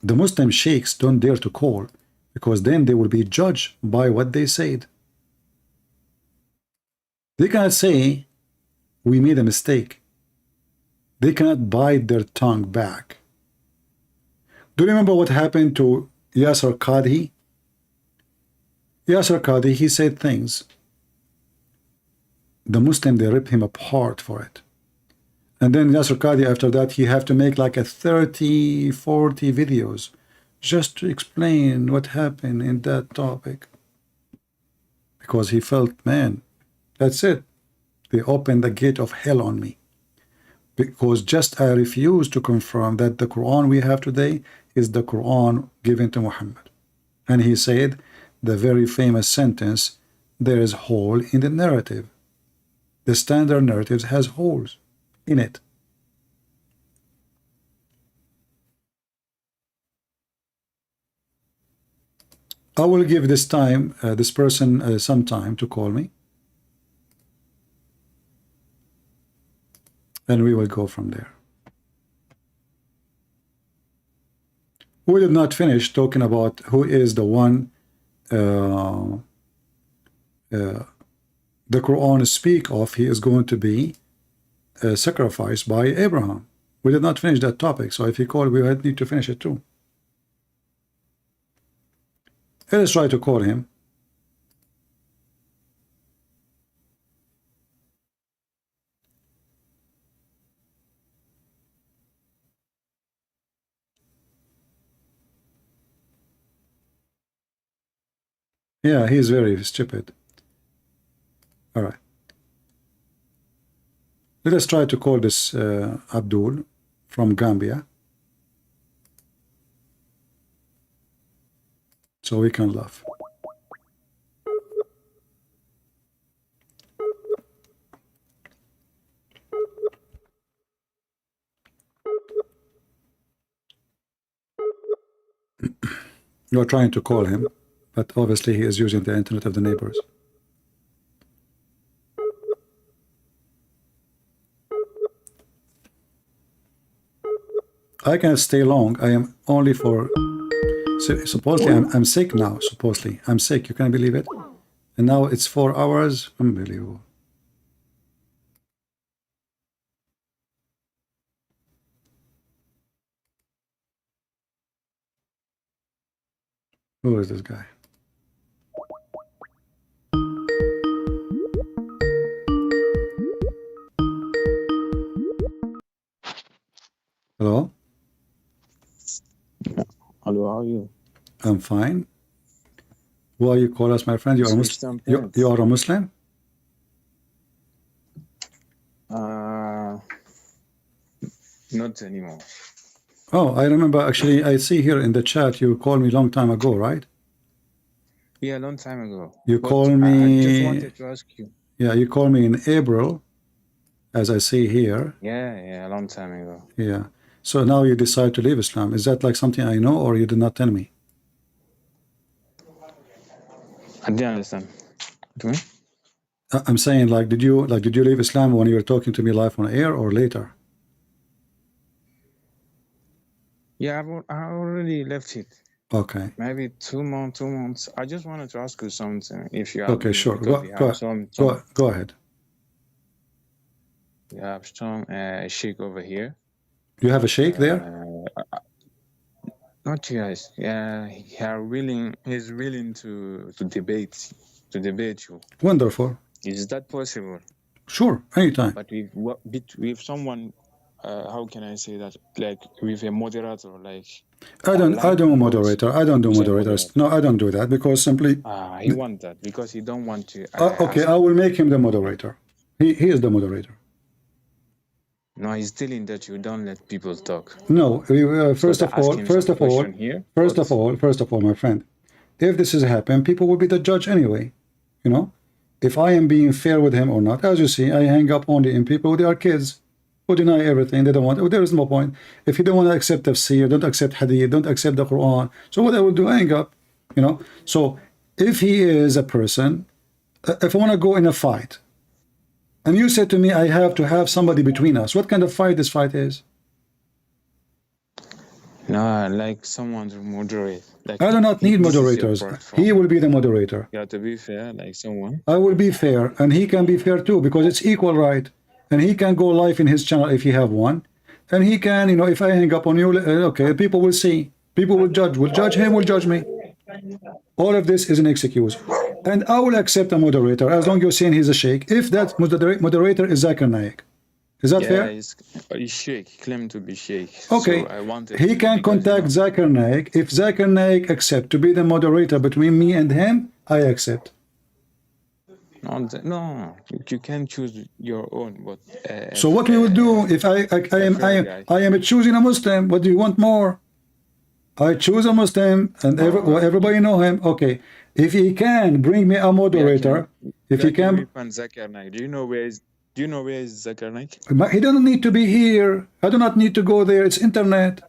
The Muslim sheikhs don't dare to call, because then they will be judged by what they said. They cannot say, we made a mistake. They cannot bite their tongue back. Do you remember what happened to Yasser Qadhi? Yasser Qadhi, he said things. The Muslim, they ripped him apart for it. And then Yasser Qadhi, after that, he have to make like a 30, 40 videos just to explain what happened in that topic. Because he felt, man, that's it. They opened the gate of hell on me. Because just I refuse to confirm that the Quran we have today is the Quran given to Muhammad. And he said the very famous sentence, there is hole in the narrative. The standard narratives has holes in it. I will give this time, this person some time to call me. And we will go from there. We did not finish talking about who is the one the Quran speak of. He is going to be sacrificed by Abraham. We did not finish that topic, so if you call, we need to finish it too. Let's try to call him. Yeah, he's very stupid. All right. Let us try to call this Abdul from Gambia, so we can laugh. You're trying to call him, but obviously he is using the internet of the neighbors. I can't stay long. I am only for... supposedly I'm sick now. Supposedly I'm sick. You can believe it? And now it's 4 hours. Unbelievable. Who is this guy? Hello? Hello, how are you? I'm fine. Why you call us, my friend? You are Muslim? You are a Muslim? Not anymore. Oh, I remember actually. I see here in the chat you called me long time ago, right? Yeah, a long time ago. You But called me. I just wanted to ask you. Yeah, you called me in April, as I see here. Yeah, a long time ago. Yeah. So now you decide to leave Islam. Is that like something I know, or you did not tell me? I didn't understand. What do you mean? I'm saying, like, did you leave Islam when you were talking to me live on air or later? Yeah, I already left it. Okay. Maybe 2 months. I just wanted to ask you something, if you Okay, agree, sure. because we have some. Go ahead. We have some sheikh over here. You have a sheikh there? Not you guys. Yeah, he's willing to debate you. Wonderful. Is that possible? Sure, anytime. But with someone, how can I say that? Like with a moderator, like. I don't moderator. I don't do moderators. No, I don't do that because simply. He want that because he don't want to. Okay, I will make him the moderator. He is the moderator. No, he's telling that you don't let people talk. No, first of all, my friend, if this has happened, people will be the judge anyway. You know, if I am being fair with him or not. As you see, I hang up only in people. They are kids who deny everything. They don't want. There is no point. If you don't want to accept tafsir, don't accept hadith, don't accept the Quran. So what I will do, I hang up. You know. So if he is a person, if I want to go in a fight, and you said to me, I have to have somebody between us. What kind of fight this fight is? No, like someone to moderate. Like, I do not need moderators. He will be the moderator. You have to be fair, like someone. I will be fair, and he can be fair too, because it's equal right. And he can go live in his channel if he have one. And he can, you know, if I hang up on you, okay, people will see. People will judge. Will judge him, will judge me. All of this is an excuse. And I will accept a moderator as long as you're saying he's a sheikh. If that moderator is Zakir Naik. Is that fair? He's sheikh. He claimed to be sheikh. Okay. So he can contact Zakir Naik. If Zakir Naik accept to be the moderator between me and him, I accept. No, you can choose your own. But so what we will do if I am choosing a Muslim? What do you want more? I choose a Muslim, and everybody know him. Okay, if he can bring me a moderator, if he can. Zakir Naik. Do you know where is Zakir Naik? He doesn't need to be here. I do not need to go there. It's internet.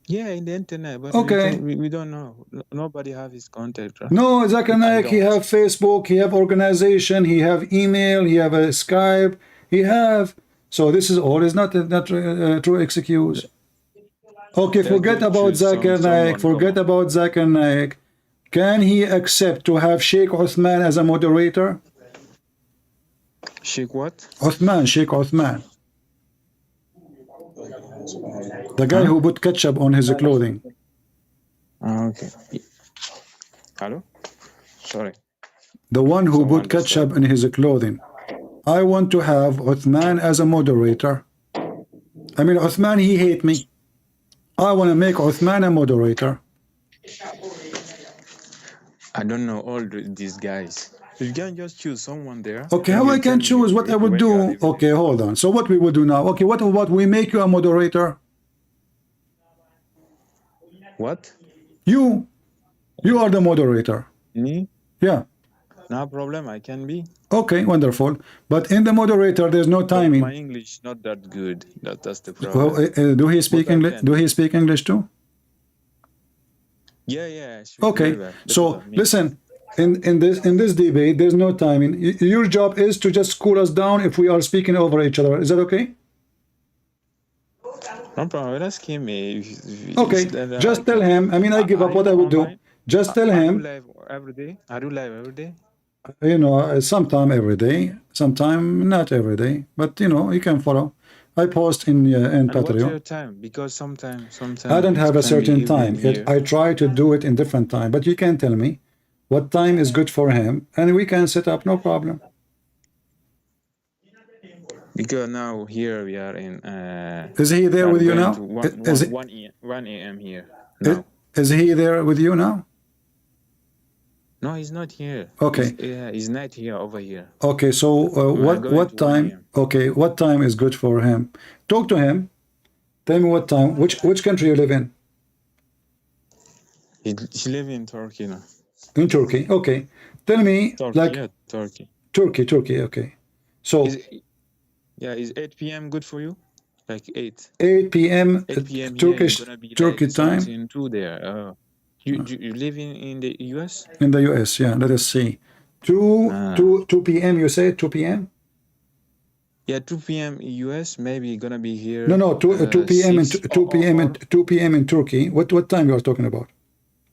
Yeah, in the internet, but okay. we don't know. Nobody have his contact, right? No, Zakir Naik, he have Facebook, he have organization, he have email, he have a Skype, he have. So this is all is not true excuse. Okay, forget about Zakir Naik. Forget about Zakir Naik. Can he accept to have Sheikh Uthman as a moderator? Sheikh what? Uthman, Sheikh Uthman. The guy who put ketchup on his clothing. Okay. Hello? Sorry. The one who put ketchup in his clothing. I want to have Uthman as a moderator. I mean, Uthman, he hate me. I want to make Uthman a moderator. I don't know all these guys. You can just choose someone there. Okay, how I can choose what I would do? Okay, hold on. So what we would do now? Okay, what about we make you a moderator? What? You are the moderator. Me? Yeah. No problem, I can be. Okay, wonderful. But in the moderator, there's no timing. My English not that good. That's the problem. Well, do he speak English? Do he speak English too? Yeah. Okay, so listen. In this debate, there's no timing. Your job is to just cool us down if we are speaking over each other. Is that okay? No problem. Ask him. Okay, just tell him. I mean, I give up what I would do. Just tell him. Every day? Are you live every day? You know, sometime every day, sometime not every day. But you know, you can follow. I post in Patreon. What's your time? Because sometimes I don't have a certain time. I try to do it in different time. But you can tell me what time is good for him, and we can set up, no problem. Because now here we are in. Is he there with you now? 1 a.m. here. Now. Is he there with you now? No, he's not here. Okay. He's not here over here. Okay, so what time? Okay, what time is good for him? Talk to him. Tell me what time. Which country you live in? He lives in Turkey now. In Turkey, okay. Tell me, Turkey. Turkey, okay. So, is 8 p.m. good for you? Like 8? 8 p.m. Turkey time? In 2 there. You live in the U.S.? In the U.S., yeah. Let us see. 2 p.m. You say 2 p.m. Yeah, 2 p.m. US. Maybe gonna be here. No, 2 p.m. in 2 p.m. in 2 p.m. in Turkey. What time you are talking about?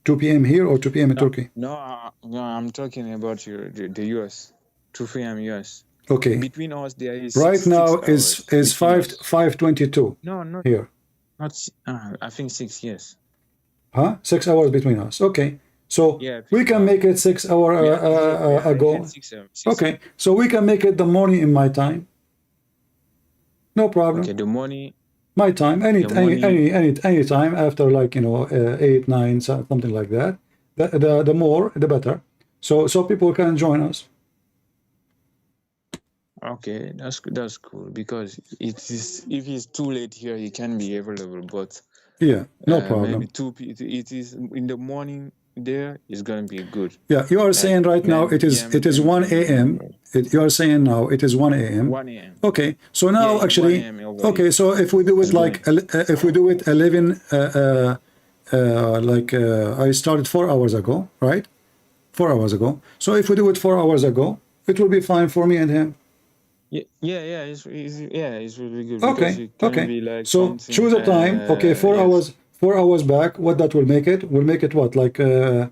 2 p.m. here or 2 p.m. in Turkey? No, I'm talking about the US. 2 p.m. US. Okay. Between us, there is right now 6 hours is between us. 5:22. No, not here. Not. I think 6. Yes. Huh? 6 hours between us. Okay. So Yeah, we can make it 6 hour ago. 6 Okay. So we can make it the morning in my time. No problem. Okay, the morning. My time, any time after, like, 8, 9, something like that. The more, the better. So people can join us. Okay, that's cool, because it is, if it's too late here, he can be available. But yeah, no problem. Maybe it is in the morning. There is gonna be good. Yeah, you are saying right now it is 1 a.m. You are saying now it is 1 a.m. 1 a.m. Okay, so now yeah, actually, okay, so if we do it like if we do it 11, I started 4 hours ago, right? 4 hours ago. So if we do it 4 hours ago, it will be fine for me and him. Yeah, it's really good. Okay, okay. Be like, so choose a time. Okay, 4 hours. 4 hours back. What that will make it? Will make it what, like 9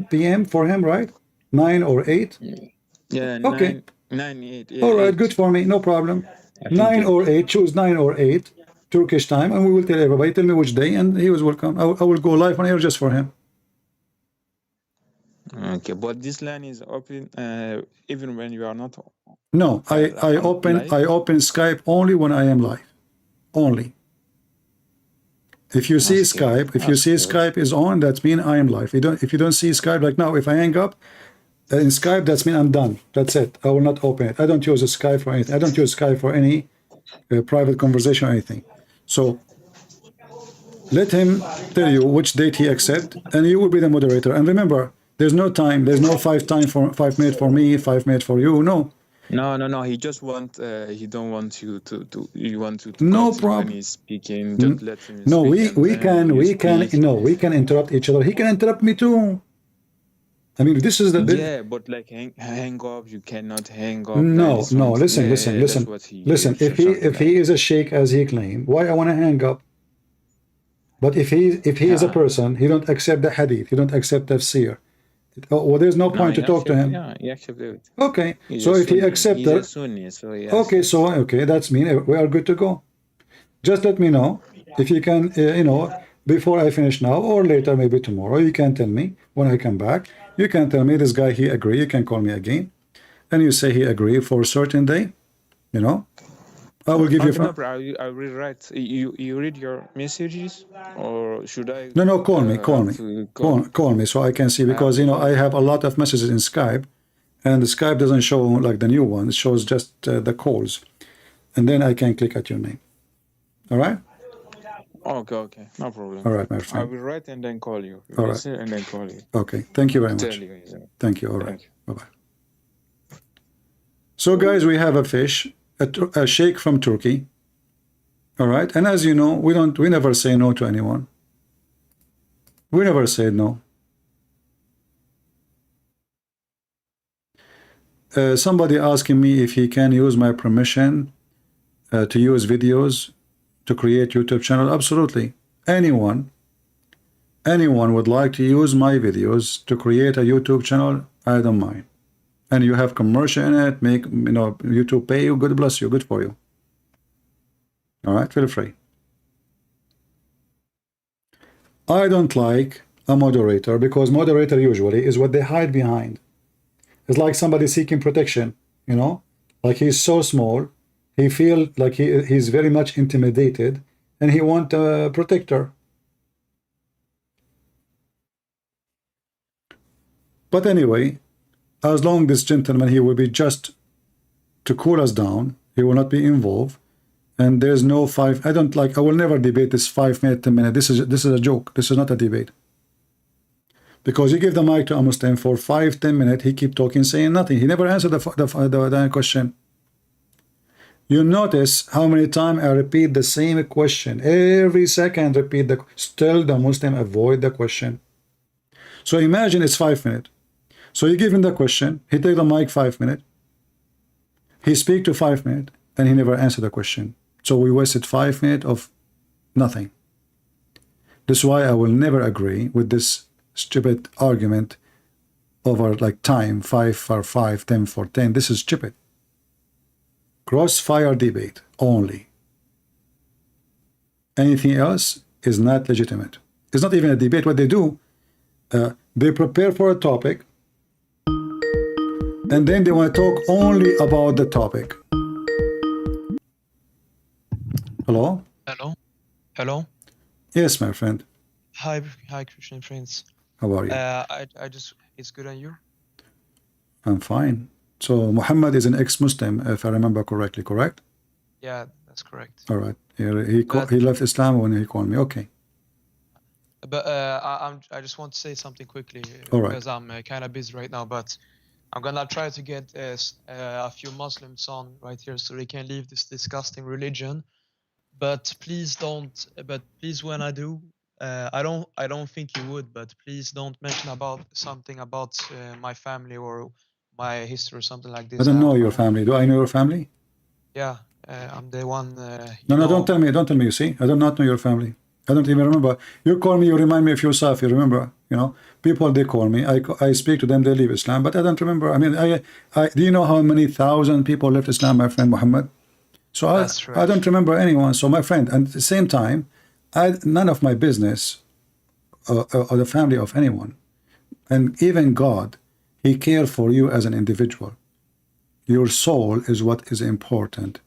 p.m. for him, right? 9 or 8. Yeah. Okay. 9, 8. Yeah, all right, 8. good for me. No problem. 9 or 8. Choose 9 or 8 Turkish time, and we will tell everybody. Tell me which day, and he was welcome. I will go live on air just for him. Okay, but this line is open even when you are not. No, I open Skype only when I am live. Only. If you see Skype, Skype is on, that means I am live. If you don't see Skype, like now, if I hang up in Skype, that's mean I'm done. That's it. I will not open it. I don't use a Skype for anything. I don't use Skype for any private conversation or anything. So let him tell you which date he accept, and you will be the moderator. And remember, there's no time. There's no 5 minutes for me, 5 minutes for you. No. No. He just want. He don't want you to. You want to. No problem. When he's speaking, just let him. No, speak we can interrupt each other. He can interrupt me too. I mean, this is the. Yeah, but like hang up, you cannot hang up. No. Listen. If he is a sheikh as he claimed, why I want to hang up? But if he is a person, he don't accept the hadith, he don't accept tafsir. Well, there's no point to talk to him. Yeah, he accepted it. Okay, so if he accepts it, okay, that's mean we are good to go. Just let me know if you can, before I finish now or later, maybe tomorrow. You can tell me when I come back. You can tell me this guy he agree. You can call me again, and you say he agree for a certain day. I will give you. I will write. You read your messages, or should I? No. Call me so I can see, because I have a lot of messages in Skype, and the Skype doesn't show like the new one. It shows just the calls, and then I can click at your name. All right. Okay, no problem. All right, my friend. I will write and then call you. All right. And then call you. Okay. Thank you very much. Thank you. All right. Bye bye. So, guys, we have a fish. A sheikh from Turkey, all right, and as you know, we never say no to anyone. We never say no. Somebody asking me if he can use my permission to use videos to create YouTube channel. Absolutely. Anyone would like to use my videos to create a YouTube channel, I don't mind. And you have commercial in it, make YouTube pay you, God bless you, good for you. All right, feel free. I don't like a moderator, because moderator usually is what they hide behind. It's like somebody seeking protection, like he's so small, he feel like he's very much intimidated, and he want a protector. But anyway, as long as this gentleman, he will be just to cool us down, he will not be involved, and there's no I will never debate this 5 minute, 10 minute. This is a joke. This is not a debate. Because you give the mic to a Muslim for 5, 10 minutes, he keep talking, saying nothing. He never answered the question. You notice how many times I repeat the same question. Every second repeat still the Muslim avoid the question. So imagine it's 5 minutes. So you give him the question, he take the mic 5 minutes, he speak to 5 minutes, and he never answered the question. So we wasted 5 minutes of nothing. This is why I will never agree with this stupid argument over like time, 5 for 5, 10 for 10. This is stupid. Crossfire debate only. Anything else is not legitimate. It's not even a debate. What they do, they prepare for a topic, and then they want to talk only about the topic. Hello? Hello? Hello? Yes, my friend. Hi, Christian friends. How are you? I just, it's good on you? I'm fine. So Muhammad is an ex-Muslim, if I remember correctly, correct? Yeah, that's correct. All right. He left Islam when he called me. Okay. But I just want to say something quickly All right. because I'm kind of busy right now. But I'm gonna try to get a few Muslims on right here so they can leave this disgusting religion. But please don't. But please, when I do, I don't think you would. But please don't mention about something about my family or my history or something like this. I don't know your family. Do I know your family? Yeah, I'm the one. No, don't tell me. Don't tell me. You see, I do not know your family. I don't even remember. You call me. You remind me of yourself. You remember? You know, people they call me. I speak to them. They leave Islam, but I don't remember. I mean, do you know how many thousand people left Islam, my friend Muhammad? So I don't remember anyone. So my friend, and at the same time, none of my business or the family of anyone, and even God, He cares for you as an individual. Your soul is what is important.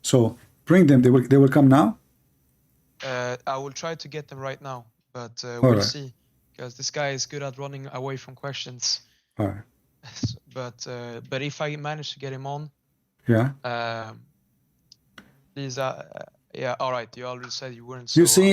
So bring them. They will come now. I will try to get them right now, but All we'll right. see because this guy is good at running away from questions. All right. But if I manage to get him on, Yeah. please, yeah, all right. You already said you weren't. You so, see,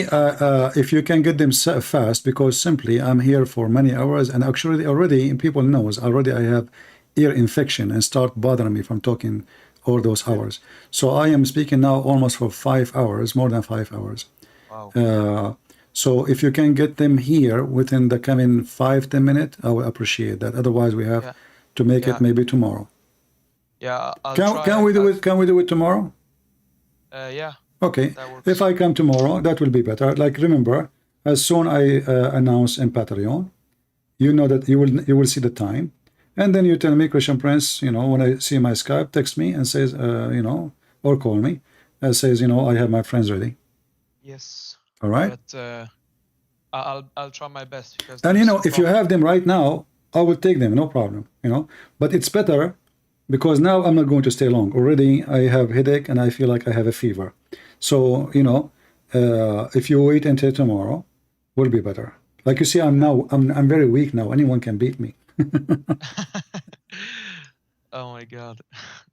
if you can get them fast, because simply I'm here for many hours, and actually already people knows already I have ear infection and start bothering me from talking all those hours. So I am speaking now almost for 5 hours, more than 5 hours. Wow. So if you can get them here within the coming 5-10 minutes, I will appreciate that. Otherwise, we have to make it maybe tomorrow. Yeah, I'll Can try. we do it? Can we do it tomorrow? Yeah. Okay. If I come tomorrow, that will be better. Like remember, as soon I announce in Patreon, you know that you will see the time, and then you tell me, Christian Prince, you know, when I see my Skype, text me and says, you know, or call me and says, you know, I have my friends ready. Yes. All right. But I'll try my best because. And you know, if you have them right now, I will take them, no problem. You know, but it's better because now I'm not going to stay long. Already I have headache and I feel like I have a fever. So you know, if you wait until tomorrow, will be better. Like you see, I'm very weak now. Anyone can beat me. Oh my God.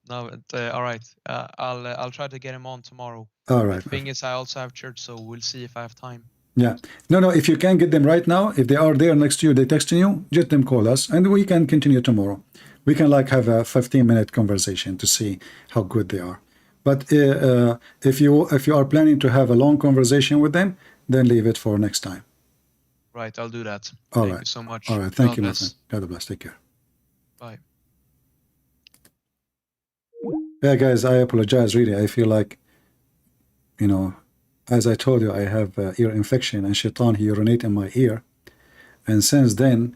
No, but, all right. I'll try to get him on tomorrow. All right. The thing is, I also have church, so we'll see if I have time. Yeah. No. If you can get them right now, if they are there next to you, they texting you, just them call us, and we can continue tomorrow. We can like have a 15-minute conversation to see how good they are. But if you are planning to have a long conversation with them, then leave it for next time. Right, I'll do that. All Thank right. you so much. All right. Thank God you, my bless. friend. God bless. Take care. Bye. Yeah, guys, I apologize. Really, I feel like, you know, as I told you, I have ear infection, and Shaitan, he urinate in my ear, and since then,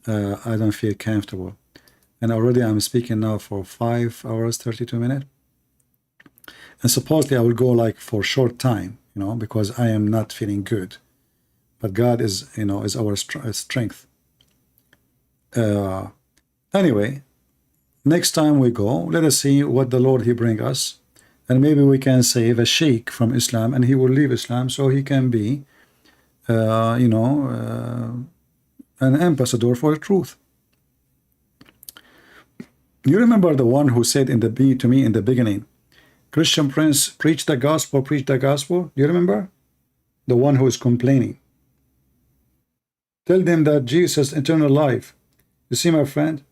I don't feel comfortable. And already I'm speaking now for 5 hours 32 minutes, and supposedly I will go like for short time, you know, because I am not feeling good. But God is, you know, is our strength. Anyway, next time we go, let us see what the Lord he bring us, and maybe we can save a sheikh from Islam, and he will leave Islam so he can be, you know, an ambassador for the truth. You remember the one who said to me in the beginning, Christian Prince, preach the gospel, preach the gospel. Do you remember? The one who is complaining. Tell them that Jesus eternal life. You see, my friend,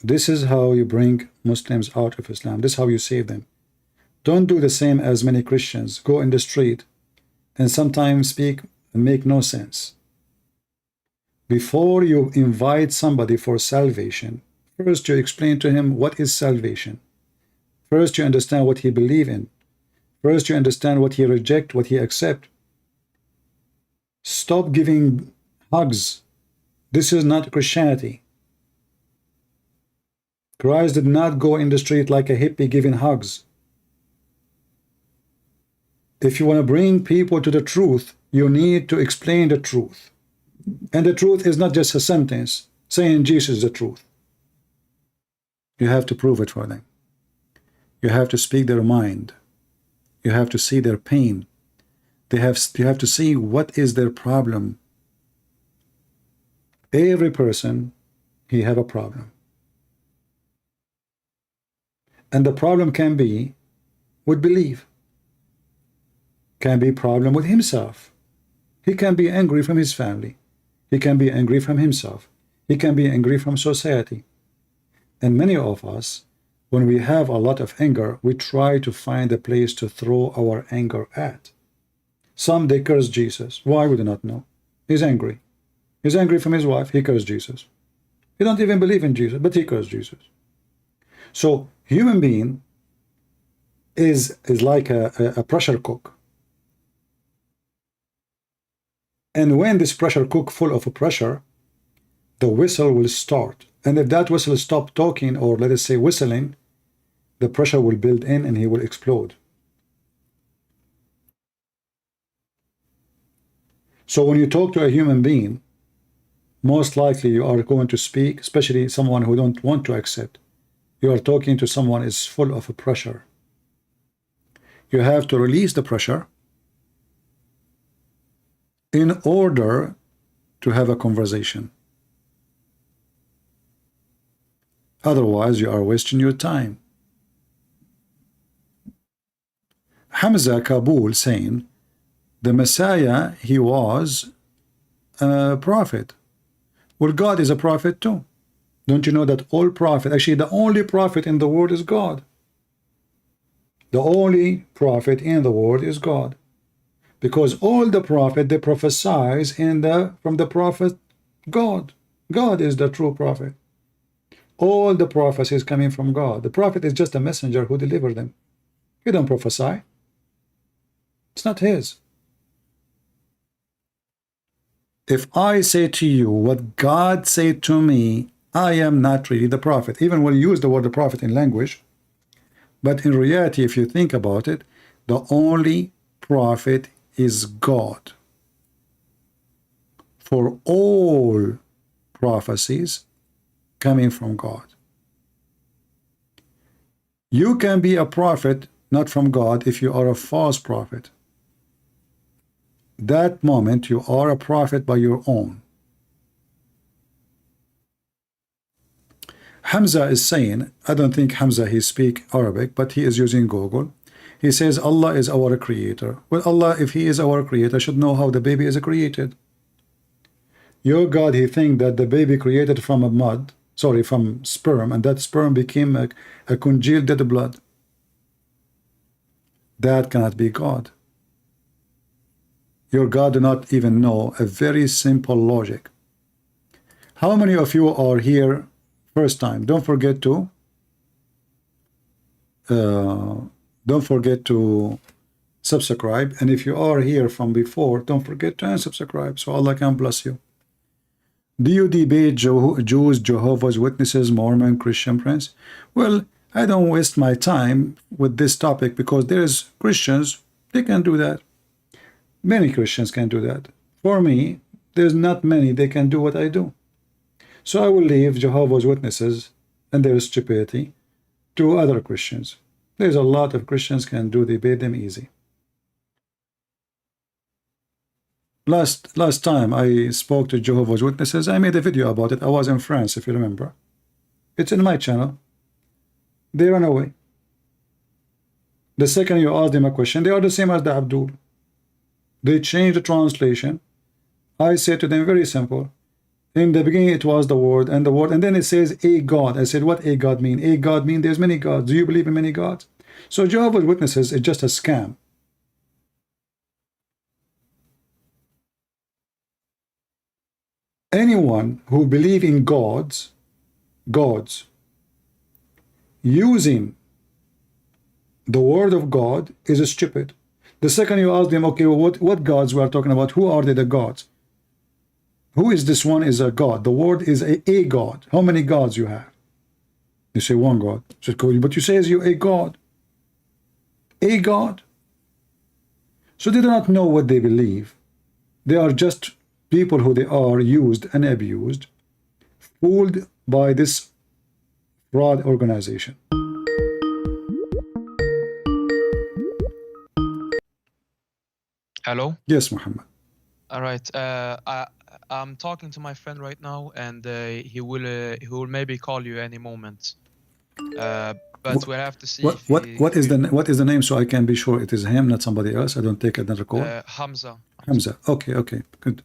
this is how you bring Muslims out of Islam. This is how you save them. Don't do the same as many Christians. Go in the street and sometimes speak and make no sense. Before you invite somebody for salvation, first you explain to him what is salvation. First you understand what he believes in. First you understand what he rejects, what he accepts. Stop giving hugs. This is not Christianity. Christ did not go in the street like a hippie giving hugs. If you want to bring people to the truth, you need to explain the truth. And the truth is not just a sentence saying Jesus is the truth. You have to prove it for them. You have to speak their mind. You have to see their pain. You have to see what is their problem. Every person, he have a problem. And the problem can be with belief. Can be problem with himself. He can be angry from his family. He can be angry from himself. He can be angry from society. And many of us, when we have a lot of anger, we try to find a place to throw our anger at. Some, they curse Jesus. Why? We do not know. He's angry. He's angry from his wife. He cursed Jesus. He don't even believe in Jesus, but he cursed Jesus. So human being is like a pressure cook. And when this pressure cook full of pressure, the whistle will start. And if that whistle stop talking, or let us say whistling, the pressure will build in and he will explode. So when you talk to a human being, most likely you are going to speak, especially someone who don't want to accept. You are talking to someone who is full of pressure. You have to release the pressure in order to have a conversation. Otherwise, you are wasting your time. Hamza Kabul saying, the Messiah, he was a prophet. Well, God is a prophet too. Don't you know that all prophets, actually the only prophet in the world is God. The only prophet in the world is God. Because all the prophet, they prophesize from the prophet God. God is the true prophet. All the prophecies coming from God. The prophet is just a messenger who delivered them. He don't prophesy. It's not his. If I say to you what God said to me, I am not really the prophet. Even when you use the word the prophet in language, but in reality, if you think about it, the only prophet is God. For all prophecies coming from God. You can be a prophet not from God if you are a false prophet. That moment you are a prophet by your own. Hamza is saying, I don't think Hamza he speak Arabic, but he is using Google. He says Allah is our creator. Well, Allah, if he is our creator, should know how the baby is created. Your God, he think that the baby created from from sperm, and that sperm became a congealed dead blood. That cannot be God. Your God do not even know a very simple logic. How many of you are here first time? Don't forget to subscribe. And if you are here from before, don't forget to unsubscribe so Allah can bless you. Do you debate Jews, Jehovah's Witnesses, Mormon, Christian, Prince? Well, I don't waste my time with this topic because there is Christians, they can do that. Many Christians can do that. For me, there's not many they can do what I do. So I will leave Jehovah's Witnesses and their stupidity to other Christians. There's a lot of Christians can do, debate them easy. Last time I spoke to Jehovah's Witnesses, I made a video about it. I was in France, if you remember. It's in my channel. They ran away. The second you ask them a question, they are the same as the Abdul. They changed the translation. I said to them, very simple. In the beginning it was the word, and then it says a God. I said, what a God mean? A God mean there's many gods. Do you believe in many gods? So Jehovah's Witnesses is just a scam. anyone who believe in gods using the word of God is stupid. The second you ask them, okay, well, what gods we are talking about? Who are they, the gods? Who is this one is a god? The word is a god. How many gods you have? You say one God. So, but you say you a God. A God. So they do not know what they believe. They are just people who they are used and abused, fooled by this fraud organization. Hello? Yes, Muhammad. All right. I'm talking to my friend right now, and he will maybe call you any moment. But we'll have to see what is the name, so I can be sure it is him, not somebody else. I don't take another call. Hamza. Hamza. Okay, good.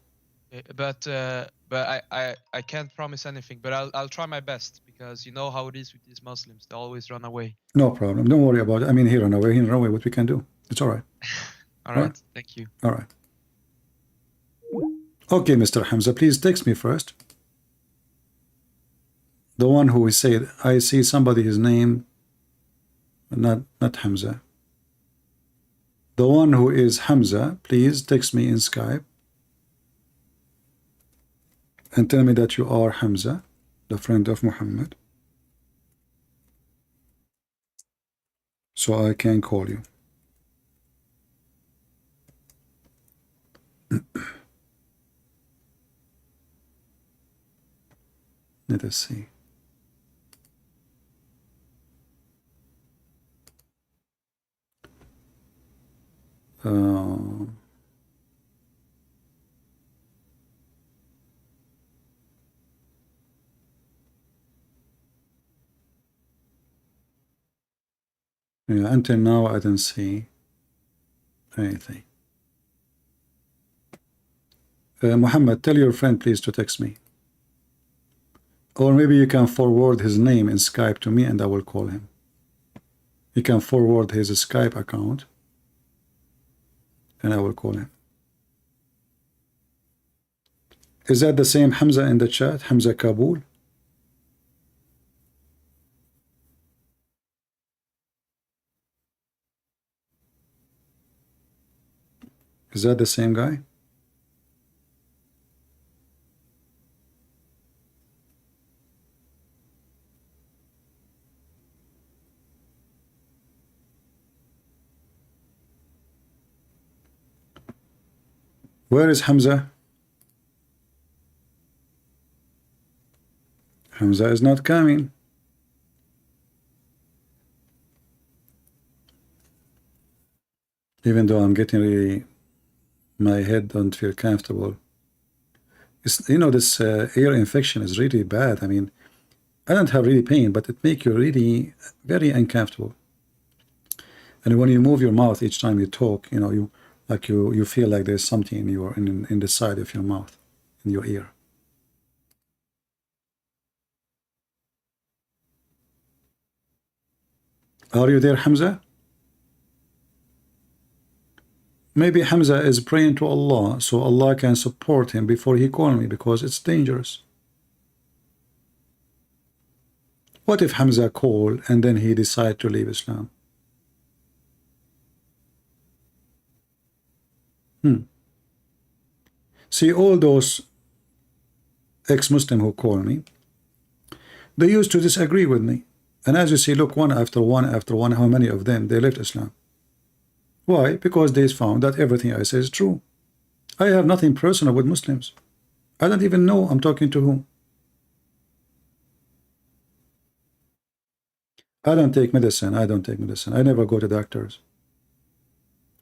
But I can't promise anything. But I'll try my best, because you know how it is with these Muslims. They always run away. No problem. Don't worry about it. I mean, he run away. What we can do? It's all right. All right. Thank you. All right. Okay, Mr. Hamza, please text me first. The one who said, I see somebody, his name, not Hamza. The one who is Hamza, please text me in Skype and tell me that you are Hamza, the friend of Muhammad, so I can call you. Let us see. Yeah, until now I don't see anything. Muhammad, tell your friend please to text me. Or maybe you can forward his name in Skype to me and I will call him. You can forward his Skype account and I will call him. Is that the same Hamza in the chat? Hamza Kabul? Is that the same guy? Where is Hamza? Hamza is not coming. Even though I'm getting really, my head don't feel comfortable. It's, you know, this ear infection is really bad. I mean, I don't have really pain, but it makes you really very uncomfortable. And when you move your mouth each time you talk, you know, you feel like there's something in your in the side of your mouth, in your ear. Are you there, Hamza? Maybe Hamza is praying to Allah, so Allah can support him before he call me, because it's dangerous. What if Hamza call and then he decide to leave Islam? See, all those ex-Muslim who call me, they used to disagree with me. And as you see, look, one after one after one, how many of them, they left Islam. Why? Because they found that everything I say is true. I have nothing personal with Muslims. I don't even know I'm talking to whom. I don't take medicine. I don't take medicine. I never go to doctors.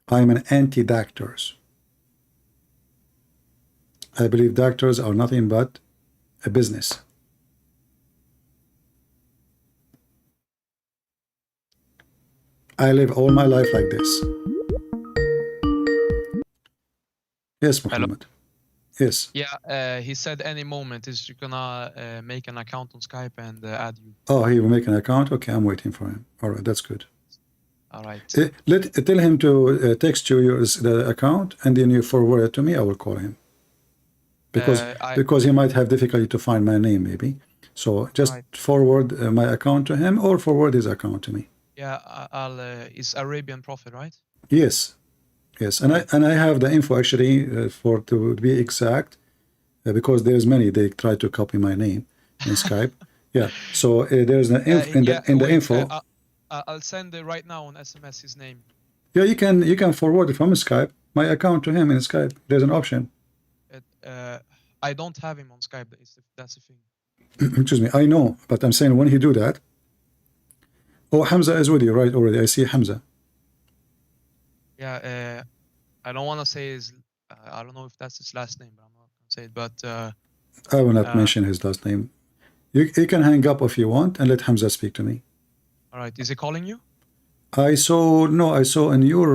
I'm an anti-doctors. I believe doctors are nothing but a business. I live all my life like this. Yes, Muhammad. Hello? Yes. Yeah, he said any moment is gonna make an account on Skype and add you. Oh, he will make an account? Okay, I'm waiting for him. All right, that's good. All right. Tell him to text you the account, and then you forward it to me. I will call him. because he might have difficulty to find my name maybe. So just forward my account to him or forward his account to me. Yeah, it's Arabian Prophet, right? Yes, yes, and I have the info actually for to be exact because there's many they try to copy my name in Skype. Yeah, so there's the in the info. I'll send it right now on SMS his name. Yeah, you can forward it from Skype my account to him in Skype. There's an option. I don't have him on Skype. That's the thing. Excuse me, I know, but I'm saying when he do that. Oh, Hamza is with you, right? Already, I see Hamza. Yeah, I don't want to say his. I don't know if that's his last name, but I'm not gonna say it. But I will not mention his last name. You can hang up if you want and let Hamza speak to me. All right, is he calling you? I saw in your.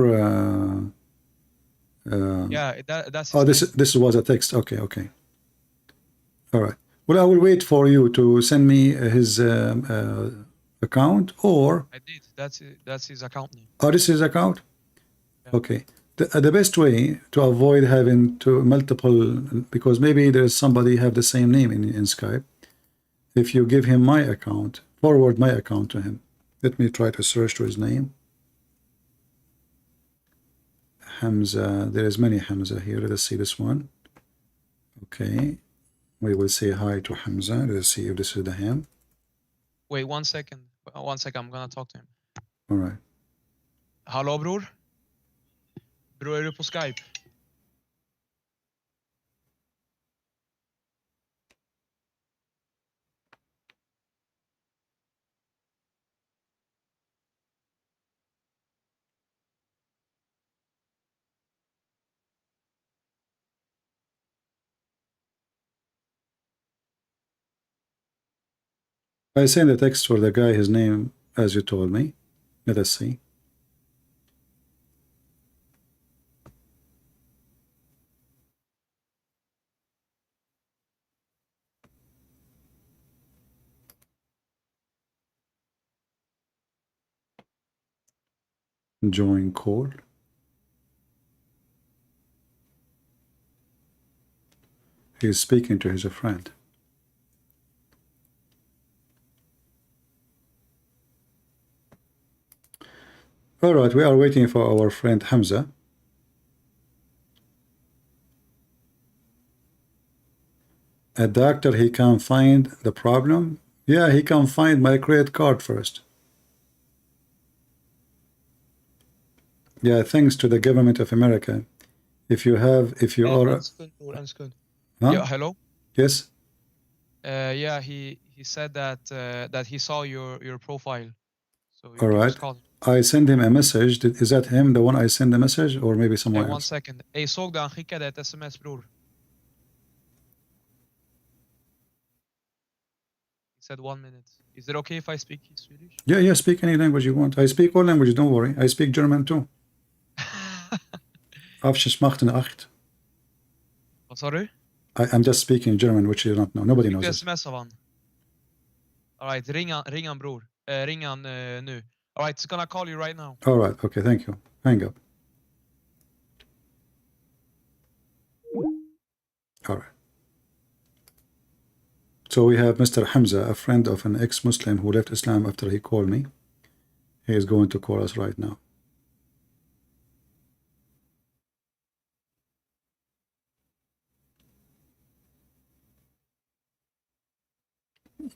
Yeah, that's. His oh, name. this was a text. Okay. All right. Well, I will wait for you to send me his account or. I did. That's his account name. Oh, this is his account. Yeah. Okay. The best way to avoid having to multiple, because maybe there's somebody have the same name in Skype. If you give him my account, forward my account to him. Let me try to search to his name. Hamza. There is many Hamza here. Let us see this one. Okay. We will say hi to Hamza. Let's see if this is the him. Wait 1 second. 1 second. I'm gonna talk to him. All right. Hallå bror? Bror, är du på Skype? I sent a text for the guy, his name, as you told me. Let us see. Join call. He's speaking to his friend. All right, we are waiting for our friend Hamza. A doctor, he can find the problem. Yeah, he can find my credit card first. Yeah, thanks to the government of America. If you are... That's good. Huh? Yeah, hello? Yes? Yeah, he said that he saw your profile. So all right. I send him a message. Is that him, the one I send the message? Or maybe someone else? 1 second. Jag såg det, han skickade ett sms, bror. He said 1 minute. Is it okay if I speak Swedish? Yeah, speak any language you want. I speak all languages, don't worry. I speak German too. What sorry? I'm just speaking German, which you don't know. Nobody knows it. SMS av han. All right, ring han bror. Ring han nu. All right, it's gonna call you right now. All right, okay, thank you. Hang up. All right. So we have Mr. Hamza, a friend of an ex-Muslim who left Islam after he called me. He is going to call us right now.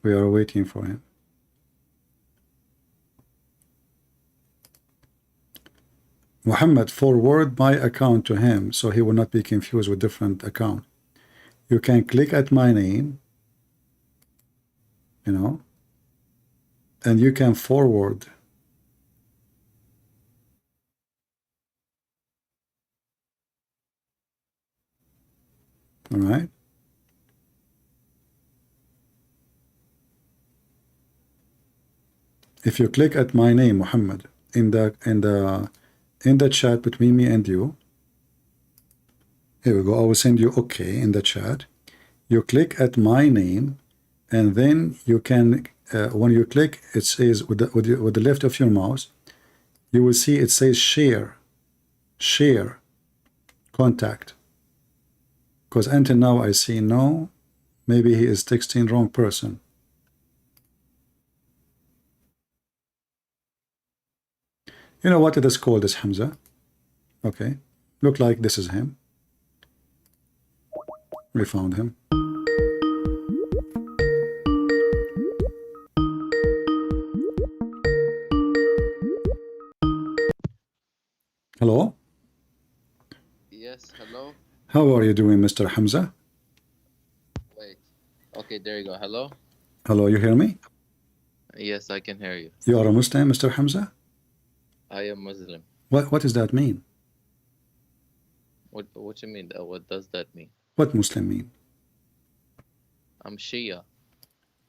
We are waiting for him. Muhammad, forward my account to him so he will not be confused with different account. You can click at my name, you know, and you can forward. All right. If you click at my name, Muhammad, in the chat between me and you, here we go. I will send you okay in the chat. You click at my name, and then you can, when you click, it says with the left of your mouse, you will see it says share, contact. Because until now I see no. Maybe he is texting wrong person. You know what it is called, this Hamza? Okay. Look like this is him. We found him. Hello? Yes, hello? How are you doing, Mr. Hamza? Wait. Okay, there you go. Hello? Hello, you hear me? Yes, I can hear you. You are a Muslim, Mr. Hamza? I am Muslim. What does that mean? What you mean? What does that mean? What Muslim mean? I'm Shia.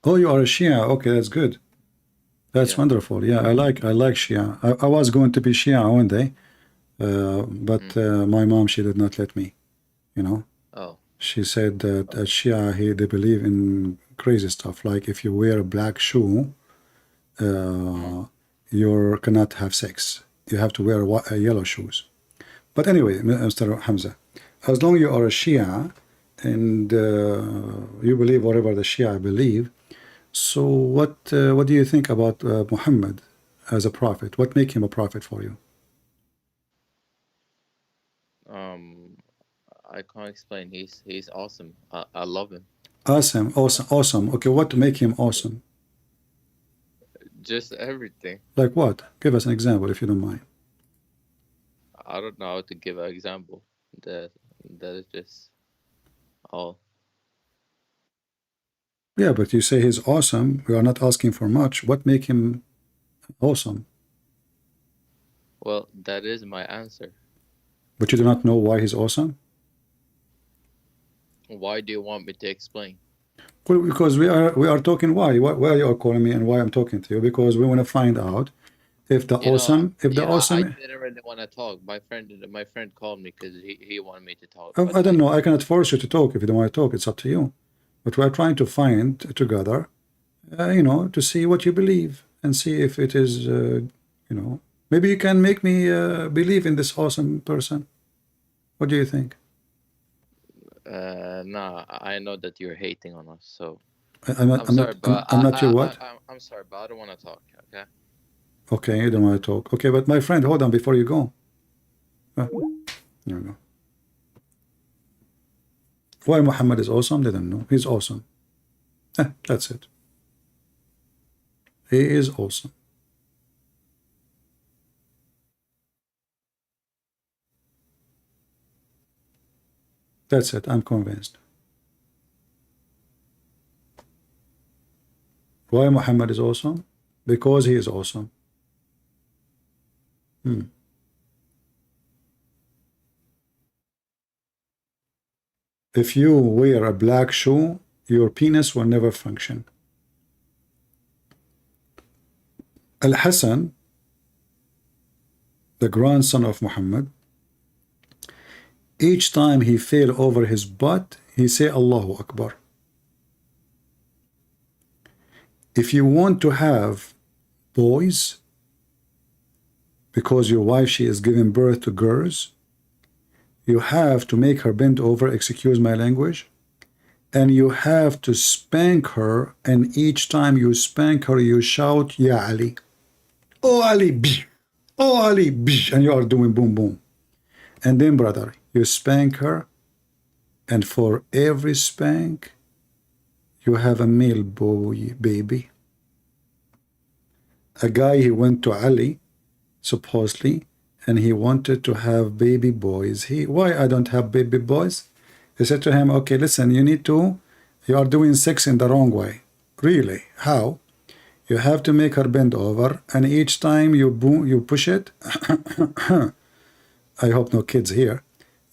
Oh, you are a Shia. Okay, that's good. That's wonderful. Yeah, I like Shia. I was going to be Shia one day, but my mom, she did not let me, you know. Oh. She said that at Shia, they believe in crazy stuff. Like if you wear a black shoe, you cannot have sex. You have to wear yellow shoes. But anyway, Mr. Hamza, as long as you are a Shia and you believe whatever the Shia believe, so what do you think about Muhammad as a prophet? What make him a prophet for you? I can't explain. He's awesome. I love him. Awesome. Okay, what to make him awesome? Just everything. Like what? Give us an example if you don't mind. I don't know how to give an example. That is just all. Yeah, but you say he's awesome. We are not asking for much. What make him awesome? Well, that is my answer. But you do not know why he's awesome? Why do you want me to explain? Well, because we are talking why you are calling me and why I'm talking to you, because we want to find out if the awesome. I didn't really want to talk. My friend called me because he wanted me to talk. I don't know. I cannot force you to talk. If you don't want to talk, it's up to you. But we are trying to find together, to see what you believe and see if it is, maybe you can make me believe in this awesome person. What do you think? Nah, I know that you're hating on us, so I'm not your what? I'm sorry, but I don't want to talk. Okay. Okay, you don't want to talk. Okay, but my friend, hold on before you go. There you go. Why Muhammad is awesome? They don't know. He's awesome. That's it. He is awesome. That's it. I'm convinced. Why Muhammad is awesome? Because he is awesome. If you wear a black shoe, your penis will never function. Al-Hassan, the grandson of Muhammad, each time he fell over his butt, he say Allahu Akbar. If you want to have boys, because your wife, she is giving birth to girls, you have to make her bend over, excuse my language, and you have to spank her, and each time you spank her, you shout, Ya Ali. Oh Ali, bih. Oh Ali, bih. And you are doing boom, boom. And then, brother, you spank her, and for every spank, you have a male boy, baby. A guy, he went to Ali, supposedly, and he wanted to have baby boys. Why I don't have baby boys? He said to him, okay, listen, you are doing sex in the wrong way. Really? How? You have to make her bend over, and each time you push it, I hope no kids here,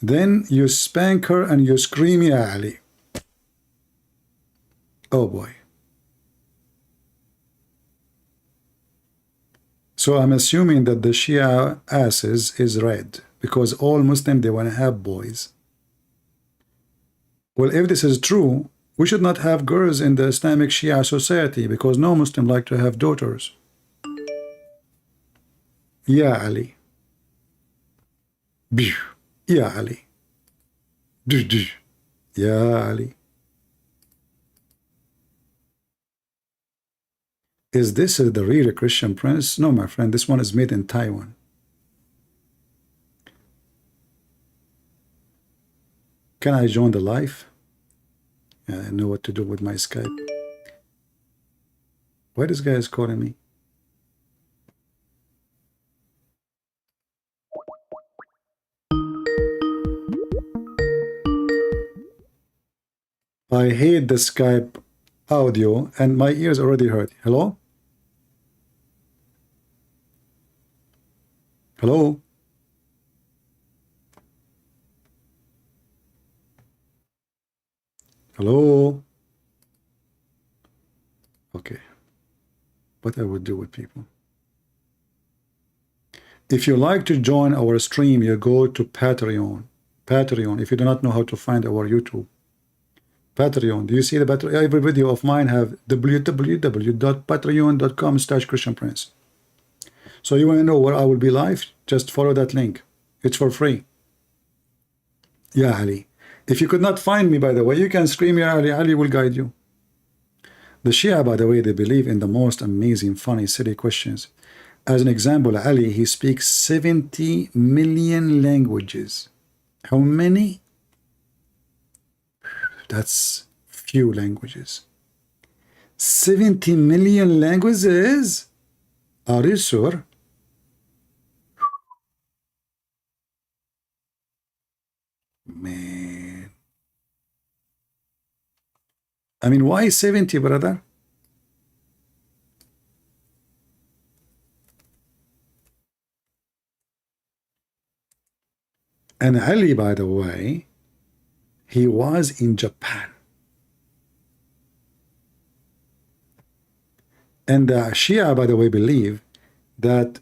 then you spank her and you scream, Ya Ali. Oh boy. So I'm assuming that the Shia asses is red, because all Muslims, they want to have boys. Well, if this is true, we should not have girls in the Islamic Shia society, because no Muslim like to have daughters. Ya Ali. Ya Ali. Yeah, Ali. Is this the real Christian prince? No, my friend, this one is made in Taiwan. Can I join the live? Yeah, I know what to do with my Skype. Why this guy is calling me? I hate the Skype audio and my ears already hurt. Hello? Hello? Hello? Okay. What I would do with people. If you like to join our stream, you go to Patreon. Patreon, if you do not know how to find our YouTube. Patreon. Do you see the Patreon? Every video of mine have www.patreon.com/Christian Prince. So you want to know where I will be live? Just follow that link. It's for free. Yeah, Ali. If you could not find me, by the way, you can scream, Ya Ali. Ali will guide you. The Shia, by the way, they believe in the most amazing, funny, silly questions. As an example, Ali, he speaks 70 million languages. How many? That's few languages. 70 million languages? Are you sure? Man. I mean, why 70, brother? And Ali, by the way, he was in Japan. And the Shia, by the way, believe that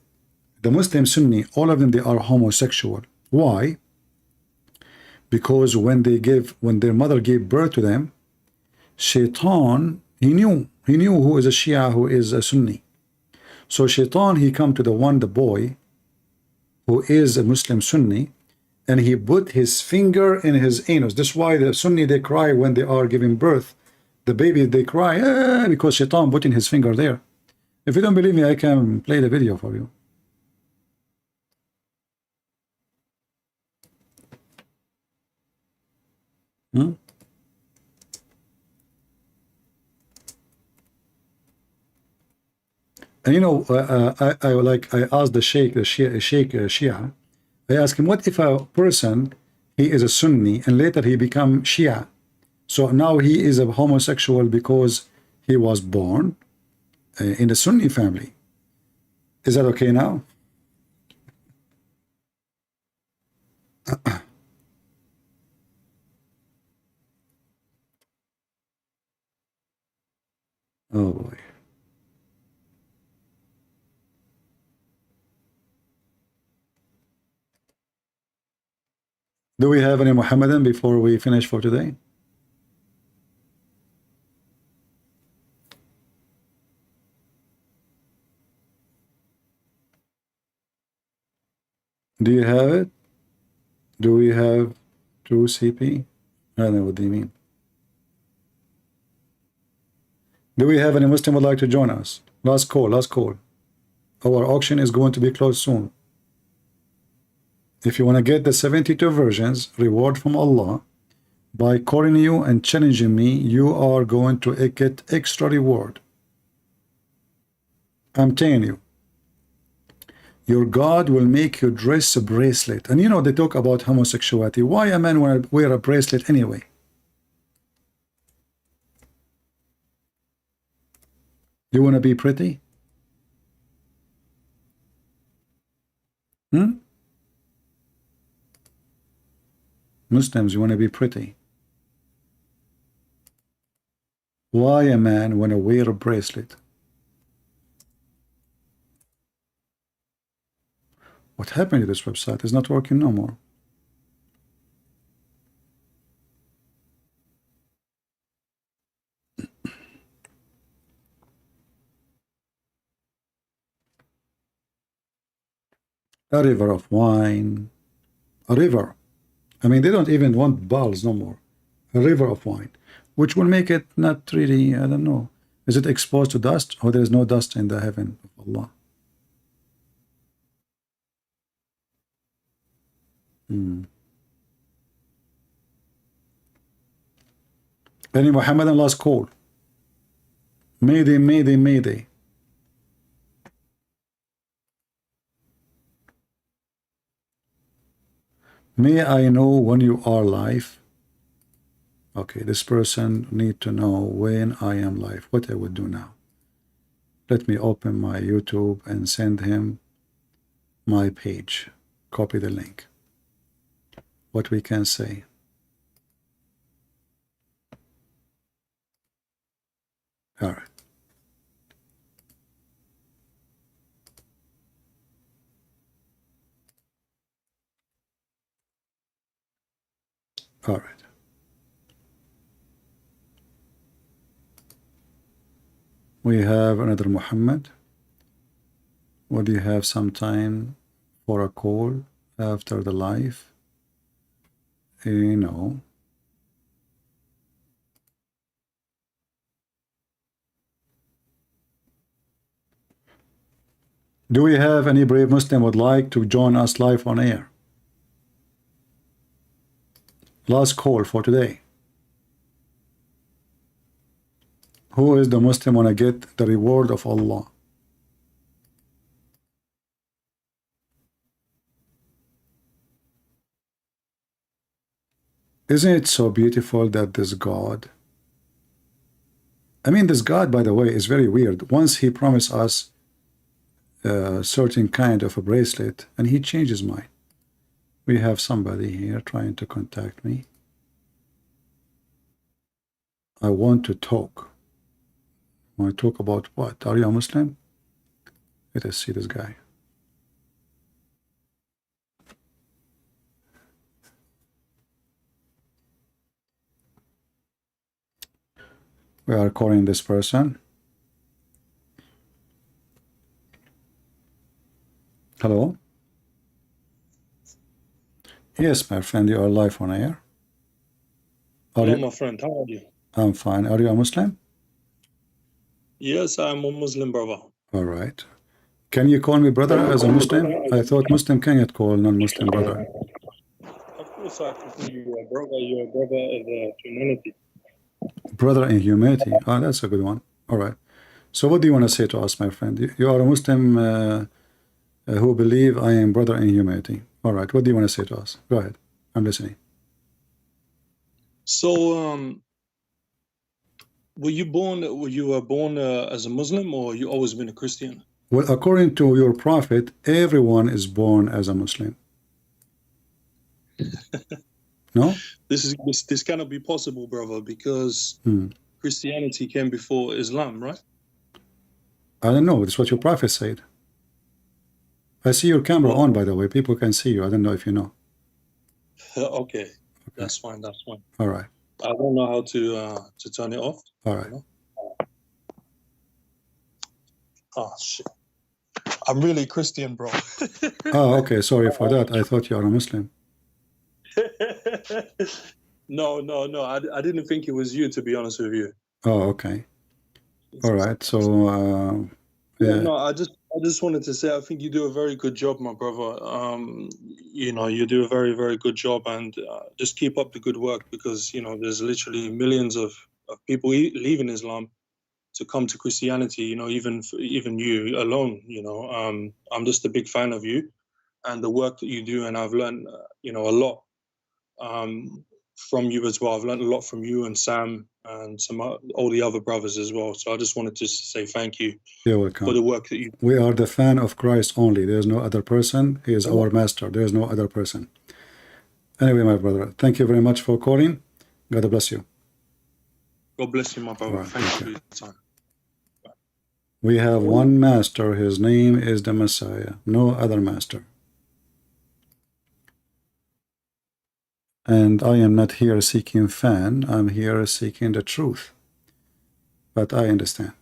the Muslim Sunni, all of them, they are homosexual. Why? Because when their mother gave birth to them, Shaitan, he knew who is a Shia, who is a Sunni. So Shaitan, he come to the boy, who is a Muslim Sunni, and he put his finger in his anus. That's why the Sunni, they cry when they are giving birth. The baby, they cry, because Shaitan put in his finger there. If you don't believe me, I can play the video for you. Hmm? And you know, I asked the Shia, I asked him, what if a person, he is a Sunni and later he become Shia? So now he is a homosexual because he was born in a Sunni family. Is that okay now? Oh boy. Do we have any Muhammadan before we finish for today? Do you have it? Do we have true CP? I don't know what do you mean. Do we have any Muslim would like to join us? Last call, last call. Our auction is going to be closed soon. If you want to get the 72 versions, reward from Allah, by calling you and challenging me, you are going to get extra reward. I'm telling you. Your God will make you dress a bracelet. And you know, they talk about homosexuality. Why a man want to wear a bracelet anyway? You want to be pretty? Muslims, you want to be pretty. Why a man want to wear a bracelet? What happened to this website? It's not working no more. A river of wine. A river. I mean, they don't even want balls no more. a river of wine, which will make it not really, I don't know, is it exposed to dust, or there is no dust in the heaven of Allah? Any Muhammadan last call? Mayday, mayday, mayday. May I know when you are live? Okay, this person need to know when I am live. What I would do now? Let me open my YouTube and send him my page. Copy the link. What we can say. All right. All right. We have another Muhammad. Would you have some time for a call after the live? No. Do we have any brave Muslim would like to join us live on air? Last call for today. Who is the Muslim wanna get the reward of Allah? Isn't it so beautiful that this God, I mean, this God, by the way, is very weird. Once he promised us a certain kind of a bracelet, and he changed his mind. We have somebody here trying to contact me. I want to talk. I want to talk about what? Are you a Muslim? Let us see this guy. We are calling this person. Hello? Yes, my friend, you are live on air. Hello, my friend. How are you? I'm fine. Are you a Muslim? Yes, I'm a Muslim, brother. All right. Can you call me brother as a Muslim? I thought Muslim cannot call non-Muslim brother. Of course, I can call you a brother. You're a brother of humanity. Brother in humanity. Oh, that's a good one. All right. So what do you want to say to us, my friend? You are a Muslim who believe I am brother in humanity. All right. What do you want to say to us? Go ahead. I'm listening. So, were you born as a Muslim, or you always been a Christian? Well, according to your prophet, everyone is born as a Muslim. No? This cannot be possible, brother, because Christianity came before Islam, right? I don't know. That's what your prophet said. I see your camera on, by the way. People can see you. I don't know if you know. Okay. That's fine. That's fine. All right. I don't know how to turn it off. All right. Oh shit! I'm really Christian, bro. Oh, okay. Sorry for that. I thought you are a Muslim. No. I didn't think it was you, to be honest with you. Oh, okay. All right. So, yeah. No, I just wanted to say I think you do a very good job, my brother. You do a very, very good job, and just keep up the good work, because there's literally millions of people leaving Islam to come to Christianity. Even you alone. I'm just a big fan of you and the work that you do, and I've learned a lot from you as well. I've learned a lot from you and Sam and all the other brothers as well. So I just wanted to say thank you. You're welcome. For the work that you do. We are the fan of Christ only. There's no other person. He is our master. There is no other person. Anyway, my brother, thank you very much for calling. God bless you. God bless you, my brother. Right, thank you for your time. We have one master. His name is the Messiah. No other master. And I am not here seeking fan. I'm here seeking the truth. But I understand.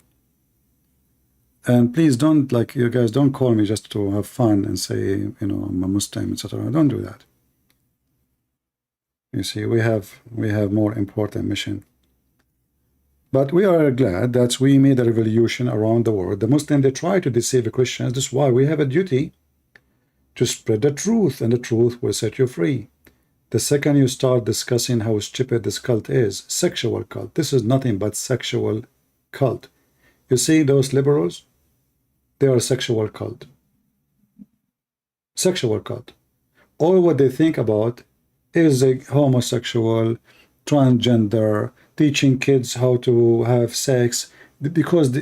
And please don't, you guys don't call me just to have fun and say, I'm a Muslim, etc. Don't do that. You see, we have more important mission. But we are glad that we made a revolution around the world. The Muslims, they try to deceive the Christians. That's why we have a duty to spread the truth, and the truth will set you free. The second you start discussing how stupid this cult is, sexual cult, this is nothing but sexual cult. You see those liberals, they are a sexual cult. Sexual cult. All what they think about is a homosexual, transgender, teaching kids how to have sex, because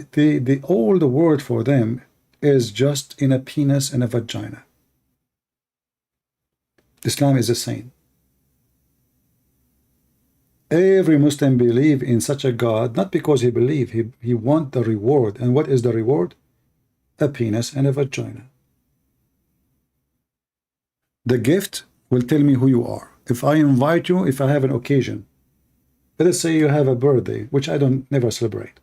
all the word for them is just in a penis and a vagina. Islam is the same. Every Muslim believe in such a God, not because he believe, he want the reward. And what is the reward? A penis and a vagina. The gift will tell me who you are. If I invite you, if I have an occasion, let us say you have a birthday, which I don't never celebrate.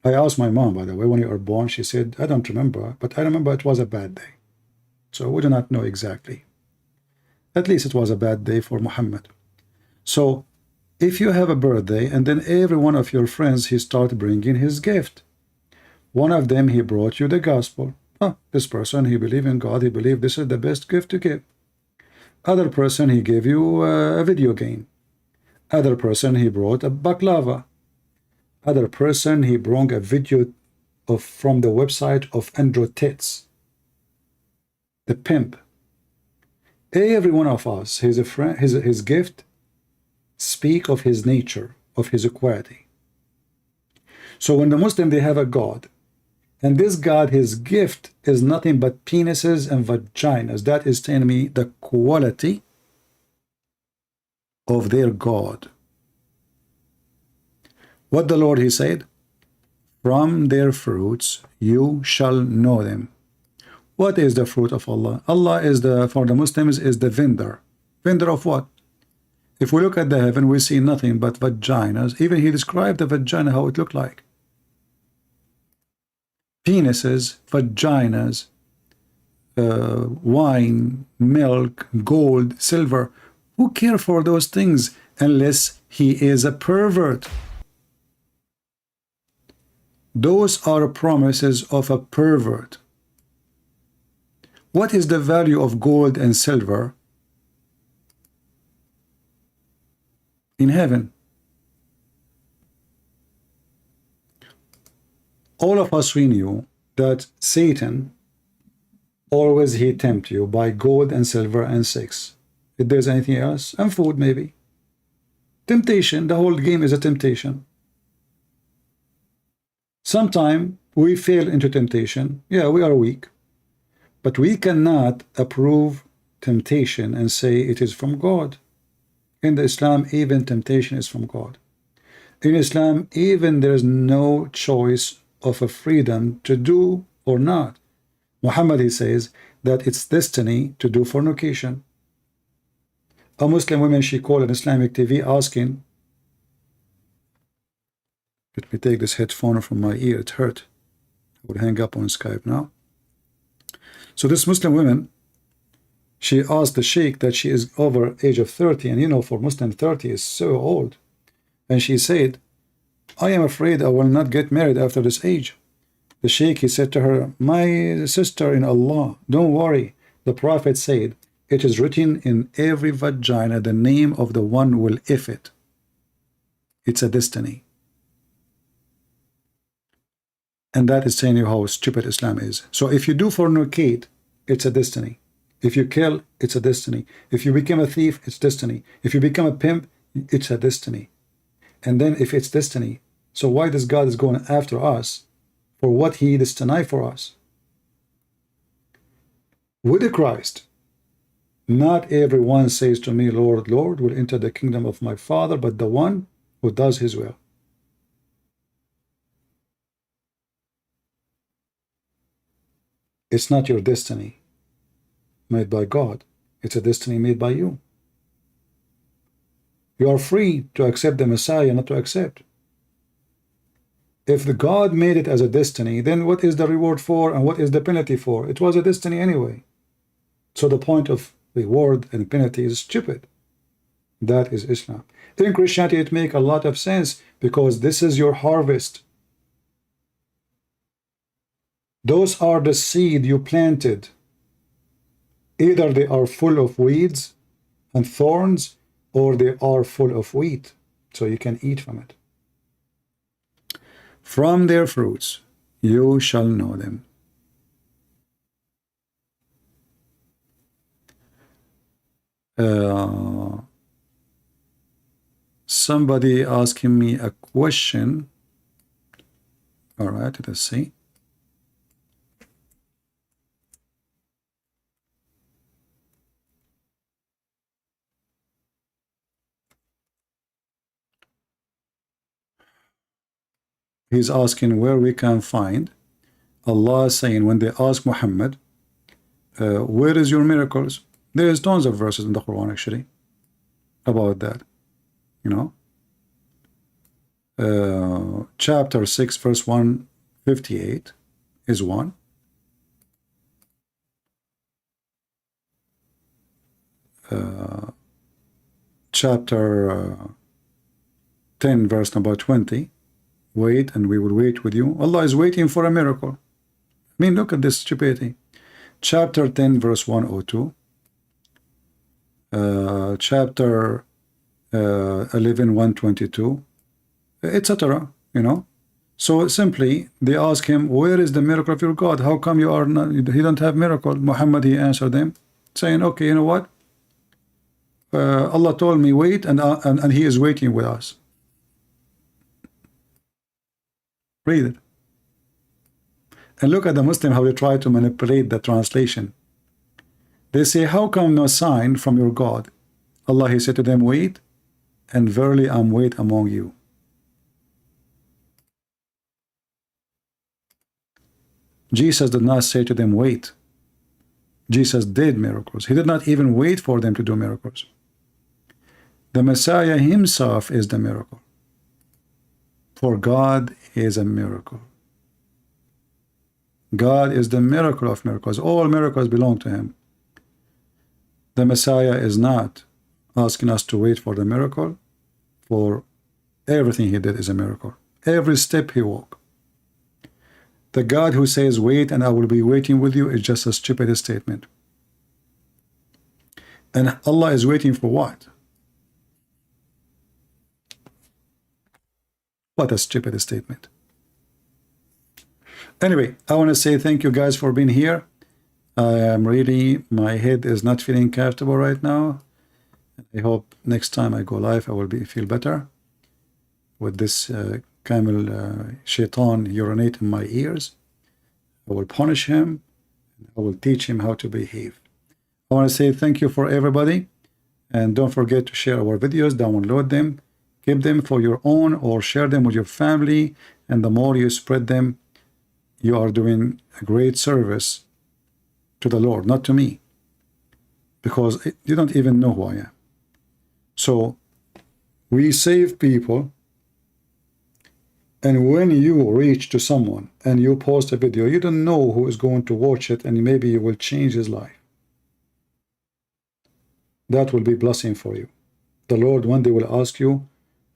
I asked my mom, by the way, when you were born, she said, I don't remember, but I remember it was a bad day. So we do not know exactly. At least it was a bad day for Muhammad. So if you have a birthday and then every one of your friends, he started bringing his gift. One of them, he brought you the gospel. This person, he believed in God, he believed this is the best gift to give. Other person, he gave you a video game. Other person, he brought a baklava. Other person, he brought a video from the website of Andrew Tits, the pimp. Every one of us, his friend, his gift speak of his nature, of his equality. So when the Muslim, they have a God, and this God, his gift is nothing but penises and vaginas. That is telling me the quality of their God. What the Lord, he said, from their fruits you shall know them. What is the fruit of Allah? Allah is for the Muslims, is the vendor. Vendor of what? If we look at the heaven, we see nothing but vaginas. Even he described the vagina, how it looked like. Penises, vaginas, wine, milk, gold, silver. Who cares for those things unless he is a pervert? Those are promises of a pervert. What is the value of gold and silver in heaven? All of us, we knew that Satan always he tempt you by gold and silver and sex. If there's anything else, and food maybe. Temptation, the whole game is a temptation. Sometimes we fail into temptation. Yeah, we are weak. But we cannot approve temptation and say it is from God. In the Islam, even temptation is from God. In Islam, even there is no choice of a freedom to do or not. Muhammad, he says that it's destiny to do fornication. A Muslim woman, she called an Islamic TV asking, let me take this headphone from my ear, it hurt. I would hang up on Skype now. So this Muslim woman, she asked the sheikh that she is over age of 30, and you know, for Muslim 30 is so old. And she said, I am afraid I will not get married after this age. The sheikh, he said to her, my sister in Allah, don't worry. The Prophet said, it is written in every vagina, the name of the one will if it. It's a destiny. And that is saying you how stupid Islam is. So if you do fornicate, it's a destiny. If you kill, it's a destiny. If you become a thief, it's destiny. If you become a pimp, it's a destiny. And then if it's destiny, so why does God is going after us for what he destined for us? With the Christ, not everyone says to me, Lord, Lord, will enter the kingdom of my Father, but the one who does his will. It's not your destiny made by God. It's a destiny made by you. You are free to accept the Messiah, not to accept. If the God made it as a destiny, then what is the reward for and what is the penalty for? It was a destiny anyway. So the point of reward and penalty is stupid. That is Islam. In Christianity, it makes a lot of sense because this is your harvest. Those are the seed you planted. Either they are full of weeds and thorns, or they are full of wheat, so you can eat from it. From their fruits you shall know them. Somebody asking me a question. All right, let's see. He's asking where we can find Allah saying when they ask Muhammad, where is your miracles? There's tons of verses in the Quran actually about that, you know. Chapter 6 verse 158 is one. Chapter 10 verse number 20, wait and we will wait with you. Allah is waiting for a miracle. I mean, look at this stupidity. Chapter 10 verse 102, chapter 11 122, etc. You know, so simply they ask him, where is the miracle of your God? How come you are not, he don't have miracle? Muhammad, he answered them saying, okay, you know what, Allah told me wait, and he is waiting with us. Read it and look at the Muslim how they try to manipulate the translation. They say, how come no sign from your God? Allah, he said to them, wait, and verily I'm wait among you. Jesus did not say to them, wait. Jesus did miracles. He did not even wait for them to do miracles. The Messiah himself is the miracle. For God is a miracle. God is the miracle of miracles. All miracles belong to him. The Messiah is not asking us to wait for the miracle, for everything he did is a miracle. Every step he walked. The God who says, wait and I will be waiting with you, is just a stupid statement. And Allah is waiting for what? What a stupid statement. Anyway, I want to say thank you guys for being here. I am really, my head is not feeling comfortable right now. I hope next time I go live I will feel better. With this camel shaitan urinate in my ears, I will punish him. I will teach him how to behave. I want to say thank you for everybody, and don't forget to share our videos, download them, keep them for your own, or share them with your family. And the more you spread them, you are doing a great service to the Lord, not to me, because you don't even know who I am. So we save people, and when you reach to someone and you post a video, you don't know who is going to watch it, and maybe you will change his life. That will be blessing for you. The Lord one day will ask you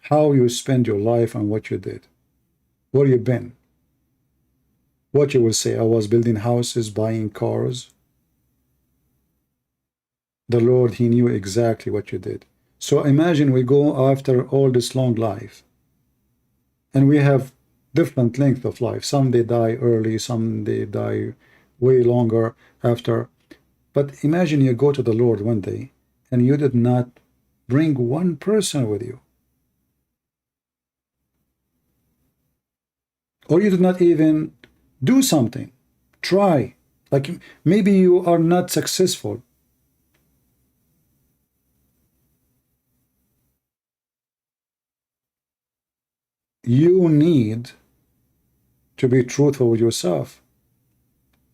how you spend your life and what you did, where you been. What you will say, I was building houses, buying cars. The Lord, he knew exactly what you did. So imagine we go after all this long life, and we have different length of life. Some they die early, some they die way longer after. But imagine you go to the Lord one day and you did not bring one person with you, or you did not even do something, try, like maybe you are not successful. You need to be truthful with yourself.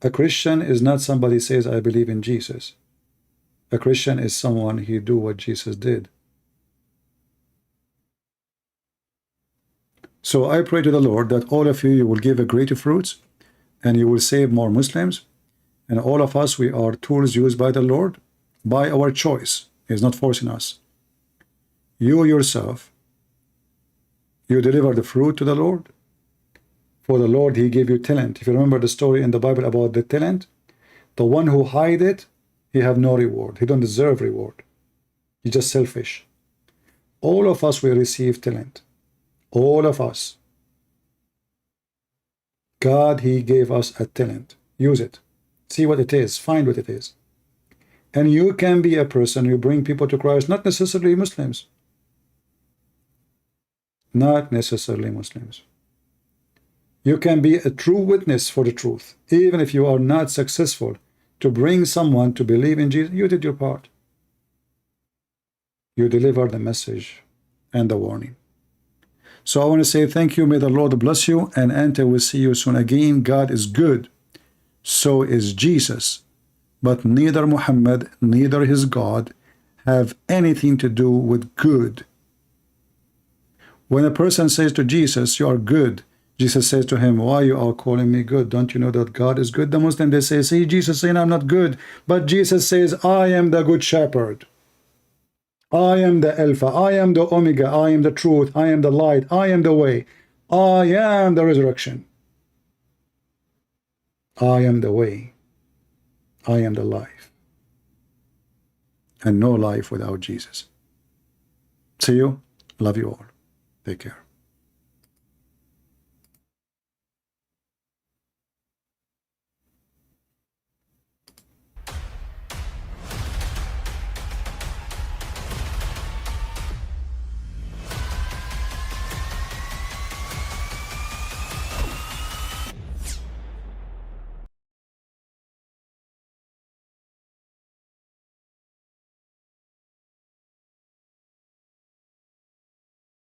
A Christian is not somebody says, I believe in Jesus. A Christian is someone who do what Jesus did. So I pray to the Lord that all of you will give a greater fruits, and you will save more Muslims. And all of us, we are tools used by the Lord by our choice. He is not forcing us. You yourself, you deliver the fruit to the Lord. For the Lord, he gave you talent. If you remember the story in the Bible about the talent, the one who hide it, he have no reward. He don't deserve reward. He's just selfish. All of us will receive talent. All of us. God, he gave us a talent. Use it. See what it is. Find what it is. And you can be a person who bring people to Christ, not necessarily Muslims. Not necessarily Muslims. You can be a true witness for the truth. Even if you are not successful to bring someone to believe in Jesus, you did your part. You delivered the message and the warning. So I want to say thank you. May the Lord bless you. And Ante will see you soon again. God is good. So is Jesus. But neither Muhammad, neither his God have anything to do with good. When a person says to Jesus, you are good, Jesus says to him, why you are calling me good? Don't you know that God is good? The Muslim, they say, see, Jesus saying I'm not good. But Jesus says, I am the good shepherd. I am the Alpha. I am the Omega. I am the truth. I am the light. I am the way. I am the resurrection. I am the way. I am the life. And no life without Jesus. See you. Love you all. Take care.